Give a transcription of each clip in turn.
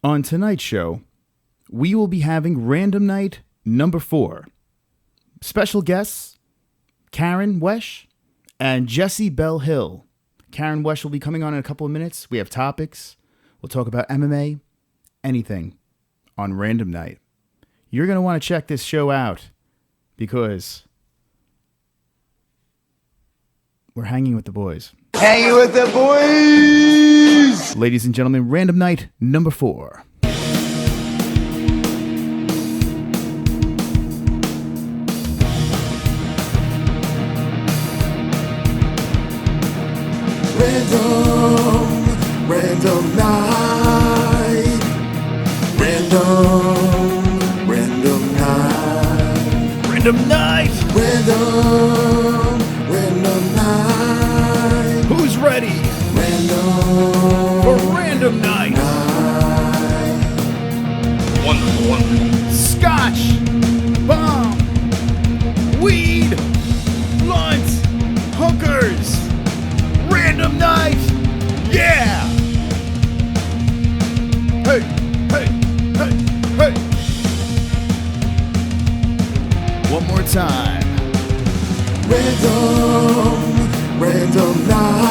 On tonight's show, we will be having Random Night number 4. Special guests, Karyn Wesch and Jessie Belle Hill. Karyn Wesch will be coming on in a couple of minutes. We have topics. We'll talk about MMA, anything on Random Night. You're going to want to check this show out because we're hanging with the boys. Hanging with the boys! Ladies and gentlemen, Random Night number 4. Random night. Random night. Random Night! Random night. Who's ready for Random Night? Wonderful. Scotch, bomb, weed, blunt, hookers, Random Night, yeah! Hey, hey, hey, hey! One more time. Random night.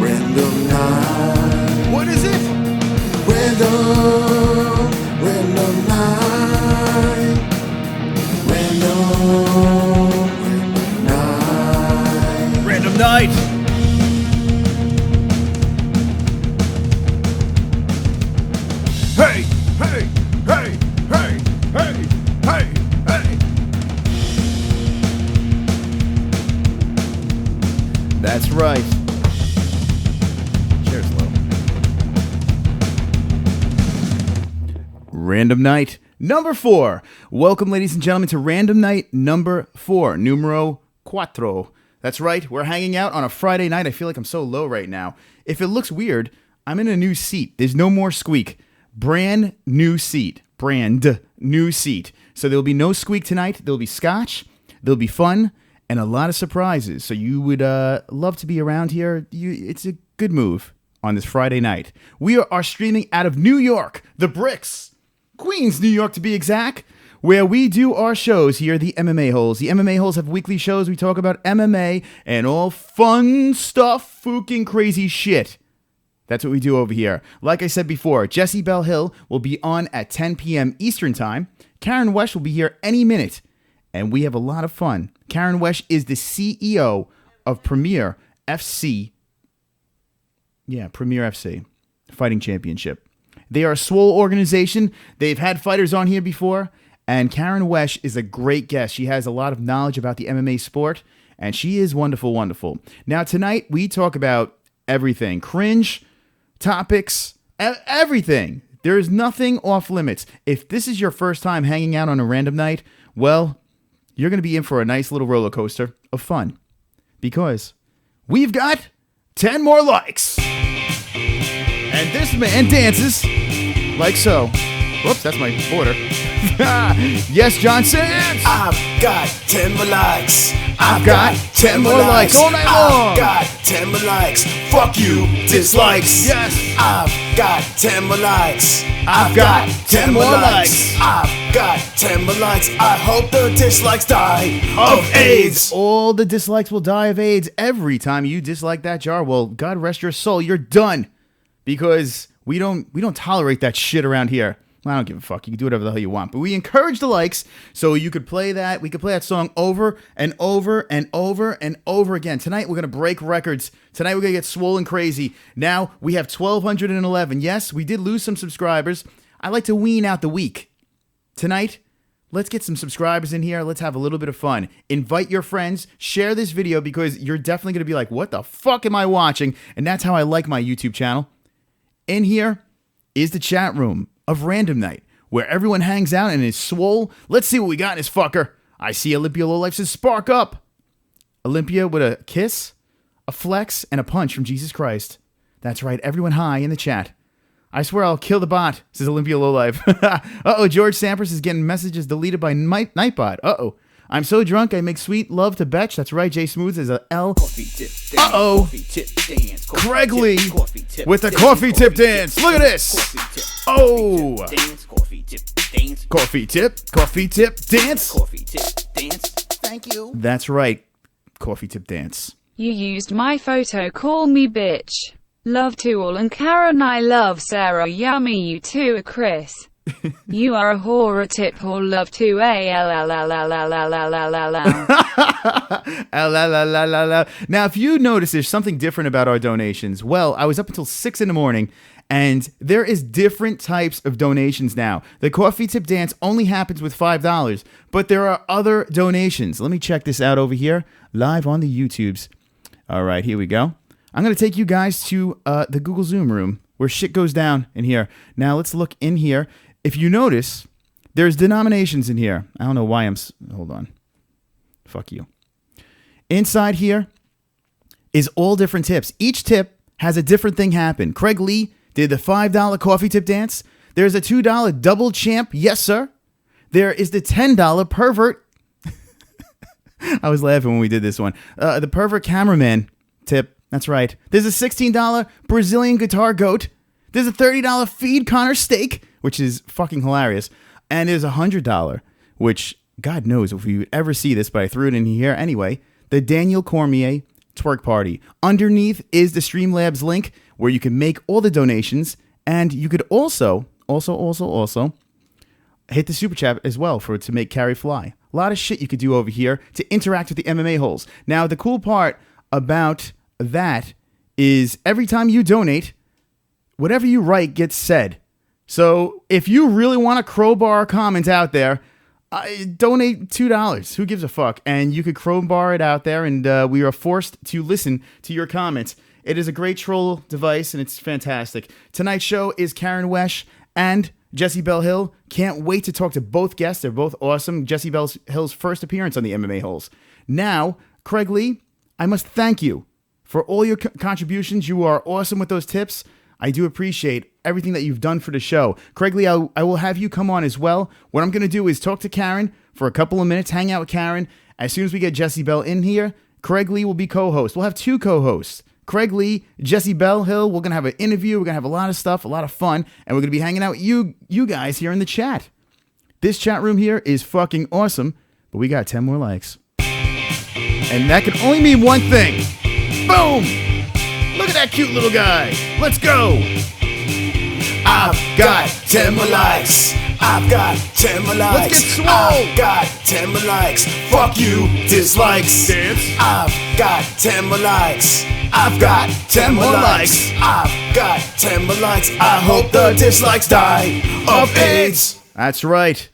Random night. What is it? Random night. Random night. Random Night. Hey, hey, hey, hey, hey, hey, hey. That's right. Cheers, Lou. Random Night number 4. Welcome, ladies and gentlemen, to Random Night number 4, numero cuatro. That's right, we're hanging out on a Friday night. I feel like I'm so low right now. If it looks weird, I'm in a new seat. There's no more squeak. Brand new seat. Brand new seat. So there'll be no squeak tonight. There'll be scotch. There'll be fun. And a lot of surprises. So you would love to be around here. It's a good move on this Friday night. We are streaming out of New York, the Bricks, Queens, New York to be exact, where we do our shows here, the MMA-Holes. The MMA-Holes have weekly shows. We talk about MMA and all fun stuff, fucking crazy shit. That's what we do over here. Like I said before, Jessie Belle Hill will be on at 10 p.m. Eastern Time. Karyn Wesch will be here any minute. And we have a lot of fun. Karyn Wesch is the CEO of Premier FC. Yeah, Premier FC, Fighting Championship. They are a swole organization. They've had fighters on here before. And Karyn Wesch is a great guest. She has a lot of knowledge about the MMA sport. And she is wonderful, wonderful. Now, tonight, we talk about everything. Cringe, topics, everything. There is nothing off limits. If this is your first time hanging out on a Random Night, well, you're going to be in for a nice little roller coaster of fun. Because we've got 10 more likes. And this man dances like so. Whoops, that's my border. Yes, John Sands. I've got 10 more likes. I've got 10 more likes all night long. I've got 10 more likes. Fuck you, dislikes. Yes. I've got 10 more likes. I've got 10 more likes. I've got 10 more likes. I hope the dislikes die of AIDS. All the dislikes will die of AIDS every time you dislike that jar. Well, God rest your soul. You're done. Because we don't tolerate that shit around here. Well, I don't give a fuck. You can do whatever the hell you want. But we encourage the likes so you could play that. We could play that song over and over and over and over again. Tonight, we're going to break records. Tonight, we're going to get swollen crazy. Now, we have 1,211. Yes, we did lose some subscribers. I like to wean out the weak. Tonight, let's get some subscribers in here. Let's have a little bit of fun. Invite your friends. Share this video because you're definitely going to be like, what the fuck am I watching? And that's how I like my YouTube channel. In here is the chat room of Random Night, where everyone hangs out and is swole. Let's see what we got in this fucker. I see Olympia Lowlife says, spark up. Olympia with a kiss, a flex, and a punch from Jesus Christ. That's right, everyone high in the chat. I swear I'll kill the bot, says Olympia Lowlife. Uh-oh, George Sampras is getting messages deleted by Nightbot. Uh-oh. I'm so drunk I make sweet love to Betch. That's right, Jay Smooths is a L. Uh-oh. Craig Lee with the coffee tip dance. Look at this. Oh. Coffee tip dance. Thank you. That's right. Coffee tip dance. You used my photo, call me bitch. Love to all, and Karen, I love Sarah. Yummy, you too, a Chris. You are a whore, a tip whore, love to a la la la la la la la la la. Now, if you notice there's something different about our donations, well, I was up until 6 in the morning, and there is different types of donations now. The coffee tip dance only happens with $5, but there are other donations. Let me check this out over here, live on the YouTubes. All right, here we go. I'm going to take you guys to the Google Zoom room where shit goes down in here. Now, let's look in here. If you notice, there's denominations in here. I don't know why hold on. Fuck you. Inside here is all different tips. Each tip has a different thing happen. Craig Lee did the $5 coffee tip dance. There's a $2 double champ. Yes, sir. There is the $10 pervert. I was laughing when we did this one. The pervert cameraman tip. That's right. There's a $16 Brazilian guitar goat. There's a $30 feed CONOR steak, which is fucking hilarious. And there's a $100, which God knows if you would ever see this, but I threw it in here anyway. The Daniel Cormier twerk party. Underneath is the Streamlabs link where you can make all the donations, and you could also hit the super chat as well to make Carrie fly. A lot of shit you could do over here to interact with the MMA-Holes. Now, the cool part about that is every time you donate, whatever you write gets said. So if you really want to crowbar comments out there, donate $2. Who gives a fuck? And you could crowbar it out there, and we are forced to listen to your comments. It is a great troll device, and it's fantastic. Tonight's show is Karyn Wesch and Jessie Belle Hill. Can't wait to talk to both guests. They're both awesome. Jessie Belle Hill's first appearance on the MMA-Holes. Now, Craig Lee, I must thank you for all your contributions. You are awesome with those tips. I do appreciate everything that you've done for the show. Craig Lee, I will have you come on as well. What I'm going to do is talk to Karyn for a couple of minutes, hang out with Karyn. As soon as we get Jessie Belle in here, Craig Lee will be co-host. We'll have 2 co-hosts. Craig Lee, Jessie Belle Hill. We're going to have an interview. We're going to have a lot of stuff, a lot of fun. And we're going to be hanging out with you guys here in the chat. This chat room here is fucking awesome. But we got 10 more likes. And that can only mean one thing. Boom! Look at that cute little guy. Let's go. I've got 10 more likes. I've got 10 more likes. Let's get swole. I've got 10 more likes. Fuck you, dislikes. Dance. I've got 10 more likes. I've got 10 more likes. I've got 10 more likes. I hope the dislikes die of AIDS. That's right.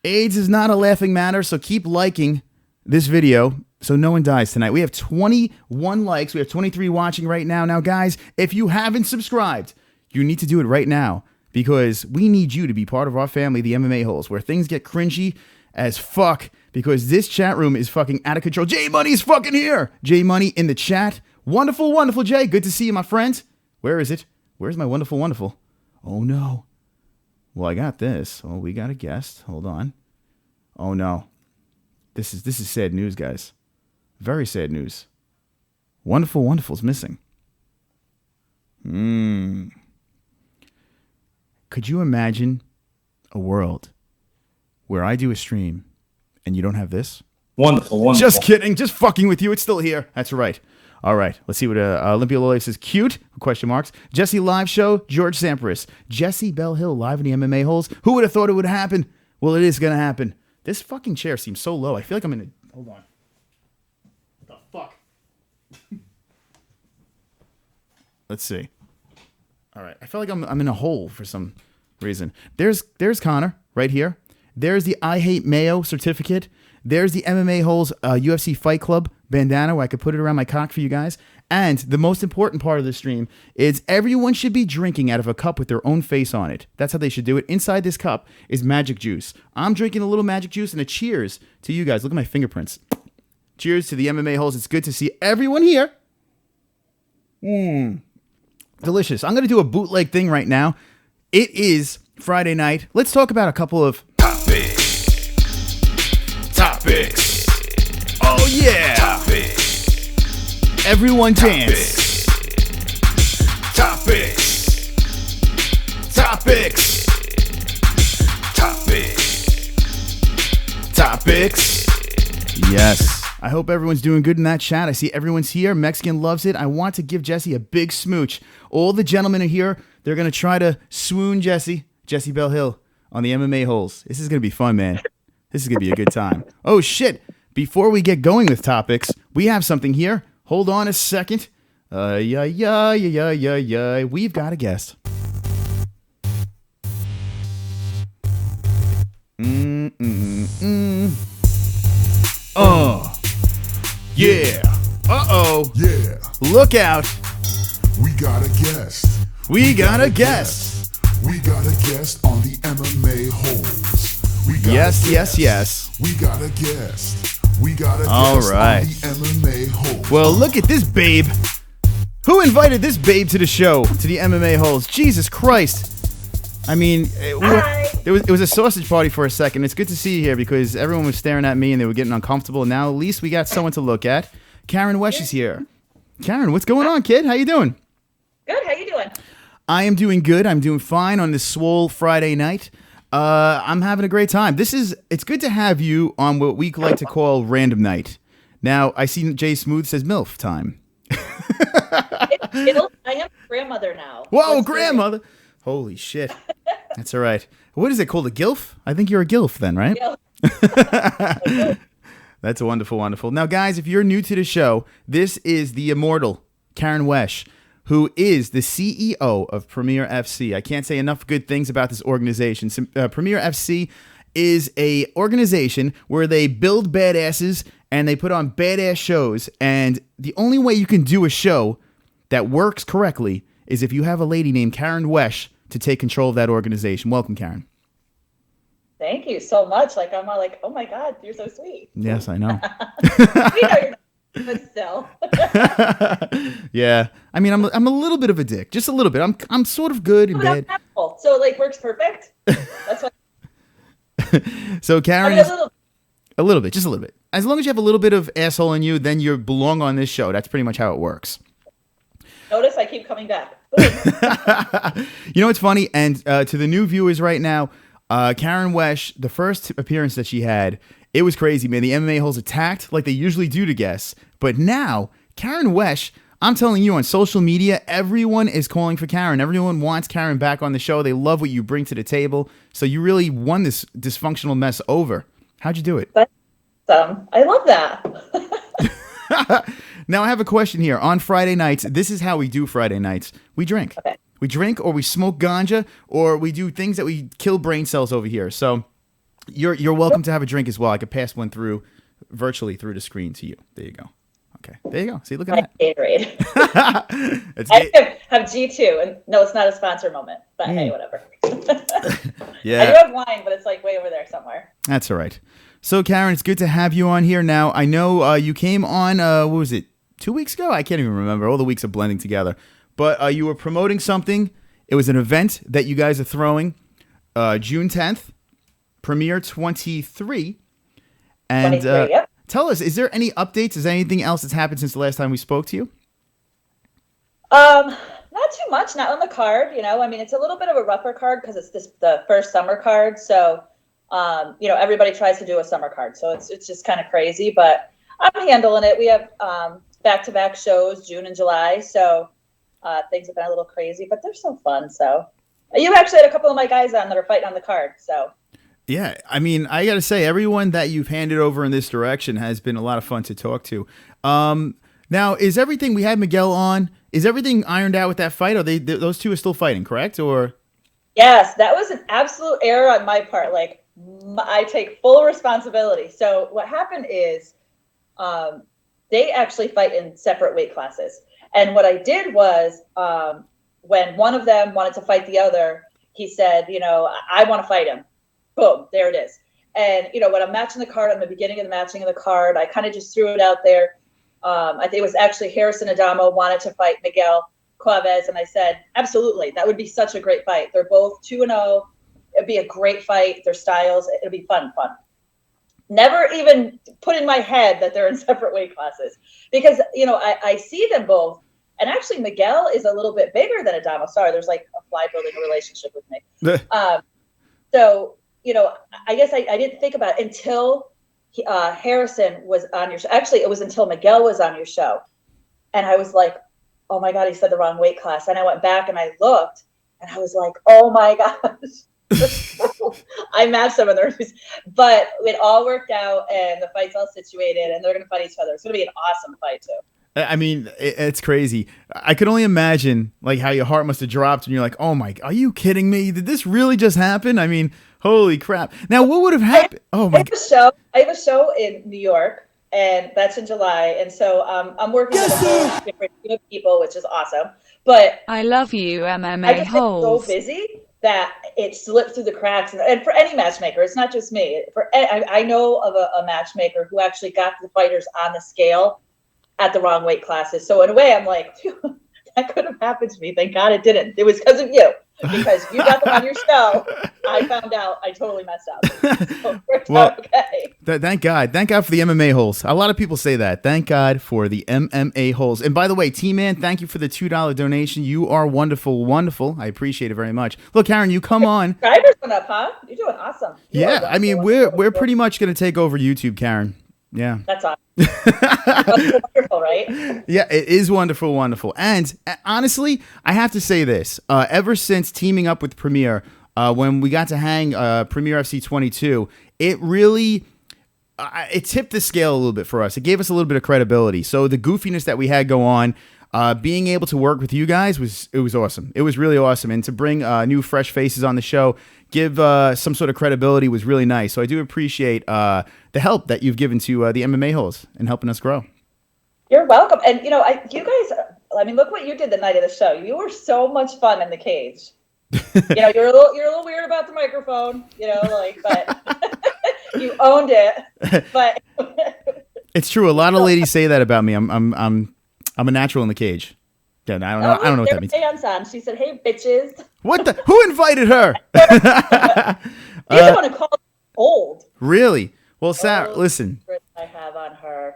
AIDS is not a laughing matter, so keep liking this video so no one dies tonight. We have 21 likes. We have 23 watching right now. Now, guys, if you haven't subscribed, you need to do it right now because we need you to be part of our family, the MMA-Holes, where things get cringy as fuck because this chat room is fucking out of control. J Money's fucking here. J Money in the chat. Wonderful, wonderful, Jay. Good to see you, my friend. Where is it? Where's my wonderful, wonderful? Oh, no. Well, I got this. Oh, we got a guest. Hold on. Oh, no. This is sad news, guys. Very sad news. Wonderful, wonderful's missing. Could you imagine a world where I do a stream and you don't have this? Wonderful, wonderful. Just kidding. Just fucking with you. It's still here. That's right. All right. Let's see what Olympia Lolly says. Cute? Question marks. Jesse live show. George Sampras. Jessie Belle Hill live in the MMA-Holes. Who would have thought it would happen? Well, it is going to happen. This fucking chair seems so low. I feel like I'm in a... Hold on. What the fuck? Let's see. All right. I feel like I'm in a hole for some reason. There's Conor right here. There's the I Hate Mayo certificate. There's the MMA-Holes UFC Fight Club bandana where I could put it around my cock for you guys. And the most important part of the stream is everyone should be drinking out of a cup with their own face on it. That's how they should do it. Inside this cup is magic juice. I'm drinking a little magic juice and a cheers to you guys. Look at my fingerprints. Cheers to the MMA-Holes. It's good to see everyone here. Delicious. I'm going to do a bootleg thing right now. It is Friday night. Let's talk about a couple of Topics. yeah. Topics. Everyone dance. Topics. Topics. Topics. Topics. Yes. I hope everyone's doing good in that chat. I see everyone's here. Mexican loves it. I want to give Jessie a big smooch. All the gentlemen are here. They're going to try to swoon Jessie Belle Hill, on the MMA-Holes. This is going to be fun, man. This is going to be a good time. Oh, shit. Before we get going with topics, we have something here. Hold on a second. We've got a guest. Oh. Yeah. Uh-oh. Yeah. Look out. We got a guest. We got a guest. We got a guest on the MMA-Holes. We got Yes, a yes, guest. yes. We got a guest. We got a All guest right. on the MMA-Holes. Well, look at this babe. Who invited this babe to the show, to the MMA-Holes? Jesus Christ. I mean, it was a sausage party for a second. It's good to see you here because everyone was staring at me and they were getting uncomfortable. Now at least we got someone to look at. Karyn Wesch is here. Karyn, what's going on, kid? How you doing? Good. How you doing? I am doing good. I'm doing fine on this swole Friday night. I'm having a great time. It's good to have you on what we like to call random night. Now, I see Jay Smooth says MILF time. I am a grandmother now. Whoa, Let's grandmother. Holy shit. That's all right. What is it called? A GILF? I think you're a GILF then, right? Yeah. That's wonderful, wonderful. Now, guys, if you're new to the show, this is the immortal Karyn Wesch, who is the CEO of Premier FC. I can't say enough good things about this organization. Premier FC is a organization where they build badasses and they put on badass shows. And the only way you can do a show that works correctly is if you have a lady named Karyn Wesch to take control of that organization. Welcome, Karyn. Thank you so much. Like I'm all like, oh my God, you're so sweet. Yes, I know. We know you're not, but still. Yeah, I mean, I'm a little bit of a dick, just a little bit. I'm sort of good in bed. So like works perfect. That's what. So Karyn, I mean, a little bit, just a little bit. As long as you have a little bit of asshole in you, then you belong on this show. That's pretty much how it works. Notice I keep coming back. You know what's funny? And to the new viewers right now, Karyn Wesch, the first appearance that she had, it was crazy, man. The MMA-Holes attacked like they usually do to guests. But now, Karyn Wesch, I'm telling you, on social media, everyone is calling for Karyn. Everyone wants Karyn back on the show. They love what you bring to the table. So you really won this dysfunctional mess over. How'd you do it? I love that. Now, I have a question here. On Friday nights, this is how we do Friday nights. We drink. Okay. We drink or we smoke ganja or we do things that we kill brain cells over here. So you're welcome to have a drink as well. I could pass one through virtually through the screen to you. There you go. Okay. There you go. See, look at that. Gatorade. I have G2, and no, it's not a sponsor moment, but hey, whatever. Yeah. I do have wine, but it's like way over there somewhere. That's all right. So, Karyn, it's good to have you on here now. I know you came on, what was it, 2 weeks ago? I can't even remember. All the weeks are blending together. But you were promoting something. It was an event that you guys are throwing June 10th, Premier 23. And 23, yep. Tell us, is there any updates? Is there anything else that's happened since the last time we spoke to you? Not too much. Not on the card, you know. I mean, it's a little bit of a rougher card because it's the first summer card. So, you know, everybody tries to do a summer card. So it's just kind of crazy. But I'm handling it. We have back-to-back shows, June and July. So things have been a little crazy, but they're so fun. So you actually had a couple of my guys on that are fighting on the card. So. Yeah, I mean, I got to say, everyone that you've handed over in this direction has been a lot of fun to talk to. Now, is everything, we had Miguel on, is everything ironed out with that fight? Or those two are still fighting, correct? Or Yes, that was an absolute error on my part. Like, I take full responsibility. So what happened is they actually fight in separate weight classes. And what I did was when one of them wanted to fight the other, he said, you know, I want to fight him. Boom, there it is. And, you know, when I'm matching the card, on the beginning of the matching of the card, I kind of just threw it out there. I think it was actually Harrison Adamo wanted to fight Miguel Chavez. And I said, absolutely, that would be such a great fight. They're both 2-0. It'd be a great fight. Their styles, it'll be fun. Never even put in my head that they're in separate weight classes because, I see them both. And actually, Miguel is a little bit bigger than Adamo. Sorry, there's like a fly building a relationship with me. So, I guess I didn't think about it until Harrison was on your show. Actually, it was until Miguel was on your show. And I was like, oh my God, he said the wrong weight class. And I went back and I looked and I was like, oh my gosh. I matched some of their, but it all worked out and the fight's all situated and they're going to fight each other. It's going to be an awesome fight too. I mean, it's crazy. I could only imagine like how your heart must have dropped and you're like, oh my, are you kidding me? Did this really just happen? I mean, holy crap. Now, what would have happened? Oh my God. I have a show in New York and that's in July. And so I'm working with a whole different team of people, which is awesome. But I love you, I just MMA-Holes. been so busy that it slipped through the cracks. And for any matchmaker, it's not just me. I know of a matchmaker who actually got the fighters on the scale at the wrong weight classes. So in a way, I'm like, that could have happened to me. Thank God it didn't. It was because of you. Because you got them on your show. I found out I totally messed up. So it worked out okay. Thank God. Thank God for the MMA holes. A lot of people say that. Thank God for the MMA holes. And by the way, T-Man, thank you for the $2 donation. You are wonderful, wonderful. I appreciate it very much. Look, Karyn, you come on. Subscribers went up, huh? You're doing awesome. Yeah, I mean, we're pretty much going to take over YouTube, Karyn. Yeah. That's awesome. That's wonderful, right? Yeah, it is wonderful, wonderful. And honestly, I have to say this. Ever since teaming up with Premier, when we got to hang Premier FC 22, it really... it tipped the scale a little bit for us. It gave us a little bit of credibility. So the goofiness that we had go on, being able to work with you guys was awesome. It was really awesome. And to bring new, fresh faces on the show, give some sort of credibility was really nice. So I do appreciate the help that you've given to the MMA holes and helping us grow. You're welcome. And, you guys, I mean, look what you did the night of the show. You were so much fun in the cage. You're a little weird about the microphone, but you owned it. But it's true. A lot of ladies say that about me. I'm a natural in the cage. Yeah, I don't know what that means. Hands on. She said, "Hey, bitches." What the? Who invited her? You don't want to call her old. Really? Well, Sarah, listen. I have on her.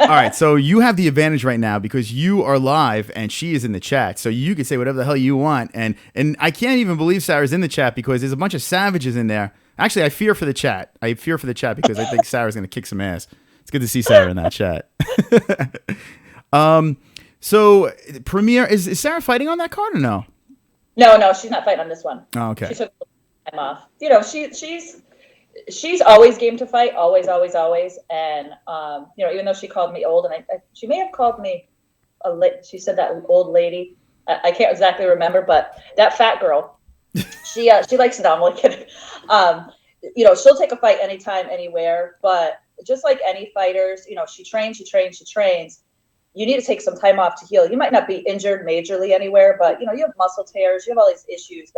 All right, so you have the advantage right now because you are live and she is in the chat. So you can say whatever the hell you want. And I can't even believe Sarah's in the chat because there's a bunch of savages in there. Actually, I fear for the chat. Because I think Sarah's going to kick some ass. It's good to see Sarah in that chat. So Premier, is Sarah fighting on that card or no? No, she's not fighting on this one. Oh, okay. She took time off. She's always game to fight, always. And even though she called me old, and she may have called me she said that old lady. I can't exactly remember, but that fat girl, she likes it. I'm like kidding. She'll take a fight anytime, anywhere. But just like any fighters, she trains. You need to take some time off to heal. You might not be injured majorly anywhere, but you have muscle tears. You have all these issues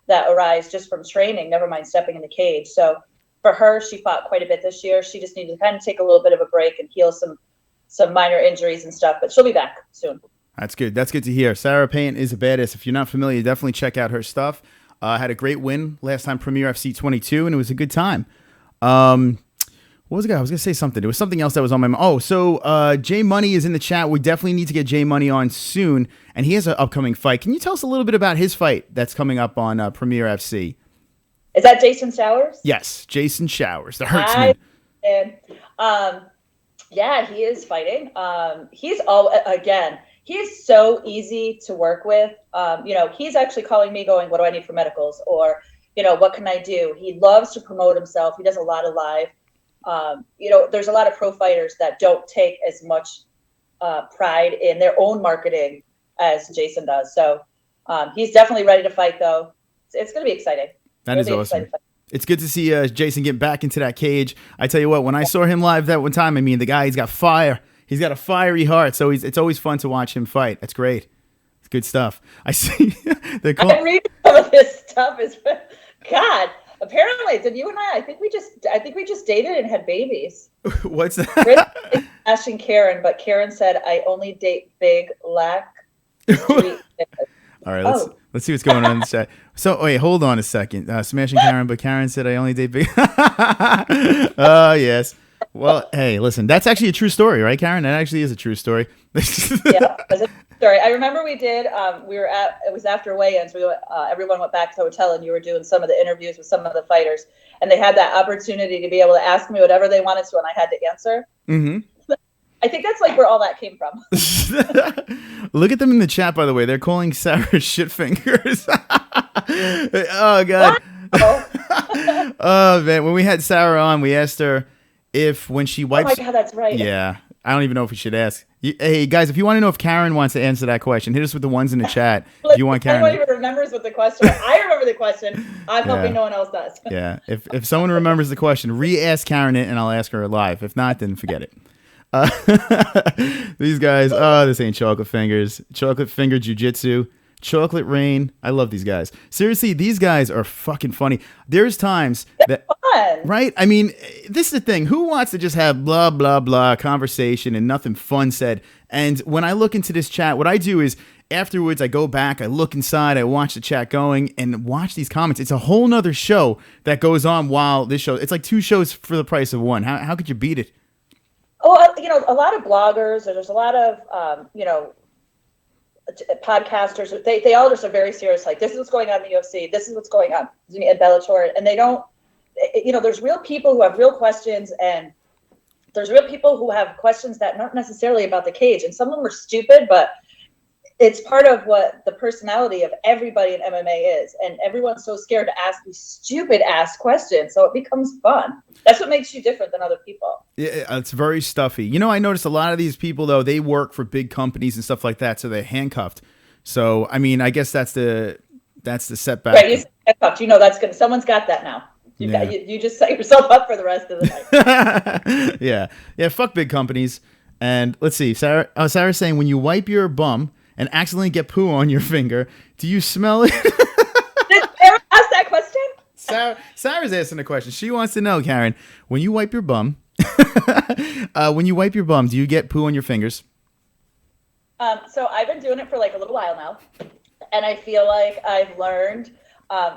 that arise just from training, never mind stepping in the cage. So for her, she fought quite a bit this year. She just needed to kind of take a little bit of a break and heal some minor injuries and stuff, but she'll be back soon. That's good. That's good to hear. Sarah Payne is a badass. If you're not familiar, definitely check out her stuff. Had a great win last time, Premier FC 22, and it was a good time. What was it? I was going to say something. There was something else that was on my mind. Oh, so Jay Money is in the chat. We definitely need to get Jay Money on soon, and he has an upcoming fight. Can you tell us a little bit about his fight that's coming up on Premier FC? Is that Jason Showers? Yes, Jason Showers, the Hertzman. Yeah, he is fighting. He is so easy to work with. He's actually calling me going, what do I need for medicals? Or, what can I do? He loves to promote himself. He does a lot of live. There's a lot of pro fighters that don't take as much pride in their own marketing as Jason does. So he's definitely ready to fight, though. It's going to be exciting. That is awesome. It's good to see Jason get back into that cage. I tell you what, when I saw him live that one time, I mean, the guy, he's got fire. He's got a fiery heart, so it's always fun to watch him fight. That's great. It's good stuff. I see. I'm reading some of this stuff. God. Apparently, did you and I think we just dated and had babies. What's that? Chris asking Karen, but Karen said, I only date big, black, street. All right, let's see what's going on in the chat. So, wait, hold on a second. Smashing Karyn, but Karyn said I only date big. Oh, yes. Well, hey, listen, that's actually a true story, right, Karyn? That actually is a true story. Yeah, that's a story. I remember we did. It was after weigh-ins. Everyone went back to the hotel, and you were doing some of the interviews with some of the fighters, and they had that opportunity to be able to ask me whatever they wanted to, and I had to answer. Mm-hmm. I think that's like where all that came from. Look at them in the chat, by the way. They're calling Sarah shit fingers. Oh, God. Oh, man. When we had Sarah on, we asked her if when she wipes. Oh, my God, that's right. Yeah. I don't even know if we should ask. Hey, guys, if you want to know if Karyn wants to answer that question, hit us with the ones in the chat. If you want Karyn. Everyone even remembers what the question was. I remember the question. I'm hoping no one else does. Yeah. If someone remembers the question, re-ask Karyn it, and I'll ask her live. If not, then forget it. These guys, this ain't chocolate fingers. Chocolate finger jujitsu. Chocolate rain. I love these guys. Seriously, these guys are fucking funny. There's times that, fun. Right? I mean, this is the thing. Who wants to just have blah, blah, blah conversation and nothing fun said? And when I look into this chat, what I do is afterwards, I go back, I look inside, I watch the chat going and watch these comments. It's a whole nother show that goes on while this show, it's like 2 shows for the price of one. How could you beat it? Oh, a lot of bloggers, or there's a lot of, podcasters, they all just are very serious. Like, this is what's going on in the UFC. This is what's going on in Bellator. And they don't, there's real people who have real questions, and there's real people who have questions that aren't necessarily about the cage. And some of them are stupid, but it's part of what the personality of everybody in MMA is. And everyone's so scared to ask these stupid ass questions. So it becomes fun. That's what makes you different than other people. Yeah, it's very stuffy. I noticed a lot of these people, though, they work for big companies and stuff like that. So they're handcuffed. So, I mean, I guess that's the setback. Right. You said handcuffed. That's someone's got that now. You just set yourself up for the rest of the night. Yeah. Fuck big companies. And let's see. Sarah's saying, when you wipe your bum and accidentally get poo on your finger, do you smell it? Did Sarah ask that question? Sarah's asking the question. She wants to know, Karyn, when you wipe your bum, do you get poo on your fingers? So I've been doing it for like a little while now, and I feel like I've learned,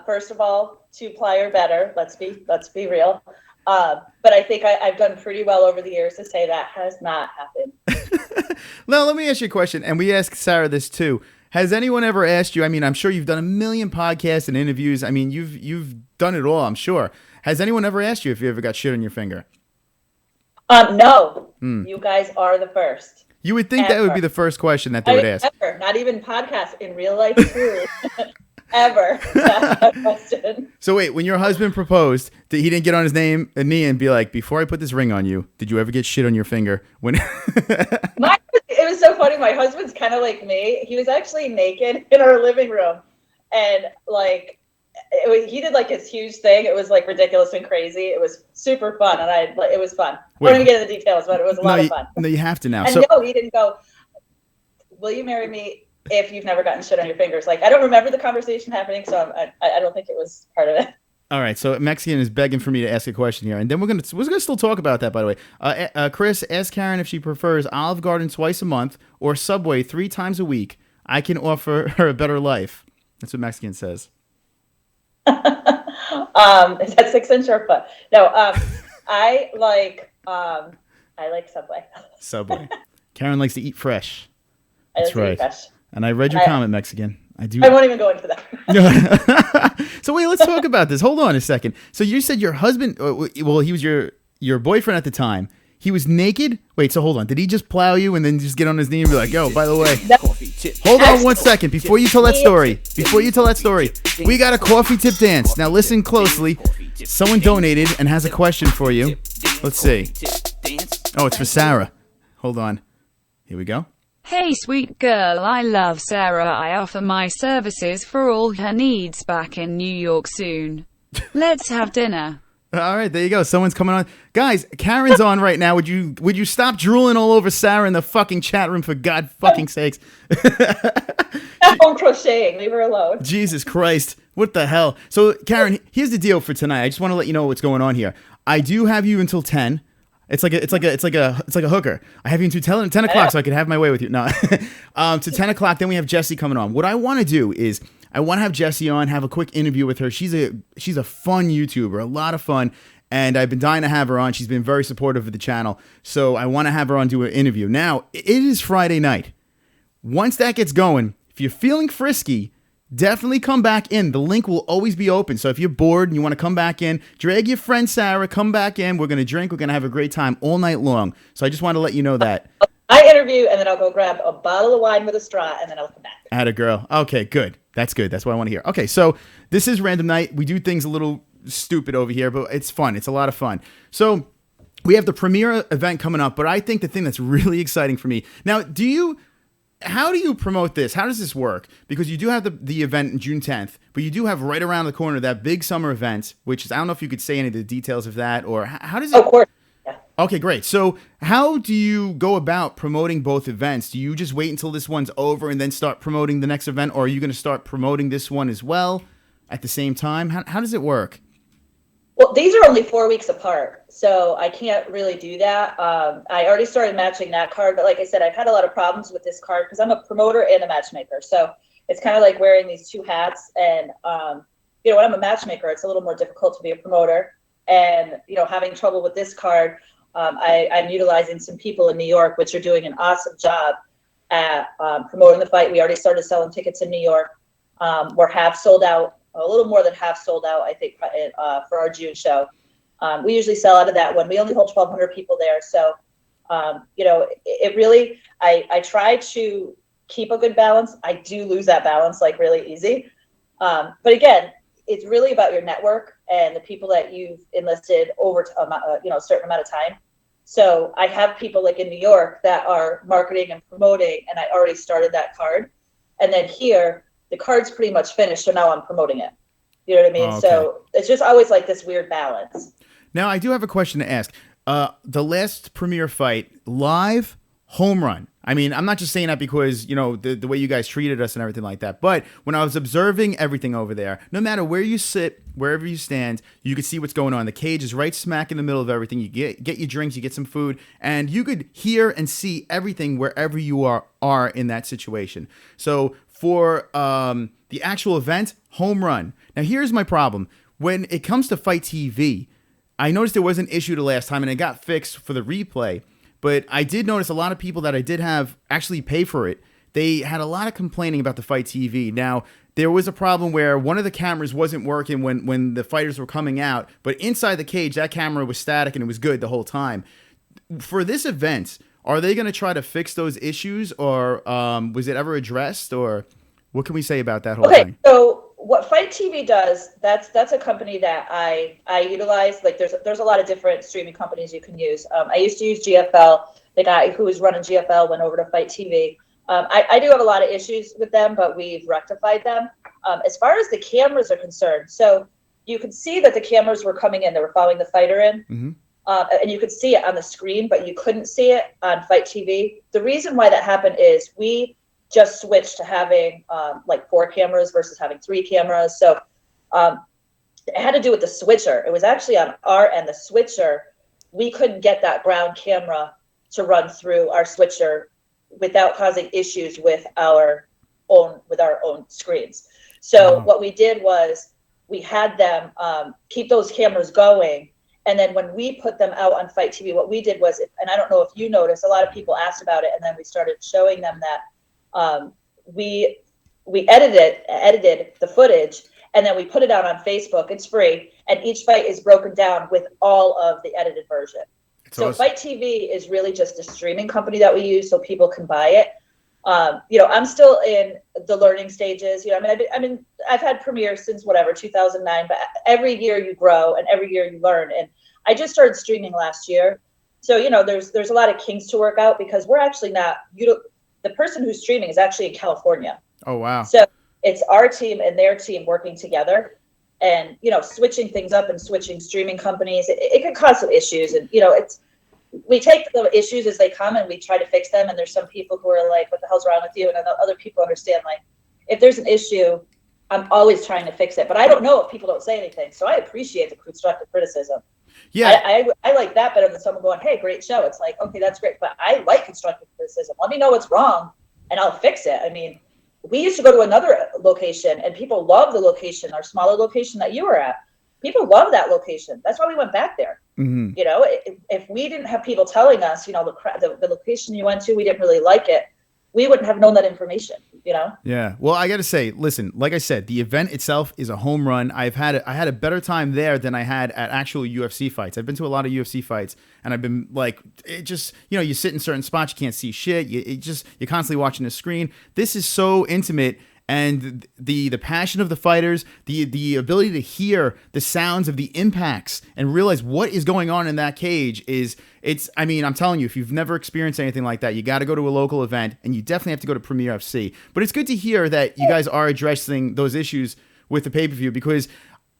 first of all, 2-ply or better. Let's be real. But I think I've done pretty well over the years to say that has not happened. Now, let me ask you a question, and we asked Sarah this too. Has anyone ever asked you? I mean, I'm sure you've done a million podcasts and interviews. I mean, you've done it all, I'm sure. Has anyone ever asked you if you ever got shit on your finger? No. You guys are the first. You would think that would be the first question that they would ask. Ever. Not even podcasts, in real life too. Ever. That's that question. So wait, when your husband proposed, he didn't get on his knee and be like, before I put this ring on you, did you ever get shit on your finger? It was so funny. My husband's kind of like me. He was actually naked in our living room, and like he did like his huge thing. It was like ridiculous and crazy. It was super fun, and it was fun. I don't even get into the details, but it was a lot of fun. No, you have to now. And no, he didn't go, will you marry me if you've never gotten shit on your fingers? Like, I don't remember the conversation happening, so I don't think it was part of it. All right, so Mexican is begging for me to ask a question here, and then we're gonna still talk about that. By the way, Chris, ask Karyn if she prefers Olive Garden twice a month or Subway 3 times a week. I can offer her a better life. That's what Mexican says. Is that 6-inch or foot? No, I like Subway. Subway. Karyn likes to eat fresh. That's right. Fresh. And I read your comment, Mexican. I won't even go into that. So wait, let's talk about this. Hold on a second. So you said your husband, well, he was your boyfriend at the time. He was naked? Wait, so hold on. Did he just plow you and then just get on his knee and be like, yo, by the way, hold on 1 second before you tell that story. We got a coffee tip dance. Now listen closely. Someone donated and has a question for you. Let's see. Oh, it's for Sarah. Hold on. Here we go. Hey sweet girl, I love Sarah. I offer my services for all her needs back in New York soon. Let's have dinner. All right, there you go. Someone's coming on. Guys, Karyn's on right now. Would you stop drooling all over Sarah in the fucking chat room, for God fucking sakes? I'm crocheting. Leave her alone. Jesus Christ. What the hell? So, Karyn, here's the deal for tonight. I just want to let you know what's going on here. I do have you until 10. It's like a hooker. I have you until 10 o'clock so I can have my way with you. No, to 10 o'clock. Then we have Jessie coming on. What I want to do is I want to have Jessie on, have a quick interview with her. She's a fun YouTuber, a lot of fun. And I've been dying to have her on. She's been very supportive of the channel. So I want to have her on, do an interview. Now, it is Friday night. Once that gets going, if you're feeling frisky, definitely come back in. The link will always be open. So if you're bored and you want to come back in, drag your friend Sarah, come back in. We're going to drink. We're going to have a great time all night long. So I just want to let you know that. I interview, and then I'll go grab a bottle of wine with a straw, and then I'll come back. Atta girl. Okay, good. That's good. That's what I want to hear. Okay, so this is Random Night. We do things a little stupid over here, but it's fun. It's a lot of fun. So we have the premiere event coming up, but I think the thing that's really exciting for me now, how do you promote this? How does this work? Because you do have the event on June 10th, but you do have right around the corner that big summer event, which is, I don't know if you could say any of the details of that, or how does it? Of course. Yeah. Okay, great. So how do you go about promoting both events? Do you just wait until this one's over and then start promoting the next event, or are you going to start promoting this one as well at the same time? How does it work? Well, these are only 4 weeks apart, so I can't really do that. I already started matching that card, but like I said, I've had a lot of problems with this card because I'm a promoter and a matchmaker. So it's kind of like wearing these two hats. And, when I'm a matchmaker, it's a little more difficult to be a promoter. And, having trouble with this card, I'm utilizing some people in New York, which are doing an awesome job at promoting the fight. We already started selling tickets in New York. We're half sold out. A little more than half sold out, I think, for our June show. We usually sell out of that one. We only hold 1,200 people there. So, it really, I try to keep a good balance. I do lose that balance like really easy. But again, it's really about your network and the people that you've enlisted over a certain amount of time. So I have people like in New York that are marketing and promoting, and I already started that card. And then here, the card's pretty much finished, so now I'm promoting it. You know what I mean? Oh, okay. So it's just always like this weird balance. Now, I do have a question to ask. The last premiere fight, live, home run. I mean, I'm not just saying that because, the way you guys treated us and everything like that. But when I was observing everything over there, no matter where you sit, wherever you stand, you could see what's going on. The cage is right smack in the middle of everything. You get your drinks, you get some food, and you could hear and see everything wherever you are in that situation. So for the actual event, home run. Now, here's my problem. When it comes to Fight TV, I noticed there was an issue the last time, and it got fixed for the replay. But I did notice a lot of people that I did have actually pay for it. They had a lot of complaining about the Fight TV. Now, there was a problem where one of the cameras wasn't working when the fighters were coming out, but inside the cage, that camera was static and it was good the whole time. For this event, are they going to try to fix those issues, or was it ever addressed, or what can we say about that whole thing? So what Fight TV does, that's a company that I utilize. Like there's a lot of different streaming companies you can use. I used to use GFL. The guy who was running GFL went over to Fight TV. I do have a lot of issues with them, but we've rectified them. As far as the cameras are concerned, so you could see that the cameras were coming in. They were following the fighter in. Mm-hmm. And you could see it on the screen, but you couldn't see it on Fight TV. The reason why that happened is we just switched to having like 4 cameras versus having 3 cameras. So it had to do with the switcher. It was actually on our end, the switcher. We couldn't get that ground camera to run through our switcher without causing issues with our own screens. So what we did was we had them keep those cameras going. And then when we put them out on Fight TV, what we did was, and I don't know if you noticed, a lot of people asked about it, and then we started showing them that we edited the footage, and then we put it out on Facebook. It's free, and each fight is broken down with all of the edited version. So awesome. Fight TV is really just a streaming company that we use so people can buy it. I'm still in the learning stages. I've had premieres since 2009, but every year you grow and every year you learn. And I just started streaming last year. So, there's a lot of kinks to work out because we're actually not, the person who's streaming is actually in California. Oh, wow. So it's our team and their team working together and, switching things up and switching streaming companies. It can cause some issues. And, we take the issues as they come and we try to fix them. And there's some people who are like, what the hell's wrong with you? And other people understand, like, if there's an issue, I'm always trying to fix it. But I don't know if people don't say anything. So I appreciate the constructive criticism. Yeah. I like that better than someone going, hey, great show. It's like, okay, that's great, but I like constructive criticism. Let me know what's wrong and I'll fix it. I mean, we used to go to another location and people love the location, our smaller location that you were at. People love that location. That's why we went back there. Mm-hmm. You know, if we didn't have people telling us, you know, the location you went to, we didn't really like it, we wouldn't have known that information, you know? Yeah. Well, I got to say, listen, like I said, the event itself is a home run. I had a better time there than I had at actual UFC fights. I've been to a lot of UFC fights and I've been like, it just, you know, you sit in certain spots, you can't see shit. You're constantly watching the screen. This is so intimate. And the passion of the fighters, the ability to hear the sounds of the impacts and realize what is going on in that cage I mean, I'm telling you, if you've never experienced anything like that, you got to go to a local event and you definitely have to go to Premier FC. But it's good to hear that you guys are addressing those issues with the pay-per-view because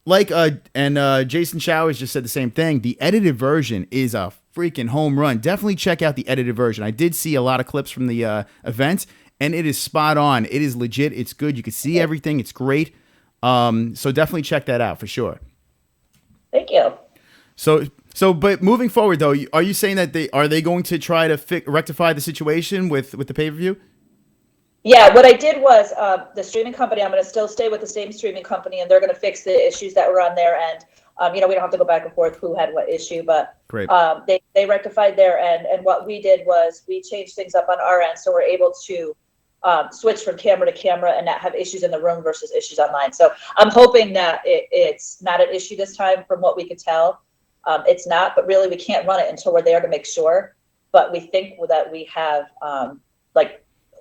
Jason Showers just said the same thing. The edited version is a freaking home run. Definitely check out the edited version. I did see a lot of clips from the event. And it is spot on. It is legit. It's good. You can see everything. It's great. So definitely check that out for sure. Thank you. But moving forward though, are you saying that they going to try to rectify the situation with the pay-per-view? Yeah, what I did was the streaming company, I'm going to still stay with the same streaming company and they're going to fix the issues that were on their end. You know, we don't have to go back and forth who had what issue, but great. They rectified their end. And what we did was we changed things up on our end. So we're able to switch from camera to camera and not have issues in the room versus issues online. So I'm hoping that it's not an issue this time from what we could tell. It's not, but really we can't run it until we're there to make sure. But we think that we have,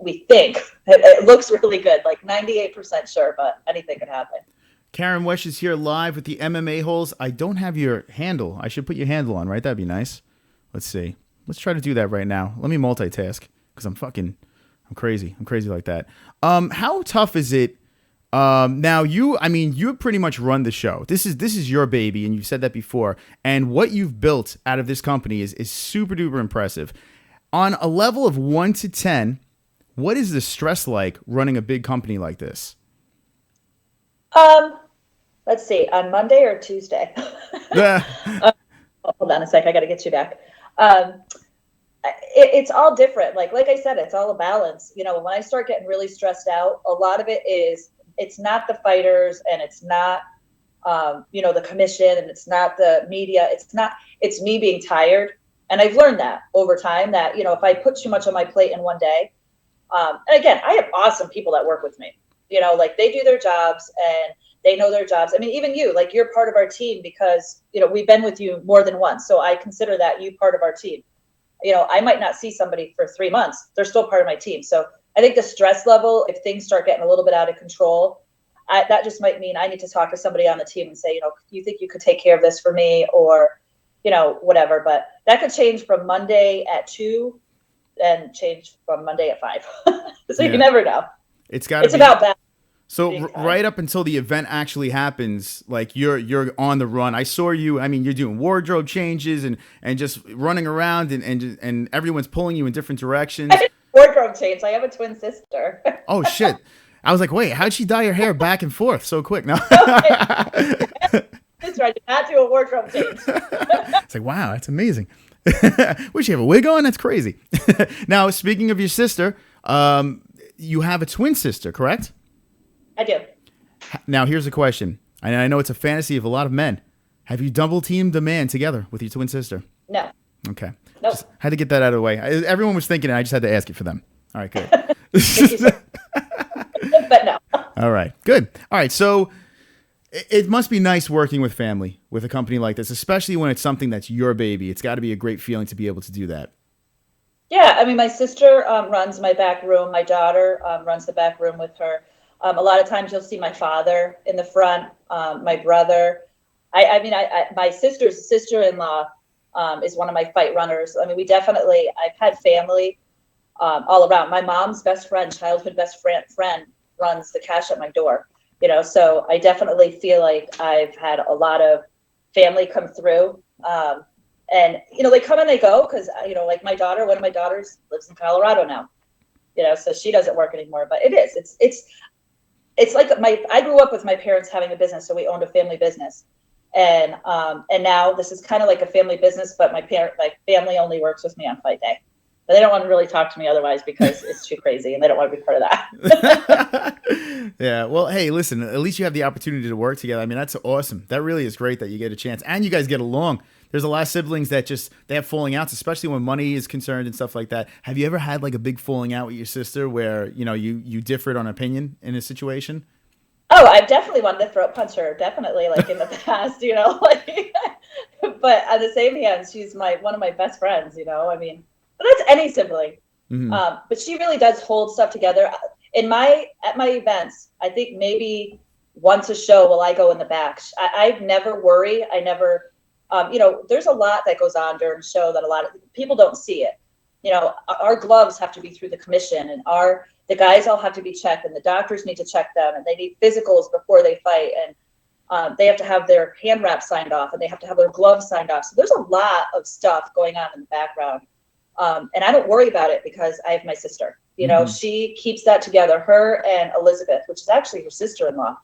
we think it looks really good, like 98% sure, but anything could happen. Karyn Wesch is here live with the MMA-Holes. I don't have your handle. I should put your handle on, right? That'd be nice. Let's see. Let's try to do that right now. Let me multitask because I'm crazy. I'm crazy like that. How tough is it? Now you pretty much run the show. This is your baby, and you've said that before. And what you've built out of this company is super duper impressive. On a level of 1 to 10, what is the stress like running a big company like this? Let's see, on Monday or Tuesday. Hold on a sec. I got to get you back. It's all different. Like I said, it's all a balance. You know, when I start getting really stressed out, a lot of it is, it's not the fighters and it's not, the commission and it's not the media. It's me being tired. And I've learned that over time that, you know, if I put too much on my plate in one day, and again, I have awesome people that work with me, you know, like they do their jobs and they know their jobs. I mean, even you, like you're part of our team because, you know, we've been with you more than once. So I consider that you part of our team. You know, I might not see somebody for 3 months. They're still part of my team. So I think the stress level, if things start getting a little bit out of control, that just might mean I need to talk to somebody on the team and say, you know, you think you could take care of this for me or, you know, whatever. But that could change from Monday at 2 and change from Monday at 5. So you never know. It's about that. So right up until the event actually happens, like you're on the run. I saw you. I mean, you're doing wardrobe changes and just running around and everyone's pulling you in different directions. Wardrobe change. I have a twin sister. Oh shit! I was like, wait, how'd she dye her hair back and forth so quick? No. That's right. Did not do a wardrobe change. It's like, wow, that's amazing. Would she have a wig on? That's crazy. Now, speaking of your sister, you have a twin sister, correct? I do. Now, here's a question. I know it's a fantasy of a lot of men. Have you double teamed a man together with your twin sister? No. Okay. Nope. Just had to get that out of the way. Everyone was thinking it. I just had to ask it for them. All right, good. But no. All right, good. All right, so it must be nice working with family with a company like this, especially when it's something that's your baby. It's got to be a great feeling to be able to do that. Yeah, I mean, my sister runs my back room. My daughter runs the back room with her. A lot of times you'll see my father in the front, my brother. My sister's sister-in-law is one of my fight runners. I mean, I've had family all around. My mom's best friend, childhood best friend runs the cash at my door, you know, so I definitely feel like I've had a lot of family come through. And, you know, they come and they go because, you know, like one of my daughters lives in Colorado now, you know, so she doesn't work anymore, but it's like I grew up with my parents having a business. So we owned a family business. And now this is kind of like a family business, but my family only works with me on fight day. But they don't want to really talk to me otherwise because it's too crazy and they don't want to be part of that. Yeah. Well, hey, listen, at least you have the opportunity to work together. I mean, that's awesome. That really is great that you get a chance and you guys get along. There's a lot of siblings that they have falling outs, especially when money is concerned and stuff like that. Have you ever had like a big falling out with your sister where, you differed on opinion in a situation? Oh, I've definitely wanted to throat punch her, definitely, like in the past, like, but on the same hand, she's one of my best friends, I mean, but that's any sibling. Mm-hmm. But she really does hold stuff together. At my events, I think maybe once a show will I go in the back. I never worry. I never, there's a lot that goes on during the show that a lot of people don't see it. Our gloves have to be through the commission, and the guys all have to be checked, and the doctors need to check them, and they need physicals before they fight, and they have to have their hand wraps signed off, and they have to have their gloves signed off. So there's a lot of stuff going on in the background. And I don't worry about it because I have my sister. She keeps that together, her and Elizabeth, which is actually her sister-in-law.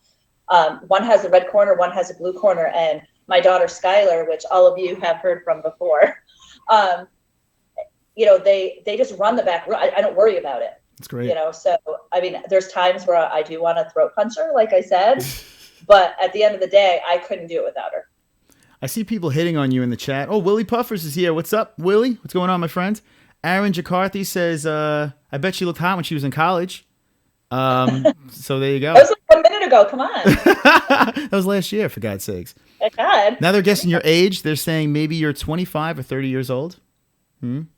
One has a red corner, one has a blue corner, and my daughter Skylar, which all of you have heard from before. They just run the back room. I don't worry about it. That's great. So I mean, there's times where I do want to throat punch her, like I said, but at the end of the day, I couldn't do it without her. I see people hitting on you in the chat. Oh, Willie Puffers is here. What's up, Willie? What's going on, my friend? Aaron Jacarthy says, I bet she looked hot when she was in college. So there you go. That was like 1 minute ago. Come on. That was last year, for God's sakes. God. Now they're guessing your age. They're saying maybe you're 25 or 30 years old.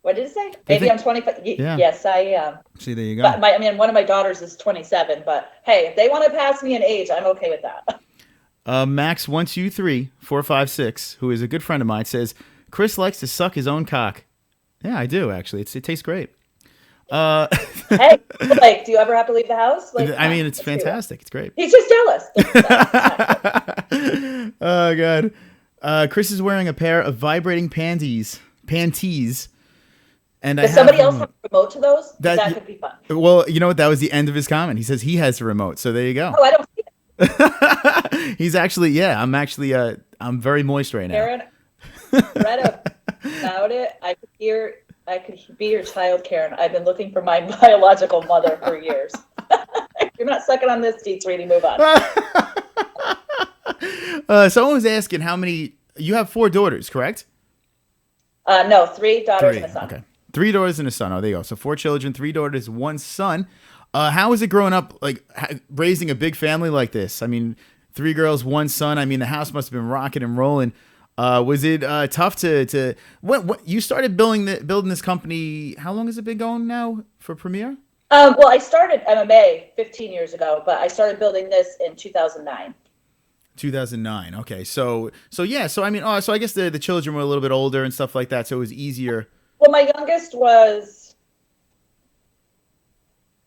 What did it say? Maybe I'm 25. Yeah. Yes, I am. See, there you go. But one of my daughters is 27. But hey, if they want to pass me in age, I'm okay with that. Max123456, who is a good friend of mine, says Chris likes to suck his own cock. Yeah, I do actually. It tastes great. Hey, do you ever have to leave the house? I mean, it's fantastic. It's great. He's just jealous. Oh God. Chris is wearing a pair of vibrating panties, and does somebody else have a remote to those? That could be fun. Well, you know what? That was the end of his comment. He says he has a remote, so there you go. Oh, I don't see it. He's actually, I'm very moist right now. Karen, read about it. I could be your child, Karen. I've been looking for my biological mother for years. You're not sucking on this, D3, move on. Someone was asking how many, you have 4 daughters, correct? No, 3 daughters and a son. Okay. 3 daughters and a son. Oh, there you go. So 4 children, 3 daughters, 1 son. How is it growing up, like raising a big family like this? I mean, 3 girls, 1 son. I mean, the house must have been rocking and rolling. Was it tough to what you started building this company? How long has it been going now for Premier? Well, I started MMA 15 years ago, but I started building this in 2009. 2009. Okay, so yeah, so I mean, so I guess the children were a little bit older and stuff like that, so it was easier. Well, my youngest was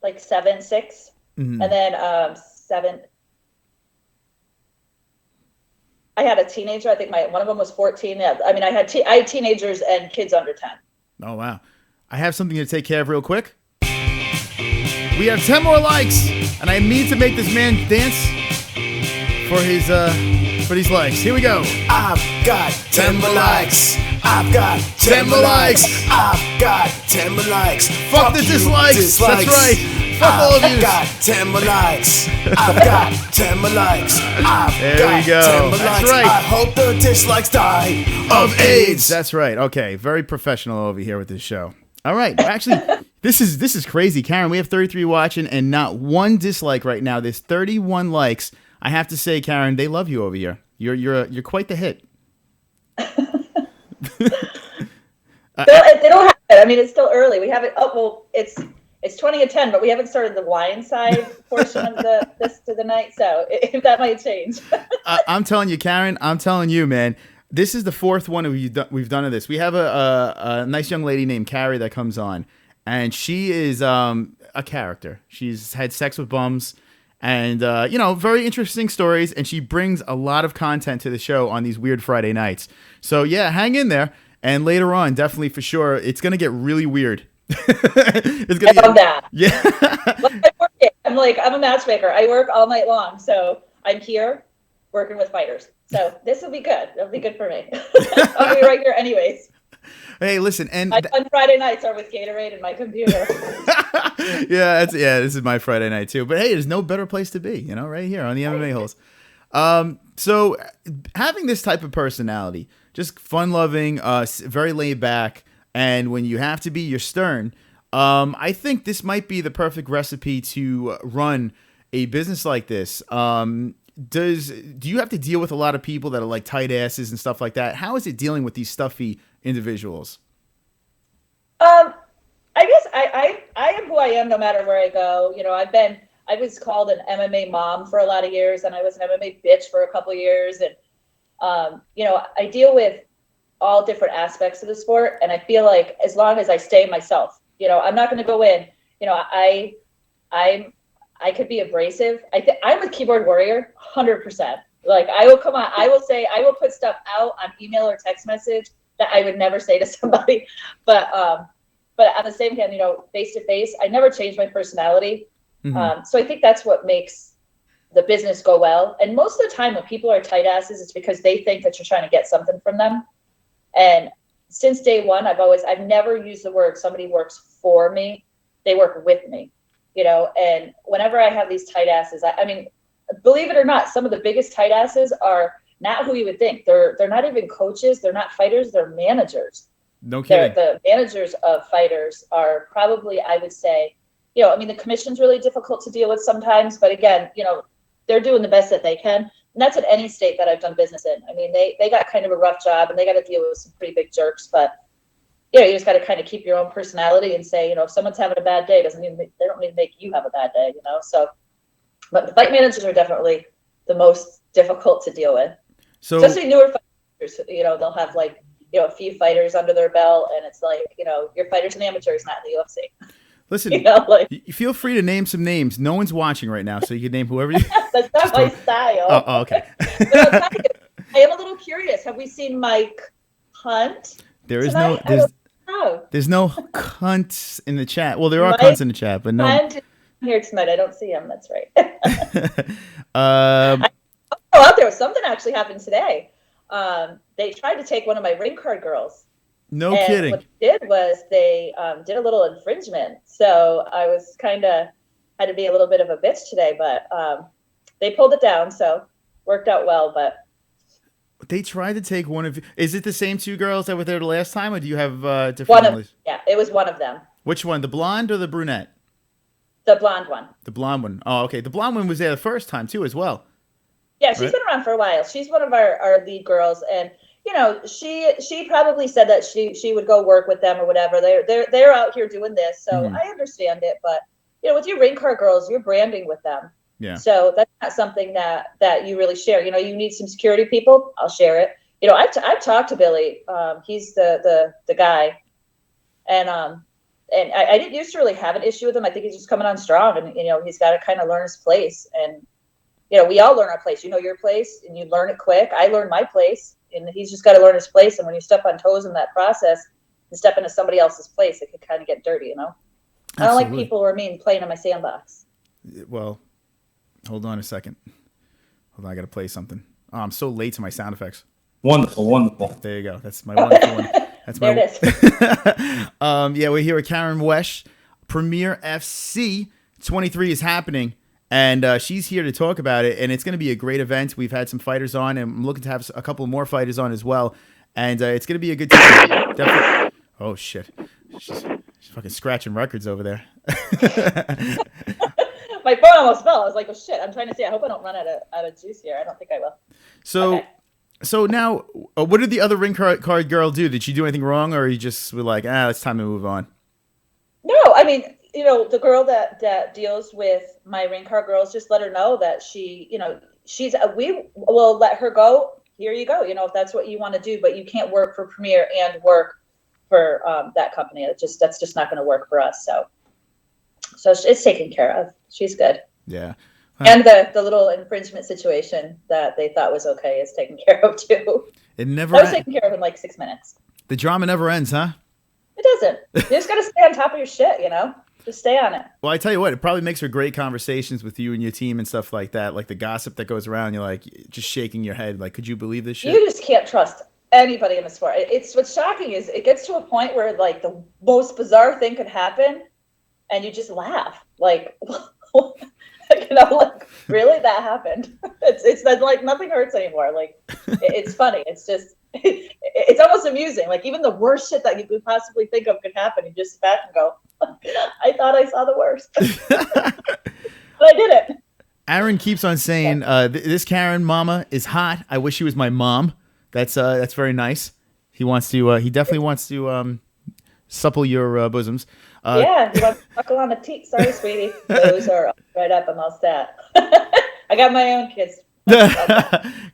like 7, 6, and then 7. I had a teenager. I think one of them was 14. Yeah, I mean, I had teenagers and kids under 10. Oh wow! I have something to take care of real quick. We have 10 more likes, and I need to make this man dance for these likes. Here we go. I've got 10 more likes. I've got 10 more likes. I've got 10 more likes. Fuck the dislikes. That's right. Fuck all of you. I've got 10 more likes. I've got 10 more likes. There we go. 10 more That's likes. right. I hope the dislikes die of AIDS. That's right. Okay, very professional over here with this show. All right. Actually, this is crazy, Karen. We have 33 watching and not 1 dislike right now. There's 31 likes. I have to say, Karen, they love you over here. You're quite the hit. They don't have it. I mean, it's still early. We haven't. Oh well, it's 20 to 10, but we haven't started the wine side portion of this to the night. So if that might change. I'm telling you, Karen. I'm telling you, man. This is the 4th one we've done of this. We have a nice young lady named Carrie that comes on, and she is a character. She's had sex with bums. And, very interesting stories. And she brings a lot of content to the show on these weird Friday nights. So, yeah, hang in there. And later on, definitely for sure, it's going to get really weird. It's gonna love that. Yeah. I'm a matchmaker. I work all night long. So I'm here working with fighters. So this will be good. It'll be good for me. I'll be right here anyways. Hey, listen, and my fun Friday nights are with Gatorade and my computer. This is my Friday night too. But hey, there's no better place to be, right here on the MMA-Holes. So having this type of personality, just fun-loving, very laid back, and when you have to be, you're stern. I think this might be the perfect recipe to run a business like this. Do you have to deal with a lot of people that are like tight asses and stuff like that? How is it dealing with these stuffy individuals? I guess I am who I am no matter where I go. I was called an MMA mom for a lot of years, and I was an MMA bitch for a couple of years. And, I deal with all different aspects of the sport. And I feel like as long as I stay myself, I'm not going to go in, I could be abrasive. I'm a keyboard warrior, 100%. Like I will come on, I will put stuff out on email or text message that I would never say to somebody. But on the same hand, face to face, I never change my personality. Mm-hmm. So I think that's what makes the business go well. And most of the time when people are tight asses, it's because they think that you're trying to get something from them. And since day one, I've never used the word somebody works for me. They work with me, and whenever I have these tight asses, I mean, believe it or not, some of the biggest tight asses are not who you would think. They're not even coaches. They're not fighters. They're managers. No kidding. The managers of fighters are probably, I would say, the commission's really difficult to deal with sometimes, but again, they're doing the best that they can. And that's in any state that I've done business in. I mean, they got kind of a rough job and they got to deal with some pretty big jerks, but you just got to kind of keep your own personality and say, if someone's having a bad day, they don't need to make you have a bad day, So, but the fight managers are definitely the most difficult to deal with. So, especially newer fighters, they'll have like, a few fighters under their belt, and it's like, your fighter's an amateur, he's not in the UFC. Listen, you feel free to name some names. No one's watching right now, so you can name whoever you. That's not my style. Oh, okay. But I'll tell you, I am a little curious. Have we seen Mike Hunt? There's no cunts in the chat. Well, there are cunts in the chat, but no. Hunt is here tonight. I don't see him. That's right. Out there was something actually happened today. They tried to take one of my ring card girls. No kidding. What they did was they did a little infringement. So I was had to be a little bit of a bitch today, but they pulled it down, so worked out well. But they tried to take one of. Is it the same two girls that were there the last time, or do you have different? Yeah, it was one of them. Which one, the blonde or the brunette? The blonde one. The blonde one. Oh, okay. The blonde one was there the first time too, as well. Yeah, she's been around for a while. She's one of our lead girls, and she probably said that she would go work with them or whatever. They're out here doing this, so I understand it. But with your ring card girls, you're branding with them. Yeah. So that's not something that you really share. You need some security people. I'll share it. I've talked to Billy. He's the guy, and I didn't used to really have an issue with him. I think he's just coming on strong, and he's got to kind of learn his place. And we all learn our place. Your place, and you learn it quick. I learned my place, and he's just got to learn his place. And when you step on toes in that process and step into somebody else's place, it can kind of get dirty. I don't like people who are mean playing in my sandbox. Well, hold on a second. Hold on, I got to play something. Oh, I'm so late to my sound effects. Wonderful. There you go. That's my wonderful one. That's there it is. Yeah, we're here at Karyn Wesch. Premier FC 23 is happening. And she's here to talk about it, and it's going to be a great event. We've had some fighters on, and I'm looking to have a couple more fighters on as well. And it's going to be a good time. Definitely. Oh, shit. She's fucking scratching records over there. My phone almost fell. I was like, oh, shit. I'm trying to see. I hope I don't run out of juice here. I don't think I will. So now, what did the other ring card girl do? Did she do anything wrong, or you just were like, it's time to move on? No, I mean, the girl that deals with my ring card girls, just let her know that we will let her go. Here you go. If that's what you want to do, but you can't work for Premier and work for that company. That's just not going to work for us. So it's taken care of. She's good. Yeah. And the little infringement situation that they thought was okay is taken care of too. It never. That was taken care of in like 6 minutes. The drama never ends, huh? It doesn't. You just got to stay on top of your shit, Just stay on it. Well, I tell you what, it probably makes for great conversations with you and your team and stuff like that. Like the gossip that goes around, you're like just shaking your head. Like, could you believe this shit? You just can't trust anybody in the sport. It's what's shocking is it gets to a point where like the most bizarre thing could happen, and you just laugh. Like, like really, that happened? It's like nothing hurts anymore. Like, it's funny. It's just. It's almost amusing. Like even the worst shit that you could possibly think of could happen. You just sit back and go, I thought I saw the worst. But I didn't. Aaron keeps on saying, this Karyn mama is hot. I wish she was my mom. That's very nice. He wants to, he definitely wants to supple your bosoms. Yeah, you want to buckle on the teeth. Sorry, sweetie. Those are right up. I'm all set. I got my own kids.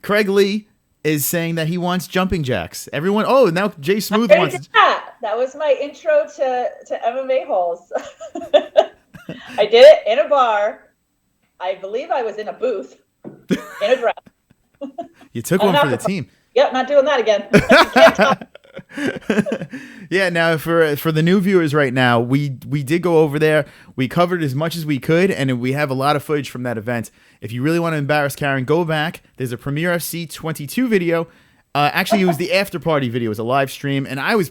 Craig Lee is saying that he wants jumping jacks. Everyone, now Jay Smooth wants. That was my intro to MMA-Holes. I did it in a bar. I believe I was in a booth in a dress. You took one for the team. Yep, not doing that again. Yeah, now for the new viewers right now, we did go over there. We covered as much as we could, and we have a lot of footage from that event. If you really want to embarrass Karyn, go back. There's a Premiere FC 22 video. Actually, it was the after party video. It was a live stream, and I was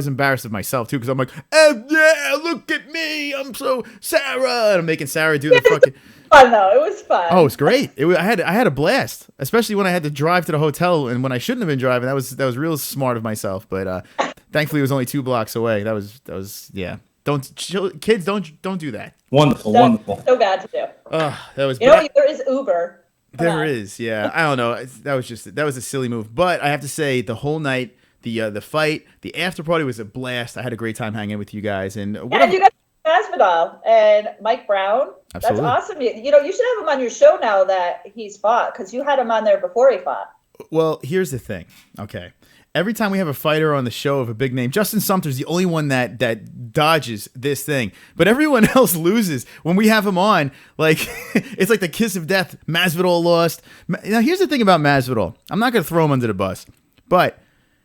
embarrassed of myself too because I'm like, oh, yeah, look at me, I'm so Sarah, and I'm making Sarah do the fucking. Fun though, it was fun. Oh, it was great. I had a blast, especially when I had to drive to the hotel and when I shouldn't have been driving. That was real smart of myself, but thankfully it was only 2 blocks away. That was yeah. Kids don't do that. Wonderful. So bad to do. That was. There is Uber. There is, yeah. I don't know. That was a silly move, but I have to say the whole night, the fight, the after party was a blast. I had a great time hanging with you guys, and you got Masvidal and Mike Brown. Absolutely. That's awesome. You should have him on your show now that he's fought because you had him on there before he fought. Well, here's the thing. Okay. Every time we have a fighter on the show of a big name, Justin Sumter's the only one that dodges this thing. But everyone else loses when we have him on. Like, it's like the kiss of death. Masvidal lost. Now, here's the thing about Masvidal. I'm not going to throw him under the bus. But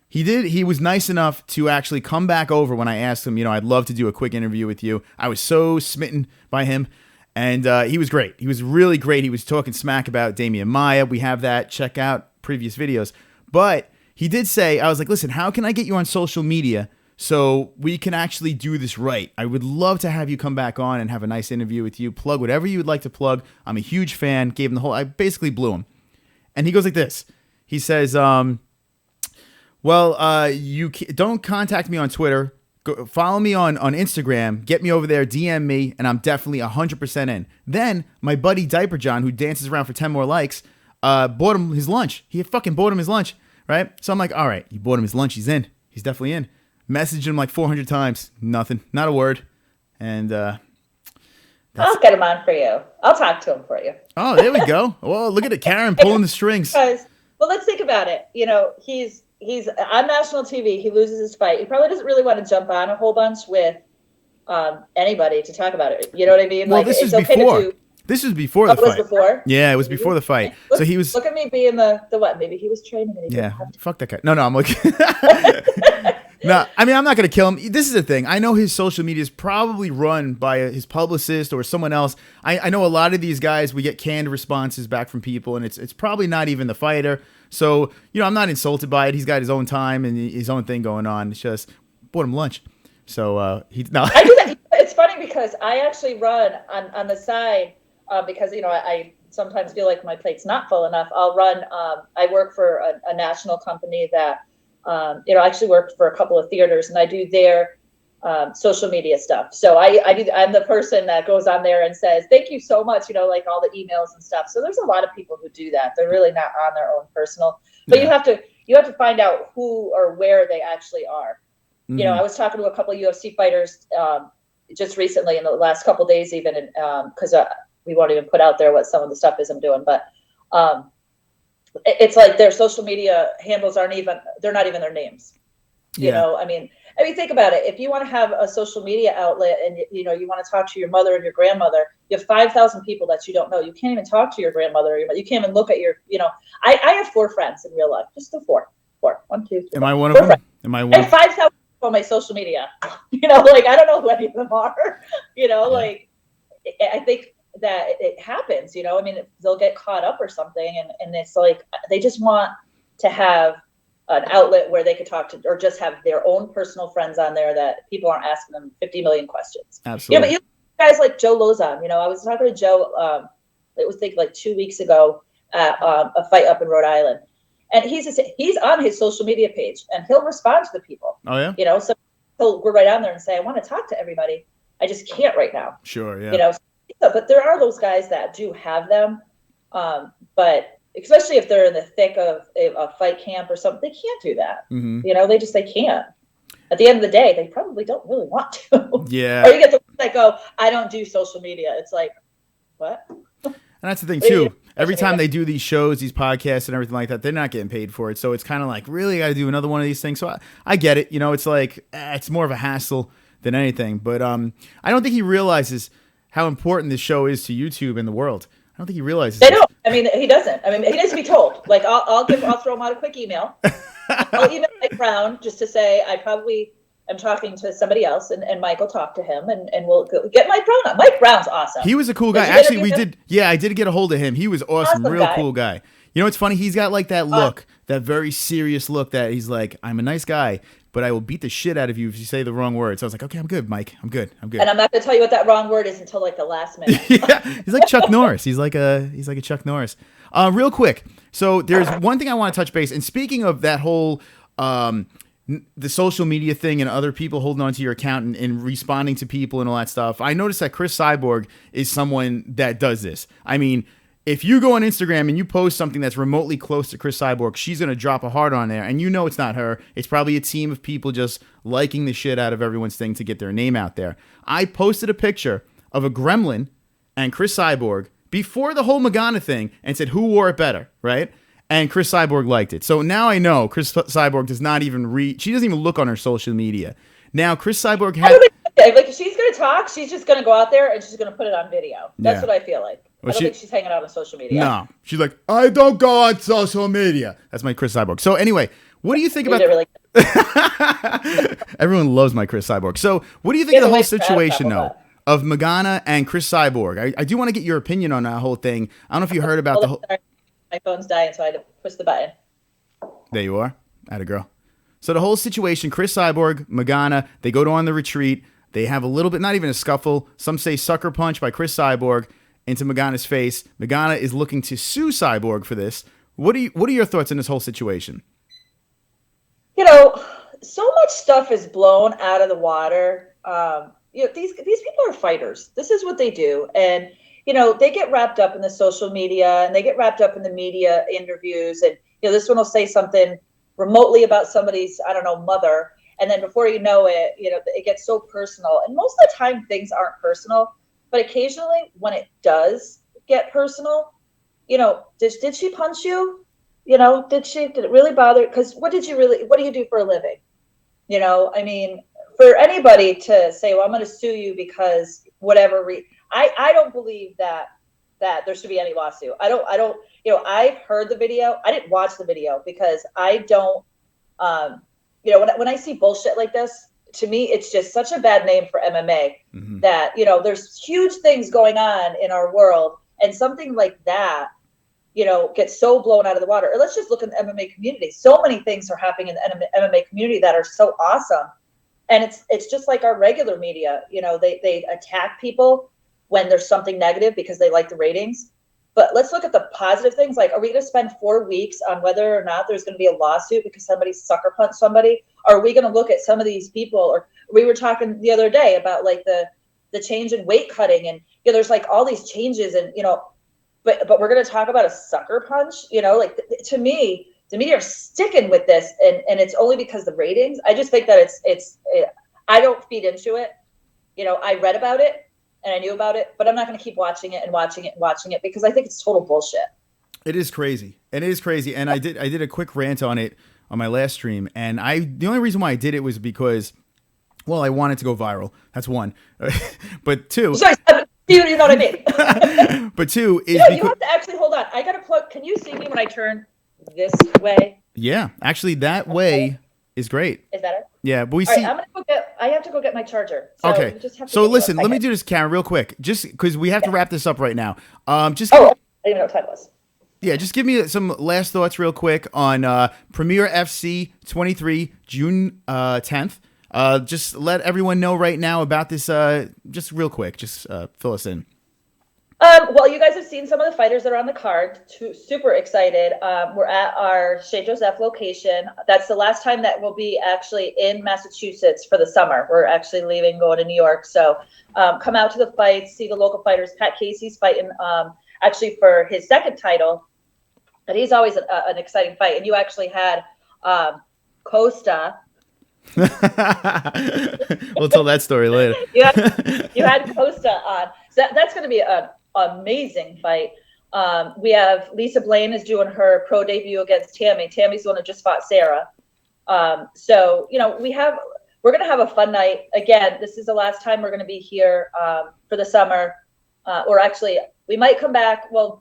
he was nice enough to actually come back over when I asked him, I'd love to do a quick interview with you. I was so smitten by him. And he was great. He was really great. He was talking smack about Damian Maia. We have that. Check out previous videos. But he did say, I was like, listen, how can I get you on social media so we can actually do this right? I would love to have you come back on and have a nice interview with you. Plug whatever you would like to plug. I'm a huge fan. Gave him I basically blew him. And he goes like this. He says, you don't contact me on Twitter. Follow me on Instagram. Get me over there. DM me. And I'm definitely 100% in. Then my buddy Diaper John, who dances around for 10 more likes, bought him his lunch. He fucking bought him his lunch. Right? So I'm like, all right, you bought him his lunch. He's in. He's definitely in. Messaged him like 400 times. Nothing. Not a word. And I'll get him on for you. I'll talk to him for you. Oh, there we go. Well, look at it. Karyn pulling the strings. Well, let's think about it. He's on national TV. He loses his fight. He probably doesn't really want to jump on a whole bunch with anybody to talk about it. You know what I mean? Well, this is before. This was before the fight. It was before? Yeah, it was before the fight. So he was. Look at me being the what? Maybe he was training. And he fuck that guy. No, I'm looking. No, I mean, I'm not going to kill him. This is the thing. I know his social media is probably run by his publicist or someone else. I know a lot of these guys, we get canned responses back from people, and it's probably not even the fighter. So, I'm not insulted by it. He's got his own time and his own thing going on. It's just, bought him lunch. So, I do that. It's funny because I actually run on the side. Because, I sometimes feel like my plate's not full enough. I'll run, I work for a national company that, I actually worked for a couple of theaters and I do their social media stuff. So I'm the person that goes on there and says, thank you so much, like all the emails and stuff. So there's a lot of people who do that. They're really not on their own personal, but you have to find out who or where they actually are. Mm-hmm. I was talking to a couple of UFC fighters just recently in the last couple of days even, because we won't even put out there what some of the stuff is I'm doing, but it's like their social media handles they're not even their names. I mean, think about it. If you want to have a social media outlet and, you want to talk to your mother and your grandmother, you have 5,000 people that you don't know. You can't even talk to your grandmother. Or you can't even look at your, I have 4 friends in real life, just the 4. 1, 2, 3. Am I one of them? Am I one? I have 5,000 on my social media. Like I don't know who any of them are. Like I think that it happens. I mean, they'll get caught up or something, and it's like they just want to have an outlet where they could talk to, or just have their own personal friends on there that people aren't asking them 50 million questions. Absolutely. But guys like Joe Lozon, I was talking to Joe, it was like 2 weeks ago at a fight up in Rhode Island. And he's on his social media page and he'll respond to the people. Oh yeah. So he'll go right on there and say, I want to talk to everybody. I just can't right now. Sure. Yeah. But there are those guys that do have them. But especially if they're in the thick of a fight camp or something, they can't do that. Mm-hmm. They can't. At the end of the day, they probably don't really want to. Yeah. Or you get the ones that go, I don't do social media. It's like, what? And that's the thing too. Every time they do these shows, these podcasts and everything like that, they're not getting paid for it. So it's kind of like, really, I got to do another one of these things. So I get it. It's like, it's more of a hassle than anything. But I don't think he realizes how important this show is to YouTube and the world. I don't think he realizes. They don't. I mean, he doesn't. I mean, he needs to be told. Like, I'll throw him out a quick email. I'll email Mike Brown just to say I probably am talking to somebody else, and Mike will talk to him, and we'll get Mike Brown on. Mike Brown's awesome. He was a cool guy. Actually, we did. Yeah, I did get a hold of him. He was awesome real guy. Cool guy. It's funny. He's got like that look, that very serious look that he's like, I'm a nice guy, but I will beat the shit out of you if you say the wrong word. So I was like, okay, I'm good, Mike. I'm good. And I'm not going to tell you what that wrong word is until like the last minute. Yeah, he's like Chuck Norris. He's like a Chuck Norris. Real quick. So there's one thing I want to touch base. And speaking of that whole the social media thing and other people holding onto your account and responding to people and all that stuff, I noticed that Cris Cyborg is someone that does this. I mean, if you go on Instagram and you post something that's remotely close to Cris Cyborg, she's going to drop a heart on there. And it's not her. It's probably a team of people just liking the shit out of everyone's thing to get their name out there. I posted a picture of a gremlin and Cris Cyborg before the whole Magana thing and said, who wore it better, right? And Cris Cyborg liked it. So now I know Cris Cyborg does not even she doesn't even look on her social media. Now, Cris Cyborg has... Like, if she's going to talk, she's just going to go out there and she's going to put it on video. That's what I feel like. Well, I don't think she's hanging out on social media. No. She's like, I don't go on social media. That's my Cris Cyborg. So anyway, what do you think about... Really Everyone loves my Cris Cyborg. So what do you think of the whole situation, though, of Magana and Cris Cyborg? I do want to get your opinion on that whole thing. I don't know if you heard about the whole... My phone's dying, so I had to push the button. There you are. Atta girl. So the whole situation, Cris Cyborg, Magana, they go on the retreat. They have a little bit, not even a scuffle. Some say sucker punch by Cris Cyborg into Magana's face. Magana is looking to sue Cyborg for this. What are your thoughts on this whole situation? So much stuff is blown out of the water. These people are fighters. This is what they do. And, they get wrapped up in the social media and they get wrapped up in the media interviews. And, this one will say something remotely about somebody's, I don't know, mother. And then before you know it, it gets so personal. And most of the time things aren't personal, but occasionally when it does get personal, did she punch you? Did it really bother? Because what do you do for a living? I mean, for anybody to say, well, I'm going to sue you because whatever, I don't believe that there should be any lawsuit. I don't, I've heard the video. I didn't watch the video because I don't, when I see bullshit like this, to me, it's just such a bad name for MMA that, there's huge things going on in our world and something like that, gets so blown out of the water. Or let's just look at the MMA community. So many things are happening in the MMA community that are so awesome. And it's just like our regular media, they attack people when there's something negative because they like the ratings. But let's look at the positive things. Like, are we going to spend 4 weeks on whether or not there's going to be a lawsuit because somebody sucker punched somebody? Or are we going to look at some of these people? Or we were talking the other day about like the change in weight cutting and, there's like all these changes and, but we're going to talk about a sucker punch, to me, the media are sticking with this and it's only because the ratings. I just think that I don't feed into it. I read about it. And I knew about it, but I'm not going to keep watching it because I think it's total bullshit. It is crazy. And I did a quick rant on it on my last stream. And the only reason why I did it was because, well, I wanted to go viral. That's one. But two. Sorry, you know what I mean? But two is because you have to actually hold on. I got to plug. Can you see me when I turn this way? Yeah, actually that way is great. Is better? Yeah, but we All see. right, I have to go get my charger. So Okay. you just have to So give me a listen, let me second. do this, Karen, real quick, just because we have to wrap this up right now. Just Oh, I didn't even know what time it was. yeah, just give me some last thoughts real quick on Premier FC 23, June 10th. Just let everyone know right now about this. Just real quick, just fill us in. Well, you guys have seen some of the fighters that are on the card. Super excited. We're at our Chez Joseph location. That's the last time that we'll be actually in Massachusetts for the summer. We're actually leaving, going to New York. So come out to the fights, see the local fighters. Pat Casey's fighting actually for his second title. And he's always an exciting fight. And you actually had Costa. We'll tell that story later. You had Costa on. So that's going to be an amazing fight. We have Lisa Blaine is doing her pro debut against Tammy. Tammy's the one who just fought Sarah. So, you know, we're going to have a fun night. Again, this is the last time we're going to be here for the summer. Or actually, we might come back, well,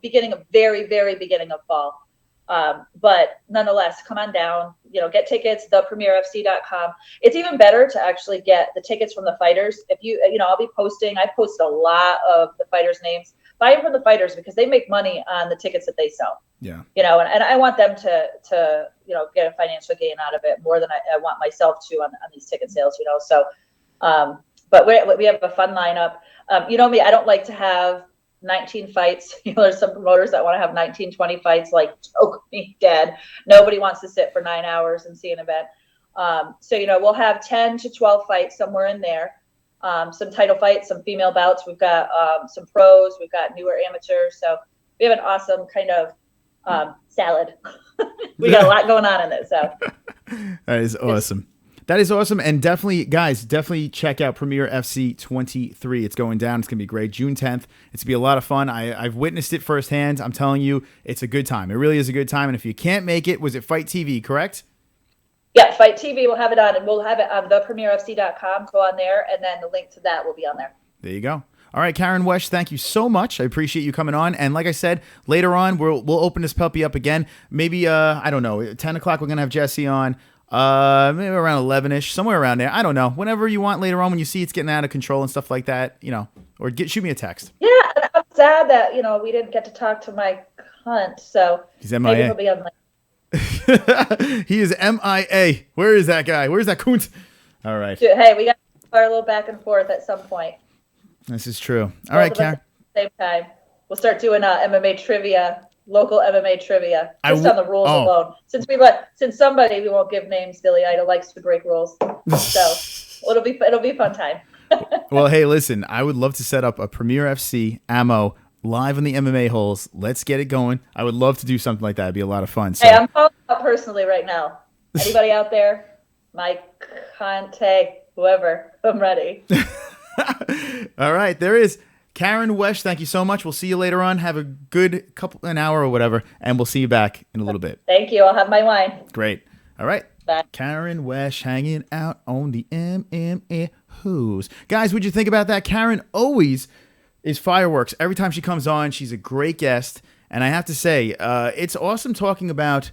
very, very beginning of fall. But nonetheless, come on down, you know, get tickets, thepremierfc.com. It's even better to actually get the tickets from the fighters. If I'll be posting, I post a lot of the fighters' names. Buy them from the fighters because they make money on the tickets that they sell. Yeah. You know, and I want them to, you know, get a financial gain out of it more than I want myself to on these ticket sales, you know. So, but we have a fun lineup. You know me, I don't like to have 19 fights. You know, there's some promoters that want to have 19, 20 fights, like choke me dead. Nobody wants to sit for 9 hours and see an event. So, you know, we'll have 10 to 12 fights somewhere in there. Some title fights, some female bouts. We've got some pros. We've got newer amateurs. So we have an awesome kind of salad. We got a lot going on in it. So that is awesome. That is awesome. And definitely, guys, check out Premier FC 23. It's going down. It's going to be great. June 10th. It's going to be a lot of fun. I've witnessed it firsthand. I'm telling you, it's a good time. It really is a good time. And if you can't make it, was it Fight TV, correct? Yeah, Fight TV will have it on, and we'll have it on thepremierfc.com. Go on there, and then the link to that will be on there. There you go. All right, Karyn Wesch, thank you so much. I appreciate you coming on. And like I said, later on, we'll open this puppy up again. Maybe, I don't know, 10 o'clock we're going to have Jessie on. Maybe around 11ish, somewhere around there. I don't know. Whenever you want later on, when you see it's getting out of control and stuff like that, you know, or shoot me a text. Yeah, and I'm sad that, you know, we didn't get to talk to Mike Hunt, so he's MIA. Maybe he'll be on He is MIA. Where is that guy? Where's that coont? All right. Hey, we got to start a little back and forth at some point. This is true. All right, Karyn. At the same time, we'll start doing MMA trivia. Local MMA trivia, just on the rules alone. Since somebody, we won't give names, Billy Idol likes to break rules, so it'll be a fun time. Well, hey, listen, I would love to set up a Premier FC ammo live on the MMA-Holes. Let's get it going. I would love to do something like that. It'd be a lot of fun. So. Hey, I'm calling out personally right now. Anybody out there? Mike, Conte, whoever, I'm ready. All right, there is. Karyn Wesch, thank you so much. We'll see you later on. Have a good an hour or whatever, and we'll see you back in a little bit. Thank you. I'll have my wine. Great. All right. Bye. Karyn Wesch hanging out on the MMA-Holes. Guys, what'd you think about that? Karyn always is fireworks. Every time she comes on, she's a great guest. And I have to say, it's awesome talking about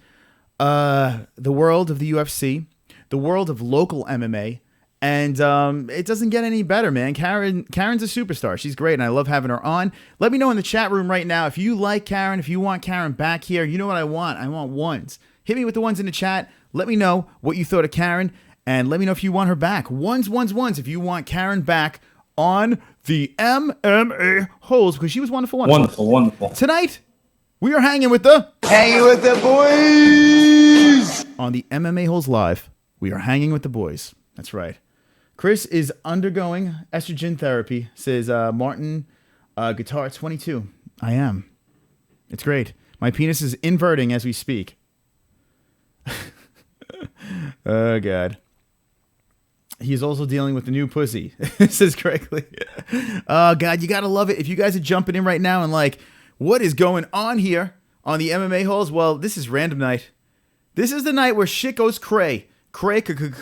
the world of the UFC, the world of local MMA, and it doesn't get any better, man. Karyn's a superstar. She's great, and I love having her on. Let me know in the chat room right now if you like Karyn, if you want Karyn back here. You know what I want? I want ones. Hit me with the ones in the chat. Let me know what you thought of Karyn, and let me know if you want her back. Ones if you want Karyn back on the MMA-Holes, because she was wonderful. Wonderful. Tonight, we are hanging with the boys on the MMA-Holes Live. We are hanging with the boys. That's right. Chris is undergoing estrogen therapy, says Martin, Guitar 22. I am. It's great. My penis is inverting as we speak. Oh, God. He is also dealing with the new pussy, says correctly. Oh, God, you got to love it. If you guys are jumping in right now and like, what is going on here on the MMA-Holes? Well, this is random night. This is the night where shit goes cray. Cray. Karyn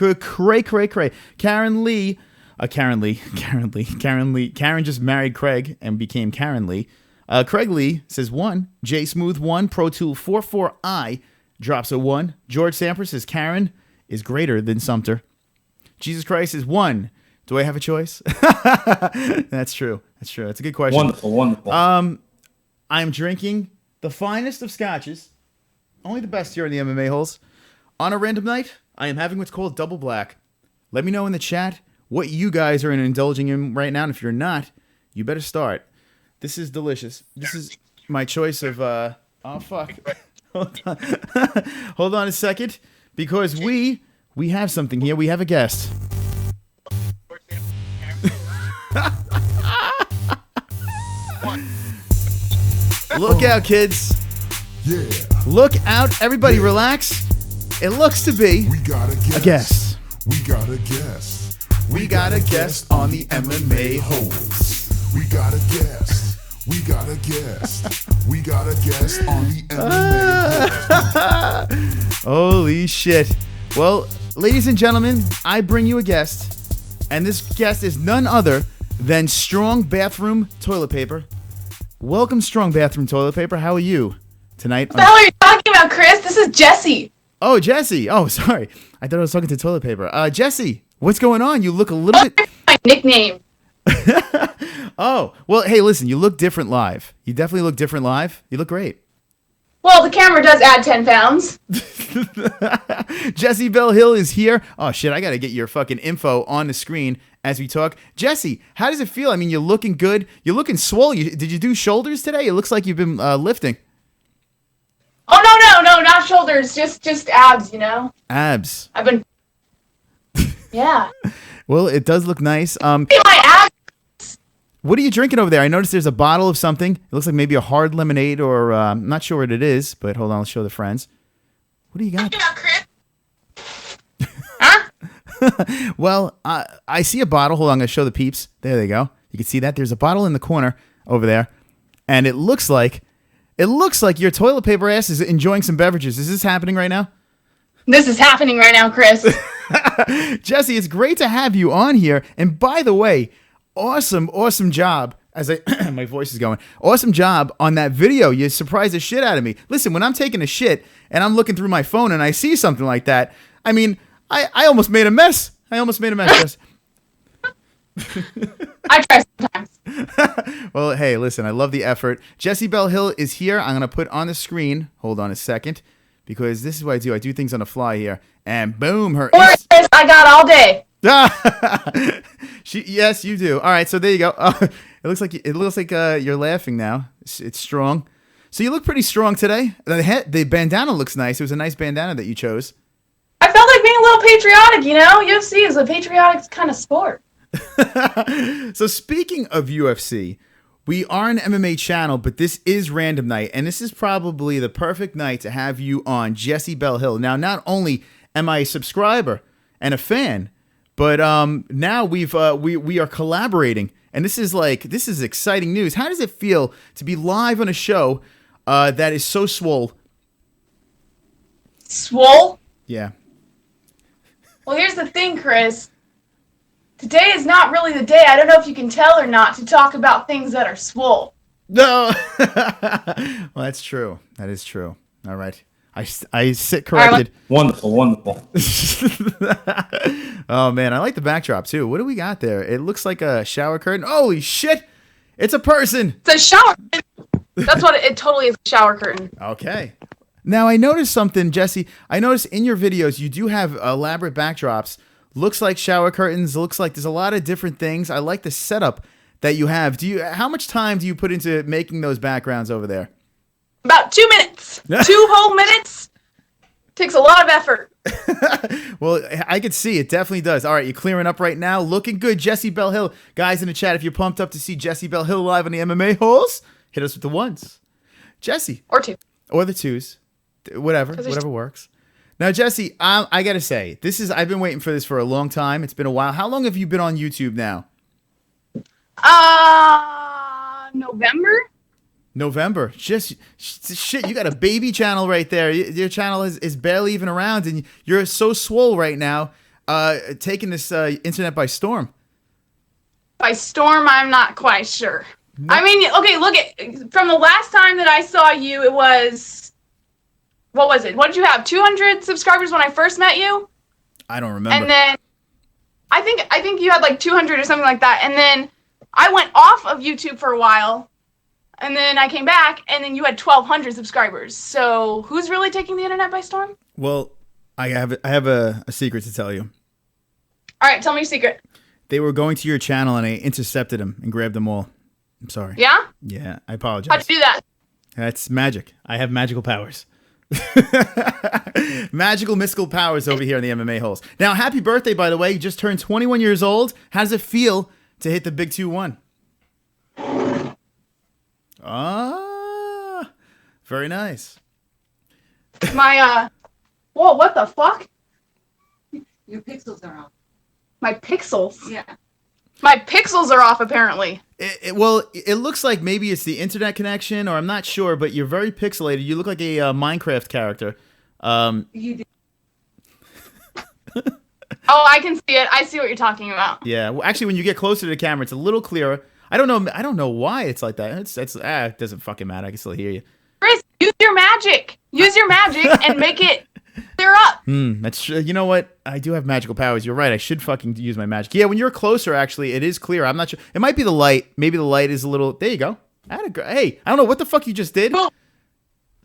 just married Craig and became Karyn Lee. Craig Lee says 1. J Smooth 1. Pro Tool 44I drops a 1. George Sampras says Karyn is greater than Sumter. Jesus Christ is 1. Do I have a choice? That's true. That's true. That's a good question. Wonderful. I'm drinking the finest of scotches, only the best here in the MMA Holes. On a random night, I am having what's called double black. Let me know in the chat what you guys are indulging in right now, and if you're not, you better start. This is delicious. This is my choice of, oh, fuck. Hold on. Hold on a second, because we have something here. We have a guest. Look out, kids. Yeah. Look out. Everybody relax. It looks to be We got a guest. a guest. We got a guest. We got a guest on the MMA Holes. We got a guest. We got a guest. We got a guest on the MMA Holes. Holy shit. Well, ladies and gentlemen, I bring you a guest, and this guest is none other than Strong Bathroom Toilet Paper. Welcome, Strong Bathroom Toilet Paper. How are you tonight? What the hell are you talking about, Chris? This is Jessie. Oh, Jessie. Oh, sorry. I thought I was talking to toilet paper. Jessie, what's going on? You look a little bit... My nickname. Oh, well, hey, listen, you look different live. You definitely look different live. You look great. Well, the camera does add 10 pounds. Jessie Belle Hill is here. Oh, shit, I got to get your fucking info on the screen as we talk. Jessie, how does it feel? I mean, you're looking good. You're looking swole. Did you do shoulders today? It looks like you've been lifting. Oh, no, not shoulders. Just abs, you know? Abs. I've been... Yeah. Well, it does look nice. My abs. What are you drinking over there? I noticed there's a bottle of something. It looks like maybe a hard lemonade, or I'm not sure what it is, but hold on, I'll show the friends. What do you got? Chris. Huh? Well, I see a bottle. Hold on, I'm going to show the peeps. There they go. You can see that. There's a bottle in the corner over there, and it looks like your toilet paper ass is enjoying some beverages. Is this happening right now? This is happening right now, Chris. Jessie, it's great to have you on here. And by the way, awesome job. My voice is going. Awesome job on that video. You surprised the shit out of me. Listen, when I'm taking a shit and I'm looking through my phone and I see something like that, I mean, I almost made a mess. Jess. I try sometimes. Well, hey, listen, I love the effort. Jessie Belle Hill is here. I'm going to put on the screen. Hold on a second, because this is what I do. I do things on the fly here. And boom, her... Chris, I got all day. Yes, you do. All right, so there you go. It looks like you're laughing now. It's strong. So you look pretty strong today. The bandana looks nice. It was a nice bandana that you chose. I felt like being a little patriotic, you know? UFC is a patriotic kind of sport. So speaking of UFC, we are an MMA channel, but this is Random Night, and this is probably the perfect night to have you on, Jessie Belle Hill. Now, not only am I a subscriber and a fan, but now we are collaborating, and this is exciting news. How does it feel to be live on a show that is so swole? Swole? Yeah. Well, here's the thing, Chris. Today is not really the day, I don't know if you can tell or not, to talk about things that are swole. No. Well, that's true. That is true. All right. I sit corrected. Wonderful. Oh, man. I like the backdrop, too. What do we got there? It looks like a shower curtain. Holy shit. It's a person. It's a shower. That's what it totally is, a shower curtain. Okay. Now, I noticed something, Jessie. I noticed in your videos, you do have elaborate backdrops. Looks like shower curtains. Looks like there's a lot of different things. I like the setup that you have. How much time do you put into making those backgrounds over there? About 2 minutes. 2 whole minutes. Takes a lot of effort. Well, I could see it definitely does. All right, you're clearing up right now. Looking good. Jessie Belle Hill. Guys in the chat, if you're pumped up to see Jessie Belle Hill live on the MMA Holes, hit us with the ones. Jessie. Or 2. Or the 2s. Whatever works. Now, Jessie, I got to say, I've been waiting for this for a long time. It's been a while. How long have you been on YouTube now? November. Just shit, you got a baby channel right there. Your channel is barely even around, and you're so swole right now, taking this internet by storm. By storm, I'm not quite sure. No. I mean, okay, look from the last time that I saw you, it was, what was it? What did you have? 200 subscribers when I first met you? I don't remember. And then I think you had like 200 or something like that. And then I went off of YouTube for a while. And then I came back, and then you had 1,200 subscribers. So who's really taking the internet by storm? Well, I have a secret to tell you. All right, tell me your secret. They were going to your channel, and I intercepted them and grabbed them all. I'm sorry. Yeah? Yeah, I apologize. How'd you do that? That's magic. I have magical powers. Magical, mystical powers over here in the MMA Holes. Now, happy birthday, by the way. You just turned 21 years old. How does it feel to hit the big 2-1? Ah, very nice. My, whoa, what the fuck? Your pixels are off. My pixels? Yeah. My pixels are off, apparently. Well, it looks like maybe it's the internet connection, or I'm not sure, but you're very pixelated. You look like a Minecraft character. You did. Oh, I can see it. I see what you're talking about. Yeah, well, actually, when you get closer to the camera, it's a little clearer. I don't know why it's like that. It doesn't fucking matter. I can still hear you. Chris, use your magic. Use your magic and make it clear up. That's true. You know what? I do have magical powers. You're right. I should fucking use my magic. Yeah, when you're closer, actually, it is clear. I'm not sure. It might be the light. Maybe the light is a little. There you go. Hey, I don't know what the fuck you just did. Cool.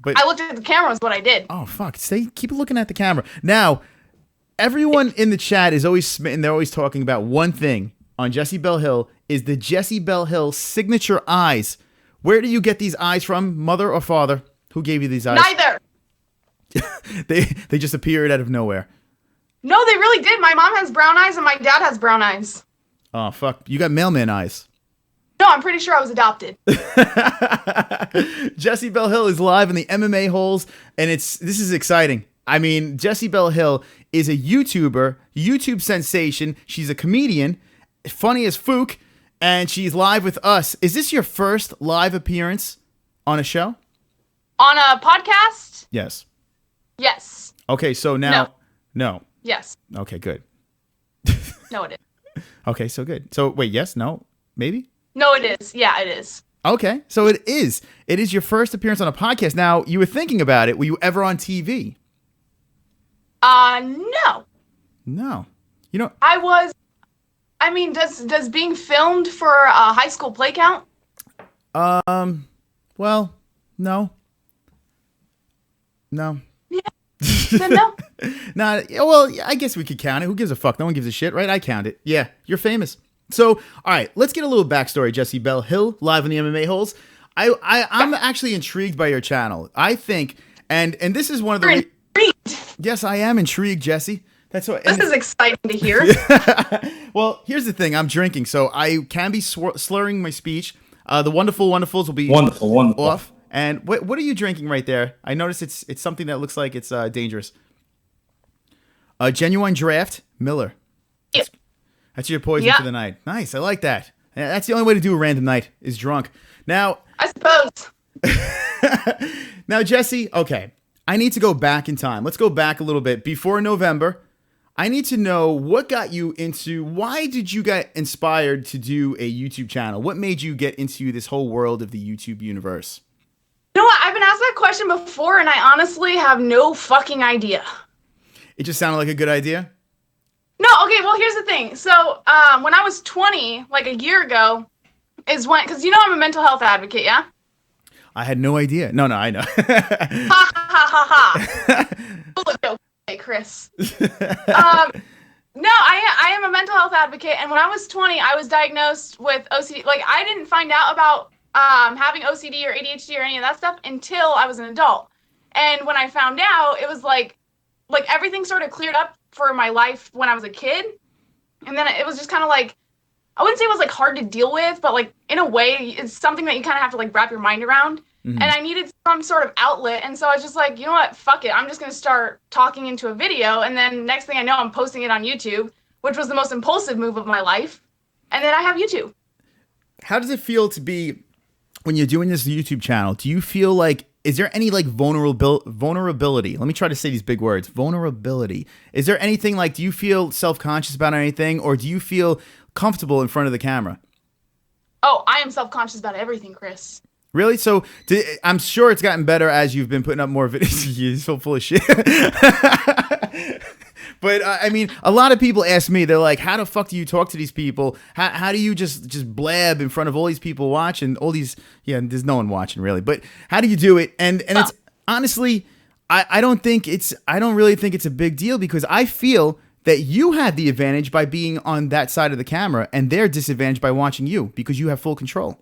But I looked at the camera is what I did. oh fuck! Keep looking at the camera. Now, everyone in the chat is always smitten. They're always talking about one thing on Jessie Belle Hill is the Jessie Belle Hill signature eyes. Where do you get these eyes from, mother or father? Who gave you these eyes? Neither. They just appeared out of nowhere. No, they really did. My mom has brown eyes and my dad has brown eyes. Oh fuck! You got mailman eyes. No, I'm pretty sure I was adopted. Jessie Belle Hill is live in the MMA Holes, and this is exciting. I mean, Jessie Belle Hill is a YouTuber, YouTube sensation. She's a comedian, funny as fook, and she's live with us. Is this your first live appearance on a show? On a podcast? Yes. Yes. Okay, so now... No. Yes. Okay, good. No, it is. Okay, so good. So, wait, yes, no, maybe? No, it is. Yeah, it is. Okay, so it is. It is your first appearance on a podcast. Now, you were thinking about it. Were you ever on TV? No. No. You know... I was... I mean, does being filmed for a high school play count? Well, no. No. Yeah. Then no. Nah, well, I guess we could count it. Who gives a fuck? No one gives a shit, right? I count it. Yeah, you're famous. So, all right, let's get a little backstory. Jessie Belle Hill, live in the MMA Holes. I'm actually intrigued by your channel. I think, and this is one of the... You're intrigued. Yes, I am intrigued, Jessie. That's what. This is exciting to hear. Well, here's the thing. I'm drinking, so I can be slurring my speech. The wonderful wonderfuls will be wonderful off. And what are you drinking right there? I notice it's something that looks like it's dangerous. Genuine Draft Miller. Yeah. That's your poison for the night. Nice, I like that. Yeah, that's the only way to do a random night is drunk. Now, I suppose. Now, Jessie, okay, I need to go back in time. Let's go back a little bit before November. I need to know what got you into, why did you get inspired to do a YouTube channel? What made you get into this whole world of the YouTube universe? You know what? I've been asked that question before, and I honestly have no fucking idea. It just sounded like a good idea? No, okay, well, here's the thing. So, when I was 20, like a year ago, is when, because you know I'm a mental health advocate, yeah? I had no idea. No, I know. Ha, ha, ha, ha. Full of jokes, hey, Chris. No, I am a mental health advocate, and when I was 20, I was diagnosed with OCD. Like, I didn't find out about having OCD or ADHD or any of that stuff until I was an adult. And when I found out, it was like everything sort of cleared up for my life when I was a kid. And then it was just kind of like, I wouldn't say it was like hard to deal with, but like in a way, it's something that you kind of have to like wrap your mind around. Mm-hmm. And I needed some sort of outlet. And so I was just like, you know what, fuck it. I'm just going to start talking into a video. And then next thing I know, I'm posting it on YouTube, which was the most impulsive move of my life. And then I have YouTube. How does it feel to be, when you're doing this YouTube channel, do you feel like, is there any like vulnerability? Let me try to say these big words. Vulnerability. Is there anything like, do you feel self-conscious about anything, or do you feel comfortable in front of the camera? Oh, I am self-conscious about everything, Chris. Really? So I'm sure it's gotten better as you've been putting up more videos. You're so full of shit. But I mean, a lot of people ask me, they're like, how the fuck do you talk to these people? How do you just blab in front of all these people watching, all these, yeah, there's no one watching really, but how do you do it? And it's honestly, I don't really think it's a big deal, because I feel that you had the advantage by being on that side of the camera, and they're disadvantaged by watching you because you have full control.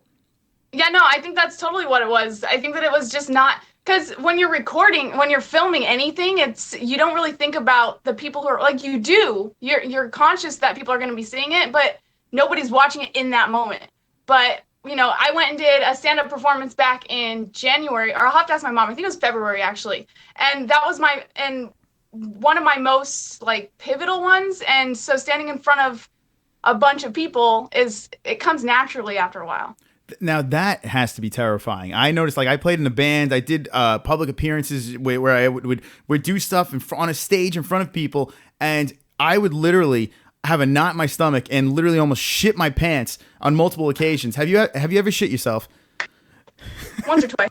Yeah, no, I think that's totally what it was. I think that it was just not, because when you're recording, when you're filming anything, you don't really think about the people who are, like, you do. You're conscious that people are going to be seeing it, but nobody's watching it in that moment. But, you know, I went and did a stand-up performance back in January, or I'll have to ask my mom. I think it was February, actually. And that was one of my most, like, pivotal ones. And so standing in front of a bunch of people it comes naturally after a while. Now that has to be terrifying. I noticed, like, I played in a band. I did public appearances where I would do stuff on a stage in front of people, and I would literally have a knot in my stomach and literally almost shit my pants on multiple occasions. Have you ever shit yourself? Once or twice.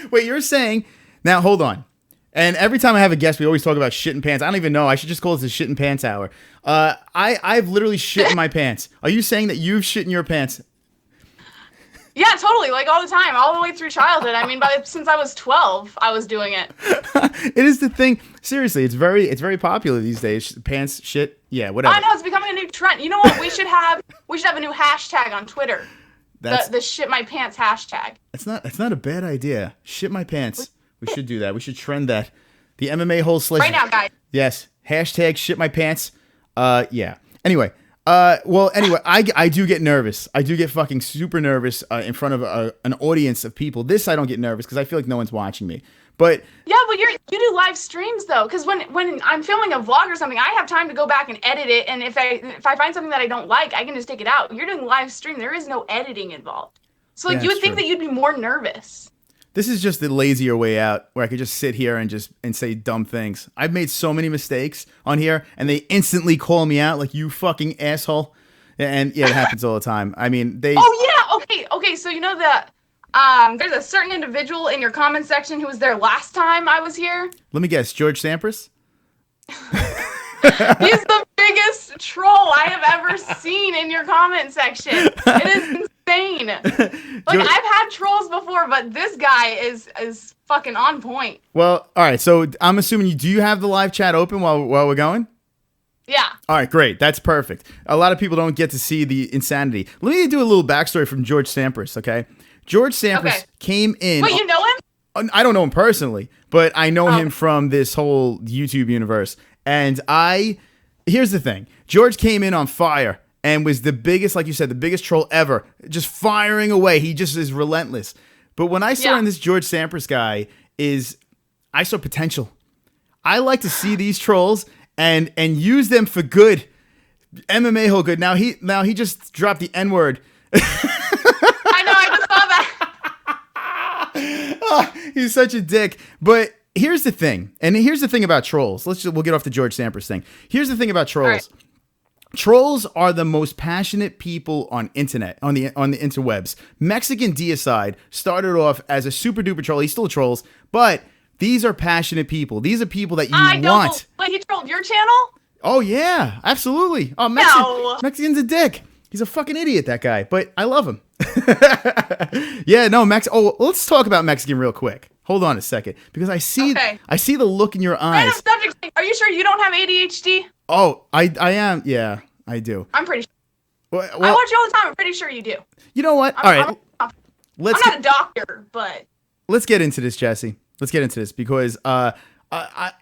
Wait, you're saying now? Hold on. And every time I have a guest, we always talk about shitting pants. I don't even know. I should just call this the shitting pants hour. I've literally shit in my pants. Are you saying that you've shit in your pants? Yeah, totally. Like, all the time, all the way through childhood. I mean, since I was 12, I was doing it. It is the thing. Seriously, it's very popular these days. Pants, shit, yeah, whatever. I know, it's becoming a new trend. You know what? We should have a new hashtag on Twitter. The shit my pants hashtag. It's not a bad idea. Shit my pants. We should do that. We should trend that. The MMA-Holes / right now, guys. Yes. Hashtag shit my pants. Yeah. Anyway. Anyway, I do get nervous. I do get fucking super nervous in front of an audience of people. This I don't get nervous because I feel like no one's watching me. But yeah, but you do live streams though, because when I'm filming a vlog or something, I have time to go back and edit it. And if I find something that I don't like, I can just take it out. You're doing live stream. There is no editing involved. So like, you would think that you'd be more nervous. This is just the lazier way out, where I could just sit here and say dumb things. I've made so many mistakes on here, and they instantly call me out like, you fucking asshole. And yeah, it happens all the time. I mean, they. Oh yeah, okay. So you know that there's a certain individual in your comment section who was there last time I was here. Let me guess, George Sampras. He's the biggest troll I have ever seen in your comment section. It is insane. Like, I've had trolls before, but this guy is fucking on point. Well, all right. So I'm assuming do you have the live chat open while we're going? Yeah. All right, great. That's perfect. A lot of people don't get to see the insanity. Let me do a little backstory from George Sampras, okay? George Sampras came in. Wait, you know him? I don't know him personally, but I know him from this whole YouTube universe. And here's the thing. George came in on fire and was the biggest, like you said, the biggest troll ever. Just firing away. He just is relentless. But when I saw in this George Sampras guy I saw potential. I like to see these trolls and use them for good. MMA hole good. Now he just dropped the N-word. I know, I just saw that. Oh, he's such a dick. But here's the thing. And here's the thing about trolls. We'll get off the George Sampras thing. Here's the thing about trolls. Right. Trolls are the most passionate people on the interwebs. Mexican Deicide started off as a super duper troll. He still trolls, but these are passionate people. These are people that you want. Wait, he trolled your channel? Oh yeah, absolutely. Oh, Mexican's a dick. He's a fucking idiot, that guy. But I love him. Yeah, no, Oh, let's talk about Mexican real quick. Hold on a second, because I see the look in your eyes. Random subject. Are you sure you don't have ADHD? Oh, I am. Yeah, I do. I'm pretty sure. Well, I watch you all the time. I'm pretty sure you do. You know what? All right. I'm not a doctor, but let's get into this, Jessie. Let's get into this because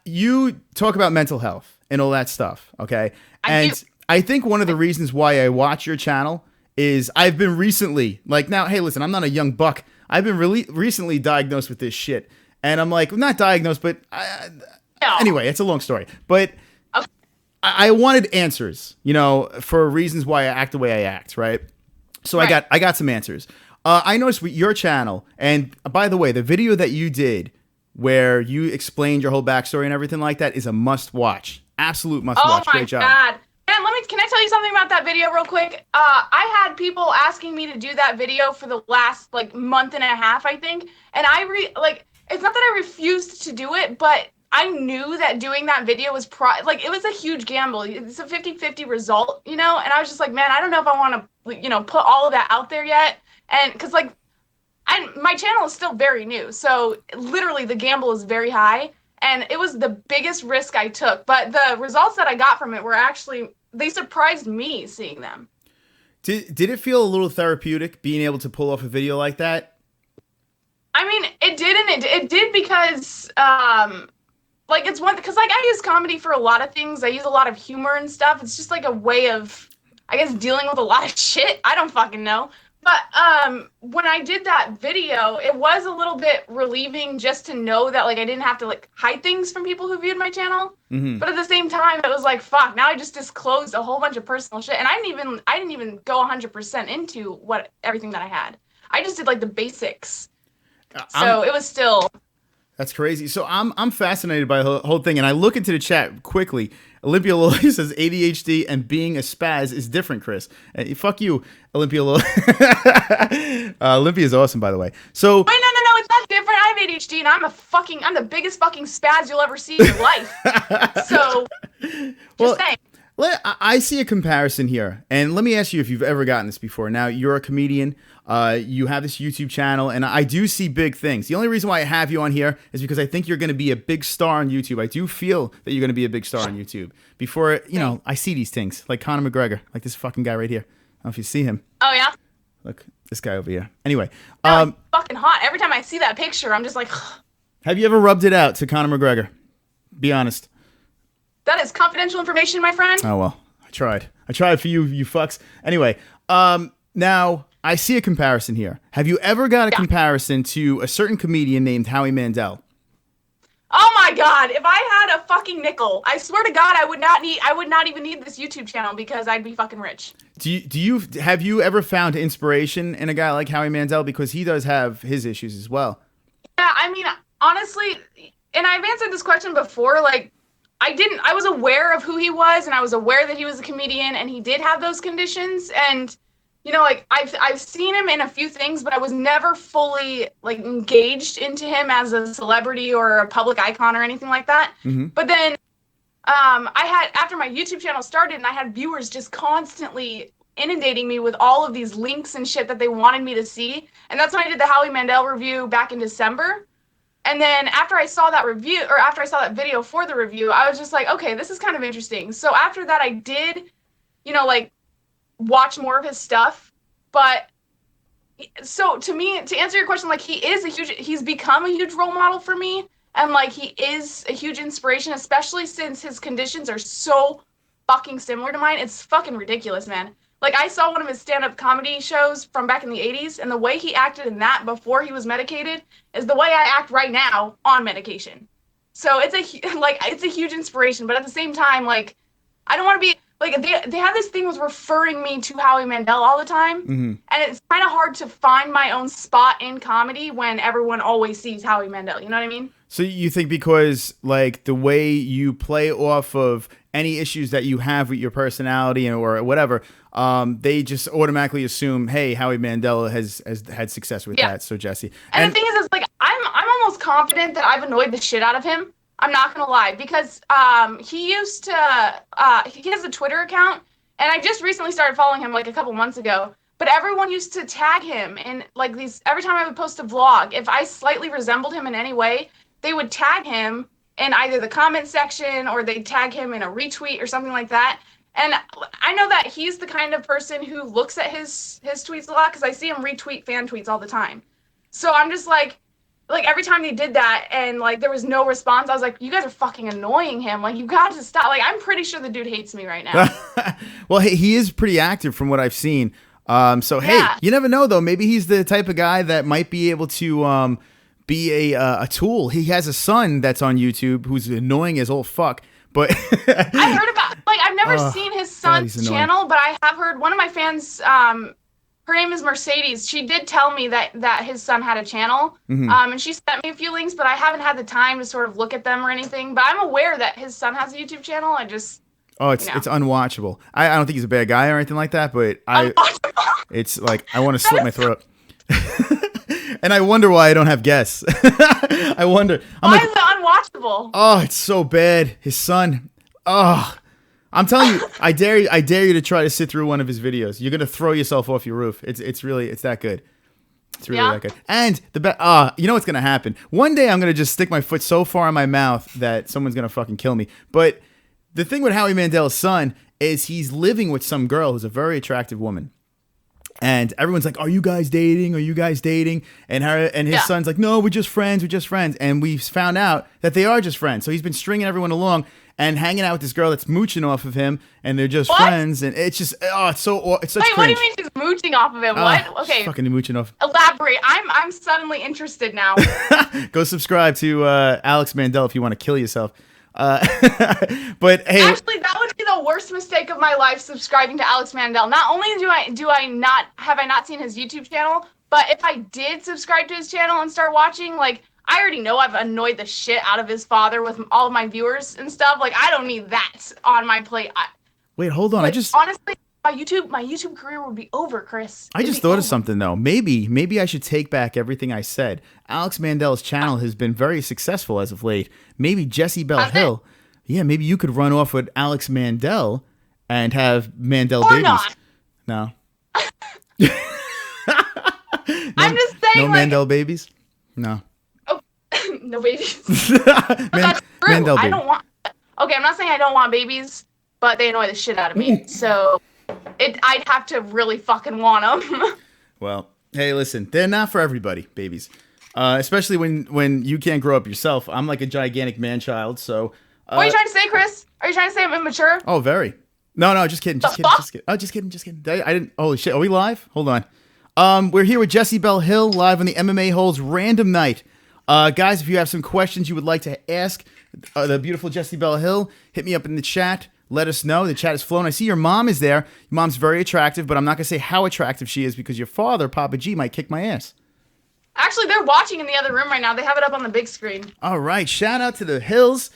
you talk about mental health and all that stuff, okay? I think one of the reasons why I watch your channel is I've been recently, like, now, hey, listen, I'm not a young buck. I've been recently diagnosed with this shit. And I'm like, not diagnosed, but anyway, it's a long story. But I wanted answers, for reasons why I act the way I act, right? So I got some answers. I noticed with your channel, and by the way, the video that you did where you explained your whole backstory and everything like that is a must watch. Absolute must watch. Great job. Oh my God. And can I tell you something about that video real quick? I had people asking me to do that video for the last month and a half, I think. And it's not that I refused to do it, but I knew that doing that video was it was a huge gamble. It's a 50-50 result, you know? And I was just like, man, I don't know if I want to, you know, put all of that out there yet. And because like, my channel is still very new. So literally the gamble is very high. And it was the biggest risk I took. But the results that I got from it were actually, they surprised me seeing them. Did it feel a little therapeutic being able to pull off a video like that? I mean, it did, and it did because, like, it's one, because, like, I use comedy for a lot of things. I use a lot of humor and stuff. It's just, like, a way of, I guess, dealing with a lot of shit. I don't fucking know. But when I did that video, it was a little bit relieving just to know that, like, I didn't have to, like, hide things from people who viewed my channel. Mm-hmm. But at the same time, it was like, fuck, now I just disclosed a whole bunch of personal shit. And I didn't even go 100% into everything that I had. I just did, like, the basics. So it was still... That's crazy. So I'm fascinated by the whole thing, and I look into the chat quickly. Olympia Lily says ADHD and being a spaz is different, Chris. Fuck you, Olympia Lily. Olympia is awesome, by the way. So wait, no, it's not different. I have ADHD, and I'm the biggest fucking spaz you'll ever see in your life. So, just saying. I see a comparison here, and let me ask you if you've ever gotten this before. Now, you're a comedian. You have this YouTube channel, and I do see big things. The only reason why I have you on here is because I think you're going to be a big star on YouTube. I do feel that you're going to be a big star on YouTube. Before, you know, I see these things, like Conor McGregor, like this fucking guy right here. I don't know if you see him. Oh, yeah? Look, this guy over here. Anyway. It's fucking hot. Every time I see that picture, I'm just like... Have you ever rubbed it out to Conor McGregor? Be honest. That is confidential information, my friend. Oh, well, I tried. I tried for you fucks. Anyway, now I see a comparison here. Have you ever got a comparison to a certain comedian named Howie Mandel? Oh my God, if I had a fucking nickel, I swear to God, I would not even need this YouTube channel because I'd be fucking rich. Have you ever found inspiration in a guy like Howie Mandel? Because he does have his issues as well. Yeah, I mean, honestly, and I've answered this question before, like, I was aware of who he was, and I was aware that he was a comedian, and he did have those conditions, and, you know, like, I've seen him in a few things, but I was never fully, like, engaged into him as a celebrity or a public icon or anything like that. Mm-hmm. But then, after my YouTube channel started, and I had viewers just constantly inundating me with all of these links and shit that they wanted me to see, and that's when I did the Howie Mandel review back in December. And then after I saw that video for the review, I was just like, okay, this is kind of interesting. So after that, I did, you know, like, watch more of his stuff. But so to me, to answer your question, like, he's become a huge role model for me. And, like, he is a huge inspiration, especially since his conditions are so fucking similar to mine. It's fucking ridiculous, man. Like, I saw one of his stand-up comedy shows from back in the 80s, and the way he acted in that before he was medicated is the way I act right now on medication. So it's a huge inspiration, but at the same time, like, I don't want to be, like, they have this thing with referring me to Howie Mandel all the time, mm-hmm. and it's kind of hard to find my own spot in comedy when everyone always sees Howie Mandel, you know what I mean? So you think because, like, the way you play off of any issues that you have with your personality or whatever, they just automatically assume, hey, Howie Mandel has had success with that. So Jessie, and the thing is like, I'm almost confident that I've annoyed the shit out of him. I'm not gonna lie, because he used to he has a Twitter account, and I just recently started following him like a couple months ago. But everyone used to tag him in, like, these, every time I would post a vlog, if I slightly resembled him in any way, they would tag him in either the comment section or they'd tag him in a retweet or something like that. And I know that he's the kind of person who looks at his tweets a lot, because I see him retweet fan tweets all the time. So I'm just like every time they did that and, like, there was no response, I was like, you guys are fucking annoying him. Like, you got to stop. Like, I'm pretty sure the dude hates me right now. Well, he is pretty active from what I've seen. So, hey, you never know, though. Maybe he's the type of guy that might be able to be a tool. He has a son that's on YouTube who's annoying as old fuck. But I heard about, like, I've never seen his son's channel, but I have heard one of my fans, her name is Mercedes. She did tell me that his son had a channel, mm-hmm. And she sent me a few links, but I haven't had the time to sort of look at them or anything. But I'm aware that his son has a YouTube channel. I just... Oh, it's unwatchable. I don't think he's a bad guy or anything like that, but it's like, I want to slit my throat. And I wonder why I don't have guests. I wonder. Why is it unwatchable? Oh, it's so bad. His son. Oh, I'm telling you, I dare you to try to sit through one of his videos. You're gonna throw yourself off your roof. It's that good. It's really that good. And you know what's gonna happen? One day I'm gonna just stick my foot so far in my mouth that someone's gonna fucking kill me. But the thing with Howie Mandel's son is he's living with some girl who's a very attractive woman. And everyone's like, "Are you guys dating? Are you guys dating?" And his son's like, "No, we're just friends. We're just friends." And we found out that they are just friends. So he's been stringing everyone along and hanging out with this girl that's mooching off of him, and they're just friends. And it's just, it's such Wait, cringe. what do you mean she's mooching off of him? What? Okay, fucking mooching off. Elaborate. I'm suddenly interested now. Go subscribe to Alex Mandel if you want to kill yourself. But hey, actually, that would be the worst mistake of my life, subscribing to Alex Mandel. Not only have I not seen his YouTube channel, but if I did subscribe to his channel and start watching, like, I already know I've annoyed the shit out of his father with all of my viewers and stuff. Like, I don't need that on my plate. Wait, hold on. Honestly, my YouTube career would be over, Chris. I just thought of something though. Maybe I should take back everything I said. Alex Mandel's channel has been very successful as of late. Maybe Jessie Belle Hill. Yeah, maybe you could run off with Alex Mandel and have Mandel or babies. Not. No. I'm just saying. No Mandel babies? No. Oh, no babies. That's true. Mandel baby. I don't want. Okay, I'm not saying I don't want babies, but they annoy the shit out of me. So I'd have to really fucking want them. Well, hey, listen, they're not for everybody, babies. Especially when you can't grow up yourself. I'm like a gigantic man-child, so... what are you trying to say, Chris? Are you trying to say I'm immature? Oh, very. No, just kidding. Just kidding. Oh, just kidding. I didn't... Holy shit, are we live? Hold on. We're here with Jessie Belle Hill, live on the MMA-Holes Random Night. Guys, if you have some questions you would like to ask the beautiful Jessie Belle Hill, hit me up in the chat. Let us know. The chat is flowing. I see your mom is there. Your mom's very attractive, but I'm not going to say how attractive she is because your father, Papa G, might kick my ass. Actually, they're watching in the other room right now. They have it up on the big screen. All right. Shout out to the Hills.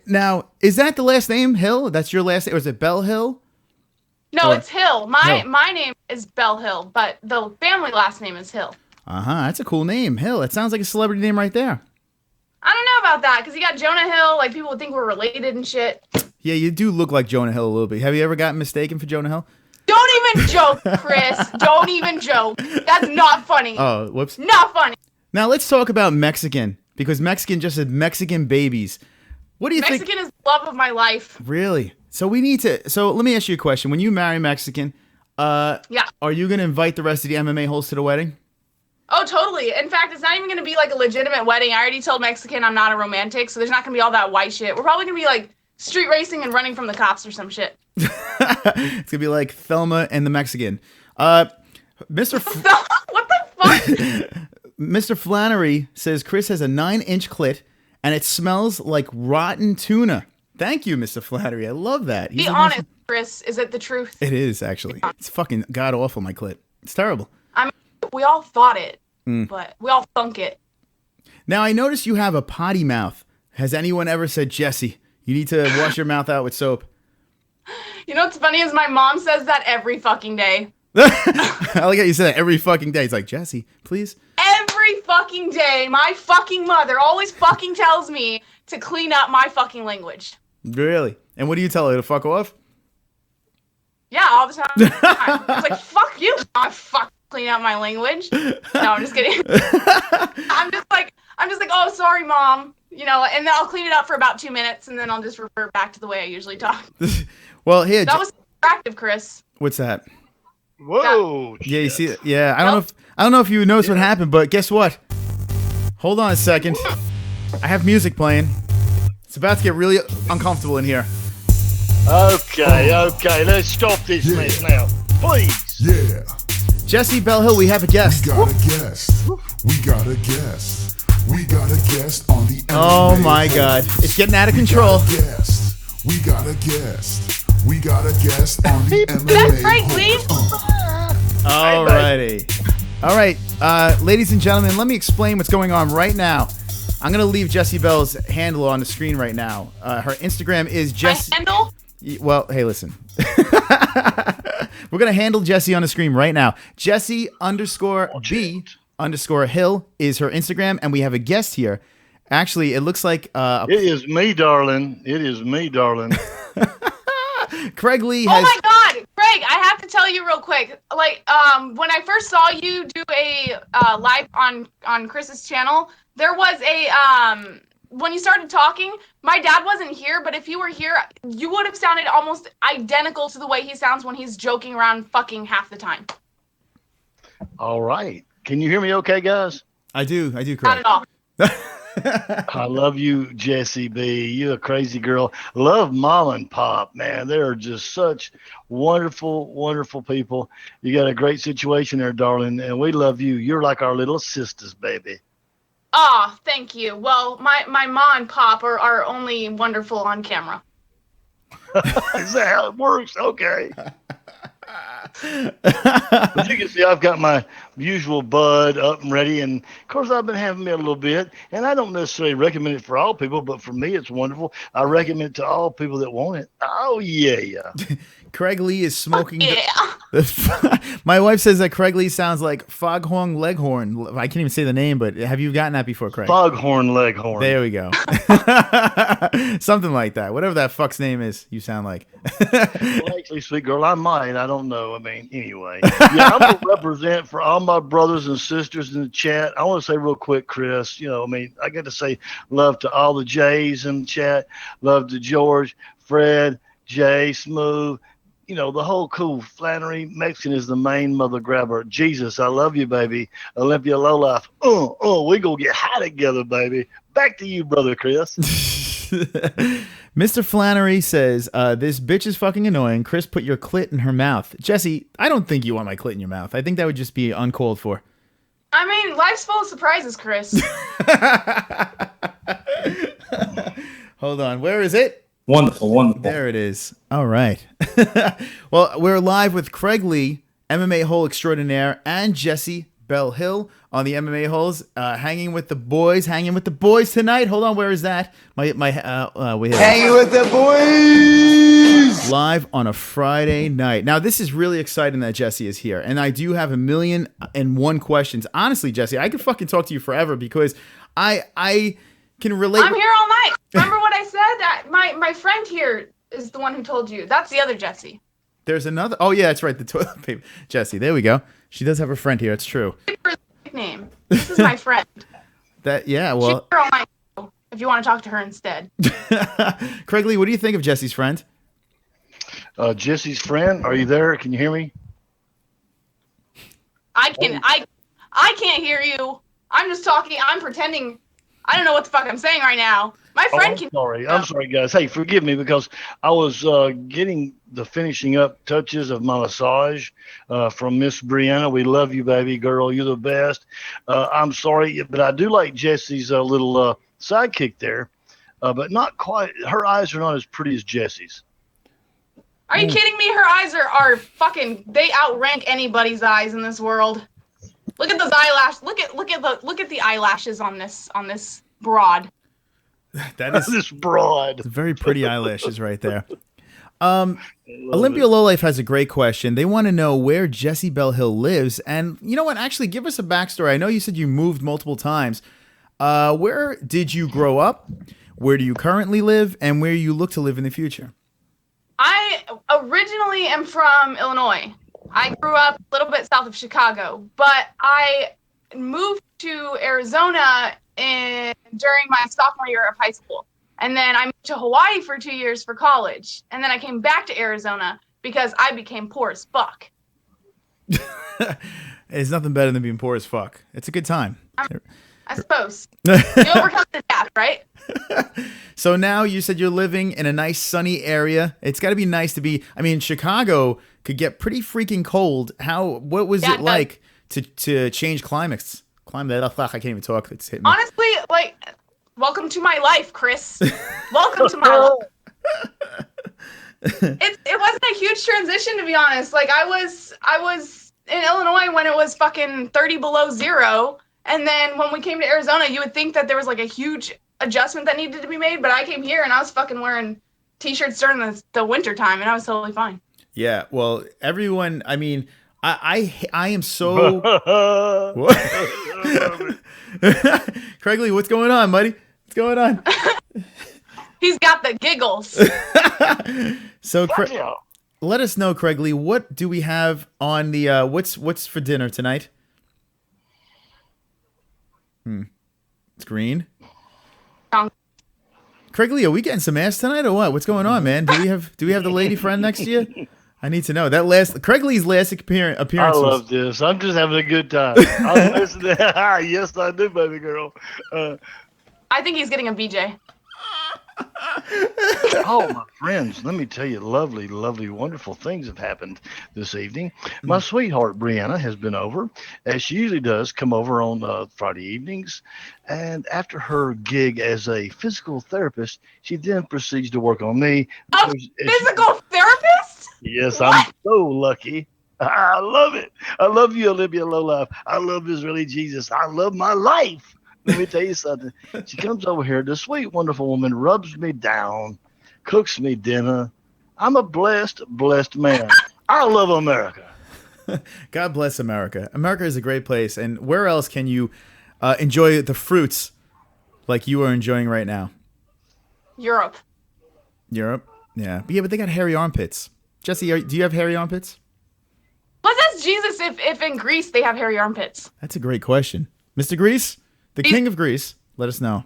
Now, is that the last name, Hill? That's your last name? Or is it Belle Hill? No, it's Hill. My name is Belle Hill, but the family last name is Hill. That's a cool name, Hill. That sounds like a celebrity name right there. I don't know about that, because you got Jonah Hill. Like, people would think we're related and shit. Yeah, you do look like Jonah Hill a little bit. Have you ever gotten mistaken for Jonah Hill? Don't even joke, Chris. Don't even joke. That's not funny. Oh, whoops. Not funny. Now, let's talk about Mexican, because Mexican just said Mexican babies. What do you think? Mexican is the love of my life. Really? So we need to... So let me ask you a question. When you marry Mexican, are you going to invite the rest of the MMA holes to the wedding? Oh, totally. In fact, it's not even going to be like a legitimate wedding. I already told Mexican I'm not a romantic, so there's not going to be all that white shit. We're probably going to be like street racing and running from the cops or some shit. It's going to be like Thelma and the Mexican. What the fuck? Mr. Flannery says Chris has a 9-inch clit and it smells like rotten tuna. Thank you, Mr. Flannery. I love that. Be honest, Chris. Is it the truth? It is, actually. It's fucking god-awful, my clit. It's terrible. I mean, we all thought it, but we all thunk it. Now, I noticed you have a potty mouth. Has anyone ever said, Jessie, you need to wash your mouth out with soap? You know what's funny is my mom says that every fucking day. I like how you said that every fucking day. It's like, Jessie, please. Every fucking day, my fucking mother always fucking tells me to clean up my fucking language. Really? And what do you tell her, to fuck off? Yeah, all the time. It's like, fuck you. I fuck clean out my language. No, I'm just kidding. I'm just like, oh, sorry, Mom. You know, and then I'll clean it up for about 2 minutes, and then I'll just revert back to the way I usually talk. Well, here. That was attractive, Chris. What's that? Whoa. Yeah, you see, yeah. I don't know if you noticed what happened, but guess what? Hold on a second. I have music playing. It's about to get really uncomfortable in here. Okay, let's stop this mess now. Please. Yeah. Jessie Belle Hill, we have a guest. We got a guest. We got a guest. We got a guest on the Oh MMA my God. It's getting out of control. We got a guest. We got a guest on the MMA. That's right, please. Alrighty. All right, ladies and gentlemen, let me explain what's going on right now. I'm going to leave Jessie Belle's handle on the screen right now. Her Instagram is Jessie. My handle? Well, hey, listen. We're going to handle Jessie on the screen right now. Jessie_B_. Hill is her Instagram, and we have a guest here. Actually, it looks like It is me, darling. It is me, darling. Craig Lee Oh has. my God, Craig! I have to tell you real quick. Like, when I first saw you do a live on Chris's channel, there was a when you started talking, my dad wasn't here, but if you were here, you would have sounded almost identical to the way he sounds when he's joking around fucking half the time. All right. Can you hear me okay, guys? I do, Craig. Not at all. I love you, Jessie B. You a crazy girl. Love Mom and Pop, man. They're just such wonderful, wonderful people. You got a great situation there, darling, and we love you. You're like our little sisters, baby. Ah, thank you. Well, my mom and pop are only wonderful on camera. Is that how it works? Okay. But you can see I've got my usual bud up and ready, and of course I've been having me a little bit, and I don't necessarily recommend it for all people, but for me it's wonderful. I recommend it to all people that want it. Oh yeah. Craig Lee is smoking. Yeah. My wife says that Craig Lee sounds like Foghorn Leghorn. I can't even say the name, but have you gotten that before, Craig? Foghorn Leghorn. There we go. Something like that. Whatever that fuck's name is, you sound like. Well, actually, sweet girl, I might. I don't know. I mean, anyway. Yeah, I'm going to represent for all my brothers and sisters in the chat. I want to say real quick, Chris, I got to say love to all the Jays in the chat. Love to George, Fred, Jay, Smooth. The whole cool Flannery. Mexican is the main mother grabber. Jesus, I love you, baby. Olympia Lowlife. We gonna get high together, baby. Back to you, brother Chris. Mr. Flannery says, this bitch is fucking annoying. Chris, put your clit in her mouth. Jesse, I don't think you want my clit in your mouth. I think that would just be uncalled for. I mean, life's full of surprises, Chris. Hold on. Where is it? Wonderful. There it is. All right. Well, we're live with Craig Lee, MMA hole extraordinaire, and Jessie Belle Hill on the MMA-Holes, hanging with the boys tonight. Hold on, where is that? We have Hanging with the boys. live on a Friday night. Now, this is really exciting that Jessie is here, and I do have 1,000,001 questions. Honestly, Jessie, I could fucking talk to you forever because I can relate. I'm here all night. Remember what I said? That my friend here is the one who told you. That's the other Jessie. There's another. Oh yeah, that's right. The toilet paper Jessie. There we go. She does have a friend here. It's true. Nickname. This is my friend. Well. She's here all night. If you want to talk to her instead. Craig Lee, what do you think of Jessie's friend? Jessie's friend, are you there? Can you hear me? I can't hear you. I'm just talking. I'm pretending. I don't know what the fuck I'm saying right now. My friend can. I'm sorry, guys. Hey, forgive me because I was getting the finishing up touches of my massage from Miss Brianna. We love you, baby girl. You're the best. I'm sorry, but I do like Jessie's little sidekick there, but not quite. Her eyes are not as pretty as Jessie's. Are you kidding me? Her eyes are fucking. They outrank anybody's eyes in this world. Look at those eyelashes. Look at the eyelashes on this broad. That is this broad. Very pretty eyelashes right there. Olympia Lowlife has a great question. They want to know where Jessie Belle Hill lives, and you know what? Actually, give us a backstory. I know you said you moved multiple times. Where did you grow up? Where do you currently live, and where you look to live in the future? I originally am from Illinois. I grew up a little bit south of Chicago, but I moved to Arizona during my sophomore year of high school. And then I moved to Hawaii for 2 years for college. And then I came back to Arizona because I became poor as fuck. It's nothing better than being poor as fuck. It's a good time. I suppose. You overcome the gap, right? So now you said you're living in a nice sunny area. It's got to be nice to be. I mean, Chicago could get pretty freaking cold. What was it like to change climates? I can't even talk. It's hitting me. Honestly, like, welcome to my life, Chris. Welcome to my life. It wasn't a huge transition, to be honest. Like, I was in Illinois when it was fucking 30 below zero. And then when we came to Arizona, you would think that there was like a huge adjustment that needed to be made. But I came here and I was fucking wearing t-shirts during the winter time and I was totally fine. Yeah, well, everyone, I mean, I am so. What? Craigley, what's going on, buddy? What's going on? He's got the giggles. So, Yeah. let us know, Craigley. What do we have on the? What's for dinner tonight? It's green. Craigley, are we getting some ass tonight or what? What's going on, man? Do we have the lady friend next to you? I need to know. That Craigley's last appearance. I love this. I'm just having a good time. I'm listening. Yes, I do, baby girl. I think he's getting a BJ. Oh, my friends, let me tell you, lovely, lovely, wonderful things have happened this evening. My sweetheart, Brianna, has been over, as she usually does, come over on Friday evenings. And after her gig as a physical therapist, she then proceeds to work on me. A physical therapist? Yes, I'm so lucky. I love it. I love you, Olivia Lowlife. I love Israeli Jesus. I love my life. Let me tell you something. She comes over here, this sweet, wonderful woman, rubs me down, cooks me dinner. I'm a blessed, blessed man. I love America. God bless America. America is a great place. And where else can you enjoy the fruits like you are enjoying right now? Europe. Europe? Yeah. But they got hairy armpits. Jessie, do you have hairy armpits? Let's ask Jesus if in Greece they have hairy armpits. That's a great question. Mr. Greece? The king of Greece, let us know.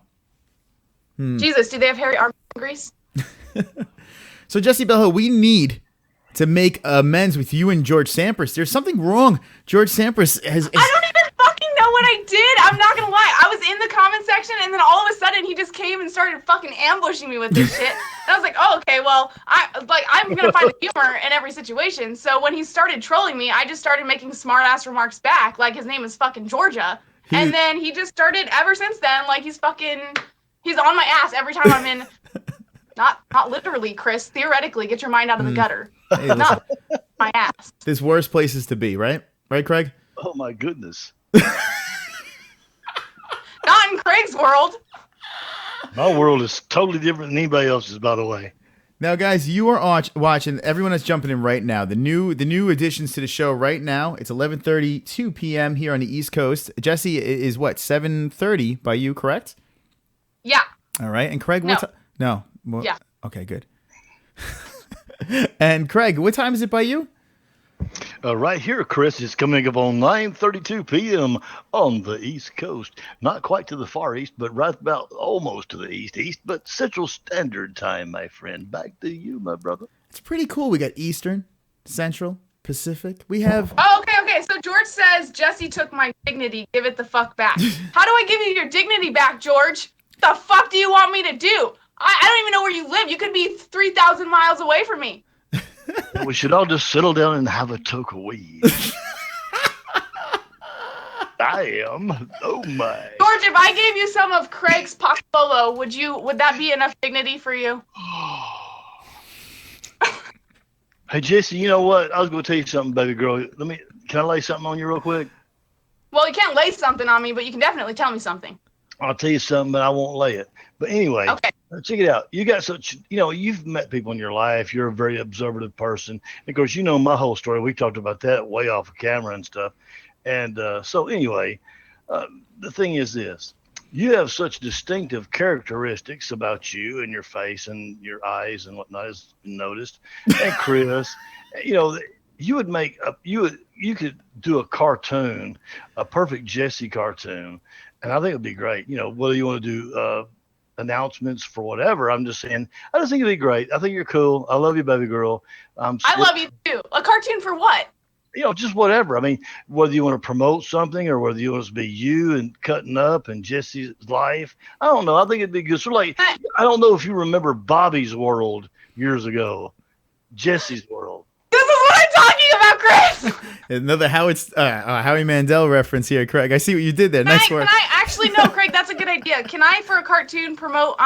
Jesus, do they have hairy armpits in Greece? So, Jessie Belle Hill, we need to make amends with you and George Sampras. There's something wrong. George Sampras has... I don't even fucking know what I did. I'm not gonna lie. I was in the comment section, and then all of a sudden he just came and started fucking ambushing me with this shit. And I was like, oh, okay, well, I'm gonna find the humor in every situation. So when he started trolling me, I just started making smart ass remarks back, like his name is fucking Georgia. And then he just started, ever since then, like he's on my ass every time I'm in, not literally, Chris, theoretically, get your mind out of the gutter. Hey, not my ass. There's worse places to be, right? Right, Craig? Oh, my goodness. Not in Craig's world. My world is totally different than anybody else's, by the way. Now, guys, you are watching. Everyone that's jumping in right now. The new additions to the show right now. It's 11:32 p.m. here on the East Coast. Jessie is what 7:30 by you, correct? Yeah. All right. And Craig, what time? No. Well, yeah. Okay, good. And Craig, what time is it by you? Right here, Chris, is coming up on 9:32 p.m. on the East Coast. Not quite to the far east, but right about almost to the east, but Central Standard Time, my friend. Back to you, my brother. It's pretty cool. We got Eastern, Central, Pacific. We have... Oh, okay. So George says, Jessie took my dignity. Give it the fuck back. How do I give you your dignity back, George? The fuck do you want me to do? I don't even know where you live. You could be 3,000 miles away from me. We should all just settle down and have a toke of weed. I am. Oh my. George, if I gave you some of Craig's Pacolo, would that be enough dignity for you? Hey Jesse, you know what? I was gonna tell you something, baby girl. Can I lay something on you real quick? Well, you can't lay something on me, but you can definitely tell me something. I'll tell you something, but I won't lay it. But anyway, okay. Check it out. You got you've met people in your life. You're a very observative person. And of course, you know my whole story. We talked about that way off of camera and stuff. And so anyway, the thing is this. You have such distinctive characteristics about you and your face and your eyes and whatnot, has been noticed. And Chris, you would make you could do a cartoon, a perfect Jessie cartoon. And I think it'd be great. Whether you want to do announcements for whatever, I'm just saying, I just think it'd be great. I think you're cool. I love you, baby girl. I love you too. A cartoon for what? Just whatever. I mean, whether you want to promote something or whether you want it to be you and cutting up and Jessie's life. I don't know. I think it'd be good. So I don't know if you remember Bobby's World years ago, Jessie's World. This is what I'm talking about, Chris. Another Howie Mandel reference here, Craig. I see what you did there. Nice work. Can I actually, no, Craig, that's a good idea. Can I, for a cartoon, promote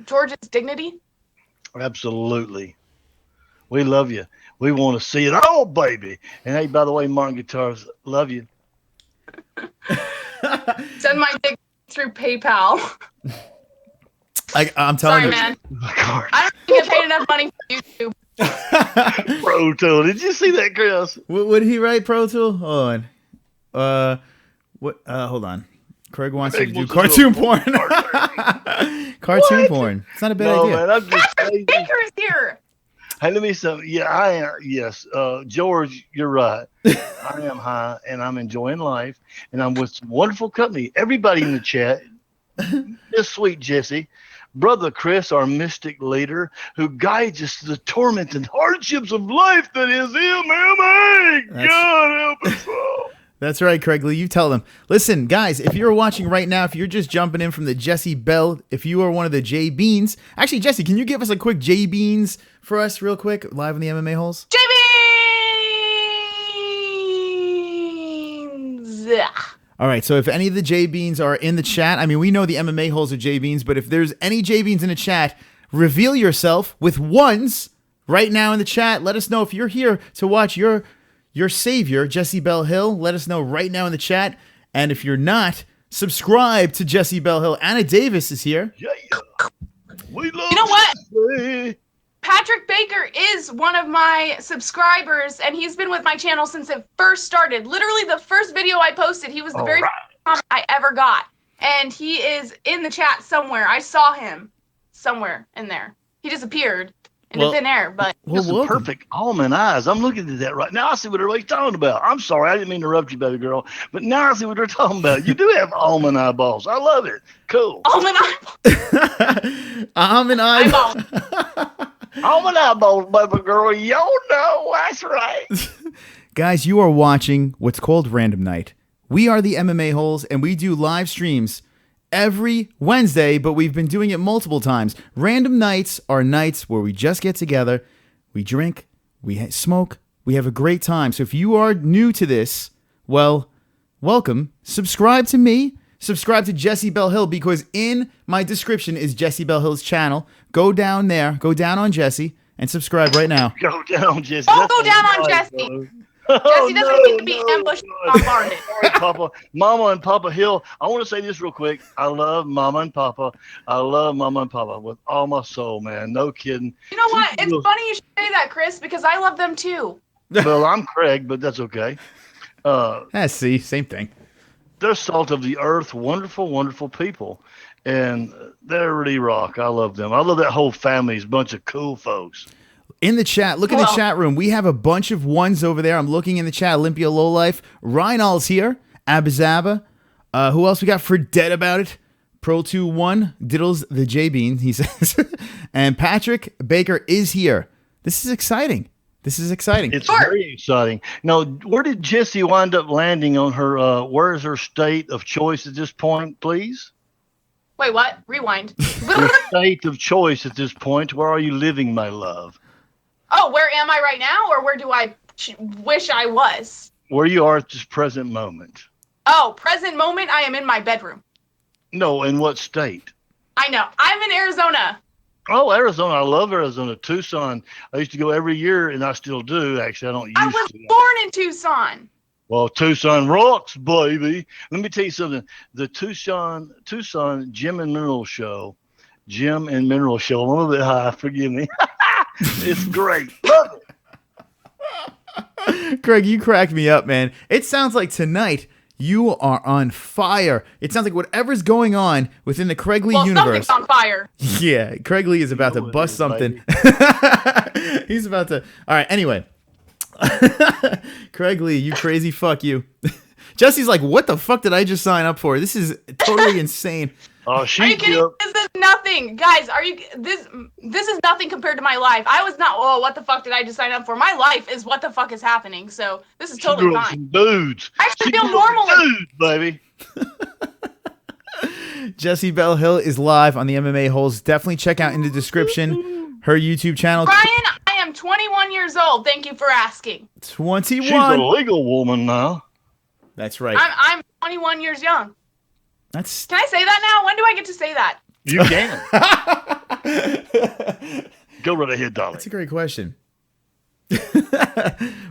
George's dignity? Absolutely. We love you. We want to see it all, baby. And hey, by the way, Martin Guitars, love you. Send my dick through PayPal. I'm telling you. Sorry, man. I don't get paid enough money for YouTube. Pro Tool. Did you see that, Chris? What did he write? Pro Tool. Hold on. What? Hold on. Craig wants you to do cartoon porn. Cartoon porn. It's not a bad idea. Man, I'm just Patrick Baker is here. Hey, let me some. Yeah, I am. Yes, George, you're right. I am high, and I'm enjoying life, and I'm with some wonderful company. Everybody in the chat, this sweet Jessie, brother Chris, our mystic leader, who guides us to the torment and hardships of life that is MMA. God help us all. That's right, Craig Lee. You tell them. Listen, guys, if you're watching right now, if you're just jumping in from the Jessie Belle, if you are one of the J Beans, actually, Jessie, can you give us a quick J Beans for us, real quick, live in the MMA Holes? J Beans. All right, so if any of the J Beans are in the chat, I mean, we know the MMA Holes are J Beans, but if there's any J Beans in the chat, reveal yourself with ones right now in the chat. Let us know if you're here to watch your savior, Jessie Belle Hill. Let us know right now in the chat. And if you're not, subscribe to Jessie Belle Hill. Anna Davis is here. Yeah. We love You know what? Jessie. Patrick Baker is one of my subscribers, and he's been with my channel since it first started. Literally, the first video I posted, he was the very first comment I ever got. And he is in the chat somewhere. I saw him somewhere in there. He disappeared into thin air, but Well, some perfect almond eyes. I'm looking at that right now. I see what everybody's talking about. I'm sorry, I didn't mean to interrupt you, baby girl, but now I see what they're talking about. You do have almond eyeballs. I love it. Cool. almond eyeball. Almond eyeball. Almond eyeballs, baby girl. You know that's right. Guys, you are watching what's called Random Night. We are the MMA Holes, and we do live streams every Wednesday, but we've been doing it multiple times. Random nights are nights where we just get together, we drink, we smoke, we have a great time. So if you are new to this, well, welcome. Subscribe to me. Subscribe to Jessie Belle Hill, because in my description is Jessie Belle Hill's channel. Go down there, go down on Jessie, and subscribe right now. Go down, Jessie. Don't go down on Jessie. Jessie doesn't need to be ambushed and bombarded. Sorry, Papa. Mama and Papa Hill. I want to say this real quick. I love Mama and Papa. I love Mama and Papa with all my soul, man. No kidding. You know what? It's funny you should say that, Chris, because I love them too. Well, I'm Craig, but that's okay. See, same thing. They're salt of the earth, wonderful, wonderful people. And they're really rock. I love them. I love that whole family. It's a bunch of cool folks. In the chat, look in the chat room. We have a bunch of ones over there. I'm looking in the chat. Olympia Lowlife. Reinald's here. Abizaba. Who else we got for Dead About It? Pro21. Diddles the J Bean, he says. And Patrick Baker is here. This is exciting. This is exciting. It's very exciting. Now, where did Jessie wind up landing on her, where is her state of choice at this point, please? Wait, what? Rewind. Your state of choice at this point. Where are you living, my love? Oh, where am I right now, or where do I wish I was? Where you are at this present moment. Oh, present moment, I am in my bedroom. No, in what state? I know. I'm in Arizona. Oh, Arizona. I love Arizona. Tucson. I used to go every year, and I still do, actually. I don't use I was born in Tucson. Well, Tucson rocks, baby. Let me tell you something. The Tucson Gym and Mineral Show. I'm a little bit high. Forgive me. It's great. Love it. Craig, you cracked me up, man. It sounds like tonight you are on fire. It sounds like whatever's going on within the Craig Lee universe. Something's on fire. Yeah, Craig Lee is about to bust something. He's about to. All right, anyway. Craig Lee, you crazy fuck you. Jesse's like, what the fuck did I just sign up for? This is totally insane. Oh, are you kidding? This is nothing, guys. This is nothing compared to my life. I was not. Oh, what the fuck did I just sign up for? My life is what the fuck is happening. So this is totally fine. Some dudes. I should feel normal, dudes, baby. Jessie Belle Hill is live on the MMA Holes. Definitely check out in the description her YouTube channel. Brian, I am 21 years old. Thank you for asking. 21. She's a legal woman now. That's right. I'm 21 years young. Can I say that now? When do I get to say that? You can. Go right ahead, darling. That's a great question.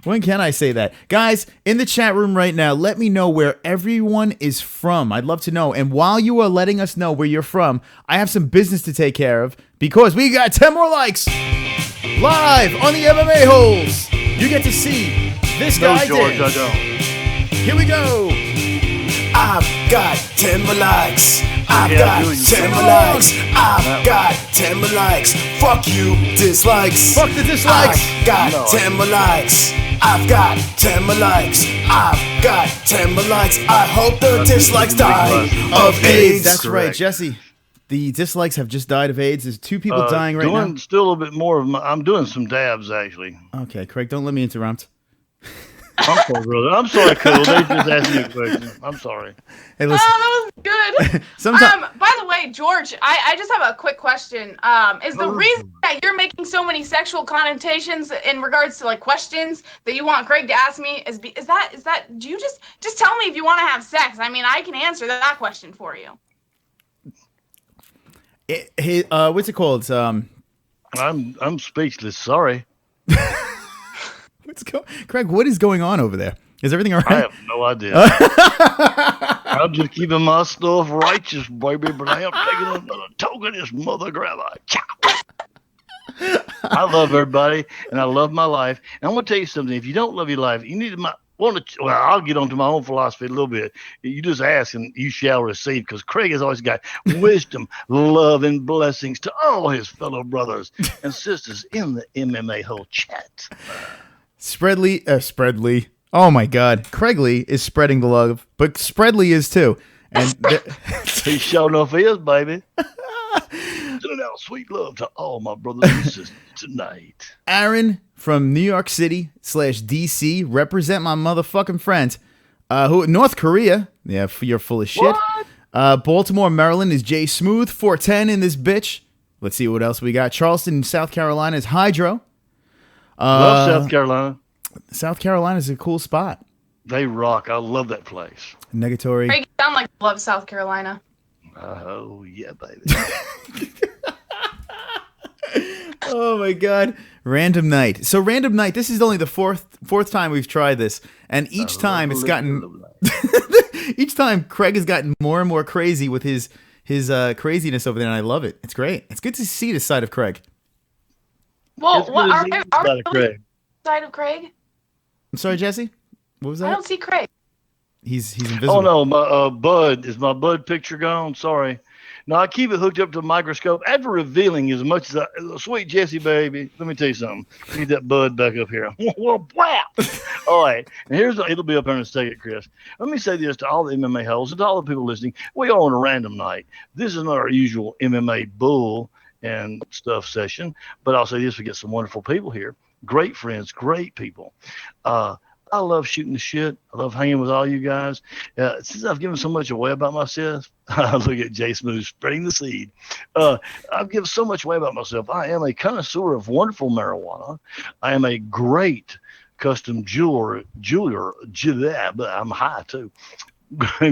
When can I say that? Guys, in the chat room right now, let me know where everyone is from. I'd love to know. And while you are letting us know where you're from, I have some business to take care of because we got 10 more likes. live on the MMA-Holes. You get to see this No, guy George, dance. I don't. Here we go. I've got 10 more likes. I've Yeah, got you 10 more sing likes. along. I've got 10 more likes. Fuck you, dislikes. Fuck the dislikes. I've got No, 10 more likes. I've got 10 more likes. I've got 10 more likes. I hope the dislikes die of AIDS. That's right, correct. Jesse. The dislikes have just died of AIDS. There's 2 people dying right doing now. still a little bit more of I'm doing some dabs, actually. Okay, Craig, don't let me interrupt. I'm sorry, brother. I'm sorry, cool. They just asked me a question. I'm sorry. Hey, Oh, listen. that was good. Sometimes By the way, George, I just have a quick question. Is the reason that you're making so many sexual connotations in regards to like questions that you want Craig to ask me is that do you just tell me if you want to have sex? I mean, I can answer that question for you. what's it called? I'm speechless. Sorry. Craig, what is going on over there? Is everything all I right? have no idea. I'm just keeping my stuff righteous, baby, but I am taking another token of this mother grabber. I love everybody, and I love my life. And I'm going to tell you something. If you don't love your life, you need to well, I'll get onto my own philosophy a little bit. You just ask and you shall receive, because Craig has always got wisdom, love, and blessings to all his fellow brothers and sisters in the MMA Hole chat. Spreadly. Oh my God, Craig Lee is spreading the love, but Spreadly is too. And He sure enough is, baby. Sending out sweet love to all my brothers and sisters tonight. Aaron from New York City / DC, represent my motherfucking friends. Who North Korea? Yeah, you're full of shit. Baltimore, Maryland is Jay Smooth 410 in this bitch. Let's see what else we got. Charleston, South Carolina is Hydro. Love South Carolina. South Carolina is a cool spot. They rock. I love that place. Negatory. Craig, you sound like you love South Carolina. Oh, yeah, baby. Oh my God. Random night. So random night, this is only the fourth time we've tried this. And each time it's gotten each time Craig has gotten more and more crazy with his craziness over there, and I love it. It's great. It's good to see this side of Craig. Well, It's what good to are see we you, Craig. side of Craig? I'm sorry, Jesse? What was I that? don't see Craig. He's invisible. Oh, no, my Bud. Is my Bud picture gone? Sorry. No, I keep it hooked up to the microscope after revealing as much as sweet Jessie, baby. Let me tell you something. Need that Bud back up here. Well, wow. All right. And it'll be up here in a second, Chris. Let me say this to all the MMA holes and to all the people listening. We are on a random night. This is not our usual MMA bull and stuff session, but I'll say this: we get some wonderful people here. Great friends, great people. I love shooting the shit. I love hanging with all you guys. Since I've given so much away about myself, look at Jay Smooth spreading the seed. I've given so much away about myself. I am a connoisseur of wonderful marijuana. I am a great custom jeweler. But I'm high too.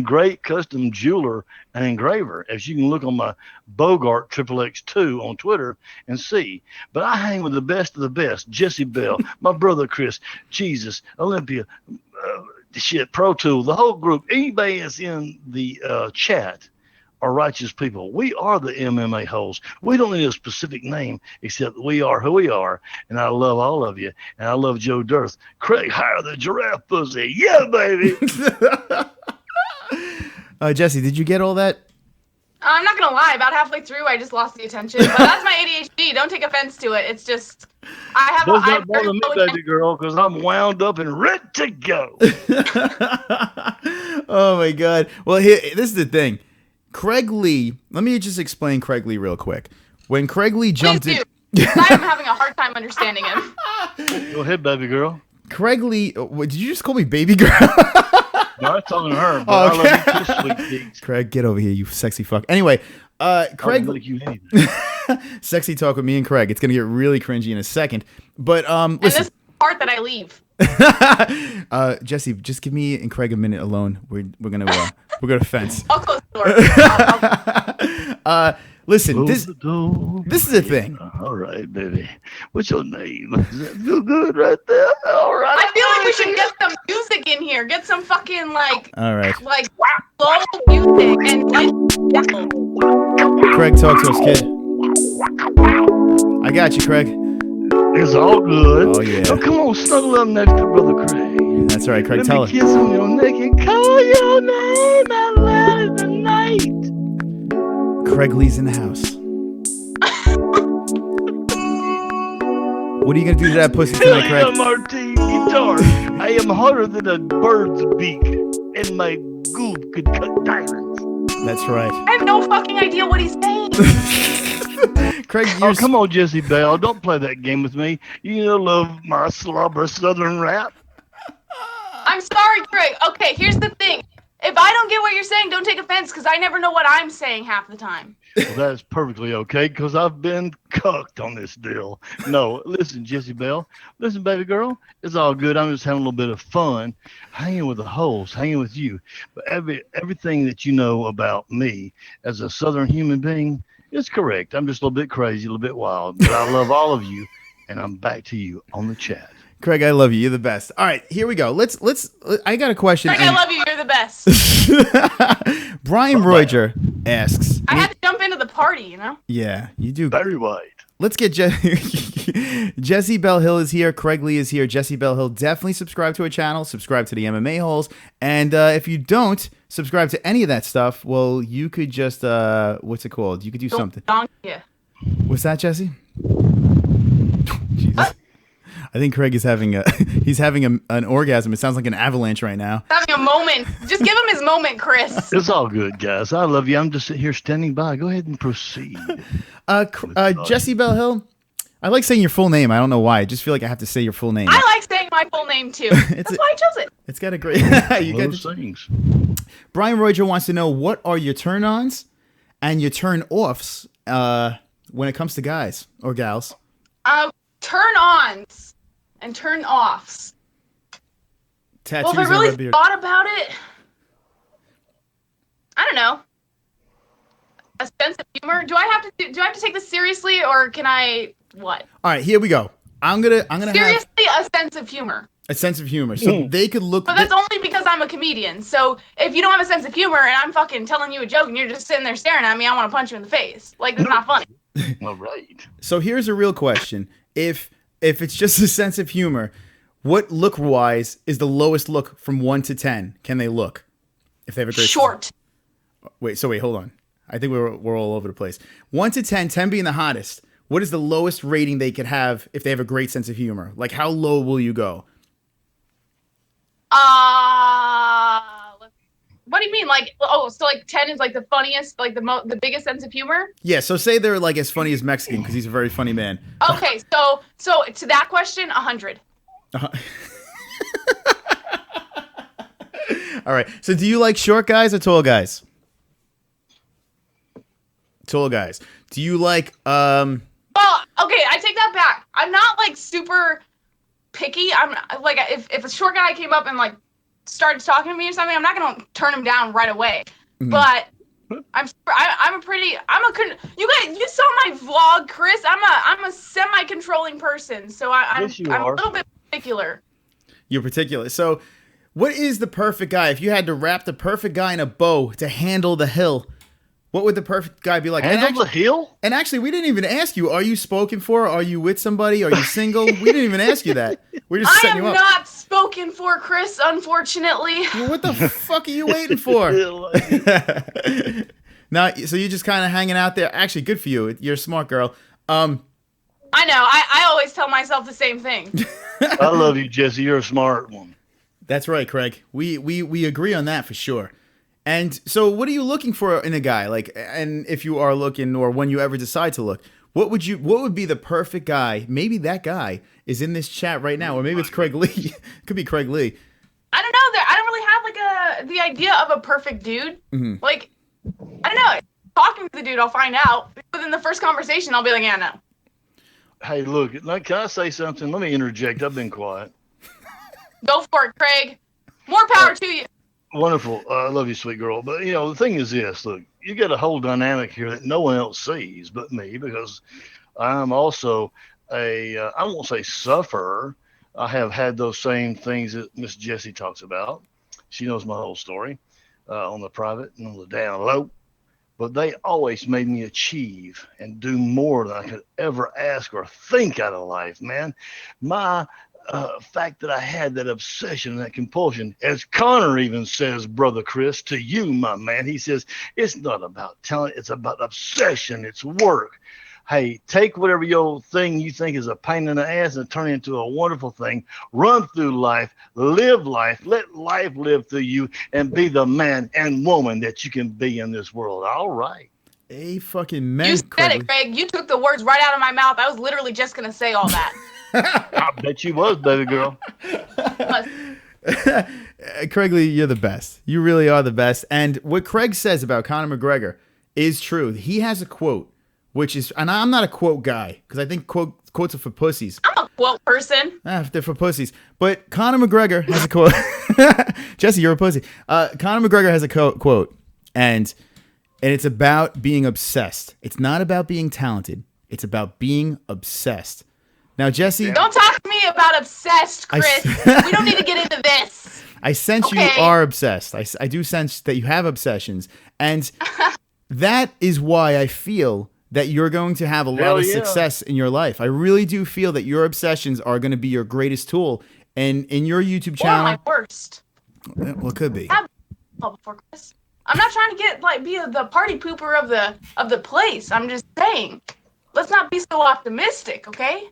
Great custom jeweler and engraver, as you can look on my Bogart XXX2 on Twitter and see. But I hang with the best of the best. Jessie Belle, my brother Chris, Jesus, Olympia, Pro Tool, the whole group. Anybody that's in the chat are righteous people. We are the MMA holes. We don't need a specific name except we are who we are. And I love all of you. And I love Joe Dirth. Craig, hire the giraffe pussy. Yeah, baby. Jesse, did you get all that? I'm not gonna lie. About halfway through, I just lost the attention. But that's my ADHD. Don't take offense to it. It's just Does not bother me, baby girl, because I'm wound up and ready to go. Oh my God. Well, this is the thing. Craig Lee. Let me just explain Craig Lee real quick. When Craig Lee jumped in, I'm having a hard time understanding him. Go ahead, baby girl. Craig Lee. Did you just call me baby girl? No, I was talking to her, but Okay. I love you too, sweet cheeks. Craig, get over here, you sexy fuck. Anyway, Craig, I would make you anything. sexy talk with me and Craig. It's gonna get really cringy in a second. But And this listen, is the part that I leave. Jesse, just give me and Craig a minute alone. We're gonna fence. I'll close the door. Listen, Close the door. this is the thing. All right, baby. What's your name? Does that feel good right there? All right. I feel like we should get some music in here. Get some fucking All right, slow music and Craig, talk to us, kid. I got you, Craig. It's all good. Oh, yeah. Oh, come on, snuggle up next to Brother Craig. That's right, Craig. Let Tell me us. kiss on your neck and call your name out loud in the night. Craig Lee's in the house. What are you gonna do to that pussy tonight, Craig? Martine guitar. I am harder than a bird's beak, and my goof could cut diamonds. That's right. I have no fucking idea what he's saying. Craig, Oh, come on, Jessie Belle. Don't play that game with me. You know, love my slobber southern rap. I'm sorry, Craig. Okay, here's the thing. If I don't get what you're saying, don't take offense, because I never know what I'm saying half the time. Well, that's perfectly okay, because I've been cucked on this deal. No, listen, Jessie Belle. Listen, baby girl. It's all good. I'm just having a little bit of fun, hanging with the hoes, hanging with you. But everything that you know about me as a southern human being is correct. I'm just a little bit crazy, a little bit wild. But I love all of you, and I'm back to you on the chat. Craig, I love you. You're the best. All right, here we go. I got a question. Craig, I love you. You're the best. Brian Roger asks. I had to jump into the party, you know? Yeah, you do. Very white. Let's get Jessie Belle Hill is here. Craig Lee is here. Jessie Belle Hill. Definitely subscribe to her channel. Subscribe to the MMA-Holes. And if you don't subscribe to any of that stuff, well, you could just what's it called? You could do something. Yeah. What's that, Jessie? Jesus. I think Craig is having an orgasm. It sounds like an avalanche right now. Having a moment. Just give him his moment, Chris. It's all good, guys. I love you. I'm just here standing by. Go ahead and proceed. Jessie Belle Hill. I like saying your full name. I don't know why. I just feel like I have to say your full name. I like saying my full name, too. That's why I chose it. It's got a great... Those things. Brian Roger wants to know, what are your turn-ons and your turn-offs when it comes to guys or gals? Turn-ons and turn-offs. Tattoos. Well, if I really thought about it, I don't know. A sense of humor. Do I have to take this seriously, or can I what? All right, here we go. I'm gonna seriously have a sense of humor. A sense of humor, so they could look. But that's only because I'm a comedian. So if you don't have a sense of humor and I'm fucking telling you a joke and you're just sitting there staring at me, I want to punch you in the face. Like, that's not funny. All right. So here's a real question: If it's just a sense of humor, what look-wise is the lowest look from 1 to 10? Can they look if they have a great short? Wait, hold on. I think we're all over the place. 1 to 10, 10 being the hottest. What is the lowest rating they could have if they have a great sense of humor? Like, how low will you go? What do you mean? Like, oh, so like 10 is like the funniest, like the biggest sense of humor? Yeah, so say they're like as funny as Mexican because he's a very funny man. Okay, so to that question, 100. All right. So do you like short guys or tall guys? Tall guys. Do you like Well, okay, I take that back. I'm not like super picky. I'm like, if a short guy came up and like started talking to me or something, I'm not gonna turn him down right away. Mm-hmm. But you guys, you saw my vlog, Chris. I'm a semi-controlling person, so I'm a little bit particular. You're particular. So what is the perfect guy? If you had to wrap the perfect guy in a bow to handle the hill, what would the perfect guy be like? Handle the hill? And actually, we didn't even ask you. Are you spoken for? Are you with somebody? Are you single? We didn't even ask you that. We're just setting you up. I am not spoken for, Chris, unfortunately. Well, what the fuck are you waiting for? Now, so you're just kind of hanging out there. Actually, good for you. You're a smart girl. I know. I always tell myself the same thing. I love you, Jessie. You're a smart one. That's right, Craig. We agree on that for sure. And so what are you looking for in a guy? Like, and if you are looking, or when you ever decide to look, what would be the perfect guy? Maybe that guy is in this chat right now, or maybe it's Craig Lee. It could be Craig Lee. I don't know. I don't really have like the idea of a perfect dude. Mm-hmm. Like, I don't know. Talking to the dude, I'll find out. Within the first conversation, I'll be like, yeah, no. Hey, look, can I say something? Let me interject. I've been quiet. Go for it, Craig. More power to you. Wonderful. I love you, sweet girl. But, the thing is this. Look, you got a whole dynamic here that no one else sees but me, because I'm also I won't say sufferer. I have had those same things that Miss Jessie talks about. She knows my whole story on the private and on the down low. but they always made me achieve and do more than I could ever ask or think out of life, man. My fact that I had that obsession, that compulsion, as Connor even says, Brother Chris, to you, my man, he says, it's not about talent, it's about obsession, it's work. Hey, take whatever your thing you think is a pain in the ass and turn it into a wonderful thing. Run through life, live life, let life live through you, and be the man and woman that you can be in this world. All right. A fucking man. You said it, Craig. You took the words right out of my mouth. I was literally just gonna say all that. I bet you was, baby girl. Craigley, you're the best. You really are the best. And what Craig says about Conor McGregor is true. He has a quote, which is, and I'm not a quote guy because I think quotes are for pussies. I'm a quote person. They're for pussies. But Conor McGregor has a quote. Jesse, you're a pussy. Conor McGregor has a quote, and it's about being obsessed. It's not about being talented. It's about being obsessed. Now, Jesse, don't talk to me about obsessed, Chris. We don't need to get into this. I sense you are obsessed. I do sense that you have obsessions, and that is why I feel that you're going to have a lot of success in your life. I really do feel that your obsessions are going to be your greatest tool. And in your YouTube channel, my worst. Well, it could be. Before Chris, I'm not trying to be the party pooper of the place. I'm just saying, let's not be so optimistic, okay?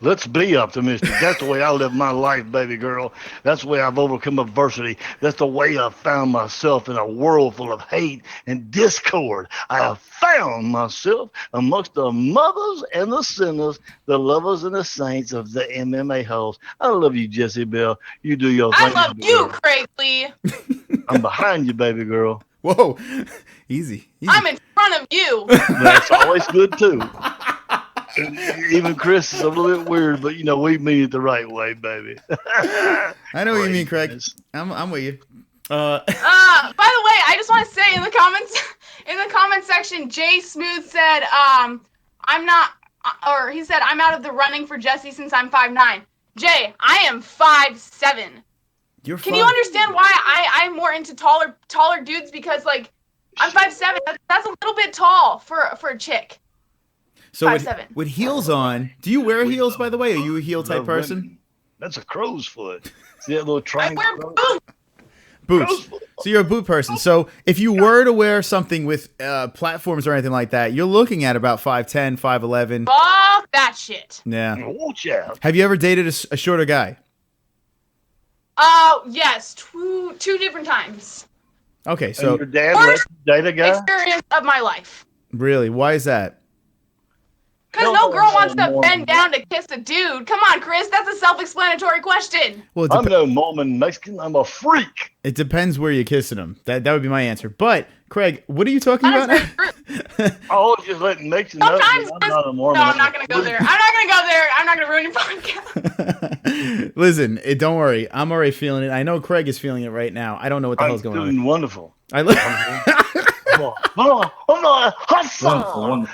Let's be optimistic. That's the way I live my life, baby girl. That's the way I've overcome adversity. That's the way I found myself in a world full of hate and discord. I have found myself amongst the mothers and the sinners, the lovers and the saints of the MMA-Holes. I love you, Jessie Belle. You do your thing. I love you, Craig Lee. I'm behind you, baby girl. Whoa. Easy. I'm in front of you. That's always good, too. Even Chris is a little bit weird, but we mean it the right way, baby. I know what you mean, Craig. I'm with you. By the way, I just want to say in the comment section, Jay Smooth said, he said, I'm out of the running for Jesse since I'm 5'9". Jay, I am 5'7". Can you understand why I'm more into taller dudes? Because I'm 5'7". That's a little bit tall for a chick. So with heels on, do you wear heels, by the way? Are you a heel type person? That's a crow's foot. See that little triangle? I wear boots. So you're a boot person. So if you were to wear something with platforms or anything like that, you're looking at about 5'10", 5'11". Fuck that shit. Yeah. Watch out. Have you ever dated a shorter guy? Yes. Two different times. Okay, so and your dad let you date a guy? Experience of my life. Really? Why is that? Because no girl wants to bend down to kiss a dude. Come on, Chris. That's a self-explanatory question. Well, I'm no Mormon Mexican. I'm a freak. It depends where you're kissing them. That would be my answer. But, Craig, what are you talking about? Oh, just letting Mexican know I'm not a Mormon. No, I'm not going to go there. I'm not going to go there. I'm not going to ruin your podcast. Listen, don't worry. I'm already feeling it. I know Craig is feeling it right now. I don't know what the hell's going on. I'm doing wonderful. Wonderful.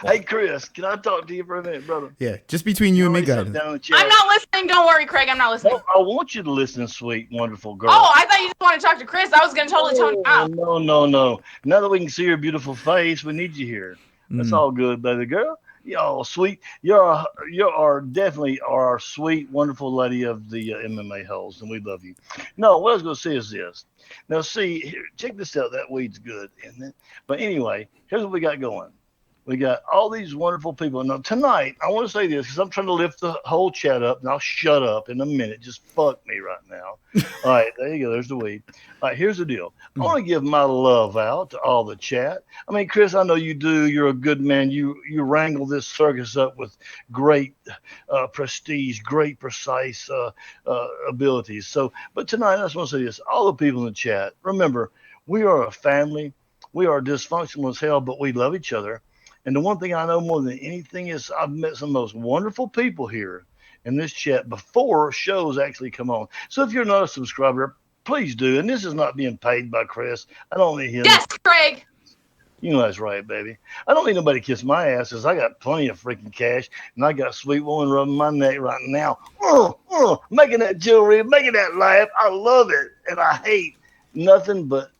Hey, Chris, can I talk to you for a minute, brother? Yeah, just between you and me, guys. I'm not listening. Don't worry, Craig. I'm not listening. No, I want you to listen, sweet, wonderful girl. Oh, I thought you just wanted to talk to Chris. I was going to totally tone you out. No. Now that we can see your beautiful face, we need you here. That's all good, baby girl. Y'all sweet. You are definitely our sweet, wonderful lady of the MMA-Holes, and we love you. No, what I was going to say is this. Now, see, here, check this out. That weed's good, isn't it? But anyway, here's what we got going. We got all these wonderful people. Now, tonight, I want to say this because I'm trying to lift the whole chat up, and I'll shut up in a minute. Just fuck me right now. All right, there you go. There's the weed. All right, here's the deal. I want to give my love out to all the chat. I mean, Chris, I know you do. You're a good man. You wrangle this circus up with great prestige, great precise abilities. So, but tonight, I just want to say this. All the people in the chat, remember, we are a family. We are dysfunctional as hell, but we love each other. And the one thing I know more than anything is I've met some of the most wonderful people here in this chat before shows actually come on. So if you're not a subscriber, please do. And this is not being paid by Chris. I don't need him. Yes, Craig. You know that's right, baby. I don't need nobody to kiss my ass because I got plenty of freaking cash. And I got a sweet woman rubbing my neck right now. Making that jewelry, making that laugh. I love it. And I hate nothing but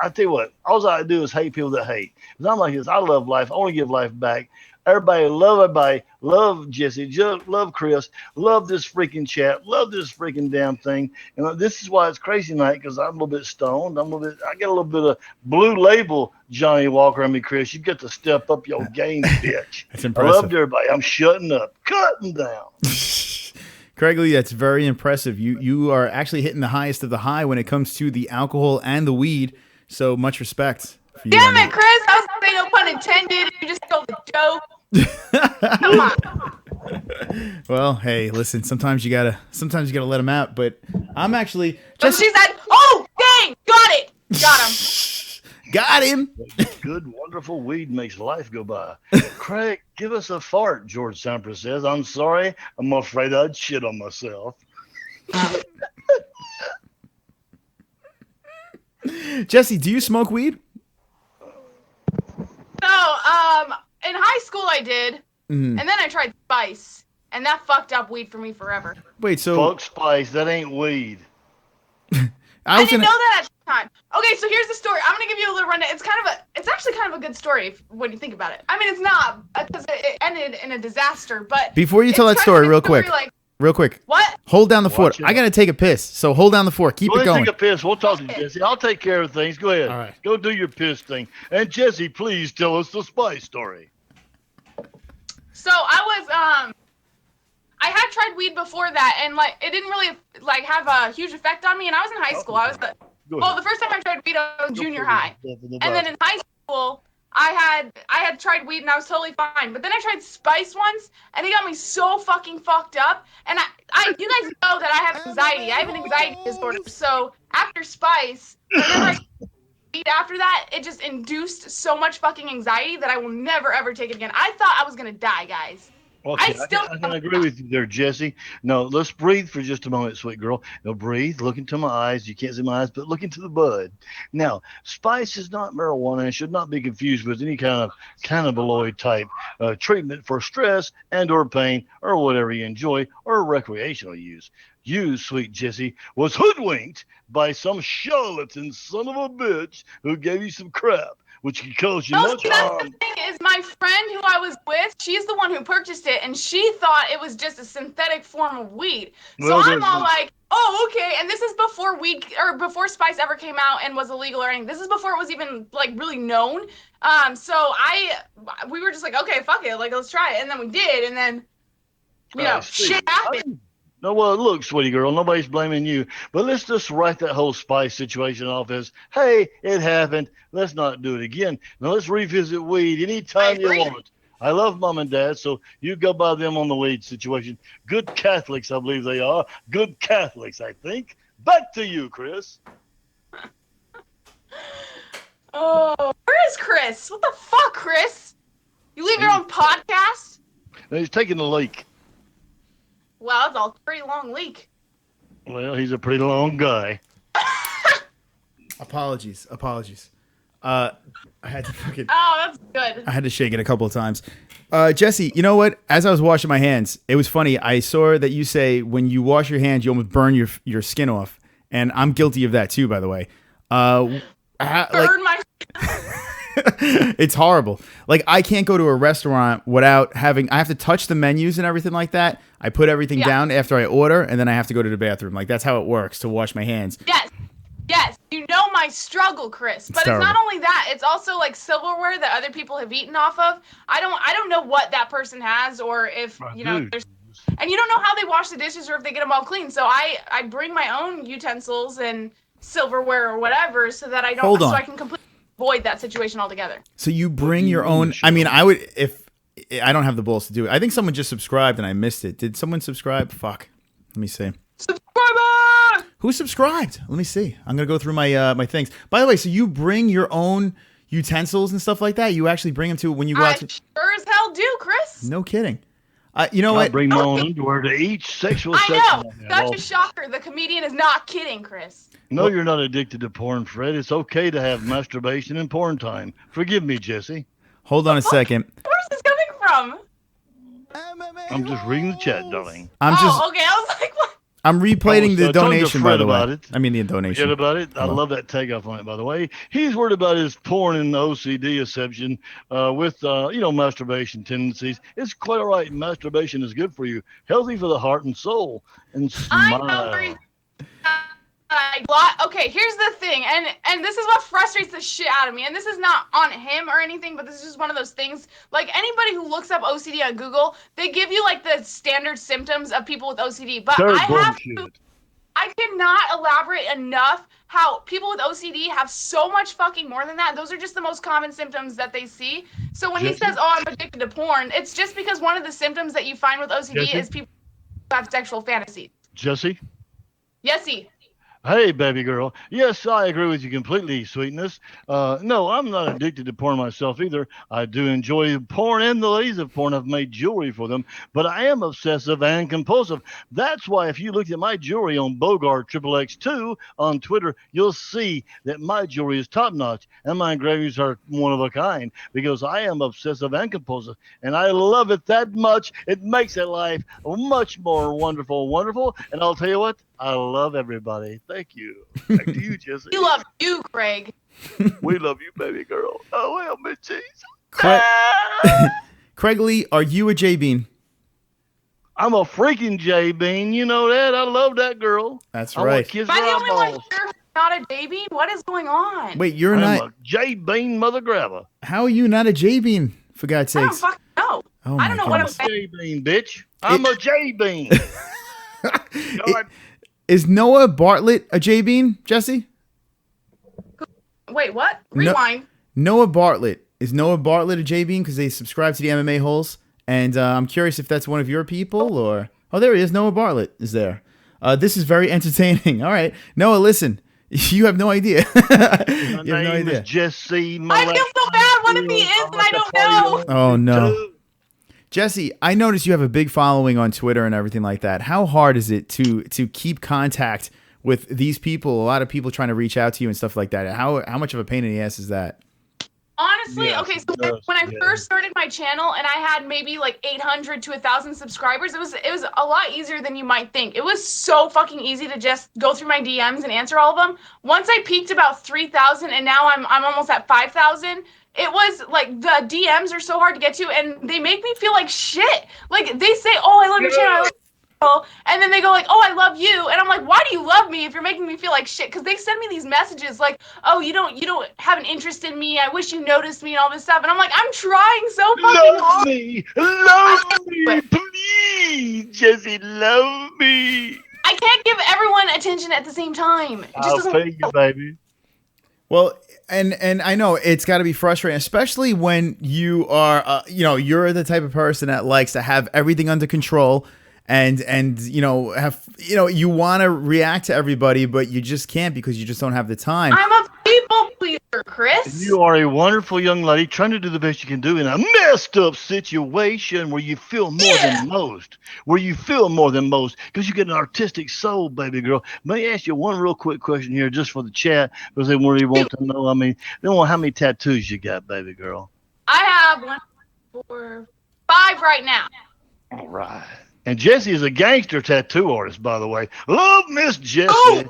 I tell you what, all I do is hate people that hate. Because I'm like this. I love life. I want to give life back. Everybody. Love Jessie. Love Chris. Love this freaking chat. Love this freaking damn thing. And this is why it's crazy night, because I'm a little bit stoned. I get a little bit of blue label Johnny Walker on me, Chris. You get to step up your game, bitch. That's impressive. I loved everybody. I'm shutting up. Cutting down. Craigley, that's very impressive. You are actually hitting the highest of the high when it comes to the alcohol and the weed. So much respect for you. Damn it, Chris! I was saying no pun intended. You just stole the joke. Come on. Well, hey, listen. Sometimes you gotta let them out. But I'm actually But she said, "Oh, dang, got it, got him." Got him. Good, wonderful weed makes life go by. Craig, give us a fart, George Sampras says. I'm sorry. I'm afraid I'd shit on myself. Jessie, do you smoke weed? No, in high school I did, and then I tried spice, and that fucked up weed for me forever. Wait, so Fuck spice, that ain't weed. I didn't know that at the time. Okay, so here's the story. I'm gonna give you a little rundown. It's actually kind of a good story when you think about it. I mean, it's not, because it ended in a disaster. But before you tell that story, real quick, what? Hold down the fort. it. I gotta take a piss, so hold down the fort. Keep it going. Take a piss. We'll talk to you, Jesse. I'll take care of things. Go ahead. All right. Go do your piss thing. And Jesse, please tell us the spice story. So I had tried weed before that, and it didn't really have a huge effect on me. And I was in high school. The first time I tried weed, I was junior high, and then in high school, I had tried weed and I was totally fine. But then I tried spice once, and it got me so fucking fucked up. And you guys know that I have anxiety. I have an anxiety disorder. So after spice, whenever I weed after that, it just induced so much fucking anxiety that I will never ever take it again. I thought I was gonna die, guys. Okay, I can agree with you there, Jesse. No, let's breathe for just a moment, sweet girl. Now breathe, look into my eyes. You can't see my eyes, but look into the bud. Now, spice is not marijuana and should not be confused with any kind of cannabinoid type treatment for stress and or pain or whatever you enjoy or recreational use. You, sweet Jesse, was hoodwinked by some charlatan son of a bitch who gave you some crap, which can cause you much harm. The thing is, my friend who I was with, she's the one who purchased it, and she thought it was just a synthetic form of weed. So I'm all like, oh, okay. And this is before before spice ever came out and was illegal or anything. This is before it was even really known. So we were just like, okay, fuck it, let's try it, and then we did, and then shit happened. No, well, look, sweetie girl, nobody's blaming you. But let's just write that whole spice situation off as, hey, it happened. Let's not do it again. Now let's revisit weed anytime you want. I love mom and dad, so you go by them on the weed situation. Good Catholics, I believe they are. Good Catholics, I think. Back to you, Chris. Oh, where is Chris? What the fuck, Chris? You leave your own podcast? He's taking the leak. Well, it's a pretty long leak. Well, he's a pretty long guy. Apologies. I had to fucking. Oh, that's good. I had to shake it a couple of times. Jesse, you know what? As I was washing my hands, it was funny. I saw that you say when you wash your hands, you almost burn your skin off, and I'm guilty of that too, by the way. Burn my. It's horrible. I can't go to a restaurant without having. I have to touch the menus and everything like that. I put everything down after I order, and then I have to go to the bathroom. That's how it works to wash my hands. Yes. You know my struggle, Chris. But it's not only that. It's also silverware that other people have eaten off of. I don't know what that person has, or if there's. And you don't know how they wash the dishes or if they get them all clean. So I bring my own utensils and silverware or whatever so that I don't. So I can completely avoid that situation altogether. So you bring your own. I mean, I would if I don't have the balls to do it. I think someone just subscribed and I missed it. Did someone subscribe? Fuck. Let me see. Subscriber! Who subscribed? Let me see. I'm gonna go through my my things. By the way, so you bring your own utensils and stuff like that? You actually bring them to when you go out to. Sure as hell do, Chris. No kidding. You know what? I bring my own underwear to each sexual section. I know. Such a shocker. The comedian is not kidding, Chris. No, you're not addicted to porn, Fred. It's okay to have masturbation and porn time. Forgive me, Jesse. Hold on a second. Where's this coming from? I'm just reading the chat, darling. Okay. I was like, what? I'm replaying the I was talking to donation, Fred by the about way. it. I mean the Forget donation. about it. I love that takeoff on it, by the way. He's worried about his porn and OCD exception with, masturbation tendencies. It's quite all right. Masturbation is good for you, healthy for the heart and soul. And I know where smile. okay, here's the thing, and this is what frustrates the shit out of me, and this is not on him or anything, but this is just one of those things. Like, anybody who looks up OCD on Google, they give you like the standard symptoms of people with OCD, but They're I cannot elaborate enough how people with OCD have so much fucking more than that. Those are just the most common symptoms that they see. So when he says, "Oh, I'm addicted to porn," it's just because one of the symptoms that you find with OCD is people who have sexual fantasies. Jesse? Yesy. Hey, baby girl. Yes, I agree with you completely, sweetness. No, I'm not addicted to porn myself either. I do enjoy porn, and the ladies of porn have made jewelry for them, but I am obsessive and compulsive. That's why if you look at my jewelry on Bogart XXX2 on Twitter, you'll see that my jewelry is top-notch, and my engravings are one of a kind, because I am obsessive and compulsive, and I love it that much. It makes it life much more wonderful, and I'll tell you what, I love everybody. Thank you. Back to you, Jesse. We love you, Craig. We love you, baby girl. Oh, well, Miss Cheese. Craig Lee, are you a J-Bean? I'm a freaking J-Bean. You know that? I love that girl. That's I want right. to kiss Am I her the only one eyeballs. here who's not a baby? What is going on? Wait, you're I'm not. a J-Bean mother grabber. How are you not a J-Bean? For God's I don't sakes. fucking know. Oh I don't my know what I'm goodness. saying. J-Bean, bitch. I'm a J-Bean. Is Noah Bartlett a J-Bean, Jesse? Wait, what? Rewind. Noah Bartlett. Is Noah Bartlett a J-Bean because they subscribe to the MMA-Holes? And I'm curious if that's one of your people or... Oh, there he is. Noah Bartlett is there. This is very entertaining. All right. Noah, listen. You have no idea. You have no name idea. is Jesse. I feel so bad. What if he is and I don't know? Oh, no. Jesse, I noticed you have a big following on Twitter and everything like that. How hard is it to keep contact with these people? A lot of people trying to reach out to you and stuff like that. How much of a pain in the ass is that? Honestly, Yes, okay, so it does, when I yeah. first started my channel and I had maybe like 800 to 1,000 subscribers, it was a lot easier than you might think. It was so fucking easy to just go through my DMs and answer all of them. Once I peaked about 3,000 and now I'm almost at 5,000. It was like the DMs are so hard to get to and they make me feel like shit. Like they say, "Oh, I love your channel." I love your channel. And then they go like, "Oh, I love you." And I'm like, "Why do you love me if you're making me feel like shit?" Because they send me these messages like, "Oh, you don't have an interest in me. I wish you noticed me," and all this stuff. And I'm like, I'm trying so fucking hard. Love me, please, Jesse, love me. I can't give everyone attention at the same time. It just I'll doesn't. pay you, baby. Well, and I know it's got to be frustrating, especially when you are, you're the type of person that likes to have everything under control, and you want to react to everybody, but you just can't because you just don't have the time. I'm a people pleaser, Chris. You are a wonderful young lady trying to do the best you can do in a messed up situation where you feel more than most. Because you get an artistic soul, baby girl. May I ask you one real quick question here just for the chat because they really want to know. I mean, they want how many tattoos you got, baby girl. I have 1, 4, 5 right now. All right. And Jesse is a gangster tattoo artist, by the way. Love Miss Jessie. Oh!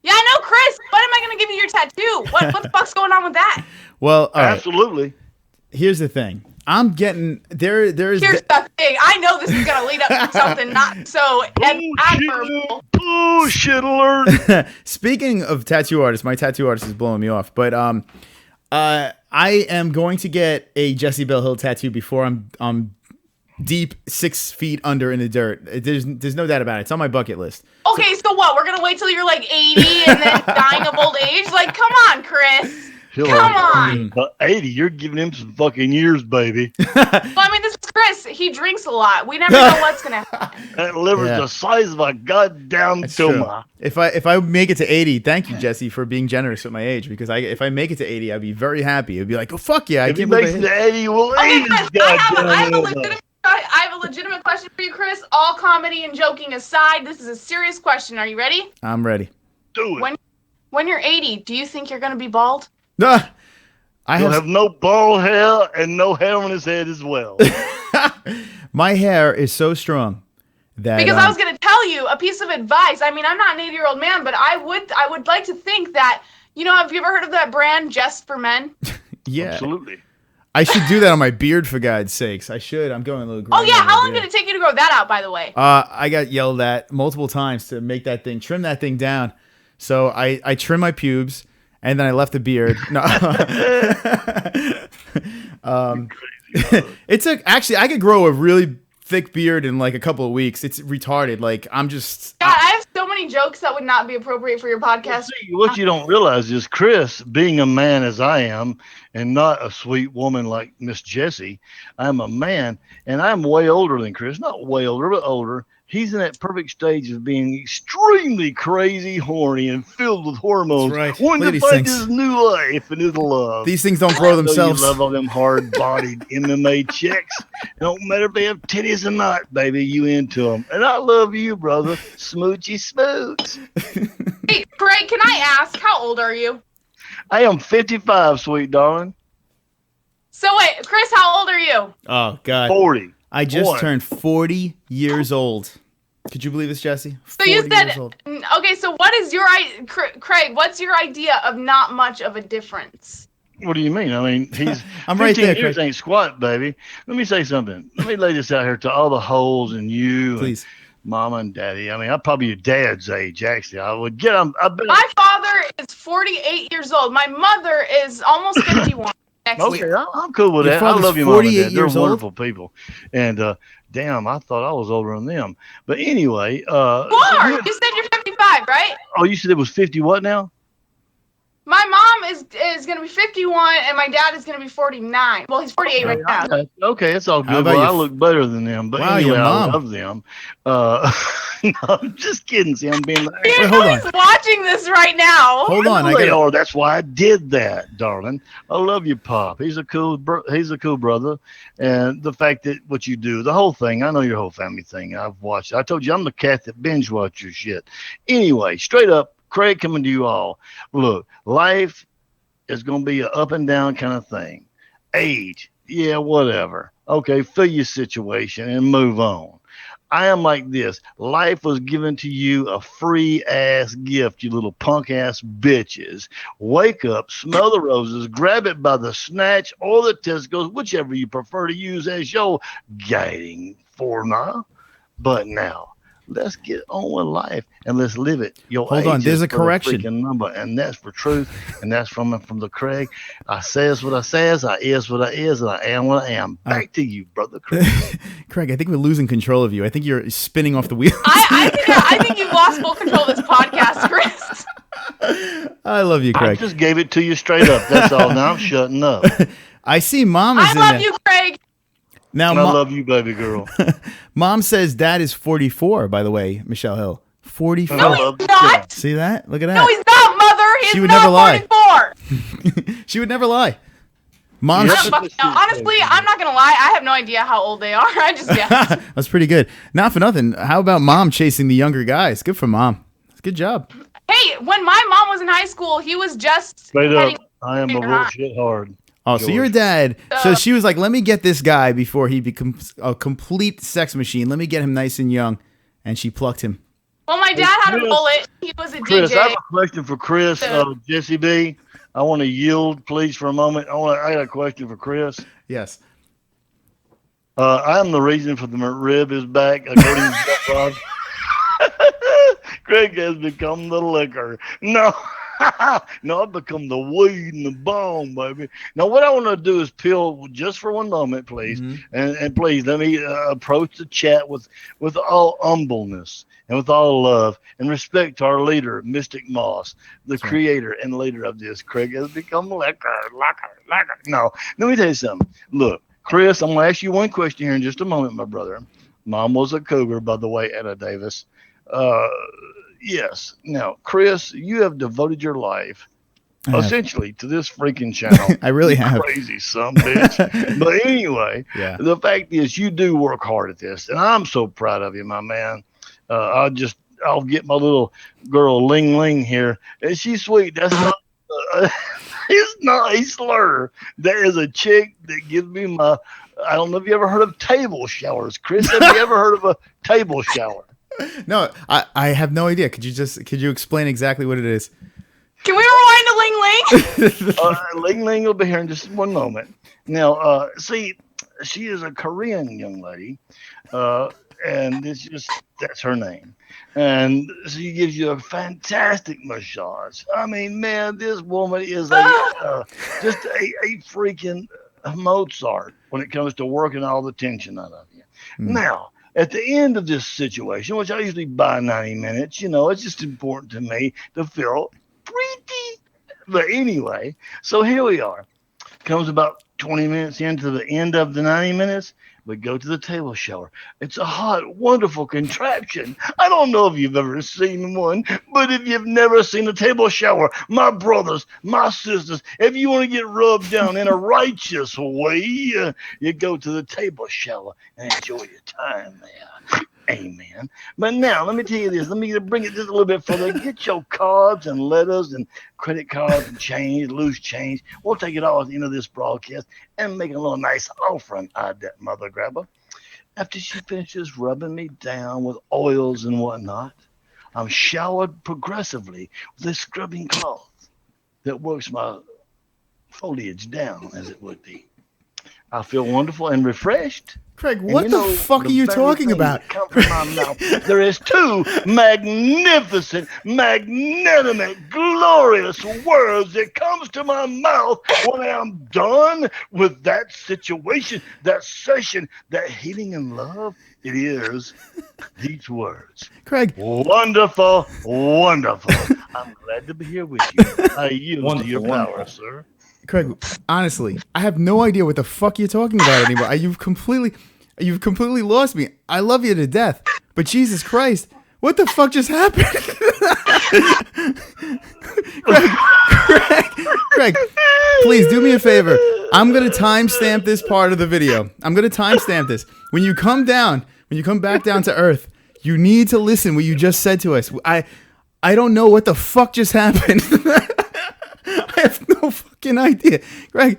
Yeah, I know, Chris. When am I going to give you your tattoo? What the fuck's going on with that? Well, all right. Absolutely. Here's the thing. I'm getting there. There's Here's the thing. I know this is going to lead up to something not so admirable. Bullshit alert. Speaking of tattoo artists, my tattoo artist is blowing me off. But I am going to get a Jessie Belle Hill tattoo before I'm deep 6 feet under in the dirt. There's no doubt about it. It's on my bucket list. Okay, so what? We're going to wait till you're like 80 and then dying of old age? Like, come on, Chris. Come on. 80, you're giving him some fucking years, baby. Well, I mean, this is Chris. He drinks a lot. We never know what's going to happen. That liver's the size of a goddamn That's true. tumor. If I make it to 80, thank you, Jesse, for being generous with my age. Because if I make it to 80, I'd be very happy. It'd be like, oh fuck yeah! If he makes it to 80, we'll Okay, eat Chris, his goddamn I have a legitimate question for you, Chris. All comedy and joking aside, this is a serious question. Are you ready? I'm ready. Do it. When you're 80, do you think you're going to be bald? Ah, He'll have no bald hair and no hair on his head as well. my hair is so strong that Because I was going to tell tell you a piece of advice. I mean, I'm not an 80-year-old man, but I would like to think that, have you ever heard of that brand, Just for Men? Yeah. Absolutely. I should do that on my beard, for God's sakes. I should. I'm going a little green. Oh, yeah. How long did it take you to grow that out, by the way? I got yelled at multiple times to make that thing, trim that thing down. So I trimmed my pubes, and then I left the beard. No. Actually, I could grow a really thick beard in like a couple of weeks. It's retarded. Like, I'm just... God, I have so many jokes that would not be appropriate for your podcast. See, what you don't realize is Chris, being a man as I am, and not a sweet woman like Miss Jessie, I'm a man, and I'm way older than Chris. Not way older, but older. He's in that perfect stage of being extremely crazy, horny, and filled with hormones. That's right. Wanting to find his new life and his love. These things don't grow themselves. You love all them hard-bodied MMA chicks. It don't matter if they have titties or not, baby. You into them. And I love you, brother. Smoochy smooch. Hey, Craig, can I ask, how old are you? I am 55, sweet darling. So wait, Chris, how old are you? Oh, God. 40. I just Boy. turned 40 years old. Could you believe this, Jessie? So you 40 said, years old. okay, so what is Craig, what's your idea of not much of a difference? What do you mean? I mean, he's I'm 15 right there, years Craig. ain't squat, baby. Let me say something. Let me lay this out here to all the holes and you Please. and mama and daddy. I mean, I'm probably your dad's age, actually. I would get him. My father is 48 years old. My mother is almost 51. Okay, I'm cool with Your that. I father's love you, mom and 48 dad. They're years old? wonderful people. And damn, I thought I was older than them. But anyway, You are. You said you're 55, right? Oh, you said it was 50 what now? My mom is going to be 51, and my dad is going to be 49. Well, he's 48 right now. Okay, it's all How good. about Well, your I look better than them. But Wow, anyway, your I mom. love them. No, I'm just kidding. See, I'm being You Wait, know hold on. he's watching this right now. Hold on. I I know they got are. That's why I did that, darling. I love you, Pop. He's a cool brother. And the fact that what you do, the whole thing, I know your whole family thing. I've watched. I told you I'm the cat that binge watches shit. Anyway, straight up, Craig coming to you all. Look, life is going to be an up and down kind of thing. Age, yeah, whatever. Okay, feel your situation and move on. I am like this. Life was given to you a free ass gift, you little punk ass bitches. Wake up, smell the roses, grab it by the snatch or the testicles, whichever you prefer to use as your guiding form. But now, let's get on with life and let's live it. Your Hold on, age there's is a but correction. freaking number, and that's for truth, and that's from the Craig. I says what I says, I is what I is, and I am what I am. Back to you, brother Craig. Craig, I think we're losing control of you. I think you're spinning off the wheel. I think you've lost full control of this podcast, Chris. I love you, I Craig. just gave it to you straight up. That's all. Now I'm shutting up. I see Mom is I in love there. you, Craig. Now, I love you, baby girl. Mom says Dad is 44, by the way, Michelle Hill. 44. I love you, Not. See that? Look at that. No, he's not, Mother. He's She would not never lie. 44. She would never lie. Mom, Yeah. I don't fucking know. Honestly, I'm not going to lie. I have no idea how old they are. I just guessed. that's pretty good. Not for nothing. How about Mom chasing the younger guys? Good for Mom. Good job. Hey, when my mom was in high school, he was just Straight heading- up. I am a bullshit hard. Oh, so George. your dad. So she was like, let me get this guy before he becomes a complete sex machine. Let me get him nice and young. And she plucked him. Well, my dad had a Chris- bullet. He was a Chris, I DJ. have a question for Chris. Jessie B. I want to yield, please, for a moment. I got a question for Chris. Yes. I am the reason for the rib is back, according to Jeff Ross. Craig has become the liquor. No. No, I've become the weed and the bone, baby. Now, what I want to do is peel just for one moment, please. And please let me approach the chat with all humbleness and with all love and respect to our leader, Mystic Moss, the creator and leader of this. Craig has become liquor. No, let me tell you something. Look, Chris, I'm going to ask you one question here in just a moment, my brother. Mom was a cougar, by the way, Anna Davis. Yes. Now, Chris, you have devoted your life essentially to this freaking channel. I really have. Crazy son bitch. But anyway, Yeah. the fact is you do work hard at this, and I'm so proud of you, my man. I'll get my little girl Ling Ling here, and she's sweet. That's not. It's not a slur. There is a chick that gives me my. I don't know if you ever heard of table showers, Chris. Have you ever heard of a table shower? No, I have no idea. Could you explain exactly what it is? Can we rewind to Ling Ling? Ling Ling will be here in just one moment. Now, see, she is a Korean young lady, and that's her name. And she gives you a fantastic massage. I mean, man, this woman is just a freaking Mozart when it comes to working all the tension out of you. Now, at the end of this situation, which I usually buy 90 minutes, it's just important to me to feel pretty. But anyway, so here we are. Comes about 20 minutes into the end of the 90 minutes. We go to the table shower. It's a hot, wonderful contraption. I don't know if you've ever seen one, but if you've never seen a table shower, my brothers, my sisters, if you want to get rubbed down in a righteous way, you go to the table shower and enjoy your time there. Amen. But now, let me tell you this. Let me bring it just a little bit further. Get your cards and letters and credit cards and change, loose change. We'll take it all at the end of this broadcast and make a little nice offering out of that mother grabber. After she finishes rubbing me down with oils and whatnot, I'm showered progressively with a scrubbing cloth that works my foliage down, as it would be. I feel wonderful and refreshed. Craig, what the fuck are you talking about? There is two magnificent, magnanimous, glorious words that comes to my mouth when I'm done with that situation, that session, that healing and love. It is these words. Craig. Wonderful, wonderful. I'm glad to be here with you. I yield to your power, sir. Craig, honestly, I have no idea what the fuck you're talking about anymore. You've completely lost me. I love you to death, but Jesus Christ, what the fuck just happened? Craig, please do me a favor. I'm gonna timestamp this part of the video. I'm gonna timestamp this. When you come back down to earth, you need to listen what you just said to us. I don't know what the fuck just happened. I have no fucking idea. Craig,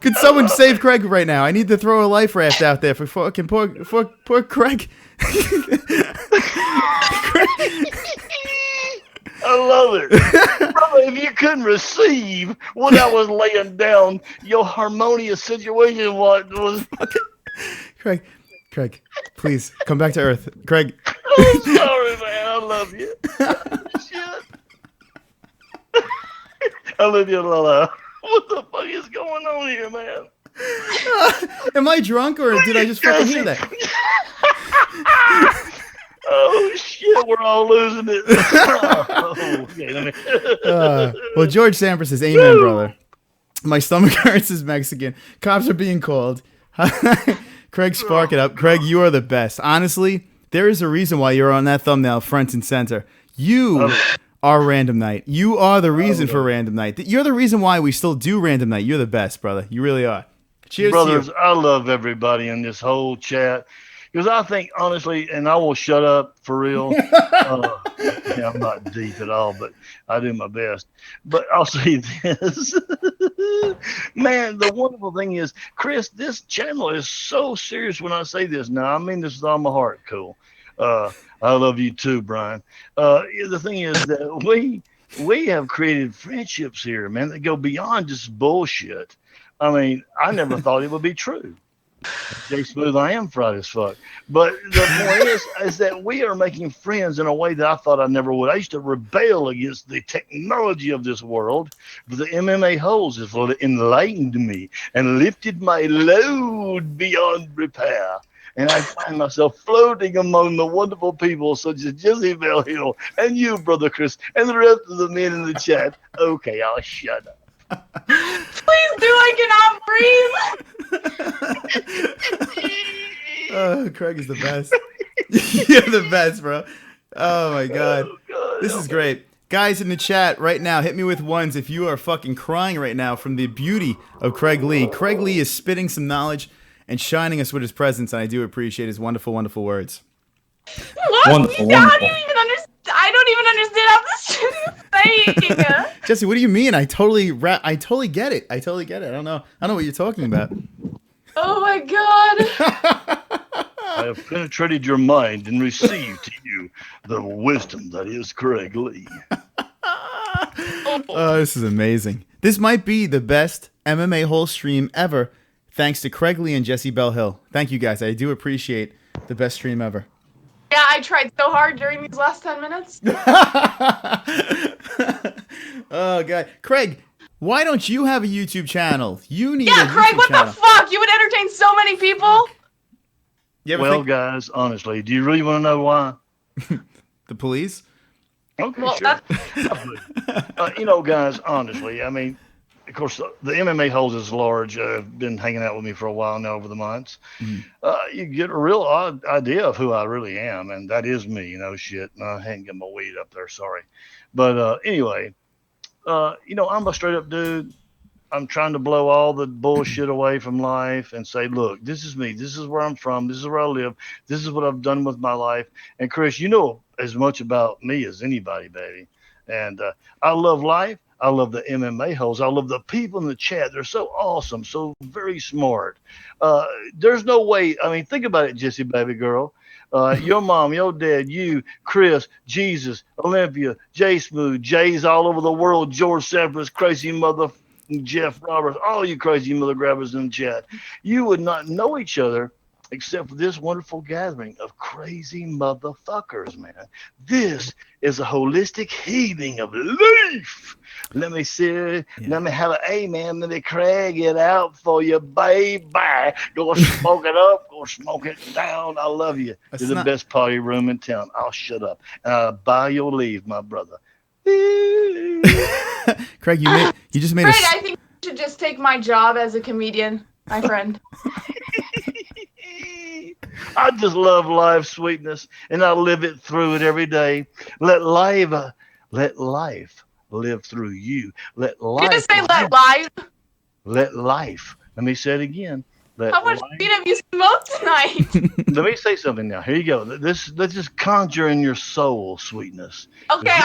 could someone save Craig right now? I need to throw a life raft out there for fucking poor Craig. I love it. Brother, if you couldn't receive what I was laying down, your harmonious situation was... Craig, please, come back to earth. Craig. I'm sorry, man. I love you. Shit. I love you, Lola. What the fuck is going on here, man? Am I drunk or did I just fucking hear that? Oh shit, we're all losing it. Well, George Sampras says, "Amen, brother. My stomach hurts is Mexican. Cops are being called." Craig, spark it up. Craig, you are the best. Honestly, there is a reason why you're on that thumbnail front and center. You are Random Night. You are the reason for Random Night. You're the reason why we still do Random Night. You're the best, brother. You really are. Cheers, brothers. To you. I love everybody in this whole chat because I think honestly, and I will shut up for real. I'm not deep at all, but I do my best. But I'll say this, man. The wonderful thing is, Chris, this channel is so serious when I say this. Now, I mean this with all my heart. Cool. I love you too, Brian. The thing is that we have created friendships here, man, that go beyond just bullshit. I mean, I never thought it would be true. Jay Smooth, I am fried as fuck. But the point is that we are making friends in a way that I thought I never would. I used to rebel against the technology of this world, but the MMA-Holes has enlightened me and lifted my load beyond repair. And I find myself floating among the wonderful people such as Jessie Belle Hill and you, Brother Chris, and the rest of the men in the chat. Okay, I'll shut up. Please do, I cannot breathe. Craig is the best. You're the best, bro. Oh, my God. This is great. Guys in the chat right now, hit me with ones if you are fucking crying right now from the beauty of Craig Lee. Craig Lee is spitting some knowledge and shining us with his presence, and I do appreciate his wonderful, wonderful words. What? Wonderful, I don't even understand how this is saying. Jesse, what do you mean? I totally get it. I totally get it. I don't know what you're talking about. Oh my God. I have penetrated your mind and received to you the wisdom that is Craig Lee. Oh, this is amazing. This might be the best MMA whole stream ever, thanks to Craig Lee and Jessie Belle Hill. Thank you guys. I do appreciate the best stream ever. Yeah, I tried so hard during these last 10 minutes. Oh, God. Craig, why don't you have a YouTube channel? You need a Yeah, Craig, YouTube what channel. the fuck? You would entertain so many people? You ever Well, think guys, honestly, do you really want to know why? the police? Okay, Well, sure. Guys, honestly, I mean, of course, the MMA-Holes is large. Been hanging out with me for a while now over the months. You get a real odd idea of who I really am, and that is me, shit. I hadn't got my weed up there, sorry. But anyway, I'm a straight-up dude. I'm trying to blow all the bullshit away from life and say, look, this is me. This is where I'm from. This is where I live. This is what I've done with my life. And Chris, you know as much about me as anybody, baby. And I love life. I love the MMA holes. I love the people in the chat. They're so awesome, so very smart. There's no way. I mean, think about it, Jessie, baby girl. Your mom, your dad, you, Chris, Jesus, Olympia, Jay Smooth, Jay's all over the world, George Severus, crazy mother, Jeff Roberts, all you crazy mother grabbers in the chat. You would not know each other except for this wonderful gathering of crazy motherfuckers, man. This is a holistic heaving of life. Let me see. Let me have an amen. Let me Craig it out for you, baby. Go smoke it up. Go smoke it down. I love you. That's You're the not- best party room in town. I'll shut up. And I'll buy your leave, my brother. Craig, you just made Craig, a... I think you should just take my job as a comedian, my friend. I just love life, sweetness, and I live it through it every day. Let life live through you. Let You life. just say let live. Let life. Let me say it again. Let How much life. weed have you smoked tonight? Let me say something now. Here you go. Let's just conjure in your soul, sweetness. Okay,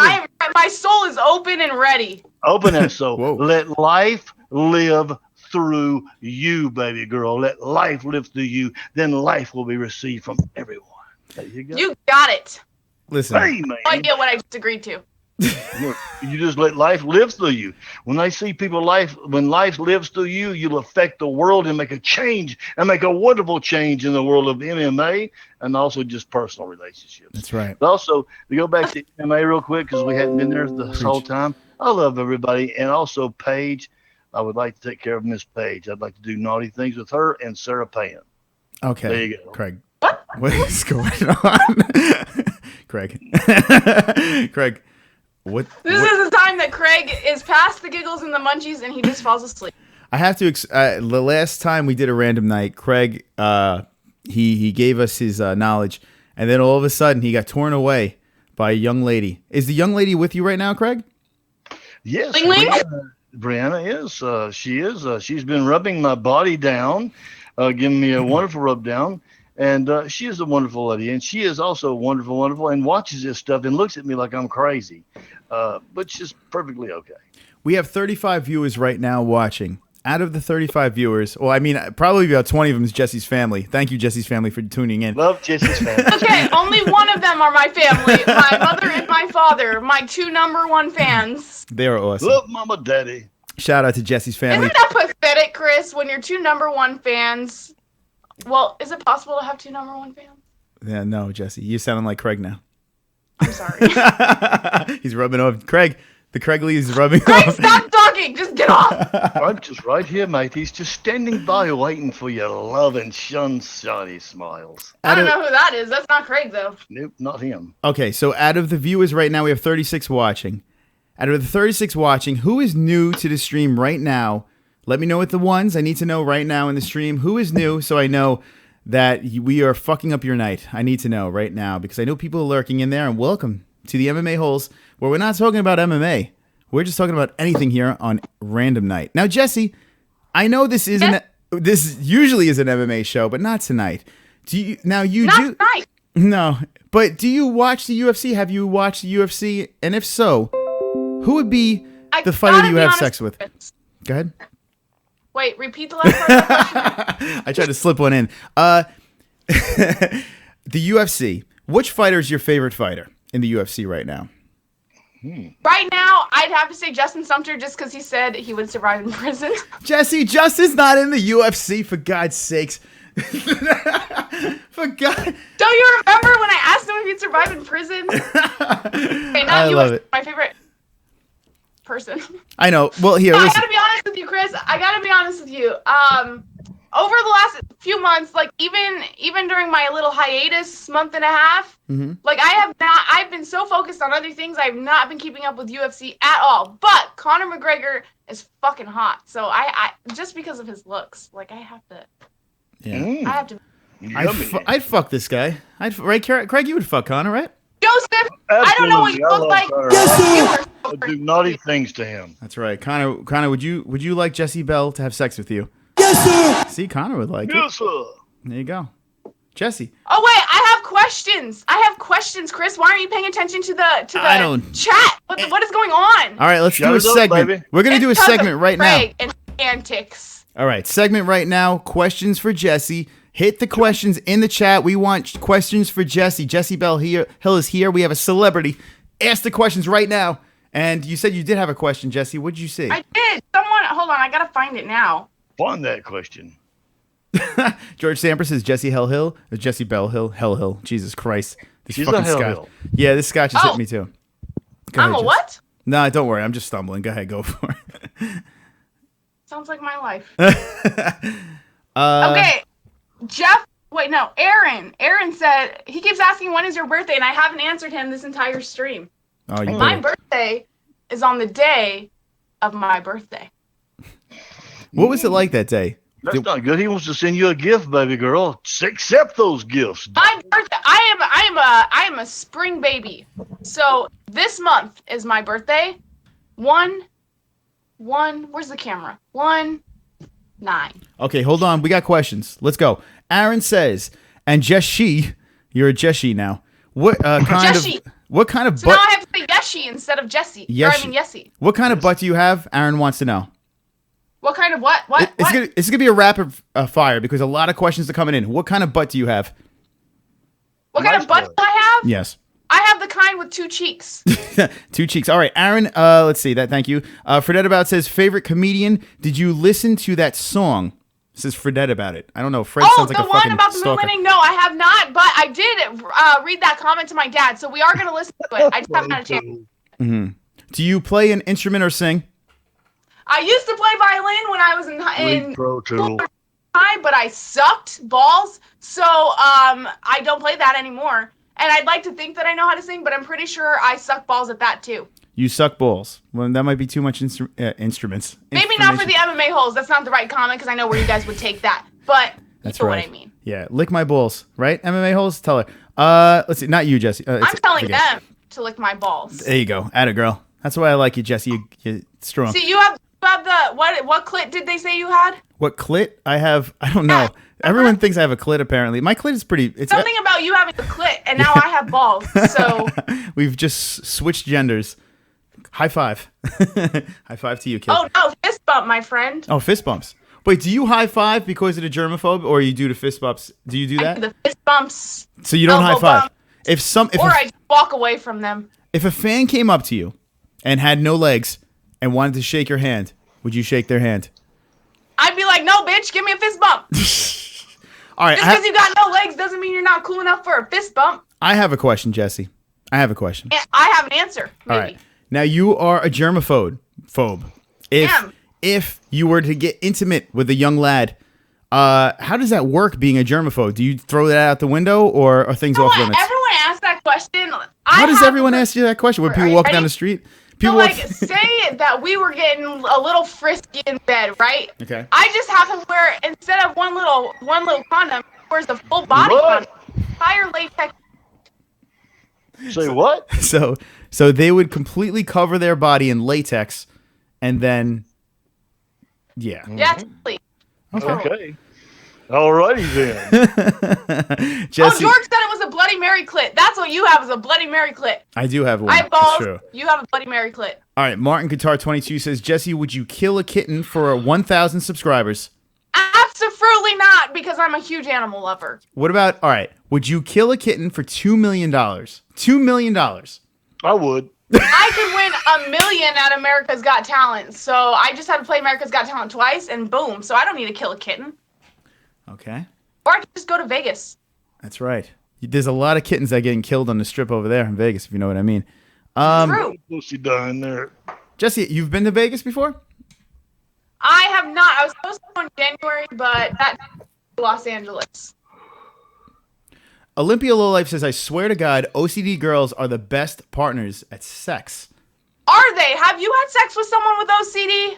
my soul is open and ready. Open that soul. Whoa. Let life live through you, baby girl. Let life live through you. Then life will be received from everyone. There you go. You got it. Listen, Hey, man. I get what I just agreed to. Look, you just let life live through you. When they see when life lives through you, you'll affect the world and make a change and make a wonderful change in the world of MMA and also just personal relationships. that's right. But also, to go back to MMA real quick, because we hadn't been there this whole time, I love everybody. And also, Paige, I would like to take care of Miss Paige. I'd like to do naughty things with her and Sarah Pan. Okay, There you go. Craig. What? What is going on? Craig. Craig. What? This is the time that Craig is past the giggles and the munchies and he just falls asleep. I have to. The last time we did a random night, Craig, he gave us his knowledge, and then all of a sudden he got torn away by a young lady. Is the young lady with you right now, Craig? Yes, Ling Ling? Brianna is. She is. She's been rubbing my body down, giving me a wonderful rub down. And she is a wonderful lady. And she is also wonderful, and watches this stuff and looks at me like I'm crazy. But she's perfectly okay. We have 35 viewers right now watching. Out of the 35 viewers, well, I mean, probably about 20 of them is Jesse's family. Thank you, Jesse's family, for tuning in. Love Jesse's family. Okay, only one of them are my family. My mother and my father, my two #1 fans. They are awesome. Love Mama Daddy. Shout out to Jesse's family. Isn't that pathetic, Chris, when your two #1 fans... Well, is it possible to have two #1 fans? Yeah, no, Jesse, you sounding like Craig now. I'm sorry. He's rubbing off. Craig, the Craig Lee is rubbing Craig, off. stop talking! Just get off! I'm just right here, mate. He's just standing by waiting for your love and sunshiny smiles. I don't know who that is. That's not Craig, though. Nope, not him. Okay, so out of the viewers right now, we have 36 watching. Out of the 36 watching, who is new to the stream right now? Let me know with the ones. I need to know right now in the stream who is new so I know that we are fucking up your night. I need to know right now because I know people are lurking in there. And welcome to the MMA Holes, where we're not talking about MMA. We're just talking about anything here on Random Night. Now, Jesse, I know this usually is an MMA show, but not tonight. Not tonight. No, but do you watch the UFC? Have you watched the UFC? And if so, who would be the fighter you have sex with? Go ahead. Wait, repeat the last part of the question. I tried to slip one in. The UFC. Which fighter is your favorite fighter in the UFC right now? Right now, I'd have to say Justin Sumter just because he said he would survive in prison. Jesse, Justin's not in the UFC, for God's sakes. For God. Don't you remember when I asked him if he'd survive in prison? Okay, now I you love are it. my favorite person. I know. Well, here, No, I listen. gotta be honest with you, Chris. I gotta be honest with you. Over the last few months, like even during my little hiatus, month and a half, like I've been so focused on other things, I've not been keeping up with UFC at all. But Conor McGregor is fucking hot, so I just because of his looks, like I have to. Yeah. I have to. I'd fuck this guy. Right, Craig? You would fuck Conor, right? Joseph, I don't know what you look like. I do naughty things to him. That's right. Conor, would you like Jessie Belle to have sex with you? Yes, sir. See, Conor would like it. Yes, sir. There you go. Jesse. Oh wait, I have questions, Chris. Why aren't you paying attention to the chat? What is going on? All right, let's do a Shut it up, segment. baby. We're going to do a Because of segment right now. Craig and antics. All right, segment right now. Questions for Jesse. Hit the questions in the chat. We want questions for Jesse. Jessie Belle Hill is here. We have a celebrity. Ask the questions right now. And you said you did have a question, Jesse. What did you say? I did. Hold on. I gotta find it now. Find that question. George Samper says Jessie Belle Hill. Or Jessie Belle Hill. Hill. Jesus Christ. This She's fucking a Hell scotch. Hill. Yeah, this scotch has hit me too. Go I'm ahead, a Jess. what? No, don't worry. I'm just stumbling. Go ahead. Go for it. Sounds like my life. Okay, Jeff. Wait, no, Aaron. Aaron said he keeps asking when is your birthday, and I haven't answered him this entire stream. Oh, you My better. birthday is on the day of my birthday. What was it like that day? That's not good. He wants to send you a gift, baby girl. Accept those gifts. My birthday. I am a spring baby. So this month is my birthday. One. Where's the camera? 1-9. Okay, hold on. We got questions. Let's go. Aaron says, and Jessie, you're a Jessie now. What Jessie. What kind of So butt? now I have to say Yeshi instead of Jesse. Yessie. What kind of butt do you have? Aaron wants to know. What kind of what? What? It's gonna be a rapid fire because a lot of questions are coming in. What kind of butt do you have? What kind of butt do I have? Yes. I have the kind with 2 cheeks. 2 cheeks. All right, Aaron. Let's see that. Thank you. Fredette About says favorite comedian. Did you listen to that song? This is Fredette About it. I don't know. Fred sounds like the a fucking one about the moon stalker. landing? No, I have not, but I did read that comment to my dad, so we are going to listen to it. I just haven't had a chance. Mm-hmm. Do you play an instrument or sing? I used to play violin when I was in Pro school, tool. but I sucked balls, so I don't play that anymore. And I'd like to think that I know how to sing, but I'm pretty sure I suck balls at that too. You suck balls. Well, that might be too much instruments. Maybe not for the MMA-Holes. That's not the right comment because I know where you guys would take that. But That's you know right. what I mean. Yeah, lick my balls, right? MMA-Holes? Tell her. Let's see. Not you, Jesse. I'm telling them to lick my balls. There you go. Atta girl. That's why I like you, Jesse. You're strong. See, you have the what clit did they say you had? What clit? I have. I don't know. Everyone thinks I have a clit. Apparently, my clit is pretty. It's Something about you having a clit, and now I have balls. So we've just switched genders. High five. High five to you, kid. oh no, fist bump, my friend. Oh, fist bumps. Wait, do you high five because of the germaphobe, or you do the fist bumps? Do you do I that? do the fist bumps. So you don't high elbow five. bump, If or I just walk away from them. if a fan came up to you and had no legs and wanted to shake your hand, would you shake their hand? I'd be like, no, bitch, give me a fist bump. All right. Just because you got no legs doesn't mean you're not cool enough for a fist bump. I have a question, Jesse. I have a question. And I have an answer. Maybe. All right. Now you are a germaphobe. If you were to get intimate with a young lad, how does that work? Being a germaphobe, do you throw that out the window, or are things You know off what? limits? Everyone asks that question. How does everyone ask you that question? When Are people you walk ready? down the street, So, people like, walk- say that we were getting a little frisky in bed, right? Okay. I just have to wear, instead of one little condom, wears the full body What? condom. Entire latex. Say what? So they would completely cover their body in latex, and then, yeah. Yeah, totally. Okay. Alrighty then. Jesse, George said it was a Bloody Mary clit. That's what you have is a Bloody Mary clit. I do have one. I have That's balls. true. You have a Bloody Mary clit. All right, Martin Guitar 22 says, Jesse, would you kill a kitten for 1,000 subscribers? Absolutely not, because I'm a huge animal lover. What about, all right, would you kill a kitten for $2 million? $2 million. I would. I could win $1 million at America's Got Talent, so I just had to play America's Got Talent twice, and boom. So I don't need to kill a kitten. Okay. Or I could just go to Vegas. That's right. There's a lot of kittens that are getting killed on the strip over there in Vegas, if you know what I mean. True. Pussy down there. Jesse, you've been to Vegas before? I have not. I was supposed to go in January, but that's Los Angeles. Olympia Lowlife says, I swear to God, OCD girls are the best partners at sex. Are they? Have you had sex with someone with OCD?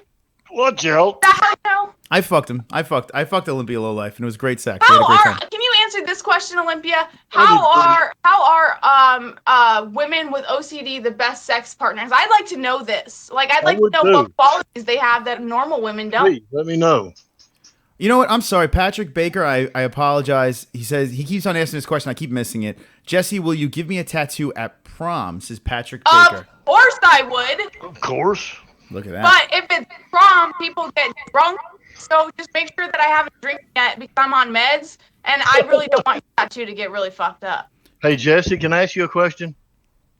Watch out. That how you know? I fucked him. I fucked Olympia Lowlife, and it was great sex. We had a great time. Can you answer this question, Olympia? How are women with OCD the best sex partners? I'd like to know this. Like, I'd like to know what qualities they have that normal women don't. Please, let me know. You know what? I'm sorry. Patrick Baker, I apologize. He says, he keeps on asking this question. I keep missing it. Jesse, will you give me a tattoo at prom? Says Patrick Baker. Of course I would. Of course. Look at that. But if it's prom, people get drunk. So just make sure that I haven't drank yet because I'm on meds. And I really don't want your tattoo to get really fucked up. Hey, Jesse, can I ask you a question?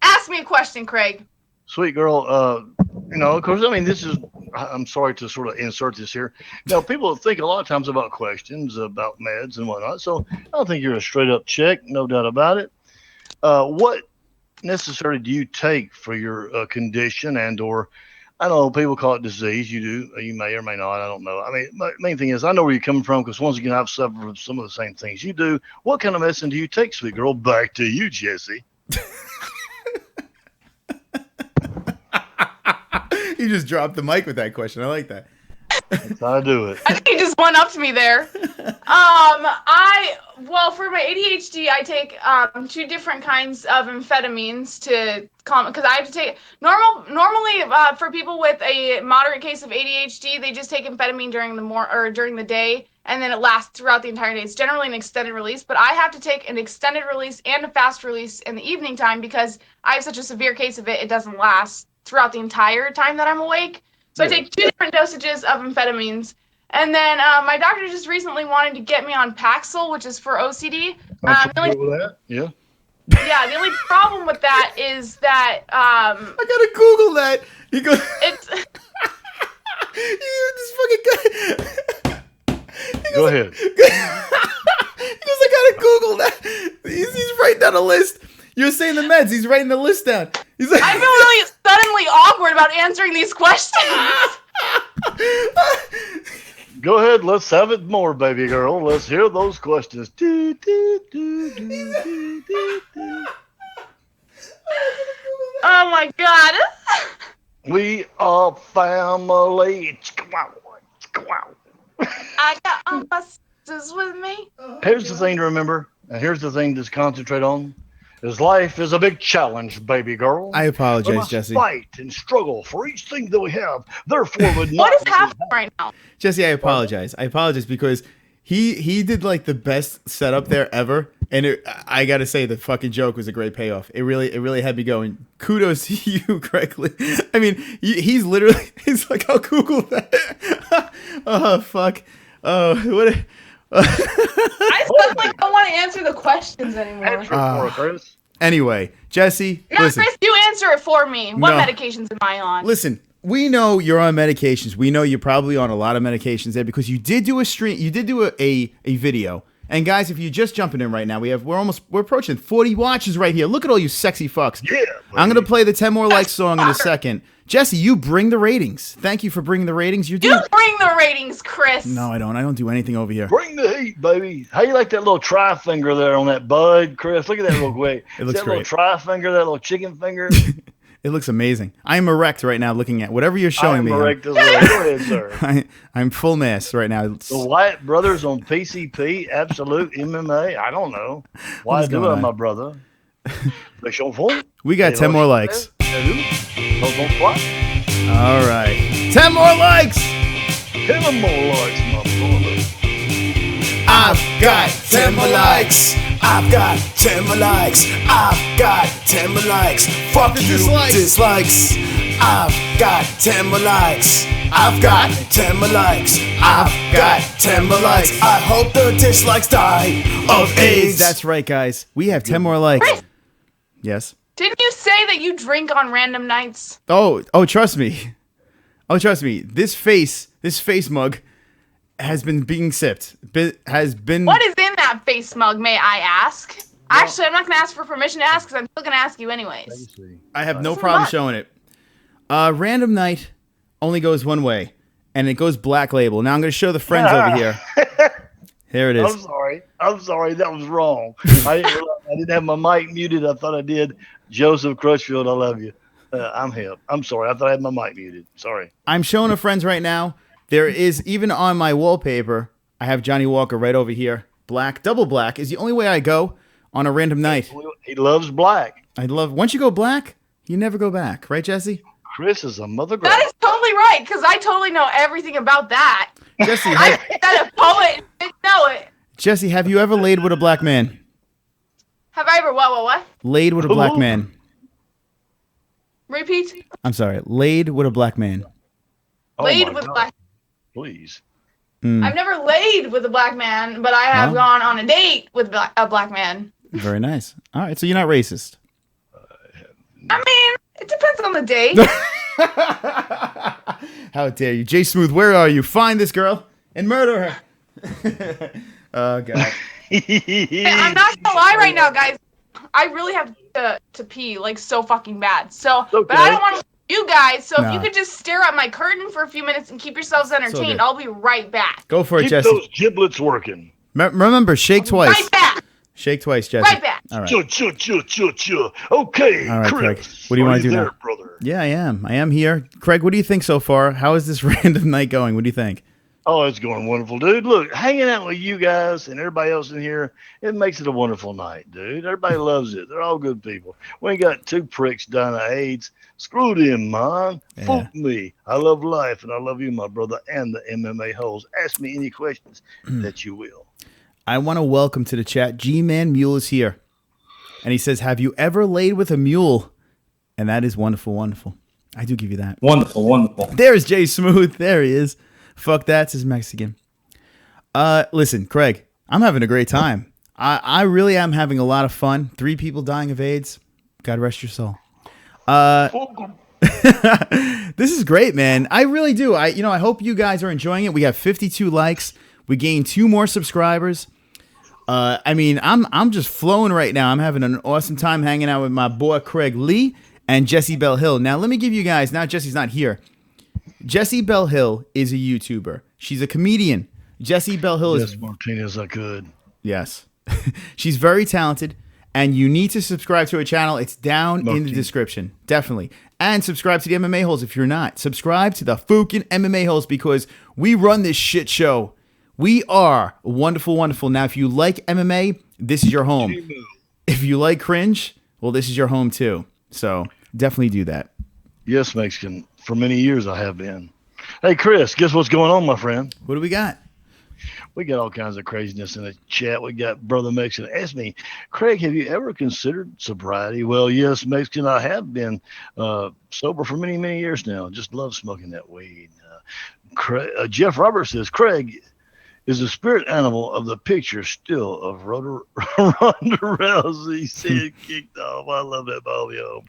Ask me a question, Craig. Sweet girl, you know, of course, I mean, this is, I'm sorry to sort of insert this here. Now, people think a lot of times about questions about meds and whatnot, so I don't think you're a straight up chick, no doubt about it. What necessarily do you take for your condition and or, I don't know, people call it disease, you do, you may or may not, I don't know. I mean, my main thing is, I know where you're coming from, because once again, I've suffered from some of the same things you do. What kind of medicine do you take, sweet girl? Back to you, Jesse. You just dropped the mic with that question. I like that. That's how I do it. I think he just went up to me there. Well, for my ADHD, I take 2 different kinds of amphetamines to calm, because I have to take normally for people with a moderate case of ADHD, they just take amphetamine during the day, and then it lasts throughout the entire day. It's generally an extended release, but I have to take an extended release and a fast release in the evening time because I have such a severe case of it. It doesn't last throughout the entire time that I'm awake. So I take 2 different dosages of amphetamines. And then my doctor just recently wanted to get me on Paxil, which is for OCD. I'm familiar with that. Yeah. Yeah, the only problem with that is that I gotta Google that. He goes, it's this fucking guy. Go ahead. He goes, I gotta Google that. He's writing down a list. You're saying the meds. He's writing the list down. He's like, I feel really suddenly awkward about answering these questions. Go ahead. Let's have it more, baby girl. Let's hear those questions. Do, do, do, do, do, do, do. Oh my God. We are family. I got all my sisters with me. Here's the thing to remember, and here's the thing to concentrate on. Is life is a big challenge, baby girl. I apologize, we must Jesse. Fight and struggle for each thing that we have. Therefore, would not. What is happening right now? Jesse, I apologize. I apologize because he did like the best setup there ever, and I gotta say the fucking joke was a great payoff. It really had me going. Kudos to you, Craig. I mean, he's like, I'll Google that. Oh fuck. Oh what. I suddenly don't want to answer the questions anymore. Chris. Anyway, Jesse, No, listen. Chris, you answer it for me. What No. medications am I on? Listen, we know you're on medications. We know you're probably on a lot of medications there because you did do a stream. You did do a video. And guys, if you're just jumping in right now, we're approaching 40 watches right here. Look at all you sexy fucks. Yeah. I'm gonna play the 10 More Likes song in a second. Jesse, you bring the ratings. Thank you for bringing the ratings. You bring the ratings, Chris. No, I don't. I don't do anything over here. Bring the heat, baby. How you like that little tri-finger there on that bud, Chris? Look at that real quick. It looks that great. Little tri-finger, that little chicken finger. It looks amazing. I'm erect right now looking at whatever you're showing me. I'm erect as well. Go ahead, sir. I'm full mass right now. The White Brothers on PCP, Absolute MMA. I don't know. Why is do going I, on? my brother? We got 10 more likes. All right. 10 more likes. 10 more likes, my brother. I've got 10 more likes. I've got 10 more likes. I've got 10 more likes. Fuck The you, dislikes. dislikes. I've got 10 more likes. I've got 10 more likes. I've got 10 more likes. I hope the dislikes die of AIDS. That's right, guys. We have 10 more likes. Chris, Yes. didn't you say that you drink on random nights? Oh, trust me. Oh, trust me. This face mug has been being sipped. Has been. What is in that face mug, may I ask? Actually, I'm not going to ask for permission to ask because I'm still going to ask you anyways. I have no problem showing it. Random night only goes one way, and it goes Black Label. Now I'm going to show the friends over here. Here it is. I'm sorry. That was wrong. I didn't realize I didn't have my mic muted. I thought I did. Joseph Crutchfield, I love you. I'm hip. I'm sorry. I thought I had my mic muted. Sorry. I'm showing the friends right now. There is, even on my wallpaper, I have Johnny Walker right over here. Black, double black is the only way I go on a random night. He loves black. Once you go black, you never go back. Right, Jesse? Chris is a mother. That is totally right because I totally know everything about that. Jesse, I got a poet and didn't know it. Jesse, have you ever laid with a black man? Have I ever what? Laid with a black man. Repeat. I'm sorry. Laid with a black man. Laid with black. Please. I've never laid with a black man, but I have gone on a date with a black man. Very nice. All right, so you're not racist. I mean, it depends on the date. How dare you. Jay Smooth, where are you? Find this girl and murder her. Oh, God. I'm not gonna lie right now, guys. I really have to pee like so fucking bad. So, Okay. but I don't want to you guys. So Nah. if you could just stare at my curtain for a few minutes and keep yourselves entertained, good. I'll be right back. Go for it, Keep Jesse. those giblets working. Remember, shake twice. Right back. Shake twice, Jesse. Right back. All right. Cha. Okay, All right, Chris. Craig. What do you are want to do there, now? brother? Yeah, I am. I am here. Craig, what do you think so far? How is this random night going? What do you think? Oh, it's going wonderful, dude. Look, hanging out with you guys and everybody else in here, it makes it a wonderful night, dude. Everybody loves it. They're all good people. We ain't got two pricks dying of AIDS. Screw them, man. Yeah. Fuck me. I love life, and I love you, my brother, and the MMA-Holes. Ask me any questions that you will. I want to welcome to the chat. G-Man Mule is here. And he says, have you ever laid with a mule? And that is wonderful, wonderful. I do give you that. Wonderful. There's Jay Smooth. There he is. Fuck that, says Mexican. Listen, Craig, I'm having a great time. I really am having a lot of fun. 3 people dying of AIDS. God rest your soul. This is great, man. I really do. I hope you guys are enjoying it. We have 52 likes. We gained 2 more subscribers. I'm just flowing right now. I'm having an awesome time hanging out with my boy Craig Lee and Jessie Belle Hill. Now, let me give you guys, now Jessie's not here. Jessie Belle Hill is a YouTuber. She's a comedian. Jessie Belle Hill is... Yes, Martinez, I could. Yes. She's very talented, and you need to subscribe to her channel. It's down in the description. Definitely. And subscribe to the MMA-Holes if you're not. Subscribe to the fucking MMA-Holes because we run this shit show. We are wonderful, wonderful. Now, if you like MMA, this is your home. If you like cringe, well, this is your home too. So definitely do that. Yes, Mexican. For many years, I have been. Hey, Chris, guess what's going on, my friend? What do we got? We got all kinds of craziness in the chat. We got Brother Mexican. Ask me, Craig, have you ever considered sobriety? Well, yes, Mexican, I have been sober for many, many years now. Just love smoking that weed. Jeff Roberts says, Craig, is the spirit animal of the picture still of Ronda Rousey said kicked off? I love that Bobby home.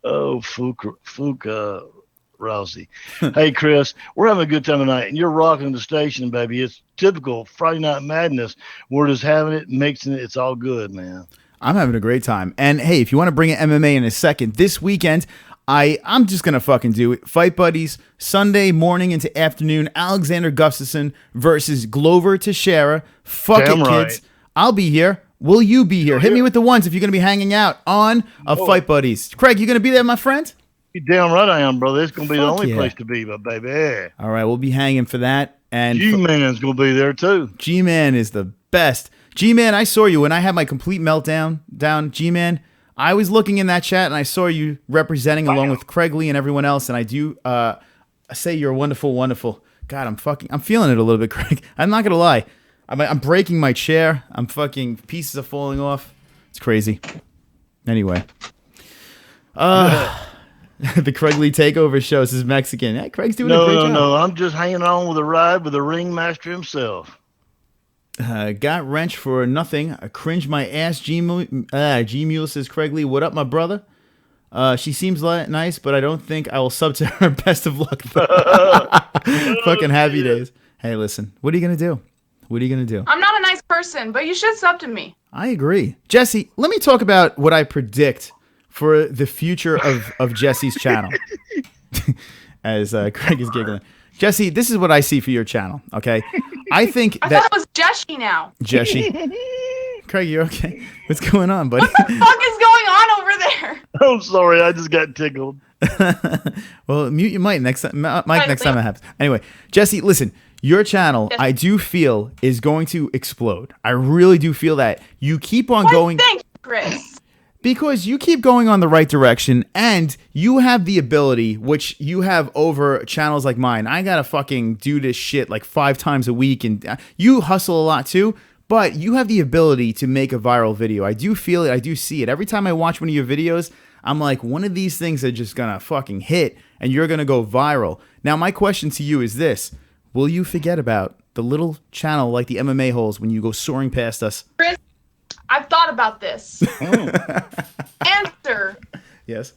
Oh, Fuka Rousey. Hey, Chris, we're having a good time tonight, and you're rocking the station, baby. It's typical Friday Night Madness. We're just having it, mixing it. It's all good, man. I'm having a great time. And hey, if you want to bring in MMA in a second, this weekend, I'm just going to fucking do it. Fight Buddies, Sunday morning into afternoon, Alexander Gustafsson versus Glover Teixeira. Fuck Damn it, right. kids. I'll be here. Will you be here? Hit me with the ones if you're going to be hanging out on Fight Buddies. Craig, you going to be there, my friend? You damn right I am, brother. It's going to be the Fuck only yeah. place to be, my baby. All right, we'll be hanging for that. And G-Man's going to be there, too. G-Man is the best. G-Man, I saw you when I had my complete meltdown down. G-Man, I was looking in that chat and I saw you representing along with Craig Lee and everyone else. And I do say you're wonderful, wonderful. God, I'm feeling it a little bit, Craig. I'm not going to lie. I'm breaking my chair. I'm fucking pieces are falling off. It's crazy. Anyway. The Craig Lee Takeover show is Mexican. Yeah, Craig's doing a great job. No. I'm just hanging on with a ride with the ringmaster himself. Got wrenched for nothing. I cringe my ass. G Mule says, Craig Lee, what up, my brother? She seems nice, but I don't think I will sub to her. Best of luck. Fucking happy days. Hey, listen, what are you going to do? What are you going to do? I'm not a nice person, but you should sub to me. I agree. Jesse, let me talk about what I predict for the future of Jesse's channel. As Craig is giggling. Jesse, this is what I see for your channel, okay? I think I thought it was Jessie now. Jessie. Craig, you okay? What's going on, buddy? What the fuck is going on over there? I'm sorry, I just got tickled. Well, mute your mic next time. Mike, next time that happens. Anyway, Jesse, listen. Your channel, I do feel, is going to explode. I really do feel that. You keep on going. Thank you, Chris. Because you keep going on the right direction, and you have the ability, which you have over channels like mine. I gotta fucking do this shit like 5 times a week, and you hustle a lot too, but you have the ability to make a viral video. I do feel it. I do see it. Every time I watch one of your videos, I'm like, one of these things are just gonna fucking hit, and you're gonna go viral. Now, my question to you is this. Will you forget about the little channel like the MMA-Holes when you go soaring past us? Chris, I've thought about this. Answer. Yes.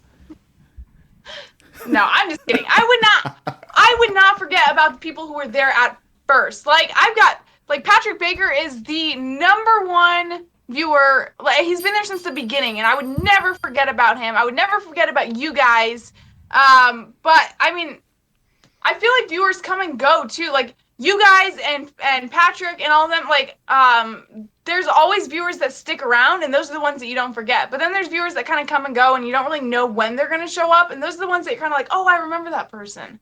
No, I'm just kidding. I would not forget about the people who were there at first. Like, I've got, like, Patrick Baker is the #1 viewer. Like, he's been there since the beginning, and I would never forget about him. I would never forget about you guys. But, I mean, I feel like viewers come and go, too. Like, you guys and Patrick and all of them, like, there's always viewers that stick around, and those are the ones that you don't forget. But then there's viewers that kind of come and go, and you don't really know when they're going to show up, and those are the ones that you're kind of like, oh, I remember that person.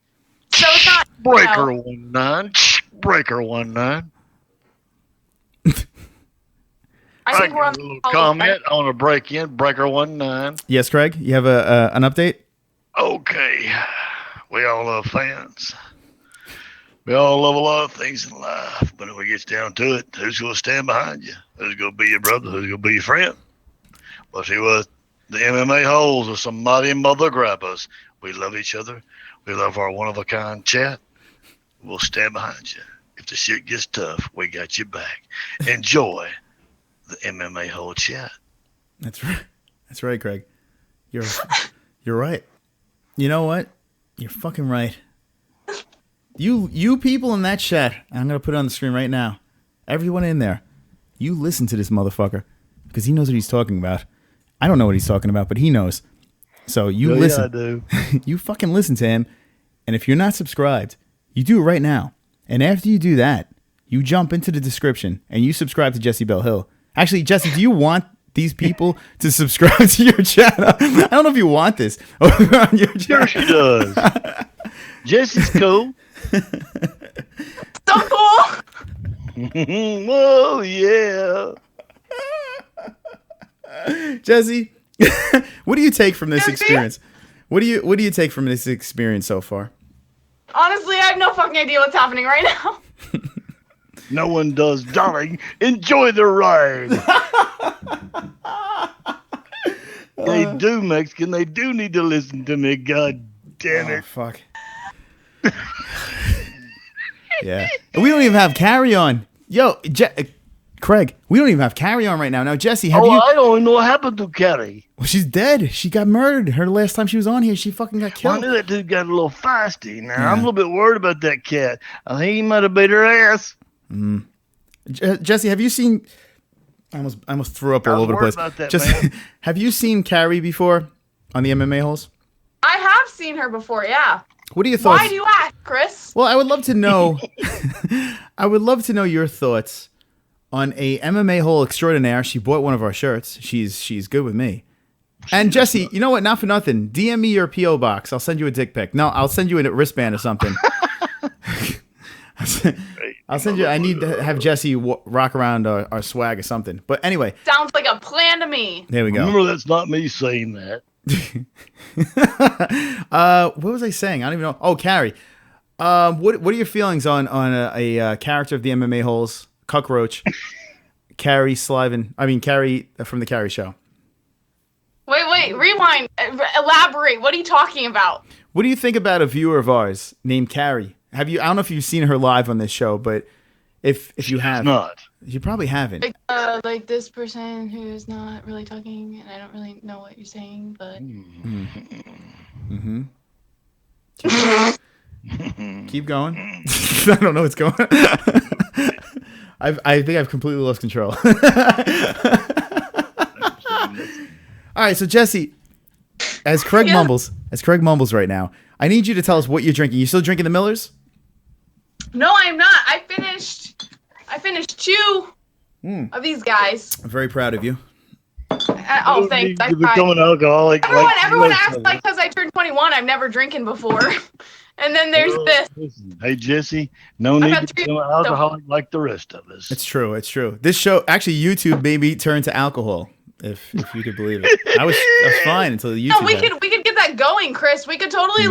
So it's not, Breaker 19. Breaker 19. I think we're on a little comment on a break-in. Breaker 19. Yes, Craig, you have an update? Okay. We all love fans. We all love a lot of things in life, but when it gets down to it, who's going to stand behind you? Who's going to be your brother? Who's going to be your friend? Well, see what the MMA-Holes are some mighty mother grabbers. We love each other. We love our one-of-a-kind chat. We'll stand behind you. If the shit gets tough, we got you back. Enjoy the MMA-Hole chat. That's right. That's right, Craig. You're right. You know what? You're fucking right. You people in that chat, I'm going to put it on the screen right now. Everyone in there, you listen to this motherfucker because he knows what he's talking about. I don't know what he's talking about, but he knows. So you listen. Yeah, I do. You fucking listen to him. And if you're not subscribed, you do it right now. And after you do that, you jump into the description and you subscribe to Jessie Belle Hill. Actually, Jesse, do you want these people to subscribe to your channel? I don't know if you want this over on your channel. Sure she does. Jessie's cool. So cool. Oh, yeah. Jesse, what do you take from this experience? What do you take from this experience so far? Honestly, I have no fucking idea what's happening right now. No one does, darling. Enjoy the ride. They do, Mexican. They do need to listen to me. God damn it. Oh, fuck. Yeah. We don't even have Carrie on. Yo, Craig, we don't even have Carrie on right now. Now, Jesse, have you... I don't know what happened to Carrie. Well, she's dead. She got murdered. Her last time she was on here, she fucking got Well, I killed. knew that dude got a little feisty. Now, I'm a little bit worried about that cat. I think he might have beat her ass. Jesse, have you seen... I almost threw up all over the place. About that, Just, have you seen Carrie before on the MMA-Holes? I have seen her before, yeah. What are your thoughts? Why do you ask, Chris? Well, I would love to know. I would love to know your thoughts on a MMA hole extraordinaire. She bought one of our shirts. She's good with me. And Jesse, you know what? Not for nothing. DM me your PO box. I'll send you a dick pic. No, I'll send you a wristband or something. I'll send you. I need to have Jesse rock around our swag or something. But anyway, Sounds like a plan to me. there we go. Remember, that's not me saying that. What was I saying? I don't even know. Oh, Carrie. What are your feelings on a character of the MMA holes, Cockroach, Carrie Sliven? I mean, Carrie from the Carrie show. Wait, Wait, rewind. Elaborate. What are you talking about? What do you think about a viewer of ours named Carrie? I don't know if you've seen her live on this show, but if you have, Not. you probably haven't. Like this person who's not really talking, and I don't really know what you're saying, but. Mm-hmm. Keep going. I don't know what's going on. I think I've completely lost control. All right, so Jessie, as Craig mumbles right now, I need you to tell us what you're drinking. You still drinking the Millers? No, I'm not. I finished 2 of these guys. I'm very proud of you. Oh, thanks. To become an alcoholic. Everyone acts like because I turned 21, I've never drinking before. And then there's this. Listen, hey, Jesse, no need to become an alcoholic like the rest of us. It's true. It's true. This show, actually, YouTube made me turn to alcohol, if you could believe it. I was fine until YouTube. No, we could get that going, Chris. We could totally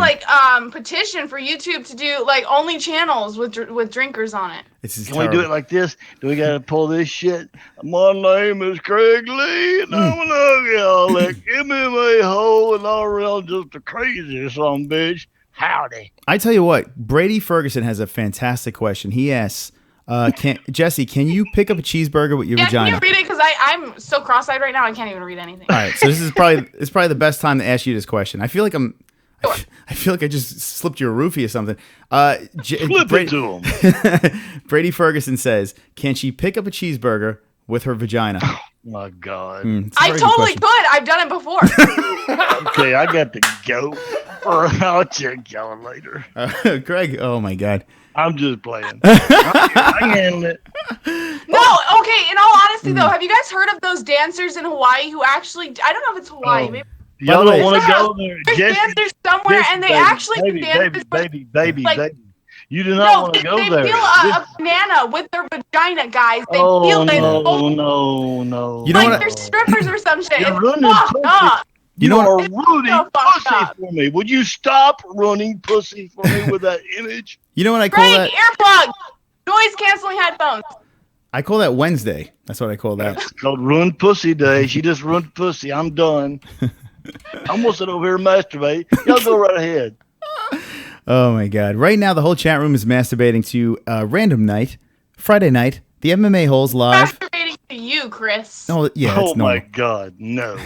petition for YouTube to do like only channels with drinkers on it. Can we do it like this? Do we gotta pull this shit? My name is Craig Lee, and I'm an alcoholic, MMA-Hole, and all around just the craziest son of a bitch. Howdy. I tell you what, Brady Ferguson has a fantastic question. He asks, Jesse, can you pick up a cheeseburger with your vagina? Can you read it? Because I'm so cross-eyed right now, I can't even read anything. All right, so this is probably the best time to ask you this question. I feel like I feel like I just slipped you a roofie or something. Flip it to him. Brady Ferguson says, can she pick up a cheeseburger with her vagina? Oh my God. I totally could. I've done it before. Okay, I got to go. I'll check y'all later. Greg, oh my God. I'm just playing. I handle it. No, okay, in all honesty though, have you guys heard of those dancers in Hawaii who actually, I don't know if it's Hawaii, maybe. Y'all don't want to go there. There's dancers somewhere and they actually dance. Baby. You do not want to go there. They feel a banana with their vagina, guys. They feel it. No. You know like they're strippers or some shit. You're It's running fucked up. You are ruining so fucked pussy up. for me. Would you stop running pussy for me with that image? You know what I call Greg, that? earplugs. Noise canceling headphones. I call that Wednesday. That's what I call that. It's called ruined pussy day. She just ruined pussy. I'm done. I'm gonna sit over here and masturbate. Y'all go right ahead. Oh my God! Right now, the whole chat room is masturbating to Random Night, Friday night, the MMA-Holes live. Masturbating to you, Chris. Oh yeah. Oh my God, no.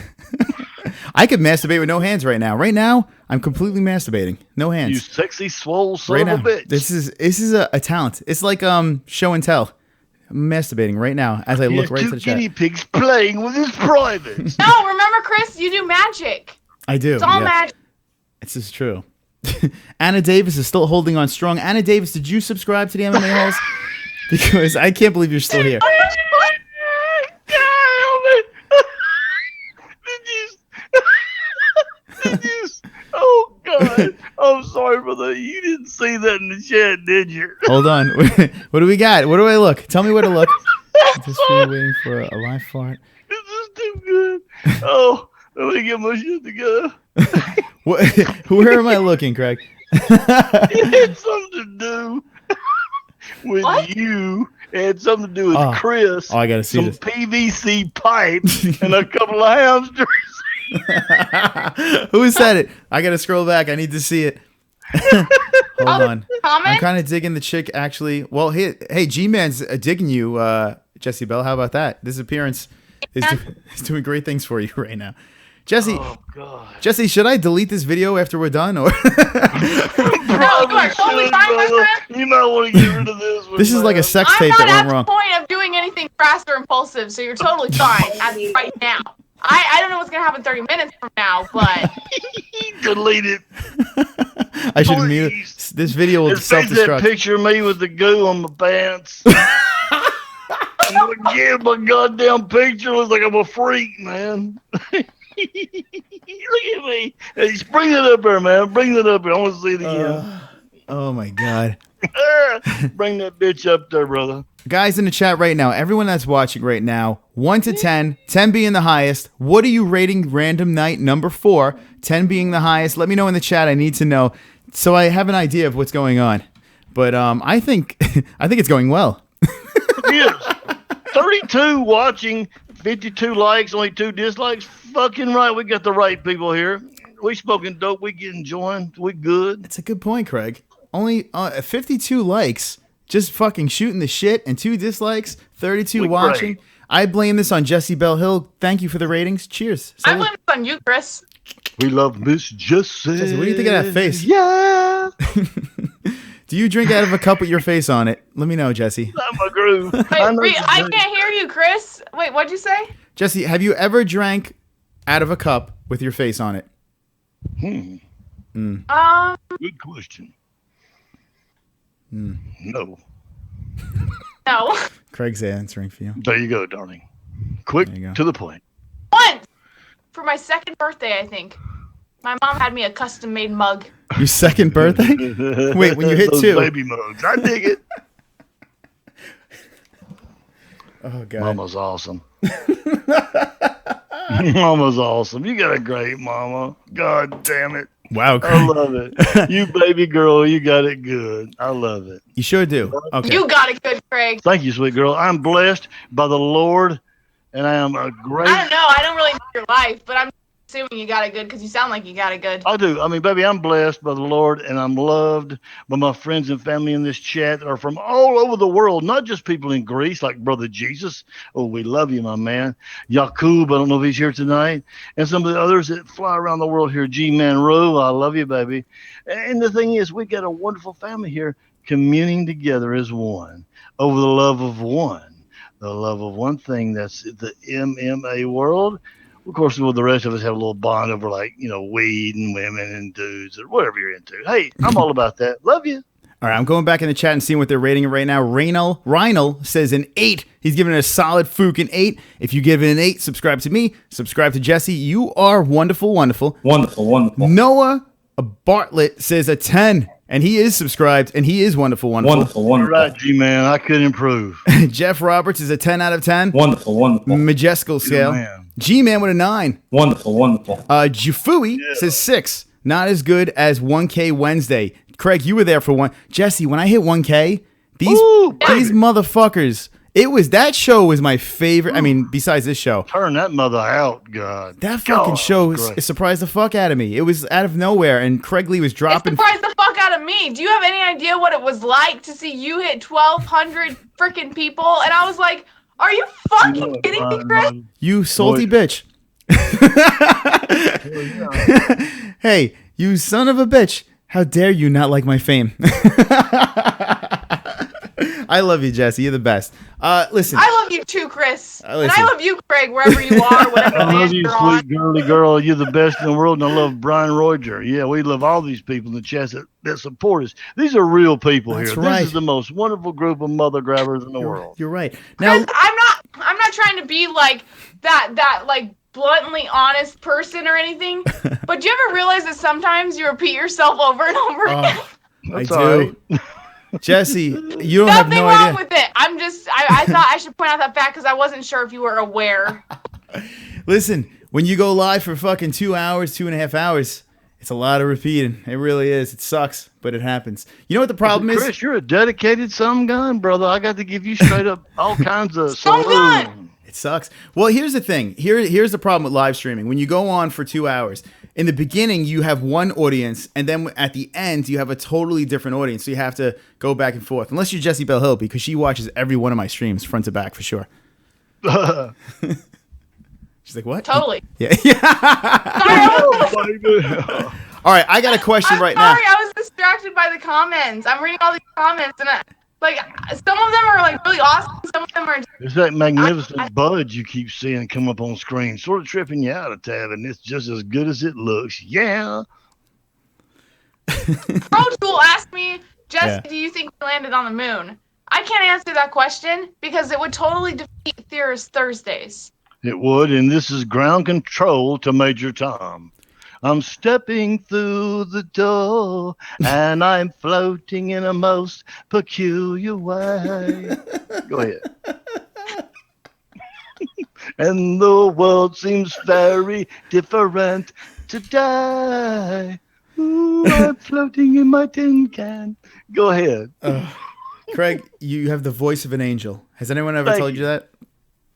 I could masturbate with no hands right now. Right now, I'm completely masturbating, no hands. You sexy swole son Right of now, a bitch. this is a talent. It's like show and tell. I'm masturbating right now as I look right to the chat. Guinea pigs playing with his privates. No, remember, Chris, you do magic. I do. It's all yeah. magic. This is true. Anna Davis is still holding on strong. Anna Davis, did you subscribe to the MMA Holes? Because I can't believe you're still here. Oh God! I'm sorry, brother. You didn't see that in the chat, did you? Hold on. What do we got? Where do I look? Tell me where to look. Just waiting for a live fart. This is too good. Oh, let me get my shit together. Where am I looking, Craig? It had something to do with you. It had something to do with Chris. Oh, I gotta see some this. PVC pipe and a couple of hamsters. Who said it? I gotta scroll back. I need to see it. Hold on. I'm kind of digging the chick, actually. Well, hey, G-Man's digging you, Jessie Belle. How about that? This appearance is doing great things for you right now. Jesse, Oh God. Jesse, should I delete this video after we're done, or No, you are totally fine with that. You might want to get rid of this one. this is like a sex I'm tape not that at went the wrong? point of doing anything fast or impulsive, so you're totally fine as of right now. I don't know what's gonna happen 30 minutes from now, but delete it. I shouldn't mute it. This video will Just take that self-destruct. picture of me with the goo on my pants. Yeah, my goddamn picture looks like I'm a freak, man. Look at me. Hey, just bring it up here, man. Bring it up here. I want to see it again. Oh my God. Bring that bitch up there, brother. Guys in the chat right now, everyone that's watching right now, 1 to 10, 10 being the highest. What are you rating Random Night number 4? 10 being the highest. Let me know in the chat. I need to know so I have an idea of what's going on. But I think it's going well. It is. 32 watching, 52 likes, only 2 dislikes. Fucking right, we got the right people here. We smoking dope. We getting joined. We good. That's a good point, Craig. Only 52 likes, just fucking shooting the shit, and 2 dislikes, 32 We watching. great. I blame this on Jessie Belle Hill. Thank you for the ratings. Cheers. I Salute. blame this on you, Chris. We love Miss Jessie. Jesse, what do you think of that face? Yeah. Do you drink out of a cup with your face on it? Let me know, Jesse. I'm a groove. Wait, I can't hear you, Chris. Wait, what'd you say? Jesse, have you ever drank out of a cup with your face on it? Good question. No. No. Craig's answering for you. There you go, darling. Quick There you go. to the point. Once for my 2nd birthday, I think. My mom had me a custom-made mug. Your 2nd birthday? Wait, when you hit Those 2. baby mugs. I dig it. Oh, God. Mama's awesome. Mama's awesome. You got a great mama. God damn it. Wow, I Craig. love it. You baby girl, you got it good. I love it. You sure do. Okay. You got it good, Craig. Thank you, sweet girl. I'm blessed by the Lord, and I am a great. I don't know. I don't really know your life, but I'm assuming you got it good because you sound like you got it good. I do. I mean, baby, I'm blessed by the Lord, and I'm loved by my friends and family in this chat that are from all over the world, not just people in Greece, like Brother Jesus. Oh, we love you, my man. Yakub, I don't know if he's here tonight. And some of the others that fly around the world here. G-Man Rowe, I love you, baby. And the thing is, we got a wonderful family here communing together as one over the love of one. The love of one thing, that's the MMA world. Of course, well, the rest of us have a little bond over, like, you know, weed and women and dudes or whatever you're into. Hey, I'm all about that. Love you. All right, I'm going back in the chat and seeing what they're rating it right now. Reinal says an 8. He's giving it a solid fucking 8. If you give it an 8, subscribe to me. Subscribe to Jesse. You are wonderful, wonderful. Wonderful, wonderful. Noah Bartlett says a 10. And he is subscribed, and he is wonderful, wonderful. Wonderful, You're wonderful. right, G-Man. I could improve. Jeff Roberts is a 10 out of 10. Wonderful, wonderful. Majestical scale. man. G-Man with a 9. Wonderful, wonderful. Jafui says 6. Not as good as 1K Wednesday. Craig, you were there for one. Jesse, when I hit 1K, these motherfuckers, that show was my favorite. I mean, besides this show. Turn that mother out, God. That fucking God, show great. it surprised the fuck out of me. It was out of nowhere, and Craig Lee was It dropping. surprised the fuck out of me. Do you have any idea what it was like to see you hit 1,200 freaking people? And I was like, are you fucking kidding me, Chris? You salty Boy. bitch. Hey, you son of a bitch. How dare you not like my fame? I love you, Jesse. You're the best. Listen. I love you too, Chris. And listen. I love you, Craig, wherever you are, whatever I love band you, you're on. sweet girly girl. You're the best in the world, and I love Brian Roger. Yeah, we love all these people in the chat that support us. These are real people That's here. right. This is the most wonderful group of mother grabbers in the world. You're right. Now, Chris, I'm not trying to be like that like bluntly honest person or anything, but do you ever realize that sometimes you repeat yourself over and over again? I That's do. all right. Jesse, you don't have Nothing no wrong idea. with it. I thought I should point out that fact because I wasn't sure if you were aware. Listen, when you go live for fucking 2 hours, 2.5 hours, it's a lot of repeating. It really is. It sucks, but it happens. You know what the problem is? Chris, you're a dedicated some gun, brother. I got to give you straight up all kinds of Some gun! saloon. It sucks. Well, here's the thing. Here's the problem with live streaming. When you go on for 2 hours, in the beginning you have one audience, and then at the end you have a totally different audience. So you have to go back and forth. Unless you're Jessie Belle Hill, because she watches every one of my streams front to back for sure. She's like, what? Totally. Yeah. Sorry, I was, All right, I got a question I'm right sorry, now. I was distracted by the comments. I'm reading all these comments, and some of them are like really awesome. Some of them are. There's that magnificent budge you keep seeing come up on screen, sort of tripping you out a tad, and it's just as good as it looks. Yeah. Pro Tool asked me, Jesse, Yeah. do you think we landed on the moon? I can't answer that question because it would totally defeat Theorist Thursdays. It would, and this is ground control to Major Tom. I'm stepping through the door, and I'm floating in a most peculiar way. Go ahead. And the world seems very different today. Ooh, I'm floating in my tin can. Go ahead. Craig, you have the voice of an angel. Has anyone ever Thank told you. you that?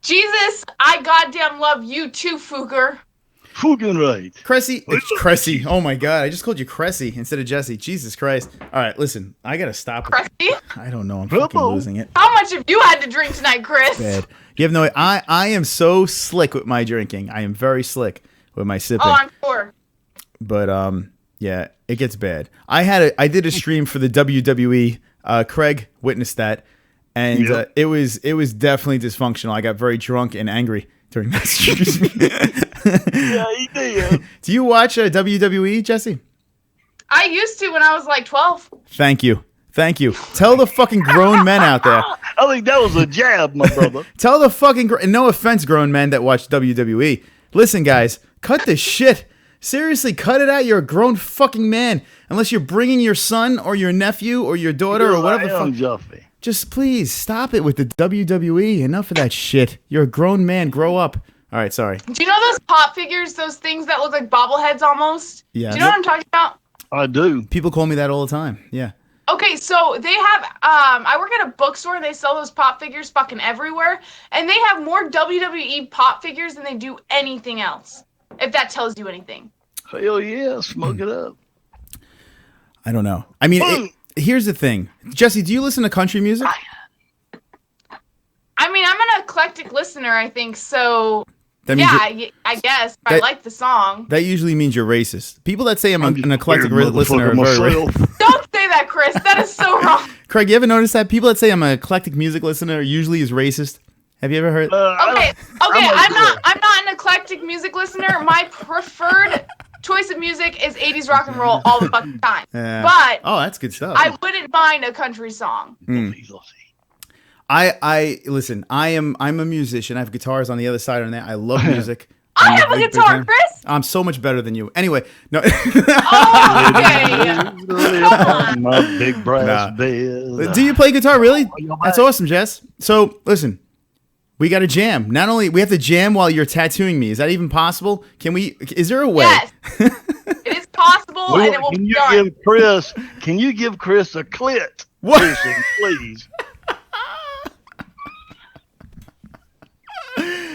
Jesus, I goddamn love you too, Fugger. Fucking right. Cressy. It's Cressy. Oh my God. I just called you Cressy instead of Jesse. Jesus Christ. All right, listen. I got to stop. Cressy? I don't know. I'm fucking losing it. How much have you had to drink tonight, Chris? Bad. You have no I am so slick with my drinking. I am very slick with my sipping. Oh, I'm sure. But yeah, it gets bad. I did a stream for the WWE. Craig witnessed that, and Yep. it was definitely dysfunctional. I got very drunk and angry during that stream. Yeah, he did. Do you watch WWE, Jesse? I used to when I was like 12. Thank you. Tell the fucking grown men out there. I think that was a jab, my brother. Tell the fucking no offense, grown men that watch WWE. Listen, guys, cut this shit. Seriously, cut it out. You're a grown fucking man. Unless you're bringing your son or your nephew or your daughter or whatever. Juffy. Just please stop it with the WWE. Enough of that shit. You're a grown man. Grow up. All right, sorry. Do you know those pop figures, those things that look like bobbleheads almost? Yeah. Do you know what I'm talking about? I do. People call me that all the time. Yeah. Okay, so they have, I work at a bookstore and they sell those pop figures fucking everywhere. And they have more WWE pop figures than they do anything else. If that tells you anything. Hell yeah, smoke it up. I don't know. I mean, here's the thing. Jesse, do you listen to country music? I mean, I'm an eclectic listener, I think, so That means I guess. If I like the song. That usually means you're racist. People that say I'm just an eclectic weird listener are motherfucker very myself. Don't say that, Chris. That is so wrong. Craig, you ever notice that? People that say I'm an eclectic music listener usually is racist. Have you ever heard? Okay, I'm not an eclectic music listener. My preferred choice of music is 80s rock and roll all the fucking time. But oh, that's good stuff. I wouldn't mind a country song. I listen. I'm a musician. I have guitars on the other side on that. I love music. I have a guitar, Chris. I'm so much better than you. Anyway, no. Oh, okay. My big brass bed. Do you play guitar? Really? That's awesome, Jess. So listen, we got to jam. Not only we have to jam while you're tattooing me. Is that even possible? Can we? Is there a way? Yes. It is possible, and it will be done. Can you give Chris a clit? What? Piercing, please.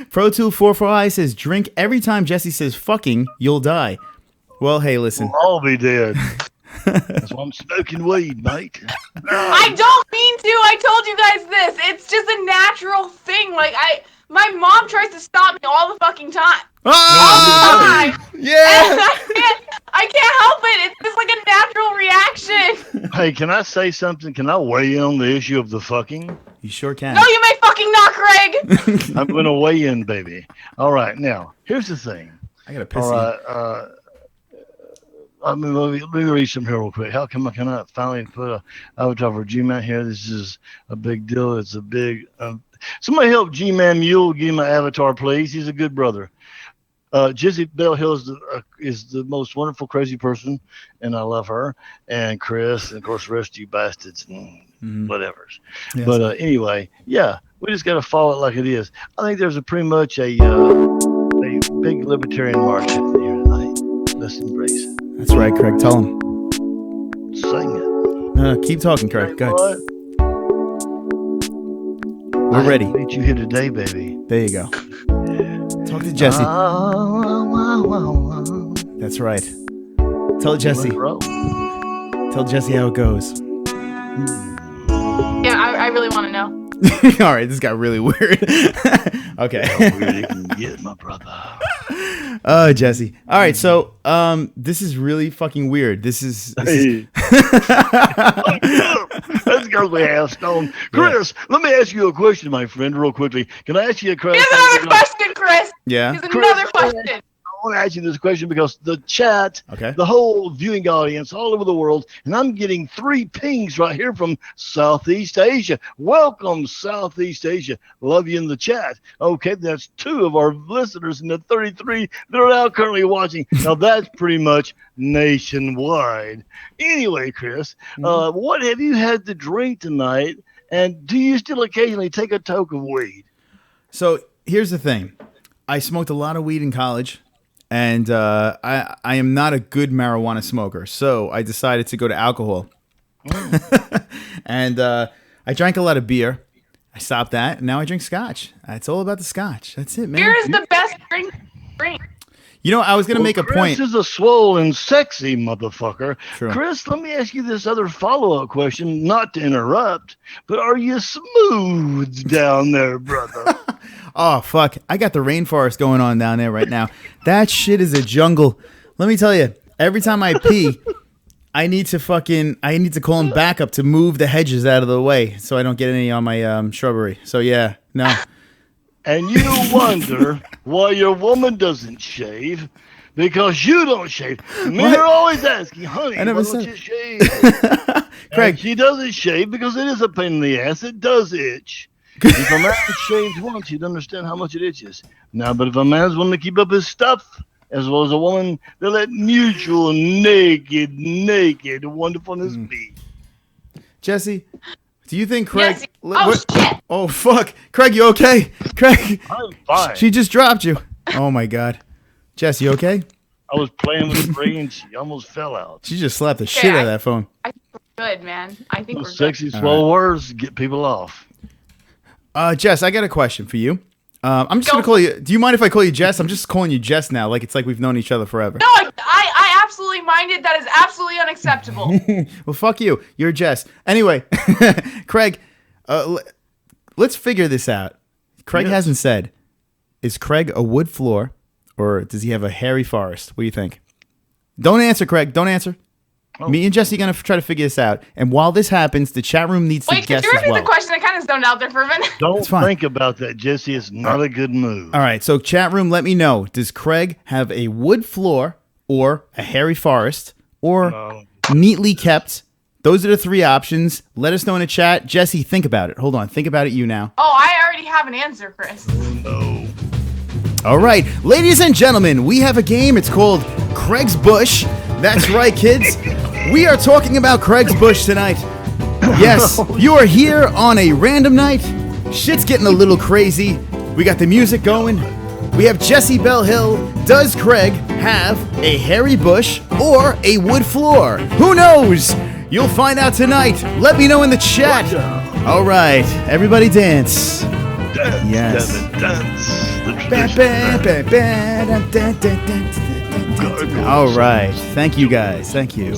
Pro244i says, drink every time Jesse says fucking, you'll die. Well, hey, listen. We'll all be dead. That's why I'm smoking weed, mate. I don't mean to. I told you guys this. It's just a natural thing. Like, my mom tries to stop me all the fucking time. Oh! Yeah! I can't help it. It's just like a natural reaction. Hey, can I say something? Can I weigh in on the issue of the fucking? You sure can. No, you may fucking not, Craig. I'm going to weigh in, baby. All right, now, here's the thing. I got to piss All right, let me read some here real quick. How come I cannot finally put a avatar for G-Man here? This is a big deal. It's a big... somebody help G-Man Mule give him an avatar, please. He's a good brother. Jessie Belle Hill is the most wonderful, crazy person, and I love her. And Chris, and of course, the rest of you bastards and whatevers. Yes. But anyway, yeah, we just got to follow it like it is. I think there's pretty much a big libertarian march here tonight. Let's embrace it. That's right, Craig. Tell him. Sing it. No, keep talking, Craig. Go ahead. We're ready. Meet you here today, baby. There you go. Talk to Jesse. That's right. Tell Jesse. Tell Jesse how it goes. Yeah, I really want to know. All right, this got really weird. Okay. How weird it can get, my brother. Oh, Jesse. All right, so this is really fucking weird. This is Let's go to Half Stone. Chris, let me ask you a question, my friend, real quickly. Can I ask you a question? Here's another question, Chris. Yeah. Here's another question. I want to ask you this question because the chat, the whole viewing audience all over the world, and I'm getting 3 pings right here from Southeast Asia. Welcome, Southeast Asia. Love you in the chat. Okay, that's 2 of our listeners in the 33 that are now currently watching. Now, that's pretty much nationwide. Anyway, Chris, what have you had to drink tonight, and do you still occasionally take a toke of weed? So here's the thing. I smoked a lot of weed in college. And I am not a good marijuana smoker, so I decided to go to alcohol. And I drank a lot of beer. I stopped that, and now I drink scotch. It's all about the scotch. That's it, man. Beer is the best drink. You know, I was going to make a point. Chris is a swole and sexy motherfucker. True. Chris, let me ask you this other follow-up question, not to interrupt, but are you smooth down there, brother? Oh, fuck. I got the rainforest going on down there right now. That shit is a jungle. Let me tell you, every time I pee, I need to call him back up to move the hedges out of the way so I don't get any on my shrubbery. So, yeah, no. And you wonder why your woman doesn't shave because you don't shave. Men are always asking, honey, why don't you shave? Craig. And she doesn't shave because it is a pain in the ass. It does itch. If a man shaved once, you'd understand how much it itches. Now, but if a man's willing to keep up his stuff, as well as a woman, they'll let mutual naked wonderfulness be. Jesse, do you think Craig... Yes. Shit. Oh, fuck. Craig, you okay? Craig. I'm fine. She just dropped you. Oh, my God. Jess, you okay? I was playing with the brain. She almost fell out. She just slapped the shit out of that phone. I think we're good, man. I think we're Sexy, good. swell words get people off. Jess, I got a question for you. I'm just going to call you... Do you mind if I call you Jess? I'm just calling you Jess now. Like, it's like we've known each other forever. No, I absolutely mind it. That is absolutely unacceptable. Well, fuck you. You're Jess. Anyway, Craig, let's figure this out. Craig hasn't said, is Craig a wood floor or does he have a hairy forest? What do you think? Don't answer, Craig. Don't answer. Oh. Me and Jesse are going to try to figure this out. And while this happens, the chat room needs to guess as well. Wait, could you repeat the question? I kind of zoned out there for a minute. Don't think about that, Jesse. It's not a good move. All right, so chat room, let me know. Does Craig have a wood floor or a hairy forest or neatly kept? Those are the three options. Let us know in the chat. Jesse, think about it. Hold on. Think about it you now. Oh, I already have an answer, Chris. No. All right, ladies and gentlemen, we have a game. It's called Craig's Bush. That's right, kids. We are talking about Craig's Bush tonight. Yes, you are here on a random night. Shit's getting a little crazy. We got the music going. We have Jessie Belle Hill. Does Craig have a hairy bush or a wood floor? Who knows? You'll find out tonight. Let me know in the chat. All right, everybody dance. Dance, yes. Dance. All right. Thank you, guys. Thank you.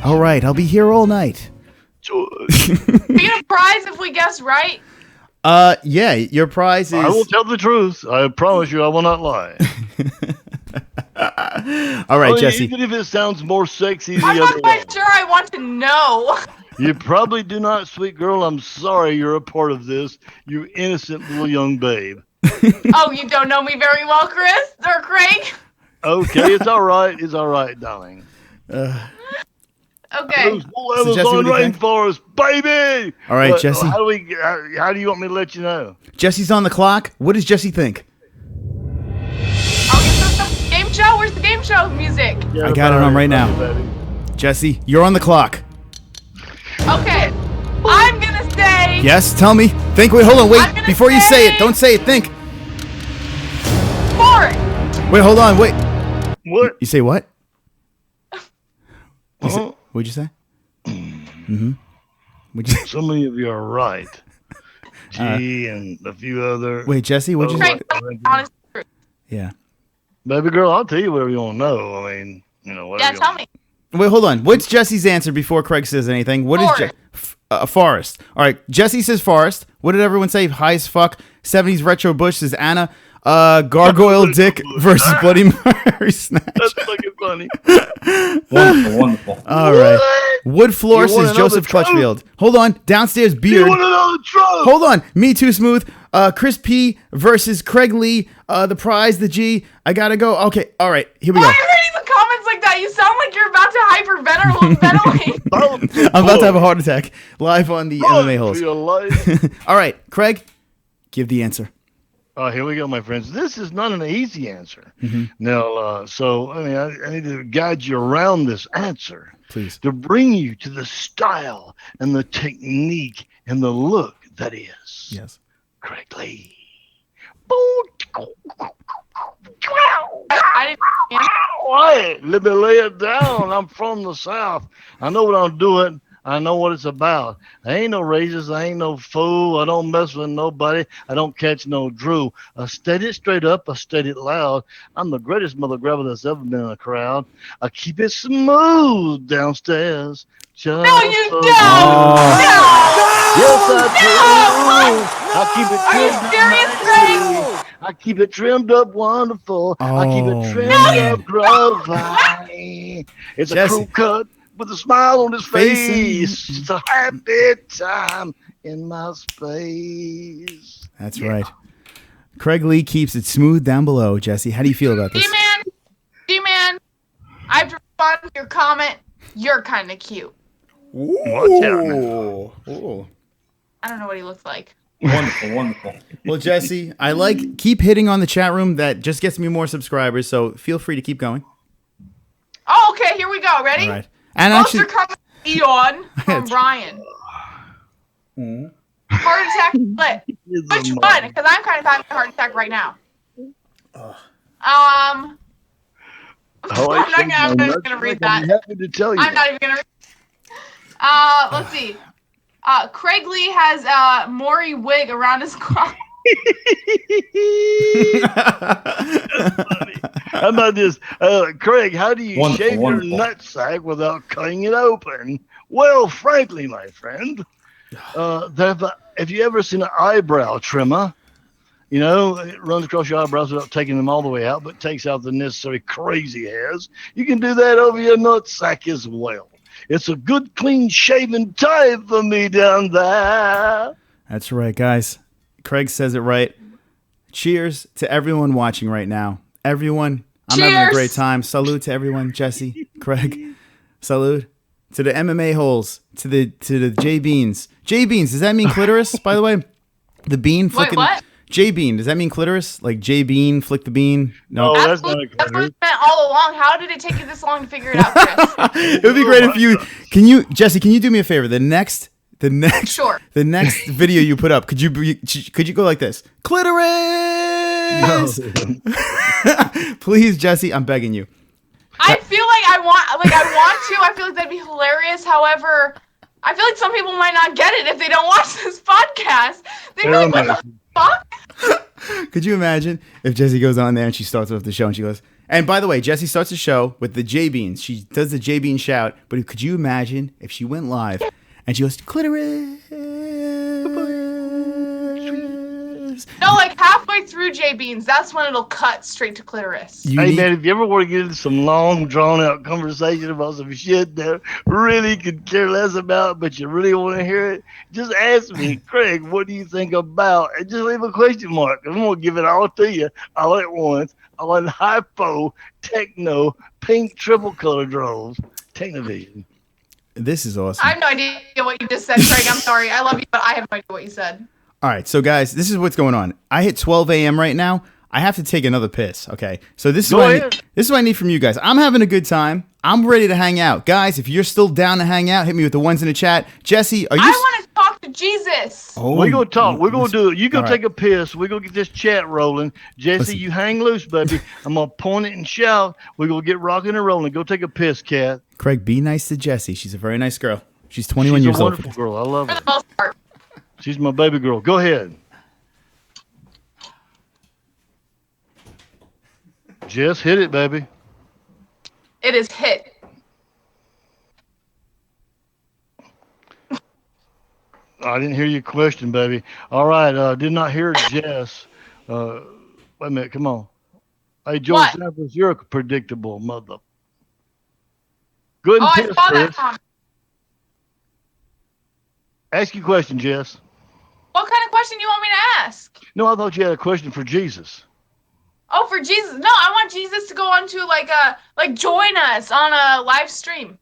All right. I'll be here all night. We get a prize if we guess right? Yeah. Your prize is... I will tell the truth. I promise you I will not lie. All right, Jesse. Even if it sounds more sexy the I'm other not quite sure I want to know. You probably do not, sweet girl. I'm sorry you're a part of this. You innocent little young babe. Oh, you don't know me very well, Chris or Craig? Okay, it's all right. It's all right, darling. Okay. So Jesse, on rainforest, baby. All right, Jesse. How do you want me to let you know? Jesse's on the clock. What does Jesse think? I'll get the game show. Where's the game show music? I got it on right now. Jesse, you're on the clock. Okay. I'm gonna say... Yes, tell me. Think. Wait, hold on. Wait. Before you say it, don't say it. Think. Forest. Wait, hold on. Wait. What? You say what? What'd you say? Mm-hmm. Some of you are right. G and a few other. Wait, Jesse, what'd you say? Honest truth. Yeah. Baby girl, I'll tell you whatever you want to know. I mean, whatever. Yeah, tell me. Wait, hold on. What's Jesse's answer before Craig says anything? What is a forest? All right, Jesse says forest. What did everyone say? High as fuck. 70s retro bush says Anna. Gargoyle Dick versus Bloody Mary Snatch. That's fucking funny. Wonderful. All right. Wood floor says Joseph Clutchfield. Hold on. Downstairs beard. You want to know the truth? Hold on. Me Too Smooth. Chris P versus Craig Lee. The prize, the G. I gotta go. Okay. All right. Here we go. Why are you reading the comments like that? You sound like you're about to hyperventilate. I'm about to have a heart attack live on the MMA-Holes. All right, Craig, give the answer. Here we go, my friends. This is not an easy answer. Mm-hmm. Now, so I need to guide you around this answer, please, to bring you to the style and the technique and the look that is. Yes, Craig Lee. I didn't. Let me lay it down. I'm from the South. I know what I'm doing. I know what it's about. I ain't no racist. I ain't no fool. I don't mess with nobody. I don't catch no drew. I steady it straight up. I steady it loud. I'm the greatest mother grabber that's ever been in a crowd. I keep it smooth downstairs. Just No, you for don't. you. No. Yes, I do. No. I keep it Are you trimmed serious, up Greg? nicely. I keep it trimmed up wonderful. I keep it Oh, trimmed man. up gravy. It's a Jesse. crew cut with a smile on his Facing- face. It's a happy time in my space. That's right. Craig Lee keeps it smooth down below. Jesse, how do you feel about this? G-Man, I have to respond to your comment. You're kind of cute. Watch out now. Ooh. I don't know what he looks like. Wonderful, wonderful. Well, Jesse, keep hitting on the chat room. That just gets me more subscribers. So feel free to keep going. Oh, okay. Here we go. Ready? All right. And Poster actually, comment Eon from Brian. Heart attack split. Which one? Because I'm kind of having a heart attack right now. I'm not even gonna read that. I'm happy to tell you. I'm not even gonna read. Let's see. Craig Lee has a Maury wig around his crotch. How about this? Craig, how do you Wonderful, shave wonderful. your nutsack without cutting it open? Well, frankly, my friend, have you ever seen an eyebrow trimmer? You know, it runs across your eyebrows without taking them all the way out, but takes out the necessary crazy hairs. You can do that over your nutsack as well. It's a good, clean shaven time for me down there. that's right, guys. Craig says it right. Cheers to everyone watching right now. Everyone, I'm having a Cheers. great time. Salute to everyone. Jesse, Craig, salute to the MMA-Holes, to the J-Beans. J-Beans, does that mean clitoris, by the way? The bean flicking. what? J-Bean, does that mean clitoris? Like J-Bean, flick the bean? No. Oh, that's not a That's what clitoris. it's meant all along. How did it take you this long to figure it out, Chris? It would be great if you Jesse, can you do me a favor? The next Sure. the next video you put up, could you go like this? Clitoris. Please, Jesse, I'm begging you. I feel like I want to. I feel like that'd be hilarious. However, I feel like some people might not get it if they don't watch this podcast. They'd be like, what the fuck? Could you imagine if Jesse goes on there and she starts off the show and she goes, and by the way, Jesse starts the show with the J-Beans. She does the J-Bean shout, but could you imagine if she went live and she goes, clitoris? No, like halfway through J Beans, that's when it'll cut straight to clitoris. You Hey, need- man, if you ever want to get into some long, drawn-out conversation about some shit that really could care less about, but you really want to hear it, just ask me, Craig, what do you think about? And just leave a question mark. I'm going to give it all to you all at once. I want hypo, techno, pink triple color drones, Technovision. This is awesome. I have no idea what you just said, Craig. I'm sorry. I love you, but I have no idea what you said. All right, so guys, this is what's going on. I hit 12 a.m. right now. I have to take another piss. Okay, so this is Go what I ahead. need. This is what I need from you guys. I'm having a good time. I'm ready to hang out, guys. If you're still down to hang out, hit me with the ones in the chat. Jesse, are you? I want to talk to Jesus. Oh, We're going to talk. We're going to do it. You go all right. take a piss. We're going to get this chat rolling. Jesse, Listen. you hang loose, baby. I'm going to point it and shout. We're going to get rocking and rolling. Go take a piss, cat. Craig, be nice to Jessie. She's a very nice girl. She's 21 She's years a old. wonderful girl. I love For her. the most part. She's my baby girl. Go ahead. Jess, hit it, baby. It is hit. I didn't hear your question, baby. All right. Did not hear Jess. Wait a minute. Come on. Hey, George What? Samples, you're a predictable mother. Good Oh, and I piss, saw that Chris. comment. Ask your question, Jess. What kind of question you want me to ask? No, I thought you had a question for Jesus. Oh, for Jesus. No, I want Jesus to go on to like join us on a live stream.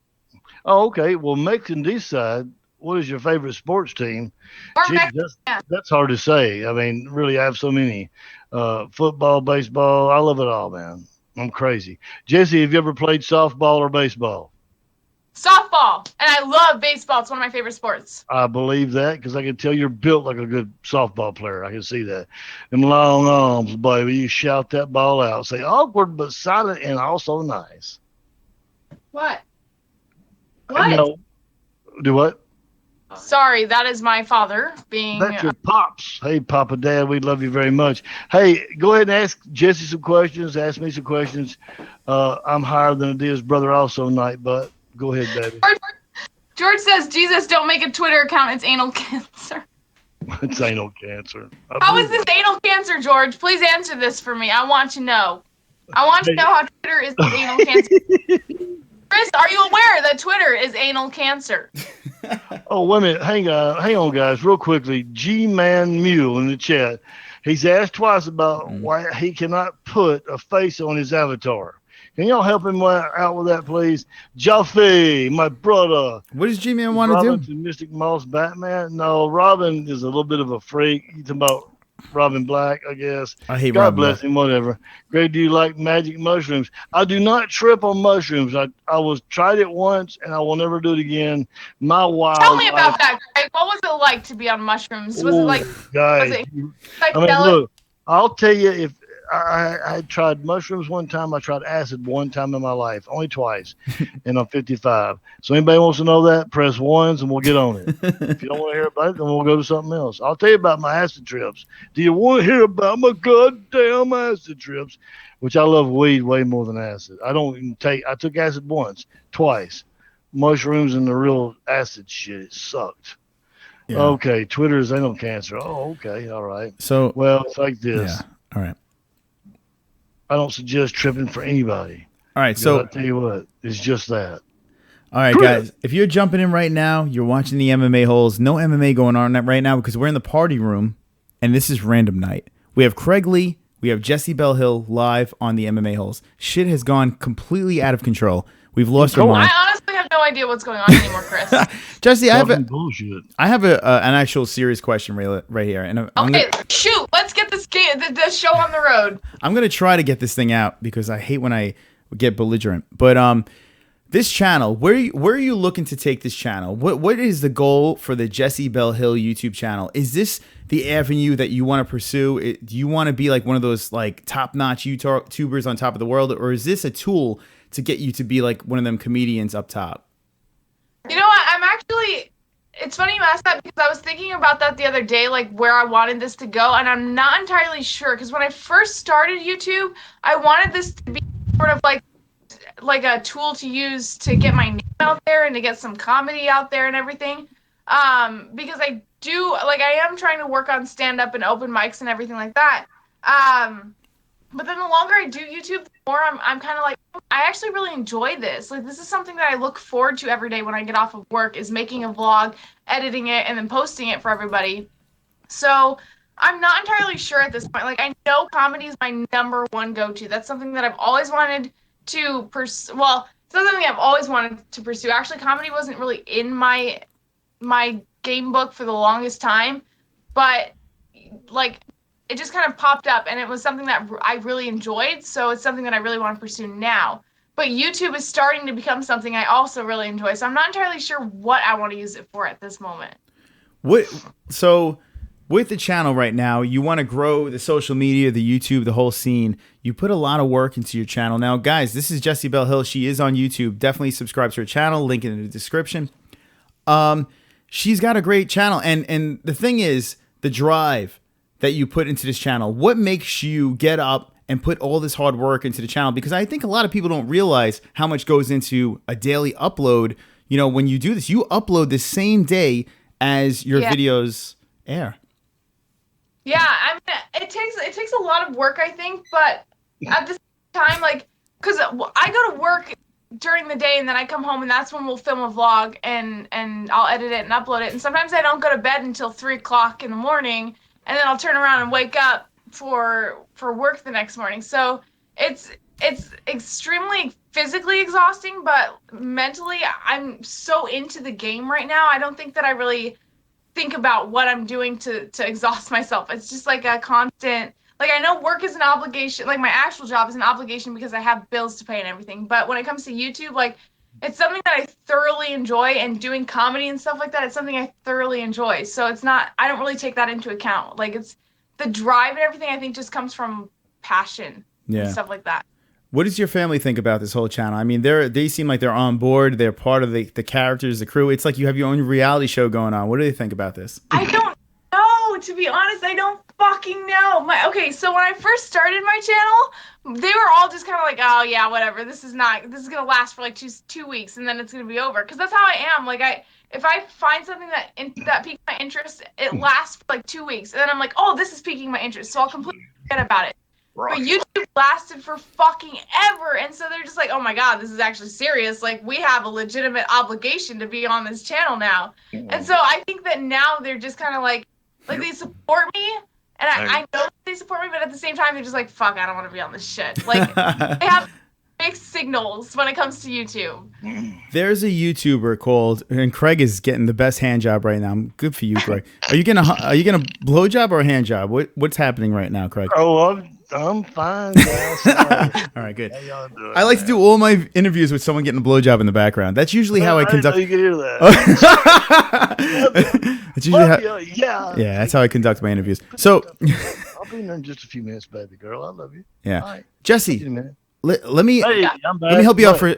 Oh, okay. Well, Mexican decide. What is your favorite sports team? Or Gee, Mexican. that's hard to say. I mean, really, I have so many. Football, baseball. I love it all, man. I'm crazy. Jesse, have you ever played softball or baseball? Softball. And I love baseball. It's one of my favorite sports. I believe that because I can tell you're built like a good softball player. I can see that. Them long arms, baby. You shout that ball out. Say awkward but silent and also nice. What? What? You know, Do what? Sorry, that is my father being. That's your pops. Hey, Papa, Dad, we love you very much. Hey, go ahead and ask Jessie some questions. Ask me some questions. I'm higher than Adia's brother also tonight, but go ahead, baby. George says, Jesus, don't make a Twitter account. It's anal cancer. It's anal cancer. How is this anal cancer, George? Please answer this for me. I want to know. I want to know how Twitter is anal cancer. Chris, are you aware that Twitter is anal cancer? Oh, wait a minute. Hang on, guys, real quickly. G-Man Mule in the chat. He's asked twice about why he cannot put a face on his avatar. Can y'all help him out with that, please? Jaffe, my brother. What does G-Man want to do? To Mystic Moss Batman? No, Robin is a little bit of a freak. You talking about Robin Black, I guess. I hate God Robin bless Black. him, whatever. Greg, do you like magic mushrooms? I do not trip on mushrooms. I was tried it once, and I will never do it again. My wild Tell me about that, Greg. What was it like to be on mushrooms? Was it like, guys, was it I mean, look, I'll tell you, if I tried mushrooms one time, I tried acid one time in my life, only twice, and I'm 55. So anybody wants to know that, press ones and we'll get on it. If you don't want to hear about it, then we'll go to something else. I'll tell you about my acid trips. Do you want to hear about my goddamn acid trips? Which I love weed way more than acid. I took acid once, twice. Mushrooms and the real acid shit, it sucked. Yeah. Okay, Twitter is anal cancer. Oh, okay, all right. So, well, it's like this. Yeah, all right. I don't suggest tripping for anybody. All right, so I'll tell you what, it's just that. All right, guys, if you're jumping in right now, you're watching the MMA-Holes. No MMA going on right now because we're in the party room, and this is random night. We have Craig Lee, we have Jessie Belle Hill live on the MMA-Holes. Shit has gone completely out of control. We've lost our mind. I honestly have no idea what's going on anymore, Chris. Jesse, I have an actual serious question right here. And shoot, let's get this the show on the road. I'm going to try to get this thing out because I hate when I get belligerent. But this channel, where are you looking to take this channel? What is the goal for the Jessie Belle Hill YouTube channel? Is this the avenue that you want to pursue? Do you want to be like one of those like top-notch YouTubers on top of the world? Or is this a tool to get you to be like one of them comedians up top? You know what? It's funny you asked that because I was thinking about that the other day, like where I wanted this to go, and I'm not entirely sure because when I first started YouTube, I wanted this to be sort of like a tool to use to get my name out there and to get some comedy out there and everything. Because I am trying to work on stand-up and open mics and everything like that. But then the longer I do YouTube, the more I'm kind of like, I actually really enjoy this. Like, this is something that I look forward to every day when I get off of work, is making a vlog, editing it, and then posting it for everybody. So I'm not entirely sure at this point. Like, I know comedy is my #1 go-to. That's something that I've always wanted to pursue. Well, it's not something I've always wanted to pursue. Actually, comedy wasn't really in my game book for the longest time. But, like, it just kind of popped up, and it was something that I really enjoyed, so it's something that I really want to pursue now. But YouTube is starting to become something I also really enjoy, so I'm not entirely sure what I want to use it for at this moment. So with the channel right now, you want to grow the social media, the YouTube, the whole scene. You put a lot of work into your channel. Now, guys, this is Jessie Belle Hill. She is on YouTube. Definitely subscribe to her channel. Link in the description. She's got a great channel, and the thing is, the drive that you put into this channel. What makes you get up and put all this hard work into the channel? Because I think a lot of people don't realize how much goes into a daily upload. You know, when you do this, you upload the same day as your videos air. Yeah, I mean, it takes a lot of work, I think, but at the same time, like, because I go to work during the day and then I come home and that's when we'll film a vlog and I'll edit it and upload it. And sometimes I don't go to bed until 3 o'clock in the morning. And then I'll turn around and wake up for work the next morning. So it's extremely physically exhausting, but mentally I'm so into the game right now. I don't think that I really think about what I'm doing to exhaust myself. It's just like a constant, like, I know work is an obligation, like my actual job is an obligation because I have bills to pay and everything. But when it comes to YouTube, like, it's something that I thoroughly enjoy, and doing comedy and stuff like that, it's something I thoroughly enjoy. So it's not, I don't really take that into account. Like, it's the drive and everything, I think, just comes from passion and stuff like that. What does your family think about this whole channel? I mean, they seem like they're on board. They're part of the characters, the crew. It's like you have your own reality show going on. What do they think about this? I don't know. To be honest, I don't fucking know. So when I first started my channel, they were all just kind of like, oh yeah, whatever. This is gonna last for like two weeks, and then it's gonna be over. Because that's how I am. Like if I find something that piques my interest, it lasts for like 2 weeks, and then I'm like, oh, this is piquing my interest, so I'll completely forget about it. But YouTube lasted for fucking ever, and so they're just like, oh my god, this is actually serious. Like, we have a legitimate obligation to be on this channel now. And so I think that now they're just kind of like they support me, and I know they support me, but at the same time, they're just like, fuck, I don't want to be on this shit. Like, they have mixed signals when it comes to YouTube. There's a YouTuber called, and Craig is getting the best hand job right now. Good for you, Craig. Are you getting a blow job or a hand job? What's happening right now, Craig? Oh, I'm fine, guys. All right, good. How y'all doing, I like to do all my interviews with someone getting a blowjob in the background. That's usually how I conduct. You can hear that. That's usually yeah, that's how I conduct my interviews. So I'll be in there in just a few minutes, baby girl. I love you. Yeah, All right. Jesse, Let me help you out for.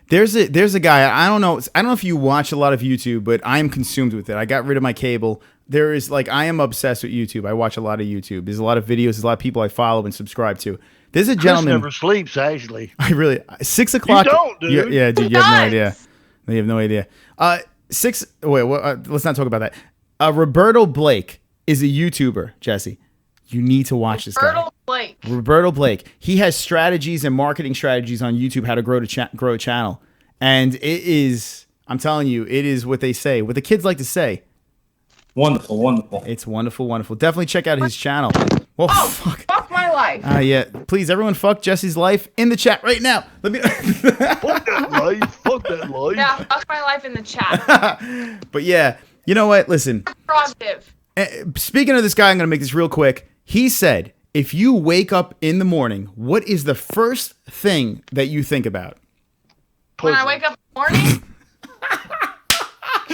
There's a guy. I don't know if you watch a lot of YouTube, but I am consumed with it. I got rid of my cable. I am obsessed with YouTube. I watch a lot of YouTube. There's a lot of videos. There's a lot of people I follow and subscribe to. There's a gentleman. Chris never sleeps, actually. I really 6 o'clock. You don't, dude. Yeah, dude. You have no idea. You have no idea. Let's not talk about that. Roberto Blake is a YouTuber. Jesse, you need to watch this guy. Roberto Blake. He has strategies and marketing strategies on YouTube how to grow a channel, and it is. I'm telling you, it is what they say. What the kids like to say. Wonderful, wonderful. It's wonderful, wonderful. Definitely check out his channel. Well, fuck my life. Yeah. Please, everyone, fuck Jesse's life in the chat right now. Let me. Fuck that life. Fuck that life. Yeah, fuck my life in the chat. But yeah, you know what? Listen. Speaking of this guy, I'm going to make this real quick. He said, if you wake up in the morning, what is the first thing that you think about? When I wake up in the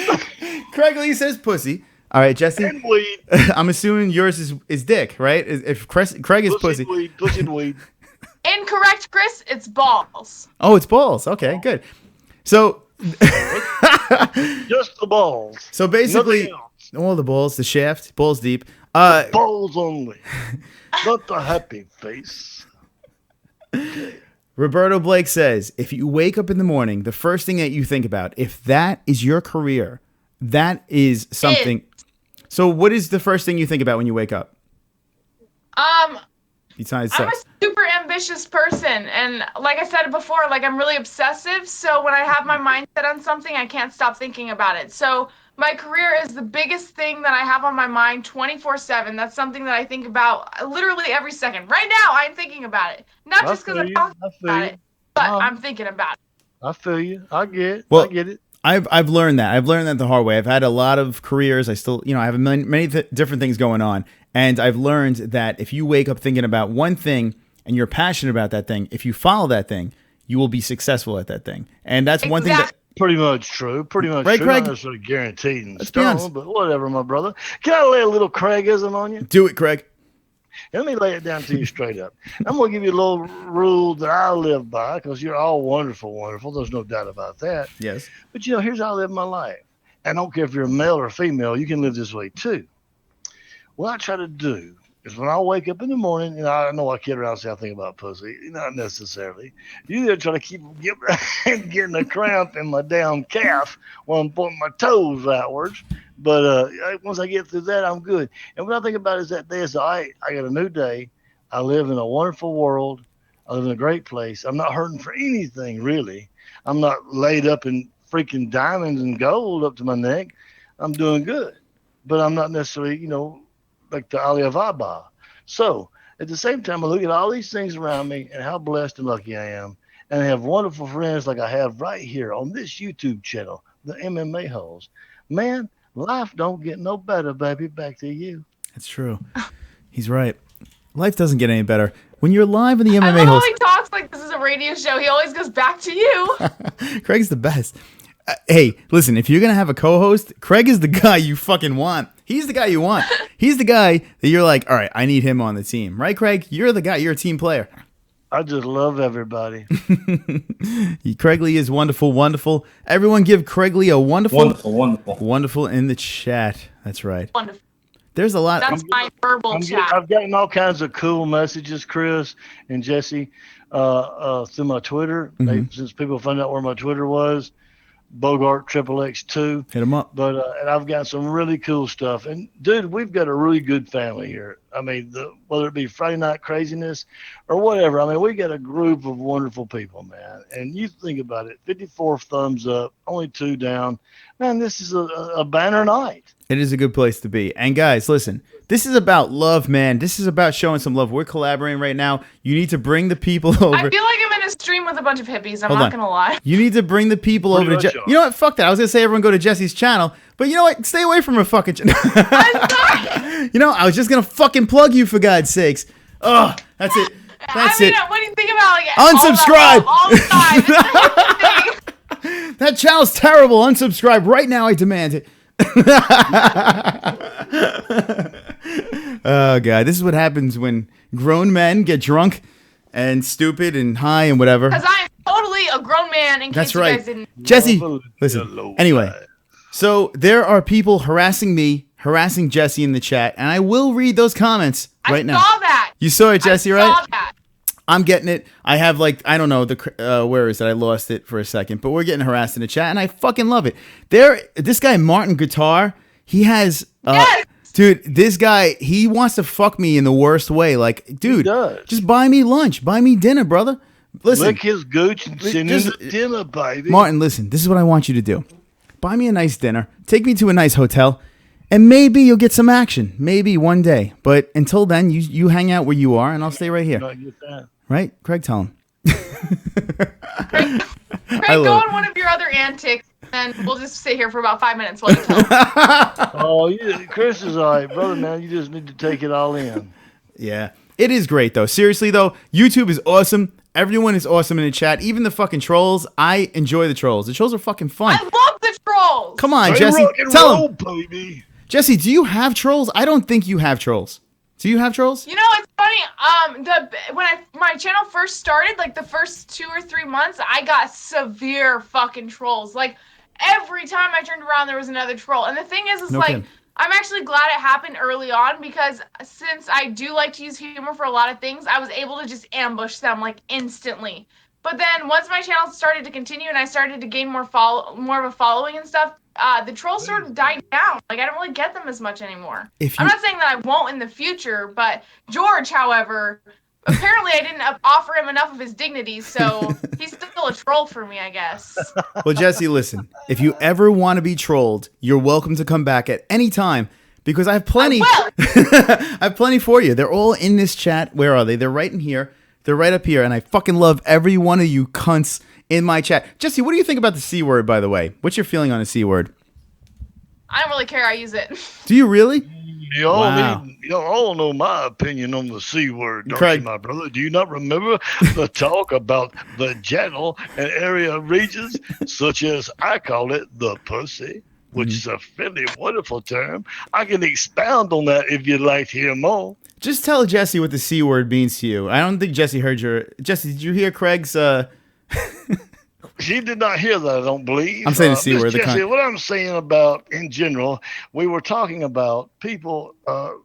morning? Craig Lee says pussy. All right, Jesse. And weed. I'm assuming yours is dick, right? If Craig is pussy. Pussy and weed. Incorrect, Chris. It's balls. Oh, it's balls. Okay, good. So. Just the balls. So basically, all the balls, the shaft, balls deep. Balls only. Not the happy face. Okay. Roberto Blake says, if you wake up in the morning, the first thing that you think about, if that is your career, that is something. So what is the first thing you think about when you wake up? Besides sex. I'm a super ambitious person, and like I said before, I'm really obsessive, so when I have my mind set on something, I can't stop thinking about it. So my career is the biggest thing that I have on my mind 24/7. That's something that I think about literally every second. Right now, I'm thinking about it. Not just because I'm talking about it, but I'm thinking about it. I feel you. I get it. I've learned that. I've learned that the hard way. I've had a lot of careers. I still, I have many different things going on. And I've learned that if you wake up thinking about one thing and you're passionate about that thing, if you follow that thing, you will be successful at that thing. And that's one thing that... Pretty much true. Pretty much right, true. Craig? Not necessarily guaranteed in Let's be honest. stone, but whatever, my brother. Can I lay a little Craigism on you? Do it, Craig. Let me lay it down to you straight up. I'm going to give you a little rule that I live by, because you're all wonderful, wonderful. There's no doubt about that. Yes. But, here's how I live my life. I don't care if you're a male or a female. You can live this way, too. What I try to do is when I wake up in the morning, I know I kid around and say I think about pussy. Not necessarily. You either try to keep getting a cramp in my damn calf while I'm pointing my toes outwards. But once I get through that, I'm good. And what I think about is that day is I got a new day. I live in a wonderful world. I live in a great place. I'm not hurting for anything, really. I'm not laid up in freaking diamonds and gold up to my neck. I'm doing good. But I'm not necessarily, like the Ali Ababa. So at the same time, I look at all these things around me and how blessed and lucky I am. And I have wonderful friends like I have right here on this YouTube channel, the MMA-Holes. Man, life don't get no better, baby. Back to you. That's true. He's right. Life doesn't get any better. When you're live in the MMA-Holes. I love how he talks like this is a radio show. He always goes back to you. Craig's the best. Hey, listen, if you're going to have a co-host, Craig is the guy you fucking want. He's the guy you want. He's the guy that you're like, all right, I need him on the team. Right, Craig? You're the guy. You're a team player. I just love everybody. Craigley is wonderful, wonderful. Everyone give Craigley a wonderful in the chat. That's right. Wonderful. There's a lot. That's my verbal chat. I've gotten all kinds of cool messages, Chris and Jesse, through my Twitter. Since people found out where my Twitter was, Bogart XXX2. Hit him up. But and I've got some really cool stuff. And dude, we've got a really good family here. I mean, whether it be Friday Night Craziness or whatever. I mean, we got a group of wonderful people, man. And you think about it, 54 thumbs up, only 2 down. Man, this is a banner night. It is a good place to be. And guys, listen, this is about love, man. This is about showing some love. We're collaborating right now. You need to bring the people over. I feel like I'm in a stream with a bunch of hippies. I'm not going to lie. You need to bring the people over to You know what? Fuck that. I was going to say everyone go to Jesse's channel. But you know what? Stay away from her fucking channel. I'm sorry. You know, I was just going to fucking plug you for God's sakes. Oh, that's it. That's it. What do you think about like unsubscribe. All the time. That channel's terrible. Unsubscribe right now. I demand it. Oh god, this is what happens when grown men get drunk and stupid and high and whatever. Because I'm totally a grown man. In That's case right. You guys didn't. Jesse, listen. Anyway, so there are people harassing me, harassing Jesse in the chat, and I will read those comments right now. I saw that. You saw it, Jesse, right? I saw that. I'm getting it. I have I don't know where is it? I lost it for a second, but we're getting harassed in the chat, and I fucking love it. This guy Martin Guitar, he has, yes! Dude, this guy, he wants to fuck me in the worst way. Like, dude, just buy me lunch, buy me dinner, brother. Listen, lick his gooch and send him to dinner, baby. Martin, listen, this is what I want you to do. Buy me a nice dinner, take me to a nice hotel, and maybe you'll get some action. Maybe one day, but until then, you hang out where you are, and I'll stay right here. Right? Craig, tell him. Craig, go on one of your other antics, and we'll just sit here for about 5 minutes while you tell him. Oh, Chris is all right, brother, man. You just need to take it all in. Yeah. It is great, though. Seriously, though, YouTube is awesome. Everyone is awesome in the chat. Even the fucking trolls. I enjoy the trolls. The trolls are fucking fun. I love the trolls. Come on, Jesse. Tell them. Baby. Jesse, do you have trolls? I don't think you have trolls. Do you have trolls? You know, it's funny. When my channel first started, like the first 2 or 3 months, I got severe fucking trolls. Like every time I turned around, there was another troll. And the thing is, I'm actually glad it happened early on because since I do like to use humor for a lot of things, I was able to just ambush them like instantly. But then once my channel started to continue and I started to gain more of a following and stuff, the trolls sort of died down. Like I don't really get them as much anymore. I'm not saying that I won't in the future, but George, however, apparently I didn't offer him enough of his dignity, so he's still a troll for me, I guess. Well, Jesse, listen. If you ever want to be trolled, you're welcome to come back at any time because I have plenty. I have plenty for you. They're all in this chat. Where are they? They're right in here. They're right up here, and I fucking love every one of you cunts in my chat. Jesse, what do you think about the C word, by the way? What's your feeling on the C word? I don't really care. I use it. Do you really? Y'all all know my opinion on the C word, don't you, my brother? Do you not remember the talk about vaginal and area regions, such as I call it the pussy, which is a fairly wonderful term. I can expound on that if you'd like to hear more. Just tell Jesse what the C word means to you. I don't think Jesse heard Jesse, did you hear Craig's She did not hear that, I don't believe. I'm saying the C word. Jesse, what I'm saying about, in general, we were talking about people,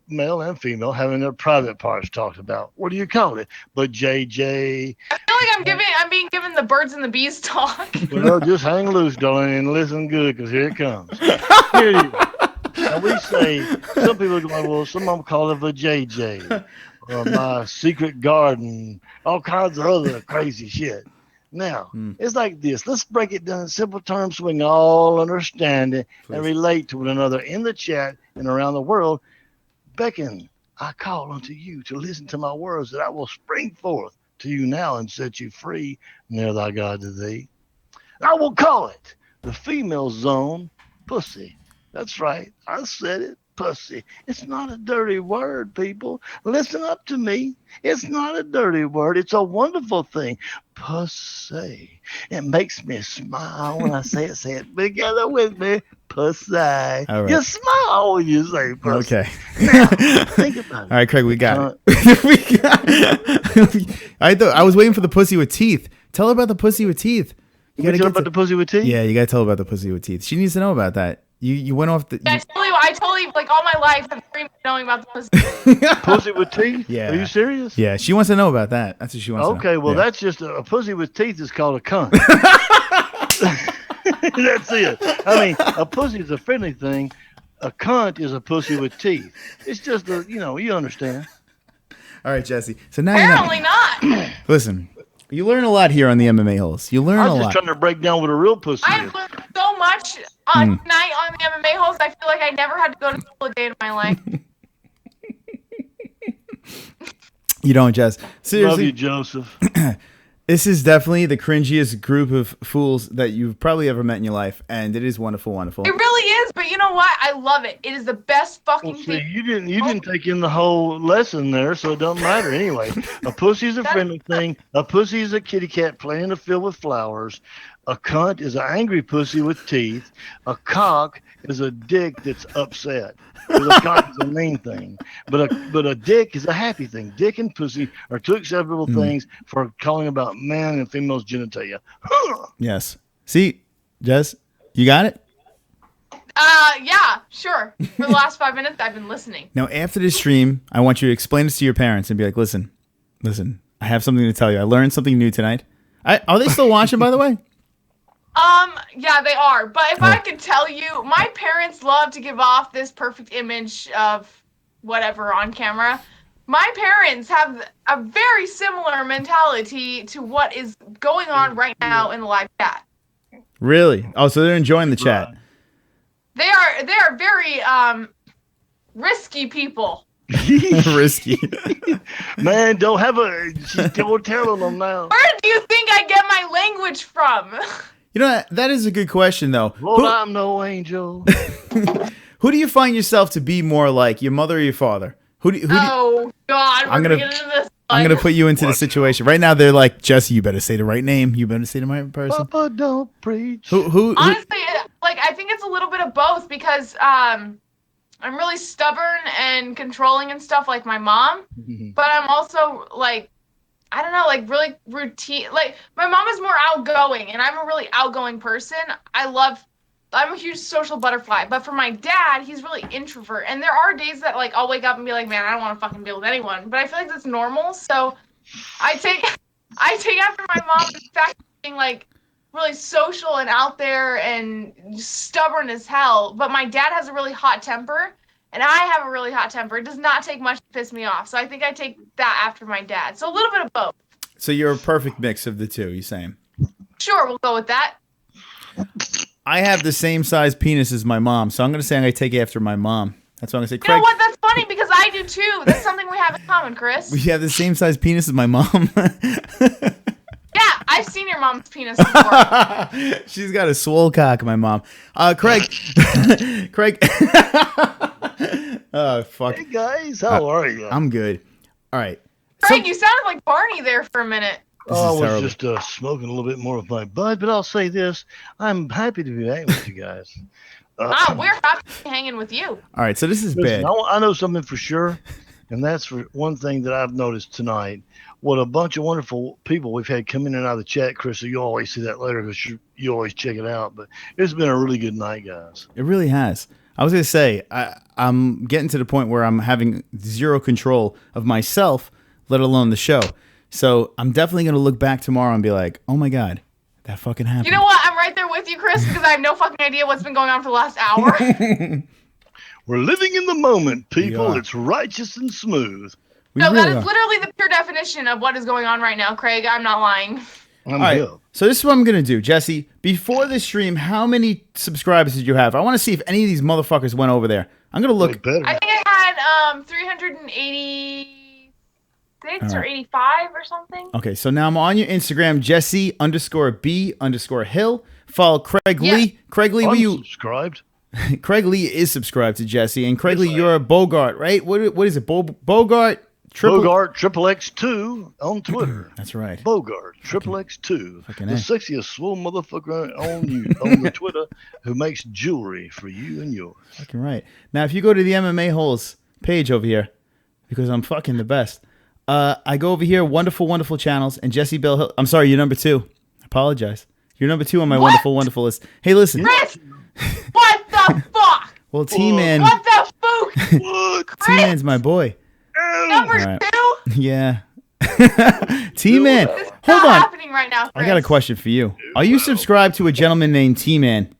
male and female, having their private parts talked about. What do you call it? But JJ. I feel like I'm being given the birds and the bees talk. Well, just hang loose, darling, and listen good, because here it comes. Here it is. And we say, some people are going, well, some of them call it a JJ, or my secret garden, all kinds of other crazy shit. Now, it's like this. Let's break it down in simple terms so we can all understand it and relate to one another in the chat and around the world. Beckon, I call unto you to listen to my words that I will spring forth to you now and set you free, near thy God to thee. And I will call it the female zone pussy. That's right. I said it. pussy. It's not a dirty word, people. Listen up to me. It's not a dirty word. It's a wonderful thing. Pussy. It makes me smile when I say it. Say it together with me. Pussy. All right. You smile when you say pussy. Okay. Now, think about it. All right, Craig, we got it. I was waiting for the pussy with teeth. Tell her about the pussy with teeth. You gotta tell about the pussy with teeth? Yeah, you gotta tell her about the pussy with teeth. She needs to know about that. You went off the. Yeah, I totally, like, all my life have dreamed of knowing about the pussy. Pussy with teeth? Yeah. Are you serious? Yeah, she wants to know about that. That's what she wants to know. Okay, well, Yeah. that's just a pussy with teeth is called a cunt. That's it. I mean, a pussy is a friendly thing. A cunt is a pussy with teeth. It's just a, you understand. All right, Jesse. So now Apparently not. Listen, you learn a lot here on the MMA Holes. You learn a I'm lot. just trying to break down what a real pussy I is. learned so much tonight on the MMA Holes. I feel like I never had to go to school a day in my life. You don't, Jess. Seriously. Love you, Joseph. This is definitely the cringiest group of fools that you've probably ever met in your life, and it is wonderful, wonderful. It really is, but you know what? I love it. It is the best fucking Well, see, thing. you didn't take in the whole lesson there, so it doesn't matter anyway. A pussy is a friendly thing. A pussy is a kitty cat playing in a field with flowers. A cunt is an angry pussy with teeth. A cock is a dick that's upset. Because a cock is a mean thing. But a dick is a happy thing. Dick and pussy are two acceptable things for calling about man and female's genitalia. Yes. See, Jess, you got it? Yeah, sure. For the last 5 minutes, I've been listening. Now, after this stream, I want you to explain this to your parents and be like, listen, I have something to tell you. I learned something new tonight. Are they still watching, by the way? Yeah, they are. But if I could tell you, my parents love to give off this perfect image of whatever on camera. My parents have a very similar mentality to what is going on right now in the live chat. Really? Oh, so they're enjoying the chat. They are very risky people. Risky. Man, don't tell them now. Where do you think I get my language from? You know, that is a good question, though. Lord, I'm no angel. Who do you find yourself to be more like, your mother or your father? Oh, God. I'm gonna put you into the situation. Right now, they're like, Jesse, you better say the right name. You better say the right person. Papa, don't preach. Who? Honestly, like, I think it's a little bit of both because I'm really stubborn and controlling and stuff like my mom. But I'm also, like, I don't know, like, really routine. Like, my mom is more outgoing, and I'm a really outgoing person. I'm a huge social butterfly. But for my dad, he's really introvert. And there are days that, like, I'll wake up and be like, man, I don't want to fucking deal with anyone. But I feel like that's normal. So I take after my mom in fact being, like, really social and out there and stubborn as hell. But my dad has a really hot temper. And I have a really hot temper. It does not take much to piss me off. So I think I take that after my dad. So a little bit of both. So you're a perfect mix of the two, you're saying? Sure, we'll go with that. I have the same size penis as my mom, so I'm going to say I'm going to take after my mom. That's what I'm going to say. Craig, You know what? That's funny because I do too. That's something we have in common, Chris. we have the same size penis as my mom. Yeah, I've seen your mom's penis before. She's got a swole cock, my mom. Craig. Oh, fuck. Hey, guys, how are you? I'm good. All right. Craig, you sounded like Barney there for a minute. This I is was terrible. just smoking a little bit more of my bud, but I'll say this. I'm happy to be hanging with you guys. We're happy to be hanging with you. All right, so this is Listen, bad. I know something for sure, and that's for one thing that I've noticed tonight. What a bunch of wonderful people we've had come in and out of the chat, Chris. So you always see that later because you always check it out. But it's been a really good night, guys. It really has. I was going to say, I'm getting to the point where I'm having zero control of myself, let alone the show. So I'm definitely going to look back tomorrow and be like, oh my God, that fucking happened. You know what? I'm right there with you, Chris, because I have no fucking idea what's been going on for the last hour. We're living in the moment, people. are. It's righteous and smooth. No, really that is are. literally the pure definition of what is going on right now, Craig. I'm not lying. I'm All right, here. so this is what I'm going to do. Jesse, before this stream, how many subscribers did you have? I want to see if any of these motherfuckers went over there. I'm going to look. Better. I think I had 386 or 85 or something. Okay, so now I'm on your Instagram, Jessie_B_Hill. Follow Craig Lee. Craig Lee, will you? Unsubscribed. Craig Lee is subscribed to Jesse, and Craig Lee, you're a Bogart, right? What is it? Bogart? Bogart XXX2 on Twitter. That's right. Bogart XXX2, Fucking the A. sexiest swole motherfucker on the Twitter who makes jewelry for you and yours. Fucking right. Now, if you go to the MMA-Holes page over here, because I'm fucking the best, I go over here, wonderful, wonderful channels, and Jessie Belle Hill. I'm sorry, you're number 2. I apologize. You're number 2 on my wonderful, wonderful list. Hey, listen. Chris, what the fuck? Well, T-Man. What the fuck? What? T-Man's my boy. Number All right. 2? Yeah. T-Man. This is Hold not on. happening right now, Chris. I got a question for you. Are you subscribed to a gentleman named T-Man?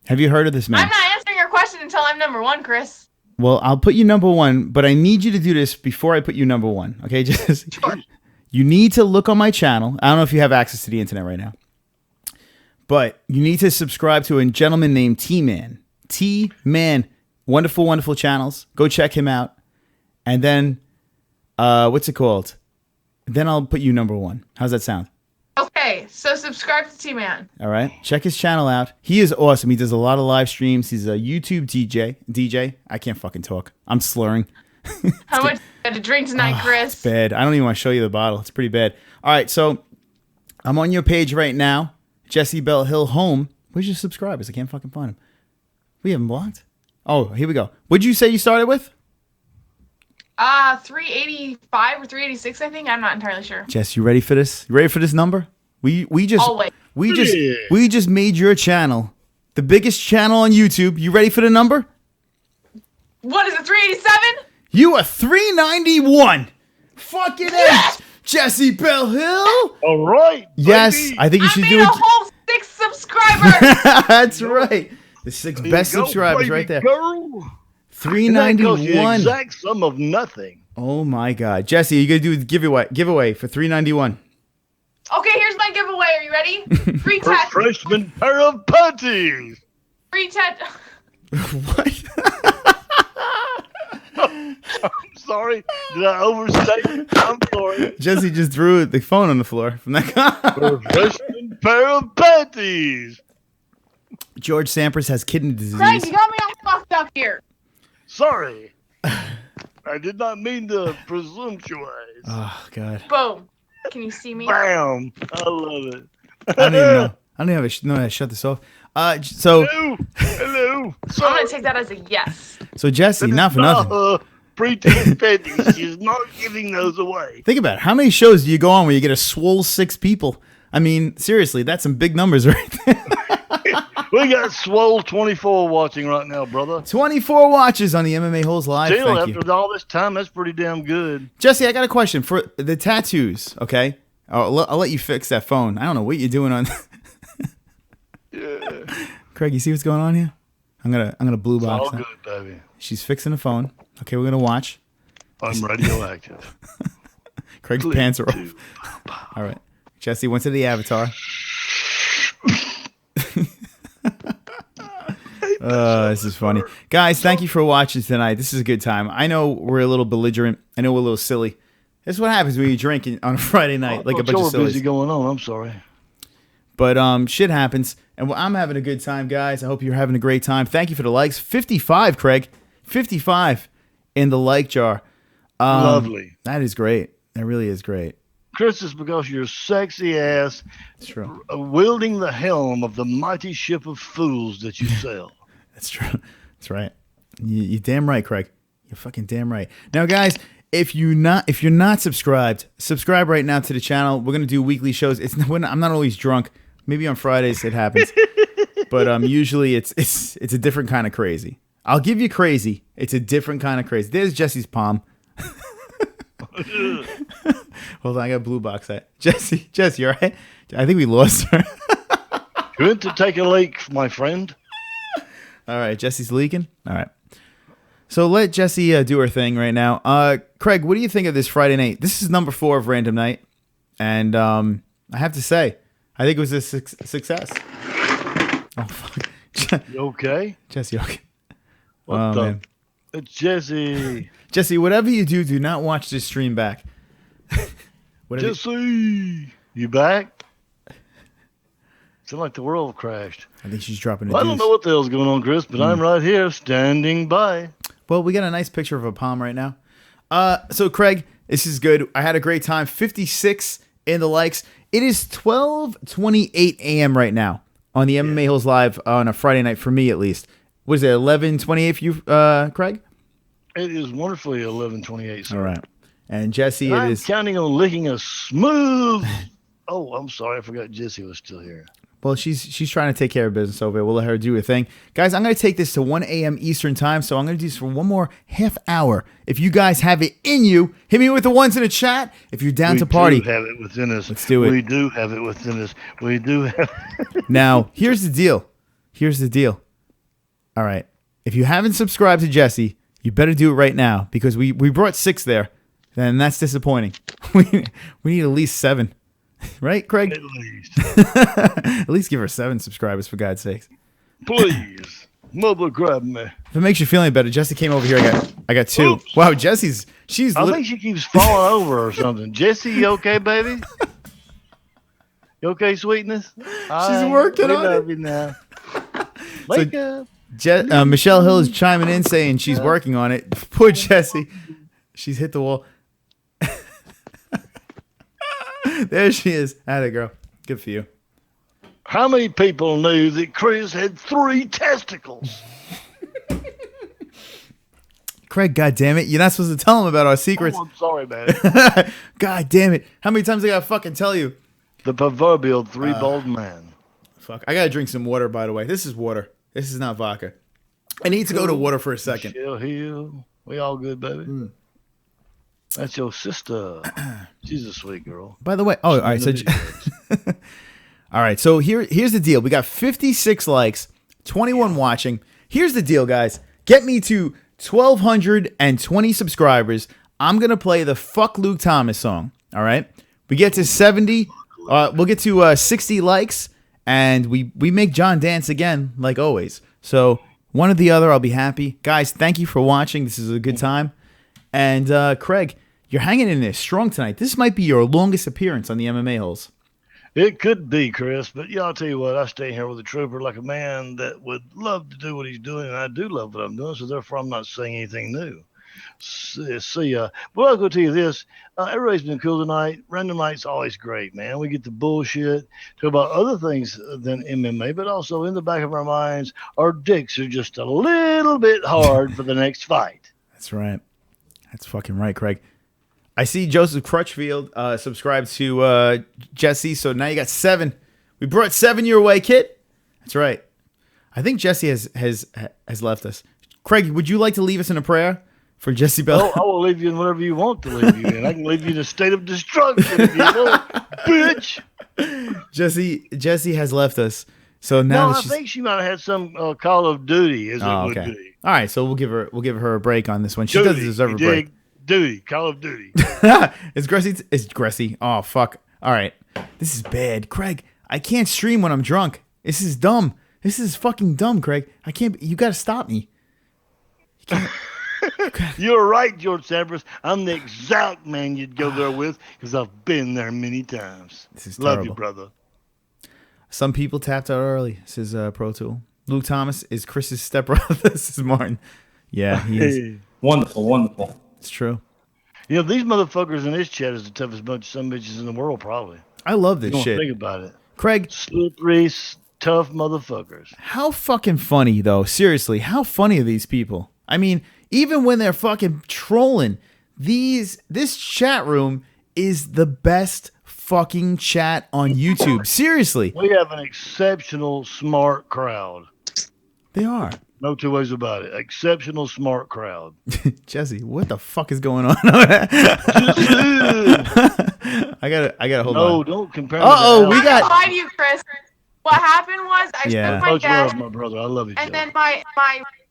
Have you heard of this man? I'm not answering your question until I'm number 1, Chris. Well, I'll put you number 1, but I need you to do this before I put you number 1. Okay, just Sure. you need to look on my channel. I don't know if you have access to the internet right now, but you need to subscribe to a gentleman named T-Man. T-Man, wonderful, wonderful channels. Go check him out, and then what's it called? Then I'll put you number 1. How's that sound? Okay, so subscribe to T-Man. All right. Check his channel out. He is awesome. He does a lot of live streams. He's a YouTube DJ. I can't fucking talk. I'm slurring. How much you had to drink tonight, Chris? It's bad. I don't even want to show you the bottle. It's pretty bad. All right. So I'm on your page right now. Jessie Belle Hill home. Where's your subscribers? I can't fucking find them. We have them blocked. Oh, here we go. What'd you say you started with? 385 or 386, I think. I'm not entirely sure. Jess, you ready for this? You ready for this number? We just Always. we just made your channel the biggest channel on YouTube. You ready for the number? What is it, 387? You are 391. Fucking yes! Jessie Belle Hill. All right. Yes, baby. I think you I should made do a it. whole 6 subscribers. That's right. The 6 There best you go, subscribers baby right there. Girl. And that goes the 391. exact sum of nothing. Oh my God, Jesse, you gonna do the giveaway for 391? Okay, here's my giveaway. Are you ready? Free Her tat. freshman pair of panties. Free tat. What? I'm sorry. Did I overstate? I'm sorry. Jesse just threw the phone on the floor from that guy. Her freshman pair of panties. George Sampras has kidney disease. Craig, you got me all fucked up here. Sorry. I did not mean to presumptuous. Oh God. Boom. Can you see me? Bam. I love it. I don't even know. I don't even know how to shut this off. So Hello. I'm Sorry. gonna take that as a yes. Jesse, not for nothing. Preteen panties. She's not giving those away. Think about it. How many shows do you go on where you get a swole 6 people? I mean, seriously, that's some big numbers right there. We got Swole 24 watching right now, brother. 24 watches on the MMA-Holes live. Still, Thank you. after all this time, that's pretty damn good. Jesse, I got a question for the tattoos. Okay, I'll let you fix that phone. I don't know what you're doing on. Yeah. Craig, you see what's going on here? I'm gonna blue It's box. all that. good, baby. She's fixing the phone. Okay, we're gonna watch. I'm radioactive. Craig's Click pants are off. to- All right, Jesse went to the avatar. This is funny. Guys, thank you for watching tonight. This is a good time. I know we're a little belligerent. I know we're a little silly. This is what happens when you drink on a Friday night, like a bunch of Y'all are busy sillies. going on. I'm sorry. But shit happens. And I'm having a good time, guys. I hope you're having a great time. Thank you for the likes. 55, Craig. 55 in the like jar. Lovely. That is great. That really is great. Chris, it's because you're sexy ass It's true. wielding the helm of the mighty ship of fools that you sell. That's true. That's right. You're damn right, Craig. You're fucking damn right. Now, guys, if you're not subscribed, subscribe right now to the channel. We're gonna do weekly shows. I'm not always drunk. Maybe on Fridays it happens, but usually it's a different kind of crazy. I'll give you crazy. It's a different kind of crazy. There's Jesse's palm. Hold on, I got blue box that. Jesse, you all right? I think we lost her. You went to take a leak, my friend. All right, Jesse's leaking. All right. So let Jessie do her thing right now. Craig, what do you think of this Friday night? This is number 4 of Random Night. And I have to say, I think it was a success. Oh, fuck. You okay? Jesse, okay. What Oh, the? man. It's Jesse. Jesse, whatever you do, do not watch this stream back. Whatever- Jesse. You back? Sound like the world crashed. I think she's dropping a Well, I don't know what the hell's going on, Chris, but I'm right here standing by. Well, we got a nice picture of a palm right now. So Craig, this is good. I had a great time. 56 in the likes. It is 12:28 a.m. right now on the MMA-Holes Live on a Friday night for me, at least. Was it 11:28 for you, Craig? It is wonderfully 11:28, sir. All right. And Jessie, I'm it is. counting on licking a smooth. Oh, I'm sorry. I forgot Jessie was still here. Well, she's trying to take care of business over here. We'll let her do her thing. Guys, I'm going to take this to 1 a.m. Eastern time, so I'm going to do this for one more half hour. If you guys have it in you, hit me with the ones in the chat. If you're down to party. We do have it within us. Let's do it. We do have it within us. We do have it. Now, here's the deal. Here's the deal. All right. If you haven't subscribed to Jessie, you better do it right now because we brought 6 there, and that's disappointing. We need at least 7. Right, Craig? At least. At least give her 7 subscribers, for God's sakes. Please. Mother grab me. If it makes you feel any better, Jessie came over here. I got 2. Oops. Wow, I think she keeps falling over or something. Jessie, you okay, baby? You okay, sweetness? She's working on love it. you now. Wake up. Michelle Hill is chiming in saying she's working on it. Poor Jessie. She's hit the wall. There she is. Atta girl. Good for you. How many people knew that Chris had 3 testicles? Craig, God damn it. You're not supposed to tell him about our secrets. Oh, I'm sorry, man. God damn it. How many times I gotta fucking tell you? The proverbial 3-bald man. Fuck. I gotta drink some water, by the way. This is water. This is not vodka. I need to go to water for a second. Michelle Hill. We all good, baby? That's your sister. She's a sweet girl. By the way, all right. So, all right. So here's the deal. We got 56 likes, 21 watching. Here's the deal, guys. Get me to 1,220 subscribers. I'm gonna play the "Fuck Luke Thomas" song. All right. We get to 70. We'll get to 60 likes, and we make John dance again, like always. So one or the other, I'll be happy. Guys, thank you for watching. This is a good time. And Craig, you're hanging in there strong tonight. This might be your longest appearance on the MMA-Holes. It could be, Chris, but yeah, I'll tell you what, I stay here with a trooper like a man that would love to do what he's doing, and I do love what I'm doing, so therefore I'm not saying anything new. But I'll go tell you this. Everybody's been cool tonight. Random night's always great, man. We get the bullshit, talk about other things than MMA, but also in the back of our minds, our dicks are just a little bit hard for the next fight. That's right. That's fucking right, Craig. I see Joseph Crutchfield subscribed to Jessie, so now you got 7. We brought 7 your way, Kit. That's right. I think Jessie has left us. Craig, would you like to leave us in a prayer for Jessie Belle? Oh, I will leave you in whatever you want to leave you in. I can leave you in a state of destruction if you want, bitch. Jessie has left us. So now I think she might have had some Call of Duty, as it would be. All right, so we'll give her a break on this one. She does deserve a break. Duty, Call of Duty. It's Gressie. Oh fuck. All right, this is bad, Craig. I can't stream when I'm drunk. This is dumb. This is fucking dumb, Craig. I can't. You got to stop me. You're right, George Sampras. I'm the exact man you'd go there with because I've been there many times. This is Love terrible. you, brother. Some people tapped out early. This is Pro Tool. Luke Thomas is Chris's stepbrother. This is Martin. Yeah, he is. Wonderful, wonderful. It's true. You know, these motherfuckers in this chat is the toughest bunch of some bitches in the world, probably. I love this shit. Think about it. Craig. Slippery, tough motherfuckers. How fucking funny, though. Seriously, how funny are these people? I mean, even when they're fucking trolling, this chat room is the best fucking chat on YouTube. Seriously. We have an exceptional, smart crowd. They are. No two ways about it. Exceptional, smart crowd. Jesse, what the fuck is going on? I gotta hold on. No, don't compare. We got. I lied to you, Chris. What happened was I took my desk, my brother. I love you. And then my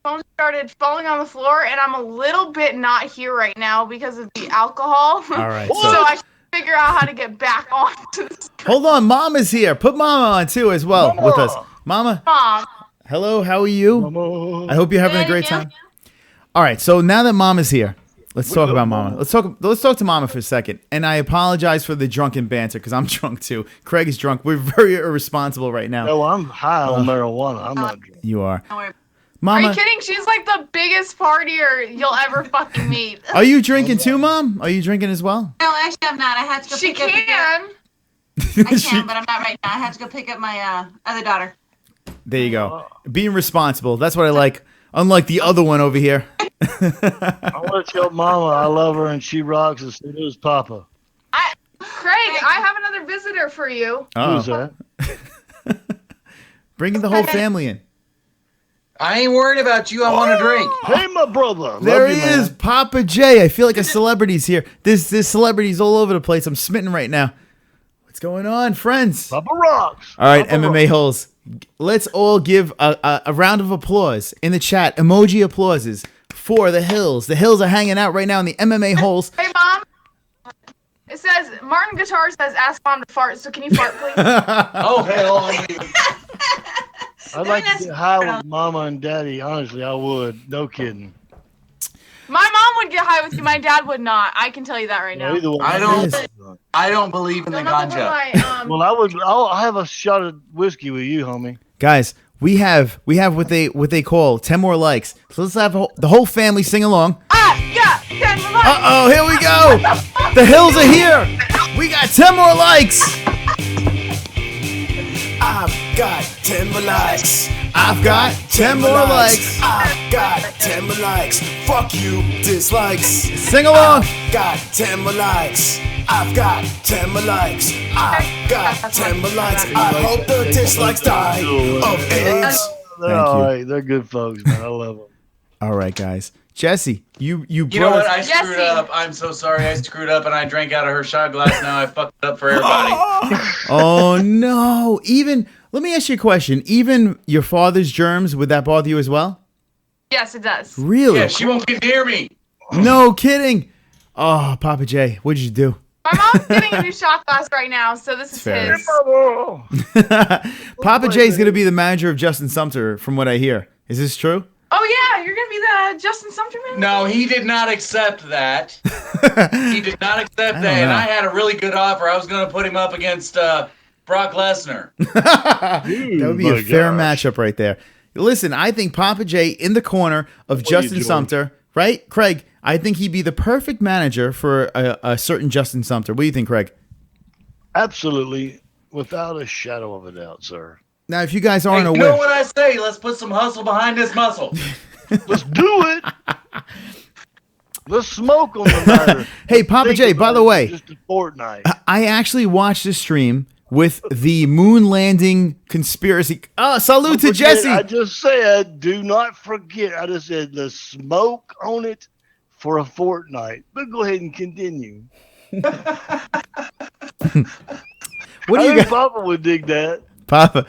phone started falling on the floor, and I'm a little bit not here right now because of the alcohol. All right. So I should figure out how to get back on to this. Hold on, Mama's here. Put Mama on too as well with us. Mama. Mom. Hello, how are you? Mama. I hope you're having a great time. All right, so now that Mama's here, Let's talk about Mama. Let's talk to Mama for a second. And I apologize for the drunken banter because I'm drunk too. Craig is drunk. We're very irresponsible right now. No, I'm high on marijuana. I'm not drunk. You are. Are Mama, you kidding? She's like the biggest partier you'll ever fucking meet. are you drinking too, Mom? Are you drinking as well? No, actually, I'm not. I had to go She pick up. can. I can, but I'm not right now. I have to go pick up my other daughter. There you go. Being responsible. That's what I like. Unlike the other one over here. I want to tell Mama I love her and she rocks as soon as Papa. Craig, I have another visitor for you. Oh. Who's that? Bringing the whole family in. I ain't worried about you. I want to drink. Hey, my brother. There Love he you, man. is, Papa J. I feel like a celebrity's here. There's celebrities all over the place. I'm smitten right now. What's going on, friends? Papa rocks. All right, Papa MMA holes. Let's all give a round of applause in the chat. Emoji applauses for the Hills. The Hills are hanging out right now in the MMA holes. Hey, Mom. It says, Martin Guitar says, ask Mom to fart, so can you fart, please? Oh, hell. I'd like to get high with Mama and Daddy. Honestly, I would. No kidding. My mom would get high with you. My dad would not. I can tell you that right now. Either one. I don't believe in the Don't have to put ganja. my, Well, I'll have a shot of whiskey with you, homie. Guys, we have what they call 10 more likes. So let's have the whole family sing along. yeah, 10 more likes. Uh-oh, here we go. The Hills are here. We got 10 more likes. I've got 10 more likes. I've got 10 more likes. I've got 10 more likes. Fuck you, dislikes. Sing along. Got 10 more likes. I've got 10 more likes. I've got 10 more likes. I hope the dislikes die of AIDS. They're Thank all you. right. They're good folks, man. I love them. All right, guys. Jesse, you You know what? I Jesse. screwed up. I'm so sorry. I screwed up and I drank out of her shot glass. Now I fucked it up for everybody. Oh no! Let me ask you a question. Even your father's germs, would that bother you as well? Yes, it does. Really? Yeah, she won't get near me. No kidding. Oh, Papa J, what did you do? My mom's getting a new shot glass right now, so this is Fair. his. Papa J is going to be the manager of Justin Sumter, from what I hear. Is this true? Oh yeah, you're gonna be the Justin Sumter man? No, he did not accept that. He did not accept that, know. and I had a really good offer. I was going to put him up against Brock Lesnar. That would be a my fair gosh. matchup right there. Listen, I think Papa J in the corner of Justin doing? Sumter, right? Craig, I think he'd be the perfect manager for a certain Justin Sumter. What do you think, Craig? Absolutely, without a shadow of a doubt, sir. Now, if you guys aren't Hey, you aware, know what I say? Let's put some hustle behind this muscle. Let's do it. Let's smoke on the matter. Hey, Papa J, by the way, Just a fortnight. I actually watched the stream with the moon landing conspiracy. Oh, salute to Don't forget, Jesse. I just said, do not forget. I just said the smoke on it for a fortnight. But go ahead and continue. What do I you think got, Papa would dig that. Papa?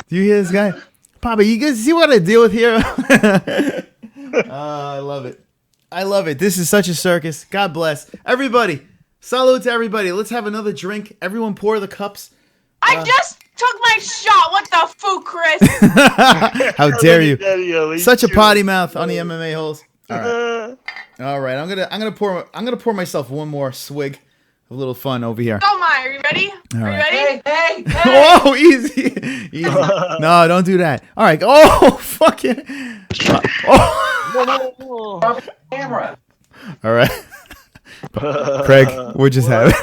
Do you hear this guy? Papa, you guys see what I deal with here? I love it. I love it. This is such a circus. God bless everybody. Salute to everybody. Let's have another drink. Everyone pour the cups. I just took my shot. What the fuck, Chris? How dare you? Daddy-o, he's Such a chewing. potty mouth on the MMA holes. All right. All right. I'm gonna pour myself one more swig. A little fun over here. Oh my, are you ready? All Are you right. ready? Whoa, easy. Easy. No, don't do that. All right. Oh, fucking. Oh. Camera. All right. Craig, we're just having.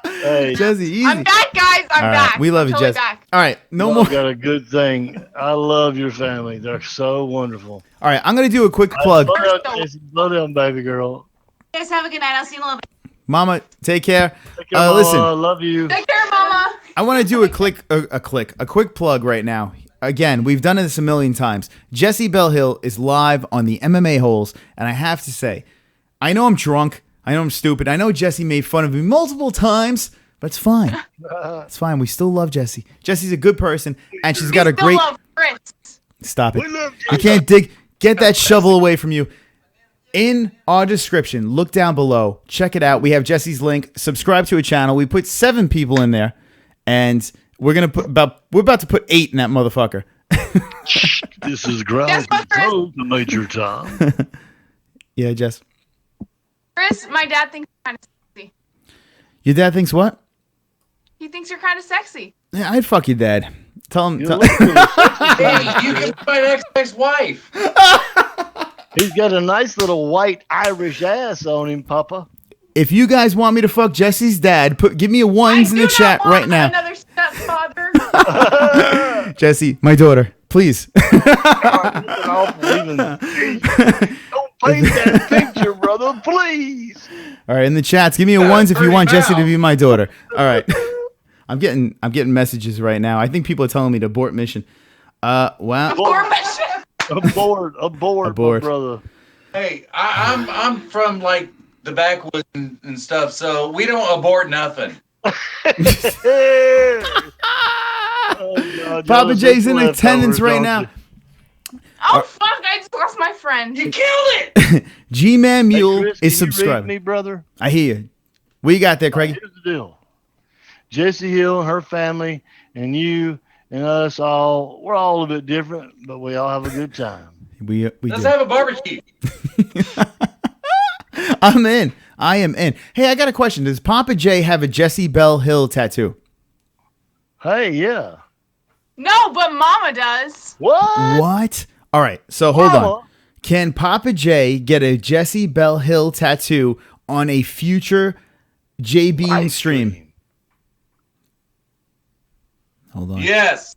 Hey, Jesse, easy. I'm back, guys. I'm All right. back. We love I'm you, totally Jesse. back. All right. No y'all more. got a good thing. I love your family. They're so wonderful. All right. I'm going to do a quick plug. Slow down, Jesse. Slow down, baby girl. You guys have a good night. I'll see you in a little bit. Mama, take care. Take care, Mama. Listen, I love you. Take care, Mama. I want to do a quick plug right now. Again, we've done this a million times. Jessie Belle Hill is live on the MMA Holes, and I have to say, I know I'm drunk. I know I'm stupid. I know Jessie made fun of me multiple times, but it's fine. It's fine. We still love Jessie. Jessie's a good person, and she's got a Still great. love Chris. Stop it. We love You can't dig. Get that shovel away from you. In our description, look down below. Check it out. We have Jesse's link. Subscribe to a channel. We put 7 people in there, and we're about to put 8 in that motherfucker. This is ground Guess what, Chris? control to Major Tom. Yeah, Jess. Chris, my dad thinks you're kind of sexy. Your dad thinks what? He thinks you're kind of sexy. Yeah, I'd fuck your dad. Tell him. Hey, you can my ex-wife. He's got a nice little white Irish ass on him, Papa. If you guys want me to fuck Jesse's dad, give me a ones in the chat right now. Another stepfather. Jesse, my daughter, please. Don't paint that picture, brother, please. All right, in the chats, give me a ones if you want Jesse to be my daughter. All right. I'm getting messages right now. I think people are telling me to abort mission. Wow. Abort mission. Abort, my brother. Hey, I'm from like the backwoods and stuff, so we don't abort nothing. Papa J's in attendance right now. Oh fuck! I just lost my friend. You killed it. G-Man Mule Chris, is can you read subscribing. me, brother. I hear you. What you got there, Craig? Here's the deal. Jessie Hill and her family and you and us all, we're all a bit different, but we all have a good time. Let's have a barbecue. I'm in. I am in. Hey, I got a question. Does Papa J have a Jessie Belle Hill tattoo? Hey, yeah. No, but Mama does. What? All right. So hold on. Can Papa J get a Jessie Belle Hill tattoo on a future J Bean stream? Hold on. Yes.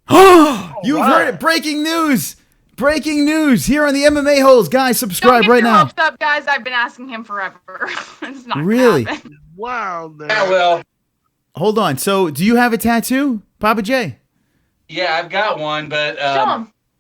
You've heard it. Breaking news. Breaking news here on the MMA-Holes. Guys, subscribe Don't get right your now. hopes up, guys. I've been asking him forever. It's not Really? gonna happen. Wow. Yeah, well. Hold on. So, do you have a tattoo, Papa J? Yeah, I've got one, but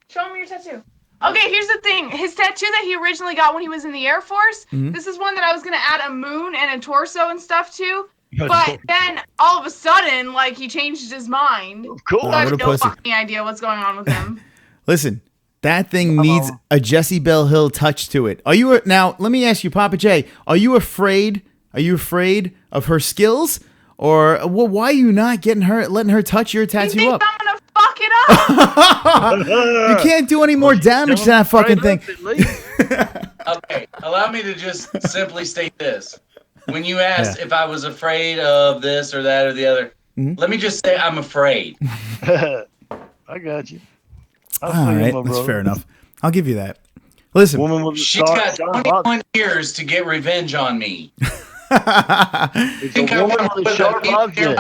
Show him your tattoo. Okay, here's the thing. His tattoo that he originally got when he was in the Air Force, this is one that I was going to add a moon and a torso and stuff to. But then all of a sudden, like, he changed his mind. Cool. So I have what a no pussy. fucking idea what's going on with him. Listen, that thing needs a Jessie Belle Hill touch to it. Are you now? Let me ask you, Papa J. Are you afraid? Are you afraid of her skills, or why are you not letting her touch your He tattoo thinks up? I'm gonna fuck it up. You can't do any more damage to that fucking thing. okay, allow me to just simply state this. When you asked if I was afraid of this or that or the other, let me just say I'm afraid. I got you. All right, that's fair enough. I'll give you that. Listen, she's got 21 years to get revenge on me. It's a woman with a sharp object.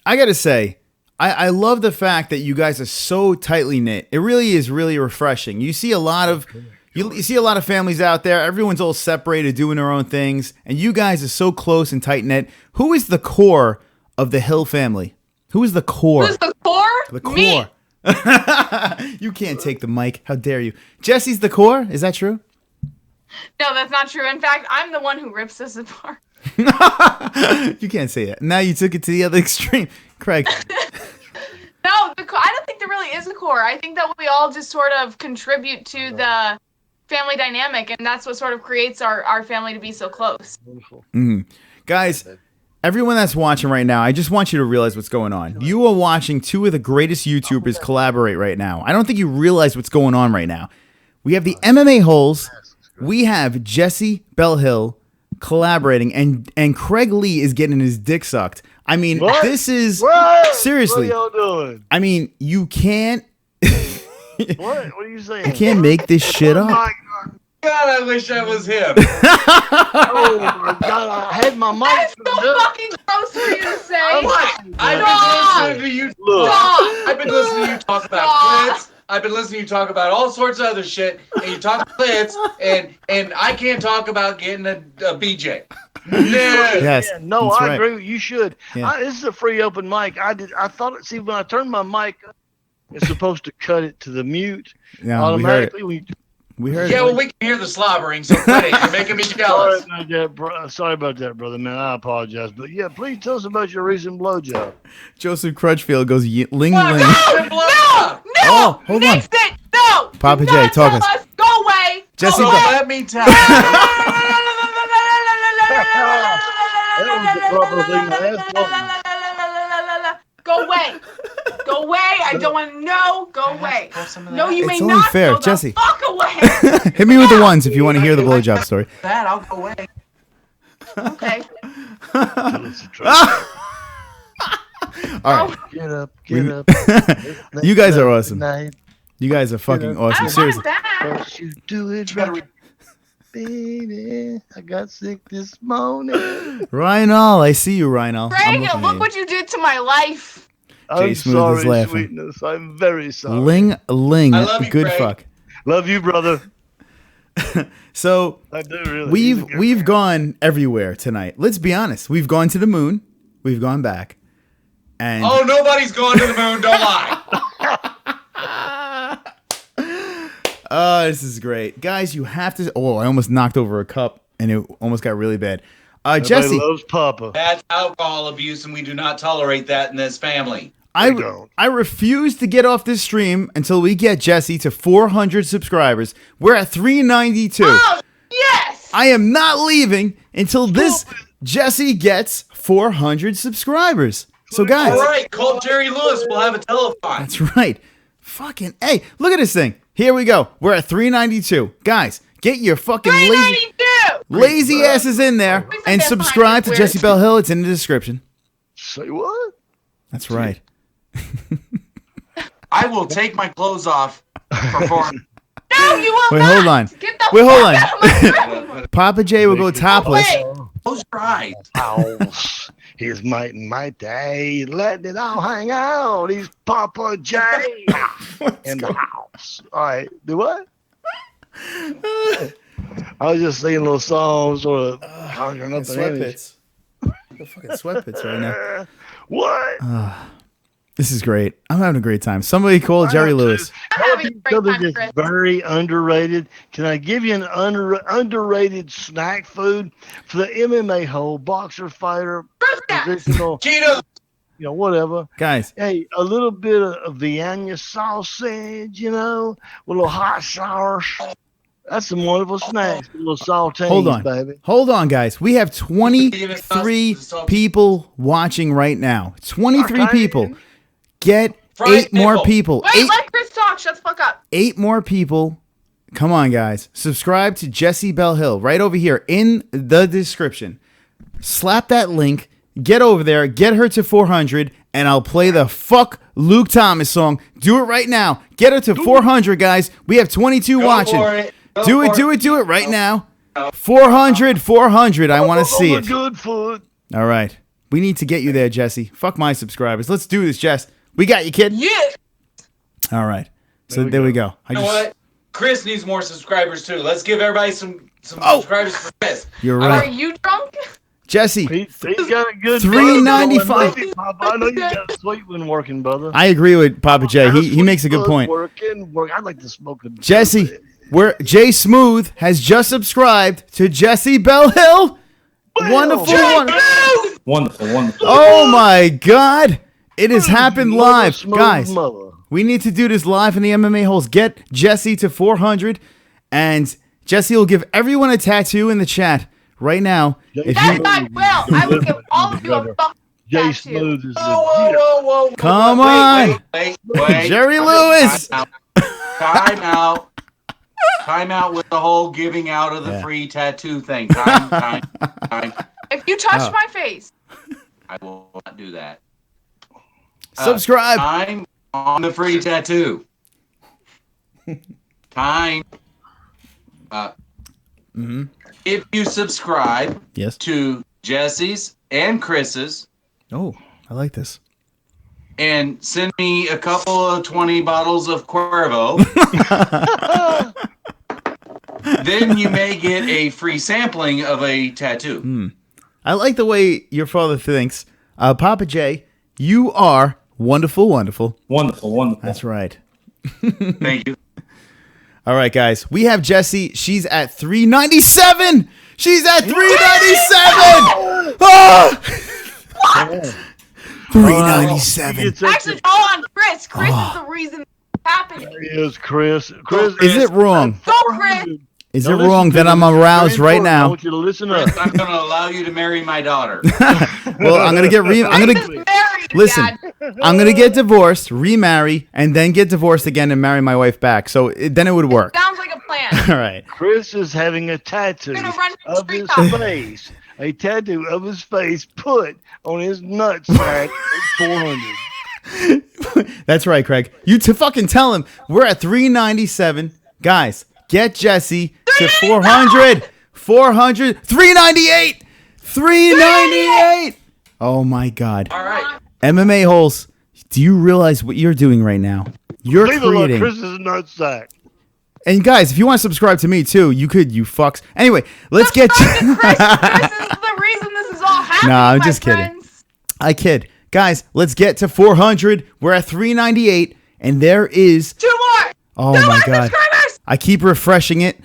I gotta say, I love the fact that you guys are so tightly knit. It really is really refreshing. You see a lot of you see a lot of families out there. Everyone's all separated, doing their own things, and you guys are so close and tight knit. Who is the core of the Hill family? Who is the core? Who's the core? The core. Me. You can't take the mic. How dare you? Jesse's the core? Is that true? No, that's not true. In fact, I'm the one who rips us apart. You can't say that. Now you took it to the other extreme. Craig. No, I don't think there really is a core. I think that we all just sort of contribute to the family dynamic, and that's what sort of creates our family to be so close. Guys, everyone that's watching right now, I just want you to realize what's going on. You are watching two of the greatest YouTubers collaborate right now. I don't think you realize what's going on right now. We have the MMA-Holes. We have Jessie Belle Hill collaborating, and Craig Lee is getting his dick sucked. I mean, this is seriously. What are y'all doing? I mean, you can't. What are you saying? You can't make this shit up. God, I wish I was him. Oh my God! I had my mic. That's so fucking gross for you to say. I've been listening to you. I've been listening to you talk about clits. I've been listening to you talk about all sorts of other shit, and you talk clits, and I can't talk about getting a BJ. Yes. Yeah, no, that's I right. agree with you. You should. Yeah. This is a free open mic. I thought. See, when I turned my mic, it's supposed to cut it to the mute automatically. We heard Yeah, it. well, we can hear the slobbering, so quit it. You're making me jealous. Sorry about that, brother, man. I apologize. But yeah, please tell us about your recent blowjob. Joseph Crutchfield goes ling ling. No! Oh, hold on. Nix it! No! Papa Do J, not talk tell us. us. Go away! Jesse, Go go. away. Let me tell That was the proper thing to ask. Go away. Go Go away. I don't want to know. Go away. No, you may It's only not. fair, Go the Jessie. fuck away. Hit me with the ones if you want to hear the blowjob story. That I'll go away. Okay. All right. Get up. You guys are awesome. Night. You guys are fucking awesome. I Seriously. want that. First you do it right. Baby, I got sick this morning. Rhinal, I see you, Rhinal. Greg, look what you did to my life. I'm Smooth is sorry, laughing. sweetness. I'm very sorry. Ling. I love you, Good Greg. fuck. Love you, brother. So I do really. He's a good we've man. gone everywhere tonight. Let's be honest. We've gone to the moon. We've gone back. And Oh, nobody's going to the moon. Don't lie. oh, this is great. Guys, you have to Oh, I almost knocked over a cup and it almost got really bad. Everybody Jesse, loves Papa. That's alcohol abuse, and we do not tolerate that in this family. I refuse to get off this stream until we get Jesse to 400 subscribers. We're at 392. Oh, yes. I am not leaving until this Jesse gets 400 subscribers. So guys, All right, call Jerry Lewis. We'll have a telephone. that's right. Fucking hey, look at this thing. Here we go. We're at 392. Guys, get your fucking lazy asses in there and subscribe to Jessie Belle Hill. It's in the description. Say what? That's right. I will take my clothes off for 4. No, you will Wait, not. hold on. Get the Wait, hold fuck on. out of my room. Papa J will go topless. Close your eyes. House. He's mighty. Letting it all hang out. He's Papa J. in the house. All right. Do what? I was just singing little songs, sort of conjuring up an image. Sweatpits. The fucking sweatpits right now. What? This is great. I'm having a great time. Somebody call Jerry Lewis. I'm having a great Something time, that's Chris. very underrated. Can I give you an underrated snack food for the MMA hole boxer fighter, positional, Cheetos. whatever. Guys, Hey, a little bit of Vienna sausage, with a little hot sauce. That's some wonderful snacks. A little saltines, hold on. baby. Hold on, guys. We have 23 people watching right now. 23 Okay. people. Get Fried 8 more nipple. people. Wait, let Chris talk. Shut the fuck up. 8 more people. Come on, guys. Subscribe to Jessie Belle Hill right over here in the description. Slap that link. Get over there. Get her to 400. And I'll play the fuck Luke Thomas song. Do it right now. Get her to 400, guys. We have 22 watching. For it. Go Do for it right now. 400. I want to see it. Good food. All right. We need to get you there, Jesse. Fuck my subscribers. Let's do this, Jess. We got you, kid. Yeah. All right. So there we go. You know what? Chris needs more subscribers too. Let's give everybody some Oh. subscribers for Chris. You're Are right. you drunk? Jesse, He's got a good $3.95. Papa, I know you got a sweet one working, brother. I agree with Papa J. He makes a good point. Working. I'd like to smoke a Jesse, Jay Smooth has just subscribed to Jessie Belle Hill. Wonderful. Wonderful. Oh my God. It has happened live. Smooth Guys, mother. we need to do this live in the MMA Holes. Get Jesse to 400. And Jesse will give everyone a tattoo in the chat right now. If Yes, you I will. I will give all of you a fucking Jay tattoo. Smooth is Whoa. Come Wait, on. wait. Jerry Lewis. Time out. Time out with the whole giving out of the free tattoo thing. Time. If you touch my face, I will not do that. Subscribe. I'm on the free tattoo. Time. If you subscribe Yes. to Jesse's and Chris's Oh, I like this. and send me a couple of 20 bottles of Cuervo, then you may get a free sampling of a tattoo. I like the way your father thinks. Papa J, you are wonderful. Wonderful. That's right. Thank you. All right, guys. We have Jessie. She's at 397. She's at 397. Ah! 397. actually, hold on, Chris. Chris is the reason it's happening. There he is, Chris. Is it wrong? Go, Chris. Is Now it listen wrong to that me. I'm This is aroused very right important. I now? want you to listen up. Chris, I'm going to allow you to marry my daughter. Well, I'm gonna get Married, listen. Dad. I'm gonna get divorced, remarry, and then get divorced again and marry my wife back. So then it would work. Sounds like a plan. All right. Chris is having a tattoo Gonna run from of street his top. face. A tattoo of his face put on his nutsack at 400. That's right, Craig. You to fucking tell him we're at 397. Guys, get Jesse to 400. 400. 398. 398. Oh my God. All right. MMA Holes. Do you realize what you're doing right now? You're Leave it like creating. Chris's nutsack. And guys, if you want to subscribe to me too, you could, you fucks. Anyway, let's get. Chris is the reason this is all happening. Nah, I'm my just kidding. friends. I kid. Guys, let's get to 400. We're at 398, and there is. 2 more. Oh 2 my more God. subscribers. I keep refreshing it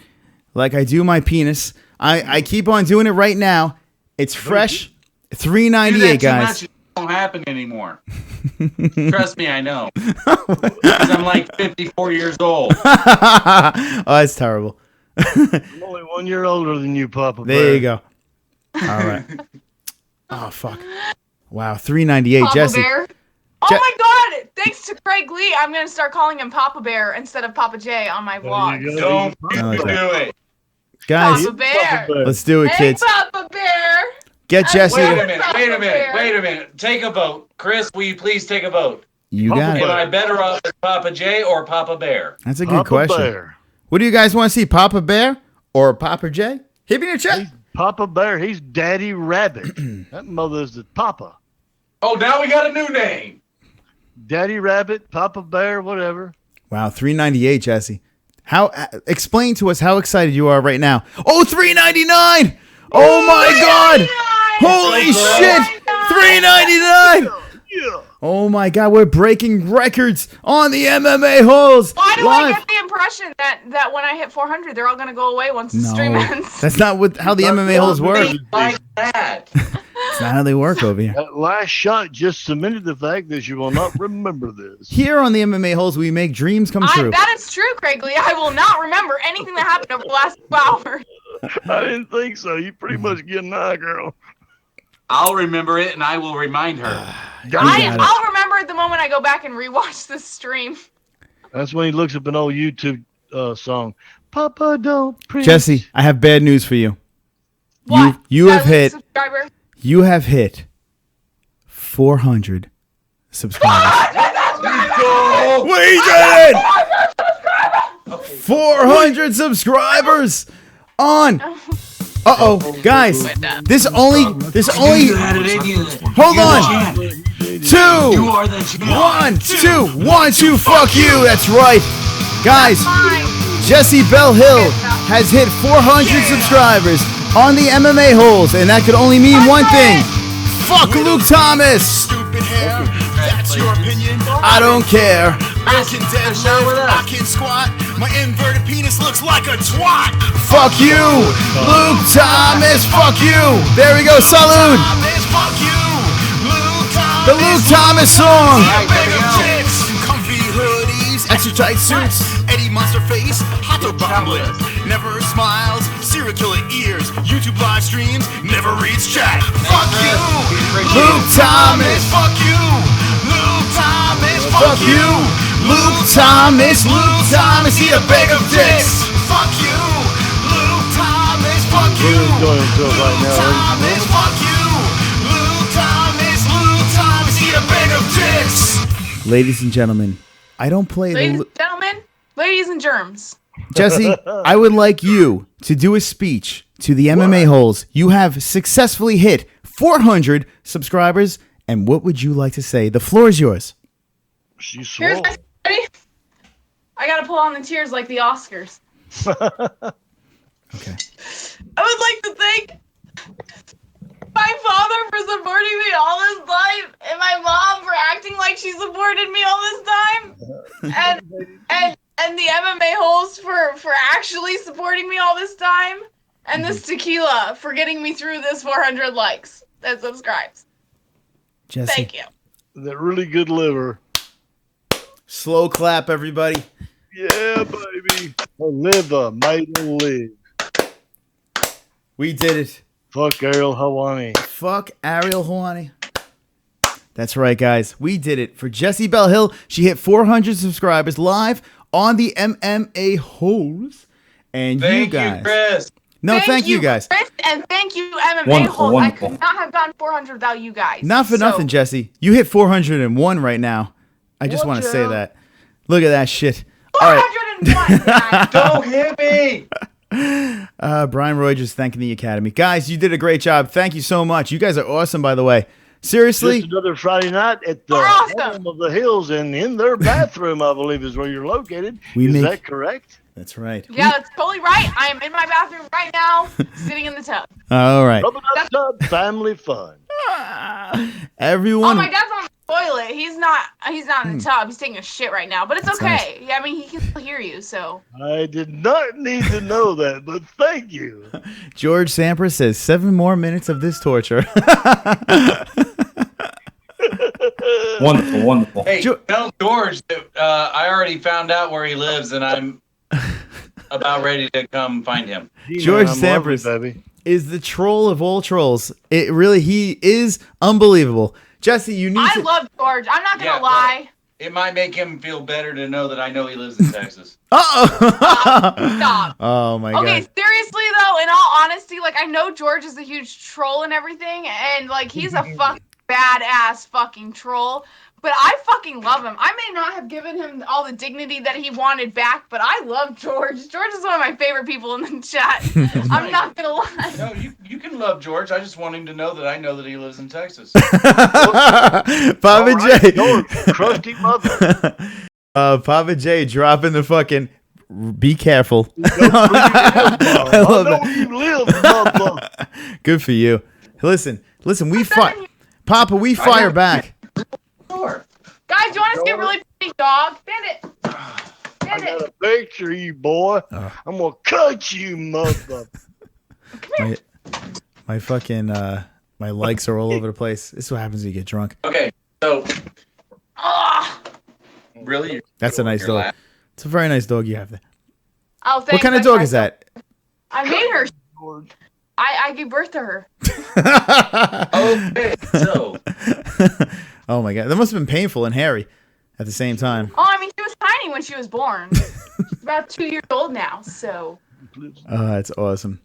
like I do my penis. I keep on doing it right now. It's fresh. Do that 398, too guys. much, it won't happen anymore. Trust me, I know. 'Cause I'm like 54 years old. Oh, that's terrible. I'm only 1 year older than you, Papa. There Bear. you go. All right. Oh, fuck. Wow, 398, Papa Jesse. Bear. Oh my God! Thanks to Craig Lee, I'm gonna start calling him Papa Bear instead of Papa J on my vlog. you go. Don't I like do that. it. Guys, Papa Bear. let's do it, Hey, kids. Papa Bear. Get Jesse. Wait a minute. Take a vote. Chris, will you please take a vote? You got Am it. I better off as Papa J or Papa Bear? That's a good Papa question. Bear. What do you guys want to see, Papa Bear or Papa J? Hit me in the chat. Papa Bear. He's Daddy Rabbit. That mother's the Papa. Oh, now we got a new name. Daddy Rabbit, Papa Bear, whatever. Wow, 398, Jesse. How? Explain to us how excited you are right now. Oh, 399! Oh my God! Holy shit! 399! Yeah. Oh my God, we're breaking records on the MMA Holes. Why do live. I get the impression that when I hit 400, they're all gonna go away once the stream No, ends? that's not how the MMA Holes work. Like that. That's not how they work over here. That last shot just cemented the fact that you will not remember this. Here on the MMA Holes, we make dreams come true. That is true, Craig Lee. I will not remember anything that happened over the last 2 hours. I didn't think so. You pretty much get an eye, girl. I'll remember it and I will remind her. I'll remember it the moment I go back and rewatch this stream. That's when he looks up an old YouTube song. Papa don't preach. Jesse, I have bad news for you. What? You have hit. Subscriber? You have hit 400 subscribers. We did it! 400 subscribers on. Guys, this only. Hold on. 2, 1, 2, 1, 2. Fuck you. That's right, guys. Jessie Belle Hill has hit 400 subscribers on the MMA Holes, and that could only mean one thing. Fuck Luke Thomas. Stupid hair, that's your opinion. I don't care. I can deadlift, I can squat. My inverted penis looks like a twat. Fuck you, Luke Thomas. Fuck you. There we go. Salute. Thomas, fuck you. Luke Thomas. The Luke Thomas song. Big of tits, comfy hoodies, extra tight suits. Eddie Monster face, hot dog bottom lip. Never smiles, serial killer ears. YouTube live streams, never reads chat. Fuck you, Luke Thomas. Fuck you, Luke Thomas. Fuck you, Luke Thomas. Luke Thomas. He a bag of dicks. Fuck you, Luke Thomas. Fuck you, Really enjoying himself right Luke now. Thomas. Fuck you, Luke Thomas. Luke Thomas. He a bag of dicks. Ladies and gentlemen, I don't play Ladies the. and gentlemen, ladies and germs. Jesse, I would like you to do a speech to the MMA Holes. You have successfully hit 400 subscribers, and what would you like to say? The floor is yours. She's Here's swole. my ready? I gotta pull on the tears like the Oscars. Okay. I would like to thank my father for supporting me all this time, and my mom for acting like she supported me all this time, and the MMA Holes for actually supporting me all this time, and this tequila for getting me through this 400 likes and subscribes. Jesse. Thank you. That really good liver. Slow clap, everybody. Yeah, baby. Her liver made her live. We did it. Fuck Ariel Hawani. Fuck Ariel Hawani. That's right, guys. We did it. For Jessie Belle Hill, she hit 400 subscribers live on the MMA-Holes. And Thank you guys. you, Chris. No, thank you guys. Chris, and thank you, MMA Wonderful, Holes. I wonderful. could not have gotten 400 without you guys. Not for nothing, Jessie. You hit 401 right now. I just want to say that. Look at that shit. All right. 401. Don't hit me. Brian Roy just thanking the Academy. Guys, you did a great job. Thank you so much. You guys are awesome, by the way. Seriously. Just another Friday night at the home of the Hills, and in their bathroom, I believe, is where you're located. Is that correct? That's right. Yeah, that's totally right. I am in my bathroom right now, sitting in the tub. All right. Rubbing up tub, family fun. Everyone. Oh, my dad's on the toilet. He's not in the tub. He's taking a shit right now, but it's That's okay. Yeah, I mean, he can still hear you, so. I did not need to know that, but thank you. George Sampras says 7 more minutes of this torture. Wonderful, wonderful. Hey, tell George that I already found out where he lives, and I'm about ready to come find him. George Sampras is the troll of all trolls. He is unbelievable. Jesse, you need I love George. I'm not going to lie. It might make him feel better to know that I know he lives in Texas. Stop. Oh, my God. Okay, seriously, though, in all honesty, like, I know George is a huge troll and everything, and, like, he's a fucking badass fucking troll, but I fucking love him. I may not have given him all the dignity that he wanted back, but I love George. George is one of my favorite people in the chat. I'm not gonna lie. No, you can love George. I just want him to know that I know that he lives in Texas. Papa J. George, crusty mother. Papa J dropping the fucking be careful. I love that. Good for you. Listen, we fight. Papa, we fire back. Guys, you want to see a really pretty dog? Bend it. I got a picture of you, boy. I'm going to cut you, mother. My fucking, my likes are all over the place. This is what happens when you get drunk. Okay, so. Really? That's a nice dog. It's a very nice dog you have there. Oh, thanks. What kind of dog is that? I made her. I gave birth to her. Okay, so. Oh my God, that must have been painful and hairy at the same time. Oh, I mean, she was tiny when she was born. She's about 2 years old now, so. That's awesome.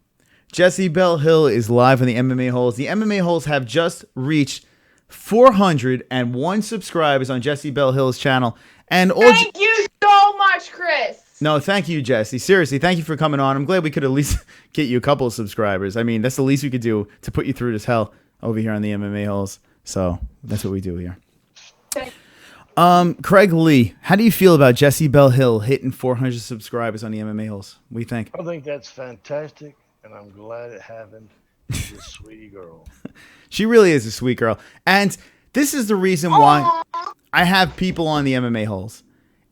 Jessie Belle Hill is live on the MMA-Holes. The MMA-Holes have just reached 401 subscribers on Jessie Belle Hill's channel. And thank you so much, Chris. No, thank you, Jessie. Seriously, thank you for coming on. I'm glad we could at least get you a couple of subscribers. I mean, that's the least we could do to put you through this hell over here on the MMA-Holes. So that's what we do here. Craig Lee, how do you feel about Jessie Belle Hill hitting 400 subscribers on the MMA-Holes? What do you think? I think that's fantastic, and I'm glad it happened. She's a sweetie girl. She really is a sweet girl. And this is the reason why I have people on the MMA-Holes.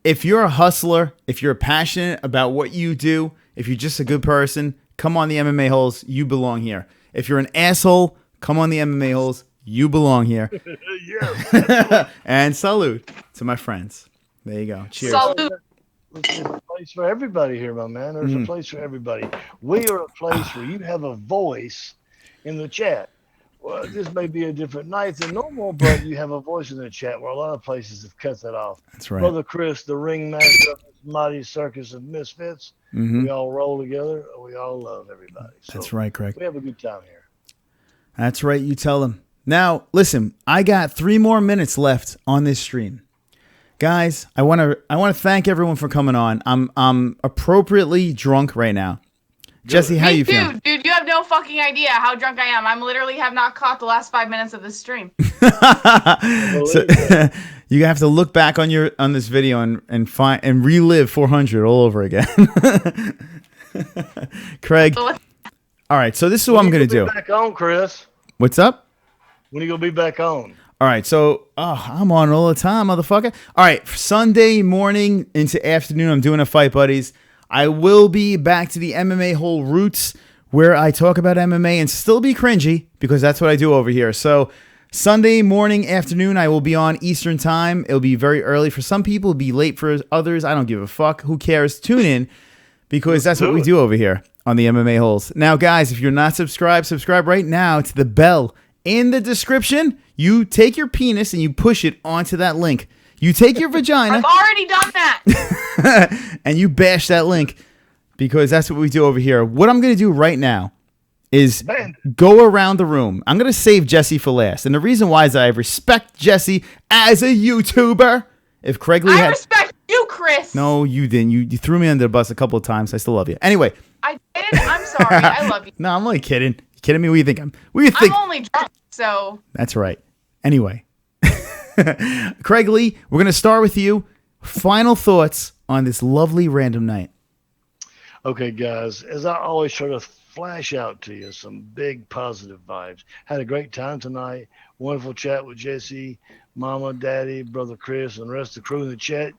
If you're a hustler, if you're passionate about what you do, if you're just a good person, come on the MMA-Holes. You belong here. If you're an asshole, come on the MMA-Holes. You belong here. Yeah. And salute to my friends. There you go. Cheers. Salute. There's a place for everybody here, my man. There's a place for everybody. We are a place where you have a voice in the chat. Well, this may be a different night than normal, but you have a voice in the chat where a lot of places have cut that off. That's right. Brother Chris, the ringmaster of this mighty circus of misfits. We all roll together. We all love everybody. So that's right, Craig. We have a good time here. That's right. You tell them. Now, listen, I got 3 more minutes left on this stream. Guys, I want to thank everyone for coming on. I'm appropriately drunk right now. Jesse, how you feeling? Dude, you have no fucking idea how drunk I am. I literally have not caught the last 5 minutes of this stream. So, you have to look back on this video and find and relive 400 all over again. Craig. All right, so this is what I'm going to do. Back on, Chris. What's up? When are you going to be back on? All right, so I'm on all the time, motherfucker. All right, Sunday morning into afternoon, I'm doing a Fight Buddies. I will be back to the MMA Hole roots where I talk about MMA and still be cringy because that's what I do over here. So Sunday morning, afternoon, I will be on Eastern time. It'll be very early for some people. It'll be late for others. I don't give a fuck. Who cares? Tune in because that's what we do over here on the MMA Holes. Now, guys, if you're not subscribed, subscribe right now to the bell in the description. You take your penis and you push it onto that link. You take your vagina. I've already done that. And you bash that link, because that's what we do over here. What I'm going to do right now is go around the room. I'm going to save Jessie for last. And the reason why is I respect Jessie as a YouTuber. If Craig Lee I respect you, Chris. No, you didn't. You threw me under the bus a couple of times. I still love you. Anyway. I did. I'm sorry. I love you. No, I'm only kidding. You kidding me? What do you think? I'm only drunk, so. That's right. Anyway. Craig Lee, we're going to start with you. Final thoughts on this lovely random night. Okay, guys, as I always try to flash out to you some big positive vibes. Had a great time tonight. Wonderful chat with Jessie, Mama, Daddy, Brother Chris, and the rest of the crew in the chat.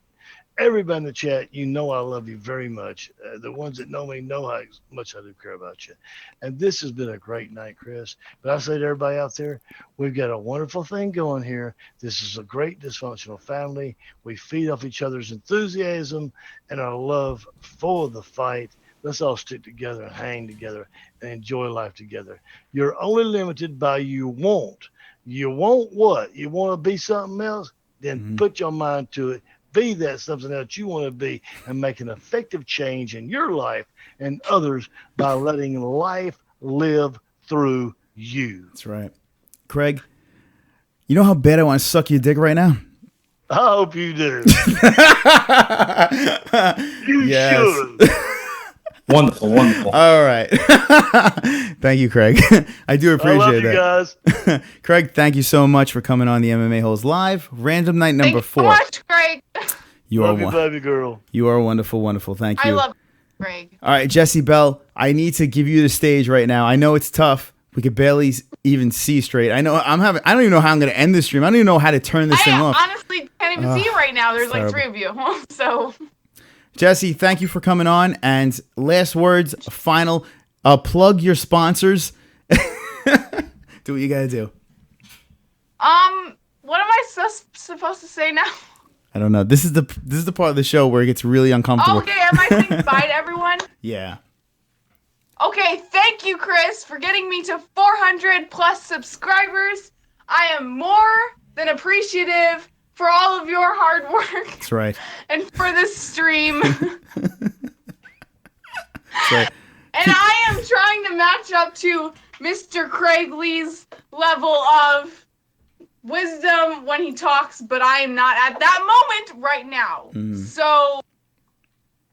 Everybody in the chat, you know I love you very much. The ones that know me know how much I do care about you. And this has been a great night, Chris. But I say to everybody out there, we've got a wonderful thing going here. This is a great dysfunctional family. We feed off each other's enthusiasm and our love for the fight. Let's all stick together and hang together and enjoy life together. You're only limited by you want. You want what? You want to be something else? Then put your mind to it. Be that something else you want to be and make an effective change in your life and others by letting life live through you. That's right. Craig, you know how bad I want to suck your dick right now? I hope you do. You should. Wonderful, wonderful. All right. Thank you, Craig. I do appreciate that. I love you guys. Craig, thank you so much for coming on the MMA Holes Live. Random night number 4. Thank you so much, Craig. Love you, baby girl. You are wonderful, wonderful. Thank you. I love you, Craig. All right, Jessie Belle, I need to give you the stage right now. I know it's tough. We could barely even see straight. I know I don't even know how I'm going to end this stream. I don't even know how to turn this thing off. I honestly can't even see you right now. There's like 3 of you. So Jessie, thank you for coming on. And last words, final, plug your sponsors. Do what you gotta do. what am I supposed to say now? I don't know. This is the part of the show where it gets really uncomfortable. Okay, am I saying bye to everyone? Yeah. Okay, thank you, Chris, for getting me to 400 plus subscribers. I am more than appreciative for all of your hard work. That's right. And for this stream. That's right. And I am trying to match up to Mr. Craig Lee's level of wisdom when he talks, but I am not at that moment right now. So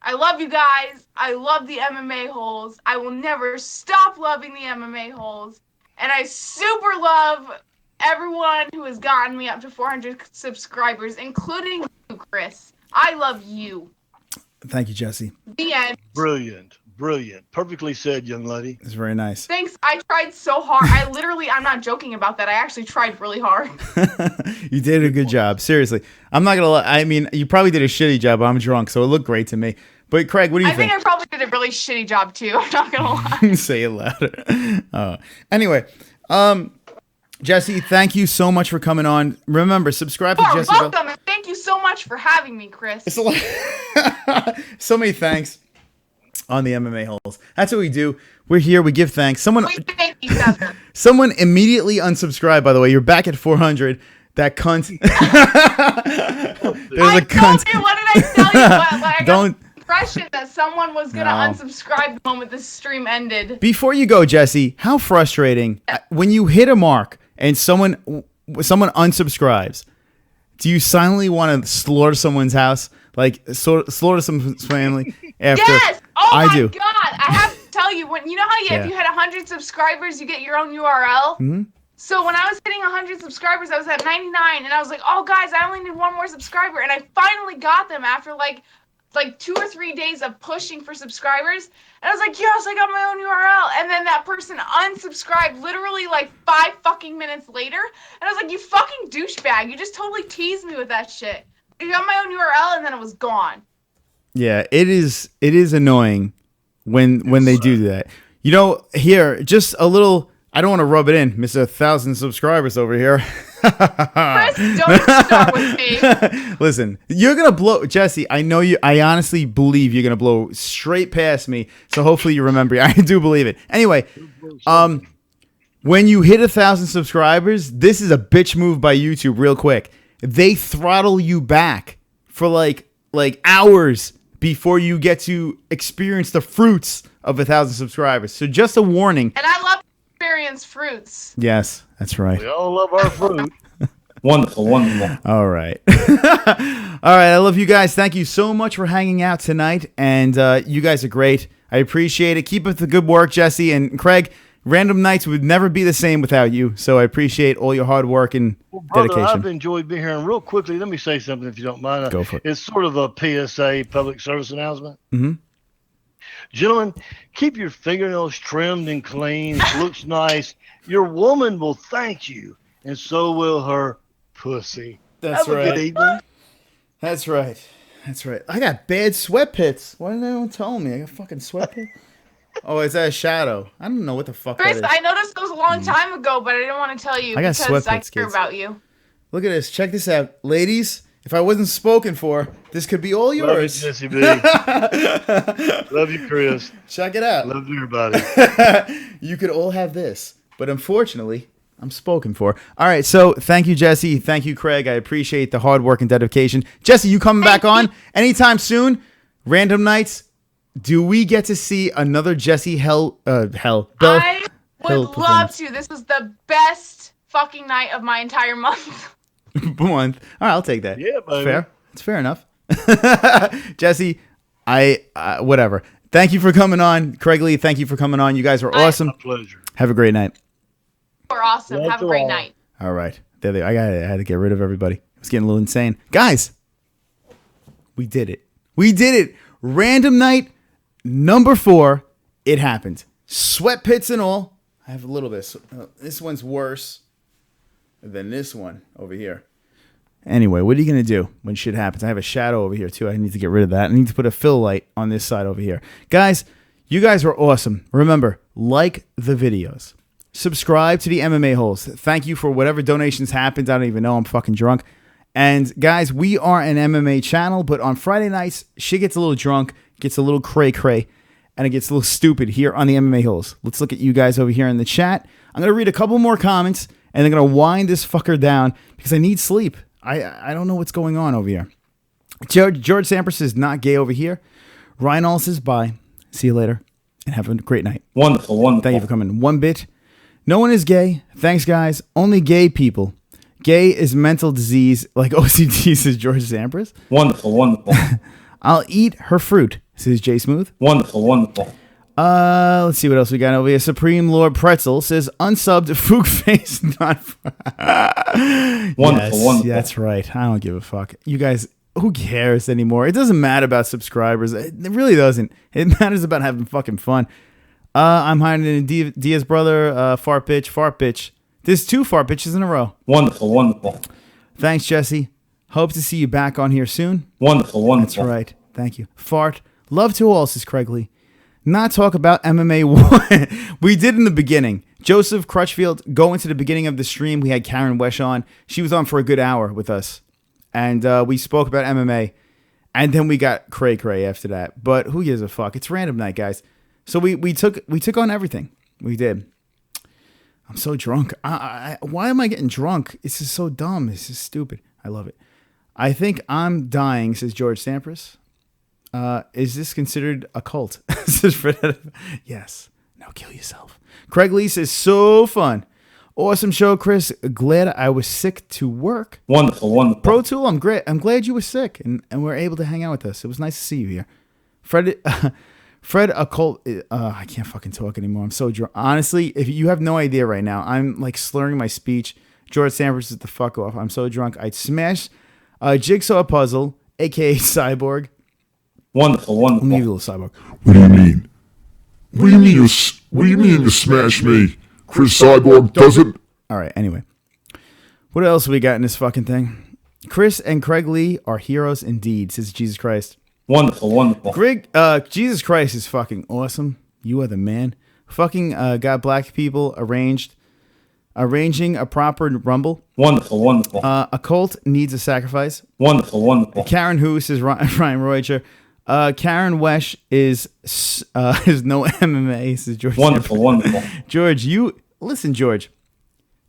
I love you guys. I love the MMA Holes. I will never stop loving the MMA Holes. And I super love everyone who has gotten me up to 400 subscribers, including you, Chris. I love you. Thank you, Jessie. The end. Brilliant. Brilliant. Perfectly said, young lady. It's very nice. Thanks. I tried so hard. I'm not joking about that. I actually tried really hard. You did a good job. Seriously. I'm not going to lie. I mean, you probably did a shitty job. I'm drunk, so it looked great to me. But Craig, what do you think? I think I probably did a really shitty job too. I'm not going to lie. Say it louder. Anyway, Jessie, thank you so much for coming on. Remember, subscribe to Jessie. Welcome, and thank you so much for having me, Chris. It's a lot. So many thanks on the MMA Holes. That's what we do. We're here. We give thanks. We thank each other. Someone immediately unsubscribed, by the way. You're back at 400. That cunt. There's a cunt. You, what did I tell you? I Don't. got the impression that someone was going to unsubscribe the moment the stream ended. Before you go, Jessie, how frustrating when you hit a mark and someone unsubscribes. Do you silently want to slaughter someone's house? Like slaughter someone's family after? Yes! Oh I my do. God! I have to tell you, if you had 100 subscribers, you get your own URL. Mm-hmm. So when I was hitting 100 subscribers, I was at 99, and I was like, oh, guys, I only need one more subscriber. And I finally got them after like 2 or 3 days of pushing for subscribers. And I was like, yes, I got my own URL. And then that person unsubscribed literally like 5 fucking minutes later. And I was like, you fucking douchebag. You just totally teased me with that shit. I got my own URL, and then it was gone. Yeah, it is annoying when they do that. You know, here, just a little, I don't want to rub it in, Mr. 1,000 subscribers over here. Chris, don't start with me. Listen, you're gonna blow, Jesse. I know you. I honestly believe you're gonna blow straight past me. So hopefully you remember. I do believe it. Anyway, when you hit 1,000 subscribers, this is a bitch move by YouTube. Real quick, they throttle you back for like hours before you get to experience the fruits of 1,000 subscribers. So just a warning. And I love experience fruits. Yes, that's right. We all love our fruit. Wonderful, wonderful. All right. All right, I love you guys. Thank you so much for hanging out tonight. And you guys are great. I appreciate it. Keep up the good work, Jesse. And Craig, Random Nights would never be the same without you. So I appreciate all your hard work and Brother, dedication. I've enjoyed being here. And real quickly, let me say something if you don't mind. Go for it. It's sort of a PSA, public service announcement. Mm-hmm. Gentlemen, keep your fingernails trimmed and clean. It looks nice. Your woman will thank you, and so will her pussy. That's Have a right. good evening. That's right. That's right. I got bad sweat pits. Why didn't anyone tell me? I got fucking sweat pits. Oh, is that a shadow? I don't know what the fuck Chris, that is. I know this was a long time ago, but I didn't want to tell you I got because I sweatpants, care kids. about you. Look at this. Check this out. Ladies, if I wasn't spoken for, this could be all Love you, yours. Jessie B. Love you, Chris. Check it out. Love everybody. You could all have this. But unfortunately, I'm spoken for. All right, so thank you, Jesse. Thank you, Craig. I appreciate the hard work and dedication. Jesse, you coming back on anytime soon? Random Nights. Do we get to see another Jessie Belle I would Hill love performance? to. This was the best fucking night of my entire month. Month. All right, I'll take that. Yeah, baby. Fair. It's fair enough. Jesse, whatever. Thank you for coming on. Craig Lee, thank you for coming on. You guys were awesome. My pleasure. Have a great night. You're awesome. Love Have a to great all. night. All right. I had to get rid of everybody. It was getting a little insane. Guys, we did it. We did it. Random night number 4. It happened. Sweat pits and all. I have a little bit. This one's worse than this one over here. Anyway, what are you going to do when shit happens? I have a shadow over here, too. I need to get rid of that. I need to put a fill light on this side over here. Guys, you guys were awesome. Remember, like the videos. Subscribe to the MMA-Holes. Thank you for whatever donations happened. I don't even know. I'm fucking drunk. And, guys, we are an MMA channel, but on Friday nights, shit gets a little drunk, gets a little cray-cray, and it gets a little stupid here on the MMA-Holes. Let's look at you guys over here in the chat. I'm going to read a couple more comments, and I'm going to wind this fucker down because I need sleep. I don't know what's going on over here. George Sampras is not gay over here. Ryan All says bye. See you later, and have a great night. Wonderful, wonderful. Thank you for coming. 1 bit. No one is gay. Thanks, guys. Only gay people. Gay is mental disease like OCD, says George Sampras. Wonderful, wonderful. I'll eat her fruit, says Jay Smooth. Wonderful, wonderful. Let's see what else we got over here. Supreme Lord Pretzel says unsubbed Fook face not. Wonderful, yes, wonderful. That's right. I don't give a fuck. You guys, who cares anymore? It doesn't matter about subscribers. It really doesn't. It matters about having fucking fun. I'm hiding in Diaz brother. Fart bitch. There's 2 fart bitches in a row. Wonderful, wonderful. Thanks, Jesse. Hope to see you back on here soon. Wonderful, wonderful. That's right. Thank you. Fart. Love to all, says Craig Lee. Not talk about MMA. We did in the beginning. Joseph Crutchfield, go into the beginning of the stream. We had Karyn Wesch on. She was on for a good hour with us. And we spoke about MMA. And then we got cray-cray after that. But who gives a fuck? It's random night, guys. So we took on everything. We did. I'm so drunk. Why am I getting drunk? This is so dumb. This is stupid. I love it. I think I'm dying, says George Sampras. Is this considered a cult? Says Fred. Yes. Now kill yourself. Craig Lee says, so fun. Awesome show, Chris. Glad I was sick to work. Wonderful, wonderful. Pro Tool, I'm great. I'm glad you were sick and were able to hang out with us. It was nice to see you here. Fred, a cult. I can't fucking talk anymore. I'm so drunk. Honestly, if you have no idea right now, I'm like slurring my speech. George Sampras is the fuck off. I'm so drunk. I'd smash a jigsaw puzzle, aka Cyborg. Wonderful, wonderful. Let me give you a little Cyborg. What do you mean? What do you mean you smash me? Chris Cyborg doesn't. All right. Anyway, what else we got in this fucking thing? Chris and Craig Lee are heroes indeed, says Jesus Christ. Wonderful, wonderful. Greg, Jesus Christ is fucking awesome. You are the man. Fucking got black people arranged. Arranging a proper rumble. Wonderful, wonderful. A cult needs a sacrifice. Wonderful, wonderful. Karen Hoos is Ryan Reuter. Karyn Wesch is no MMA. This is George. Wonderful, wonderful. George, listen, George.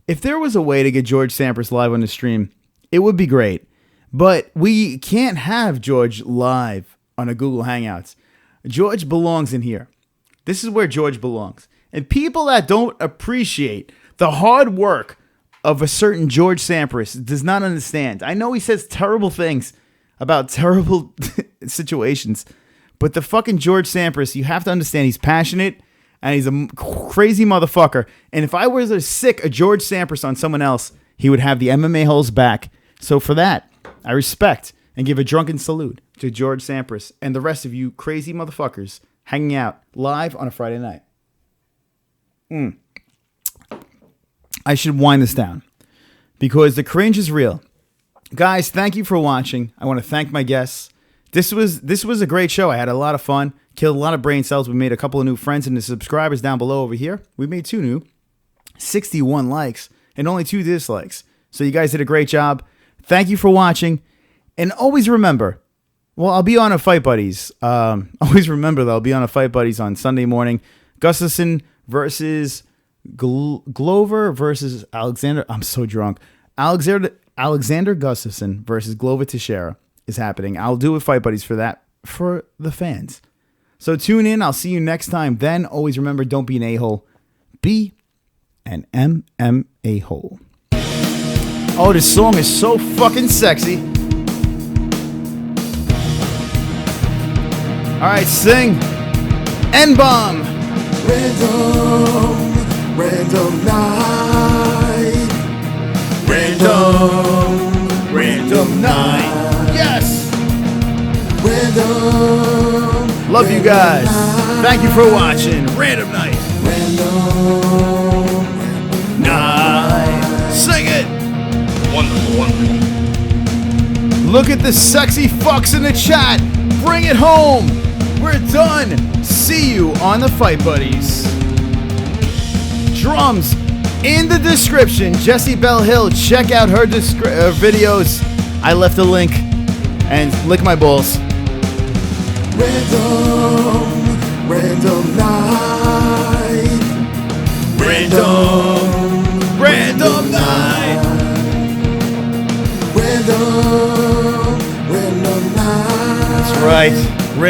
If there was a way to get George Sampras live on the stream, it would be great. But we can't have George live on a Google Hangouts. George belongs in here. This is where George belongs. And people that don't appreciate the hard work of a certain George Sampras does not understand. I know he says terrible things about terrible situations, but the fucking George Sampras, you have to understand he's passionate and he's a crazy motherfucker. And if I was to sick a George Sampras on someone else, he would have the MMA-Holes back. So for that, I respect and give a drunken salute to George Sampras and the rest of you crazy motherfuckers hanging out live on a Friday night. I should wind this down because the cringe is real. Guys, thank you for watching. I want to thank my guests. This was a great show. I had a lot of fun, killed a lot of brain cells. We made a couple of new friends and the subscribers down below over here. We made 2 new, 61 likes and only 2 dislikes. So you guys did a great job. Thank you for watching. And always remember, well, I'll be on a Fight Buddies. Always remember that I'll be on a Fight Buddies on Sunday morning. Gustafson versus Glover versus Alexander. I'm so drunk. Alexander Gustafson versus Glover Teixeira is happening. I'll do a Fight Buddies for that for the fans. So tune in. I'll see you next time. Then always remember, don't be an a-hole. Be an MMA-hole. Oh, this song is so fucking sexy. All right, sing. N-bomb. Random night. Random night. Yes. Random. Love you guys. Thank you for watching. Random night. Random night. Sing it. Wonderful, wonderful. Look at the sexy fucks in the chat. Bring it home. We're done. See you on the Fight Buddies. Drums in the description. Jessie Belle Hill. Check out her videos. I left a link. And lick my balls. Random night. Random night. Random night. That's right.